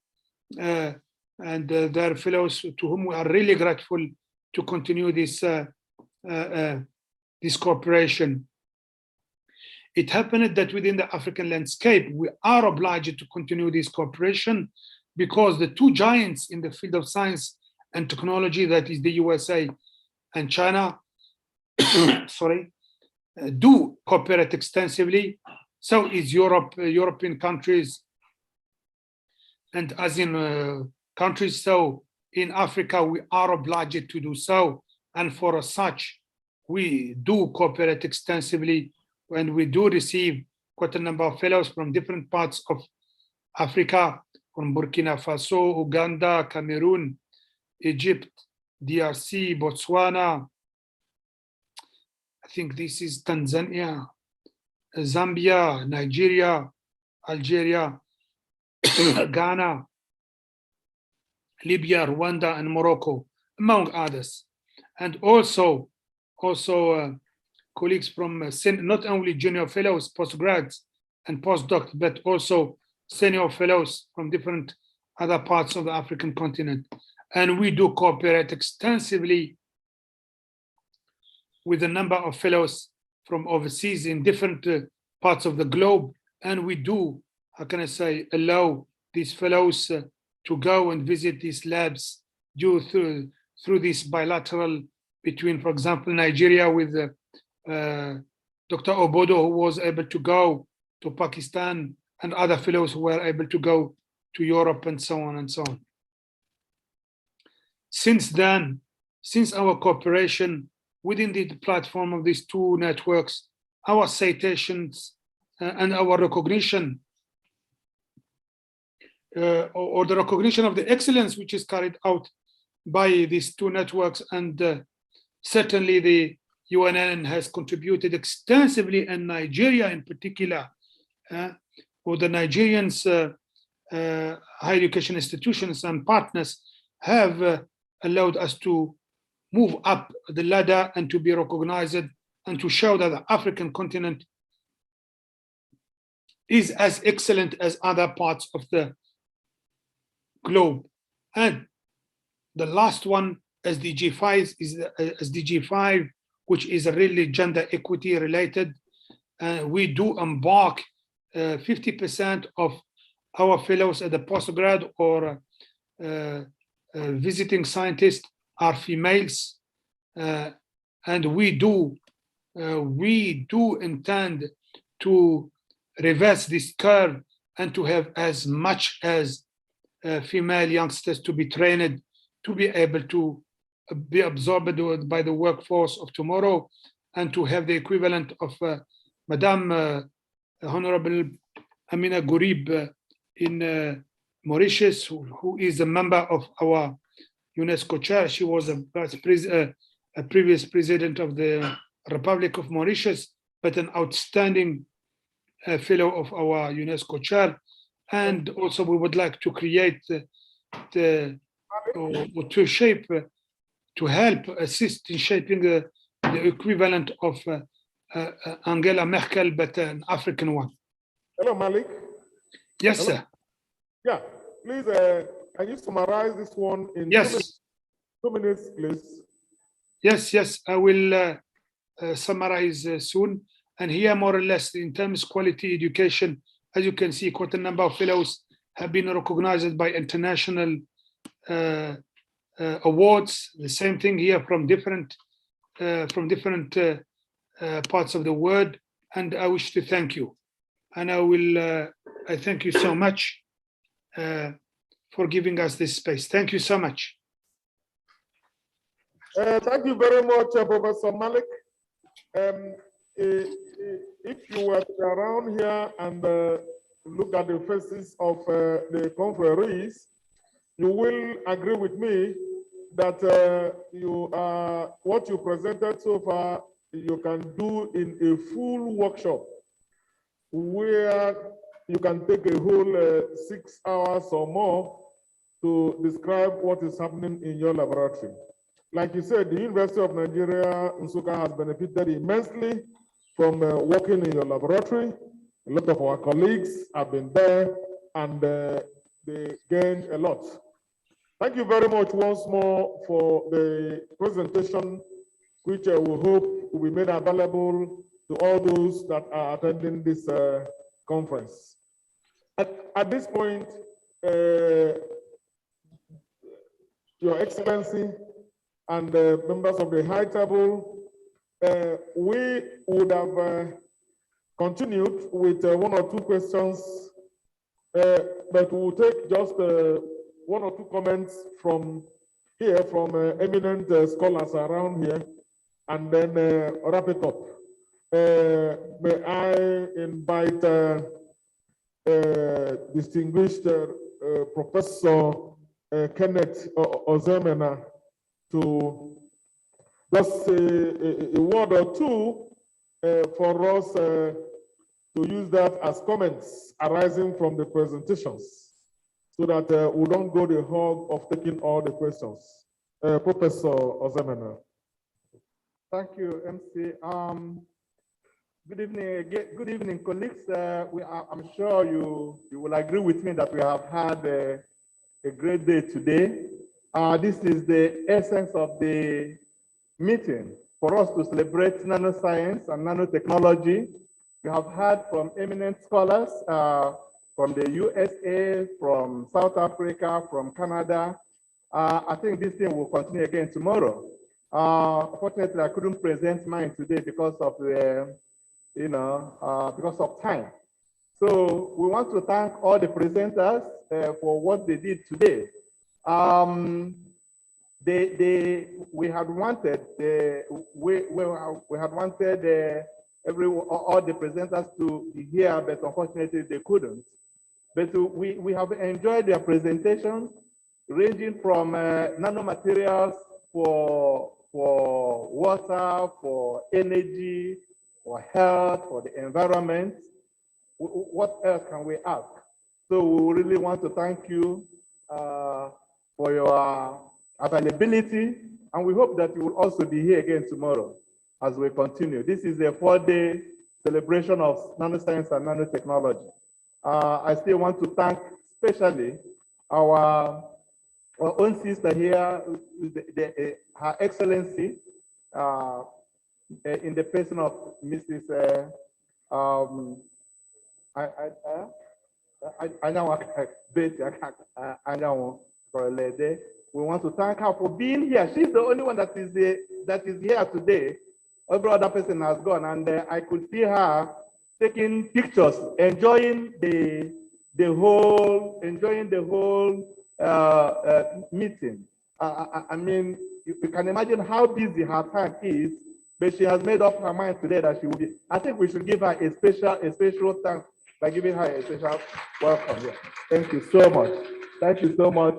and their fellows, to whom we are really grateful to continue this this cooperation. It happened that within the African landscape, we are obliged to continue this cooperation because the two giants in the field of science and technology, that is the USA and China, sorry, do cooperate extensively. So is Europe, European countries and ASEAN countries. So in Africa, we are obliged to do so. And for such, we do cooperate extensively, and we do receive quite a number of fellows from different parts of Africa, from Burkina Faso, Uganda, Cameroon, Egypt, DRC, Botswana. I think this is Tanzania, Zambia, Nigeria, Algeria, Ghana, Libya, Rwanda, and Morocco, among others. And also colleagues from not only junior fellows, postgrads, and postdocs, but also senior fellows from different other parts of the African continent. And we do cooperate extensively with a number of fellows from overseas in different parts of the globe. And we do, how can I say, allow these fellows to go and visit these labs through this bilateral between, for example, Nigeria with Dr. Obodo, who was able to go to Pakistan, and other fellows who were able to go to Europe, and so on and so on. Since then, since our cooperation within the platform of these two networks, our citations and our recognition or the recognition of the excellence which is carried out by these two networks, and certainly the UNN has contributed extensively, and Nigeria in particular, or the Nigerians higher education institutions and partners have allowed us to move up the ladder and to be recognized and to show that the African continent is as excellent as other parts of the globe. And the last one, SDG 5, is SDG 5, which is really gender equity related. We do embark 50% of our fellows at the postgrad or visiting scientists are females, and we do intend to reverse this curve and to have as much as female youngsters to be trained to be able to be absorbed by the workforce of tomorrow, and to have the equivalent of Madame Honorable Amina Gurib in Mauritius, who is a member of our UNESCO chair. She was a previous president of the Republic of Mauritius, but an outstanding fellow of our UNESCO chair. And also we would like to create to help assist in shaping the equivalent of Angela Merkel, but an African one. Hello, Malik. Yes, Hello. sir. Yeah, please, can you summarize this one in Yes. 2 minutes, please? Yes, I will summarize soon. And here, more or less, in terms of quality education, as you can see, quite a number of fellows have been recognized by international awards. The same thing here from different parts of the world. And I wish to thank you. And I thank you so much for giving us this space. Thank you so much. Thank you very much, Professor Malik. If you were around here and look at the faces of the conferees, you will agree with me that what you presented so far, you can do in a full workshop where you can take a whole 6 hours or more to describe what is happening in your laboratory. Like you said, the University of Nigeria, Nsukka, has benefited immensely from working in your laboratory. A lot of our colleagues have been there and they gained a lot. Thank you very much once more for the presentation, which we hope will be made available to all those that are attending this conference. At this point, Your Excellency and members of the high table, we would have continued with 1 or 2 questions, but we'll take just 1 or 2 comments from here, from eminent scholars around here, and then wrap it up. May I invite distinguished Professor Kenneth Ozemena to just say a word or 2 for us to use that as comments arising from the presentations, so that we don't go the hog of taking all the questions. Professor Ozemena. Thank you, MC. Good evening, colleagues. I'm sure you will agree with me that we have had a great day today. This is the essence of the meeting, for us to celebrate nanoscience and nanotechnology. We have heard from eminent scholars from the USA, from South Africa, from Canada. I think this thing will continue again tomorrow. Unfortunately, I couldn't present mine today because of the, because of time. So we want to thank all the presenters for what they did today. We had wanted all the presenters to be here, but unfortunately they couldn't. But we have enjoyed their presentations, ranging from nanomaterials for water, for energy, for health, for the environment. What else can we ask? So we really want to thank you for your availability, and we hope that you will also be here again tomorrow as we continue. This is a 4-day celebration of nanoscience and nanotechnology. I still want to thank especially our own sister here, Her Excellency, in the person of Mrs. We want to thank her for being here. She's the only one that is here today. Every other person has gone, and I could see her taking pictures, enjoying the whole meeting. I mean, you can imagine how busy her time is, but she has made up her mind today that she will be. I think we should give her a special thanks by giving her a special welcome here. Thank you so much. Thank you so much.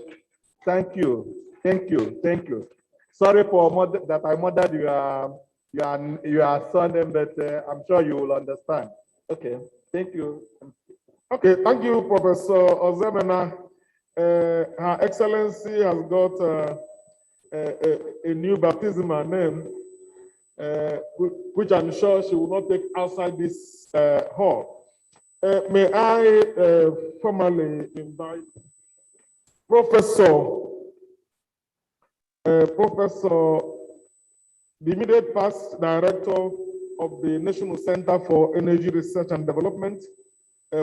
Thank you. Thank you. Thank you. Sorry for that I murdered your surname, but I'm sure you will understand. Okay. Thank you. Okay, thank you, Professor Ozemena. Her Excellency has got a new baptismal name, which I'm sure she will not take outside this hall. May I formally invite Professor, the immediate past director of the National Center for Energy Research and Development,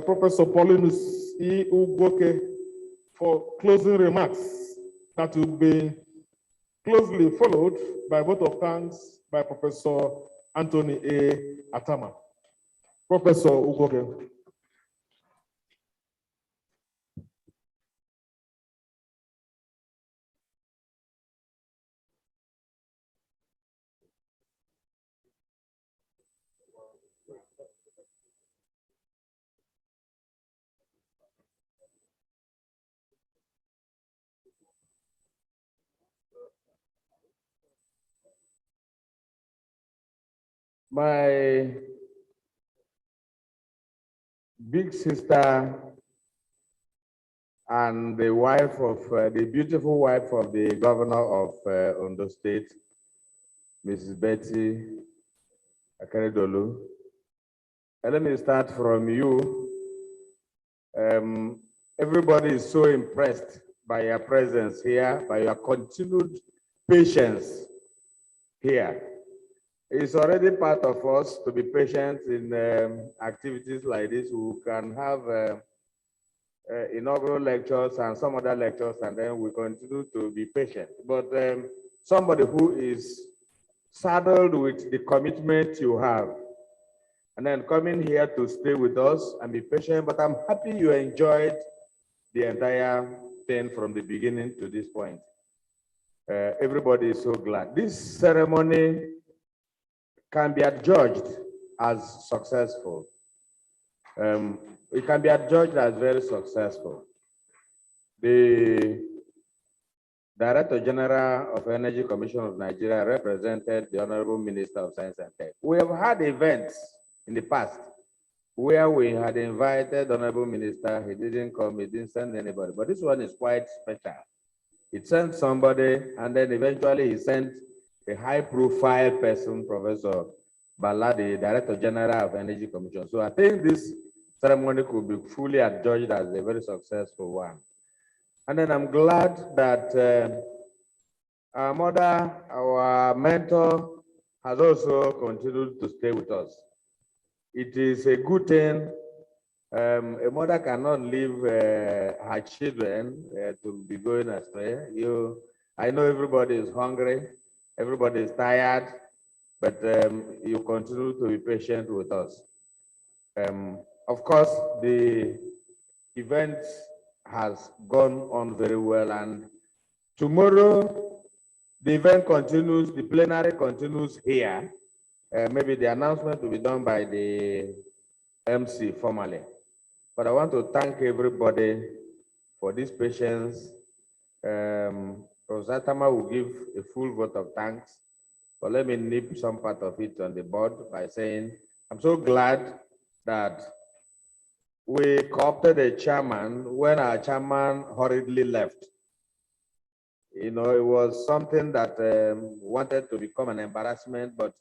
Professor Paulinus E. Ugoke, for closing remarks that will be closely followed by a vote of thanks by Professor Anthony A. Atama. Professor Ugoge. My big sister and the wife of the beautiful wife of the governor of Ondo State, Mrs. Betty Akeredolu. Let me start from you. Everybody is so impressed by your presence here, by your continued patience here. It's already part of us to be patient in activities like this. We can have inaugural lectures and some other lectures, and then we continue to be patient. But somebody who is saddled with the commitment you have, and then coming here to stay with us and be patient, but I'm happy you enjoyed the entire thing from the beginning to this point. Everybody is so glad. This ceremony can be adjudged as successful. It can be adjudged as very successful. The Director General of Energy Commission of Nigeria represented the Honorable Minister of Science and Tech. We have had events in the past where we had invited the Honorable Minister, he didn't come, he didn't send anybody, but this one is quite special. He sent somebody, and then eventually he sent a high-profile person, Professor Bala, the Director General of Energy Commission. So I think this ceremony could be fully adjudged as a very successful one. And then I'm glad that our mother, our mentor, has also continued to stay with us. It is a good thing. A mother cannot leave her children to be going astray. I know everybody is hungry, everybody is tired, but you continue to be patient with us. Of course, the event has gone on very well, and tomorrow the event continues, the plenary continues here. Maybe the announcement will be done by the MC formally. But I want to thank everybody for this patience. Professor Atama will give a full vote of thanks, but let me nip some part of it on the board by saying, I'm so glad that we co-opted a chairman when our chairman hurriedly left. It was something that wanted to become an embarrassment, but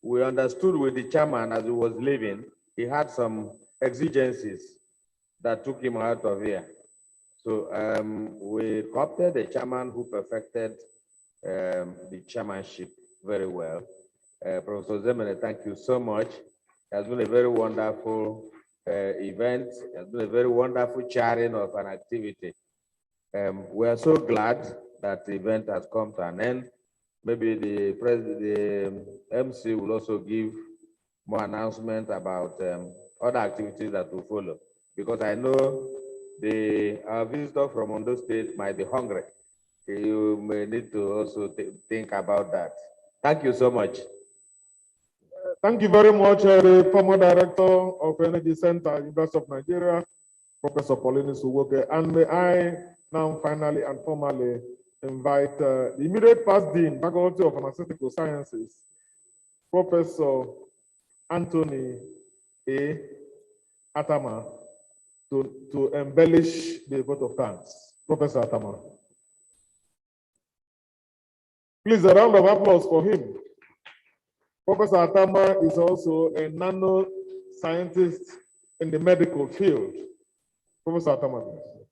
we understood with the chairman as he was leaving, he had some exigencies that took him out of here. So we co-opted a chairman who perfected the chairmanship very well. Professor Zemene, thank you so much. It has been a very wonderful event. It has been a very wonderful chairing of an activity. We are so glad that the event has come to an end. Maybe the MC will also give more announcement about other activities that will follow, because I know our visitor from Ondo State might be hungry. You may need to also think about that. Thank you so much. Thank you very much, the former director of Energy Center, University of Nigeria, Professor Pauline Suwoke. And may I now finally and formally invite the immediate past dean, Faculty of Pharmaceutical Sciences, Professor Anthony A. Atama, to embellish the vote of thanks. Professor Atama. Please, a round of applause for him. Professor Atama is also a nano scientist in the medical field. Professor Atama, please.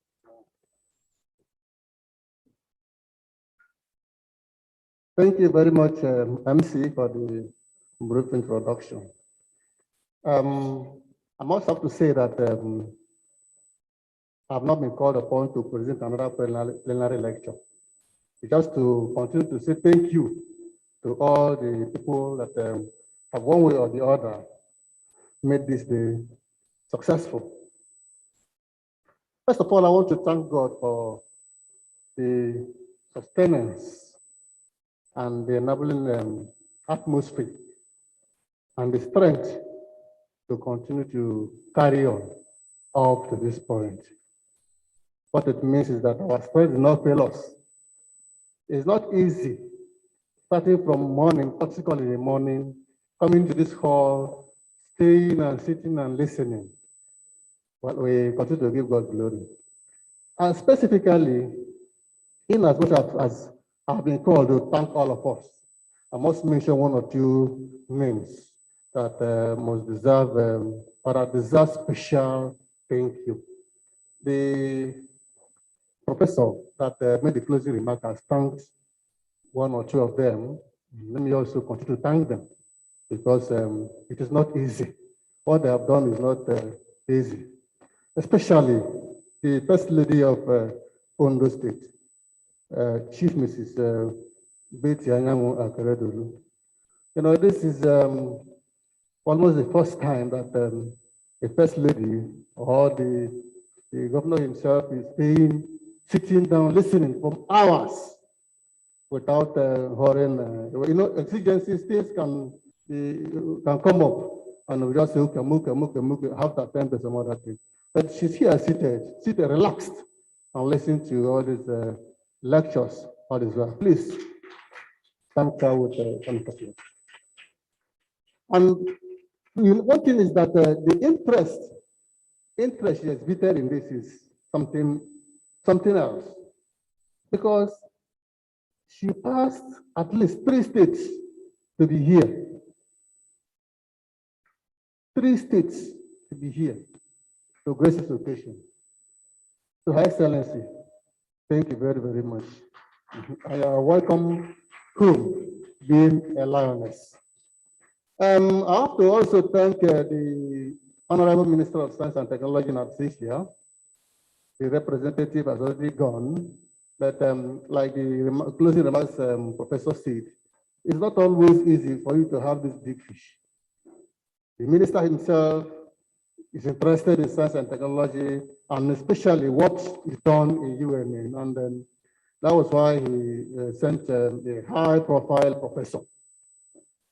Thank you very much, MC, for the brief introduction. I must have to say that I have not been called upon to present another plenary lecture. just to continue to say thank you to all the people that have one way or the other made this day successful. First of all, I want to thank God for the sustenance and the enabling atmosphere and the strength to continue to carry on up to this point. What it means is that our strength did not fail us. It's not easy starting from morning, particularly in the morning, coming to this hall, staying and sitting and listening. But we continue to give God glory. And specifically, in as much as I've been called to thank all of us, I must mention one or two names that must deserve or deserve special thank you. The professor that made the closing remark has thanked one or two of them. Let me also continue to thank them because it is not easy. What they have done is not easy, especially the First Lady of Ondo State, Chief Mrs. Betty Anyanwu Akeredolu. You know, this is almost the first time that a First Lady or the governor himself is sitting down, listening for hours without hurrying. You know, exigencies, things can come up, and we just say, okay, have to attend to some other thing. But she's here seated, relaxed, and listening to all these lectures, all this well. Please, thank her with empathy. And one thing is that the interest she exhibited in this is something else, because she passed at least 3 states to be here. 3 states to be here to grace this occasion. So, Her Excellency, thank you very, very much. I welcome home being a lioness. I have to also thank the Honorable Minister of Science and Technology in Absentia. The representative has already gone, but like the closing remarks Professor said, it's not always easy for you to have this big fish. The minister himself is interested in science and technology, and especially what is done in UNN. And then that was why he sent a high-profile professor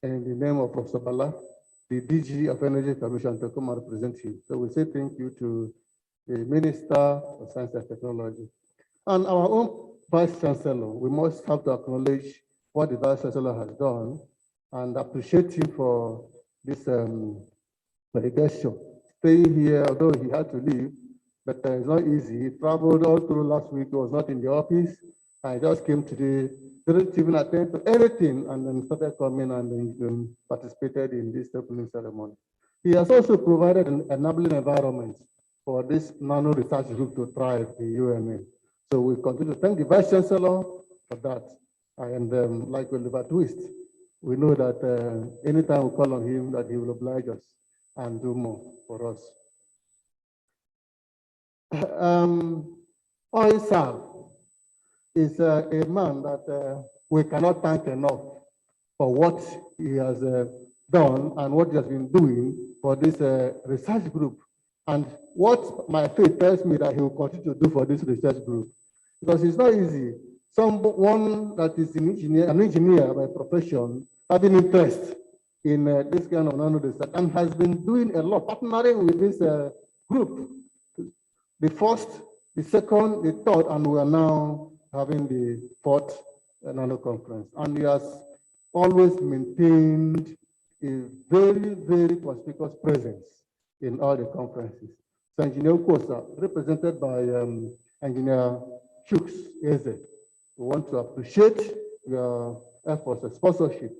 in the name of Professor Bala, the DG of Energy Commission, to come and represent him. So we say thank you to the Minister of Science and Technology. And our own Vice Chancellor, we must have to acknowledge what the Vice Chancellor has done and appreciate him for this delegation. Staying here, although he had to leave, but it's not easy. He traveled all through last week, he was not in the office. I just came today, didn't even attend to anything, and then started coming and then participated in this opening ceremony. He has also provided an enabling environment for this Nano research group to thrive in UNN. So we continue to thank the Vice Chancellor for that. And like Oliver Twist, we know that anytime we call on him, that he will oblige us and do more for us. Oisal is a man that we cannot thank enough for what he has done and what he has been doing for this research group, and what my faith tells me that he will continue to do for this research group, because it's not easy. Someone that is an engineer by profession, having interest in this kind of nano research, and has been doing a lot, partnering with this group, the first, the second, the third, and we are now having the 4th Nano conference. And he has always maintained a very, very conspicuous presence in all the conferences. So Engineer Ukosa, represented by Engineer Chooks Eze, we want to appreciate your efforts of sponsorship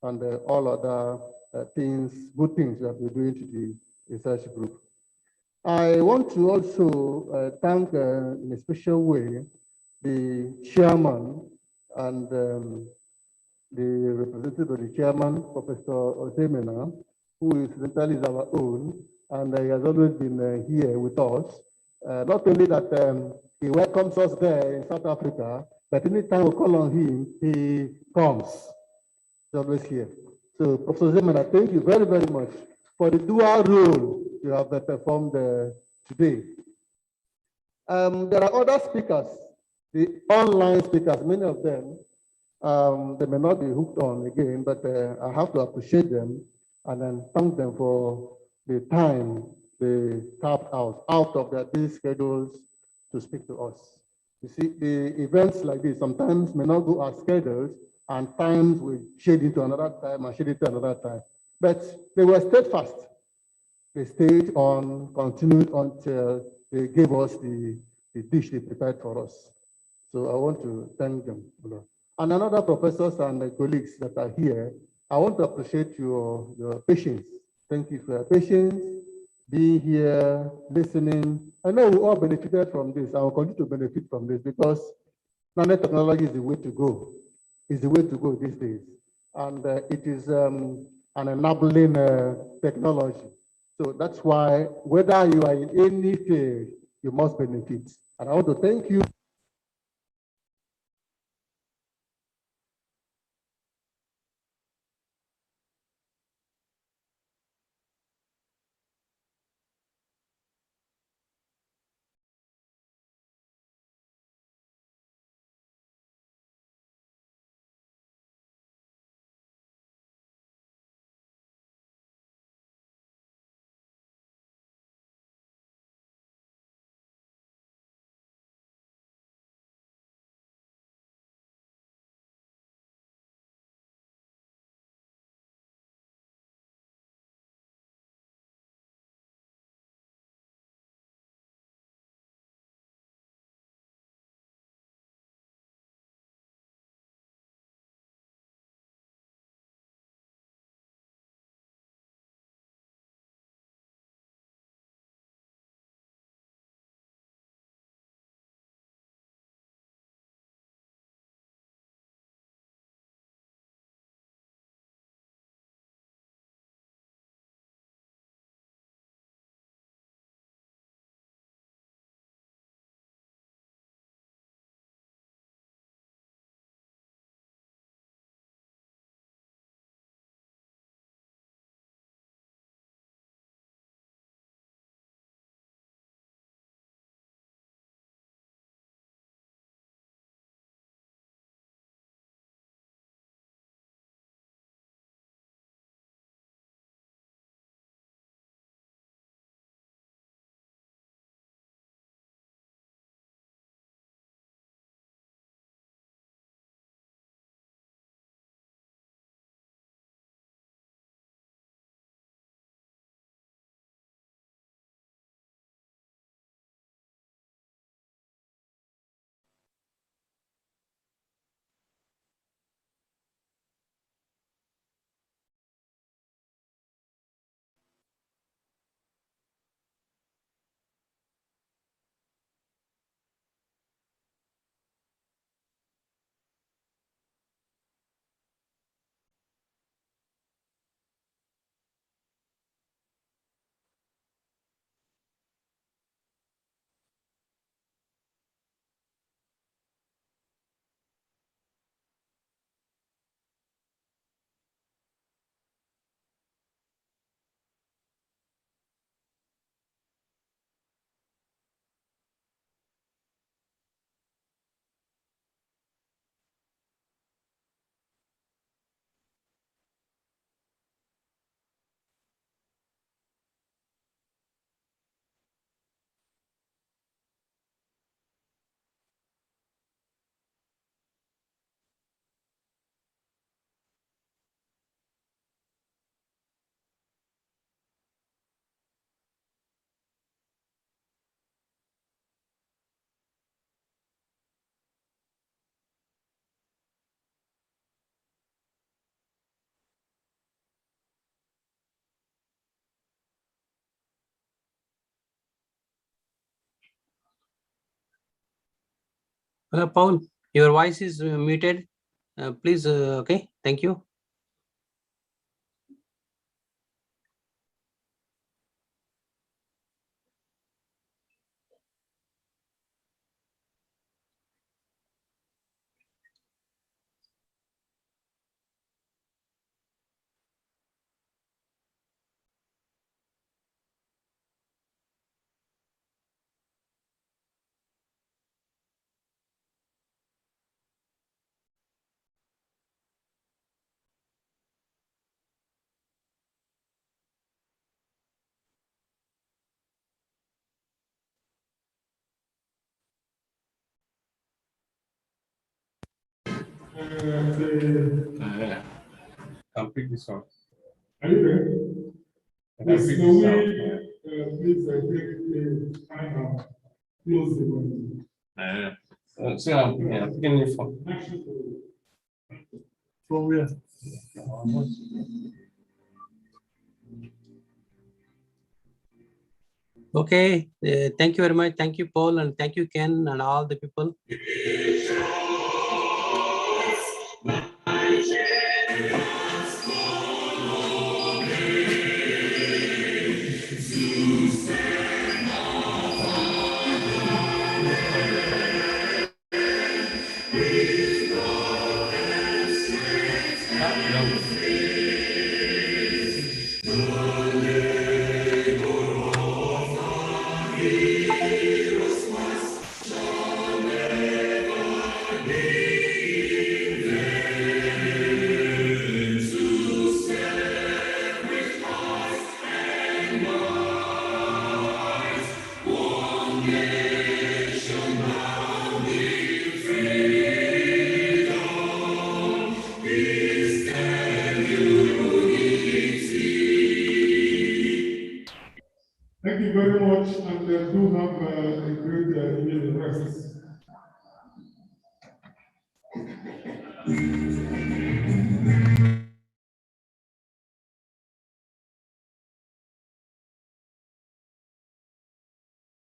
and all other things, good things you have been doing to the research group. I want to also thank in a special way the chairman and the representative of the chairman, Professor Otemena, who is entirely our own, and he has always been here with us. Not only that he welcomes us there in South Africa, But anytime we call on him, he comes. He's always here. So, Professor Zeman, I thank you very, very much for the dual role you have performed today. There are other speakers, the online speakers, many of them, they may not be hooked on again, but I have to appreciate them and then thank them for the time they carved out of their busy schedules to speak to us. You see, the events like this sometimes may not go as scheduled, and times will shade into another time and shade into another time. But they were steadfast. They stayed on, continued until they gave us the dish they prepared for us. So I want to thank them. And another professors and colleagues that are here, I want to appreciate your patience. Thank you for your patience, being here, listening. I know we all benefited from this. I will continue to benefit from this because nanotechnology is the way to go. It's the way to go these days. And it is an enabling technology. So that's why whether you are in any field, you must benefit. And I want to thank you. Paul, your voice is muted. Please, okay, thank you. I'll pick this one. Are you ready? Yes, Yes, so so we, please take the time and close the window. so I'm picking this one. From where? Okay, thank you very much. Thank you, Paul, and thank you, Ken, and all the people. Thank you very much, and do have a great evening rest.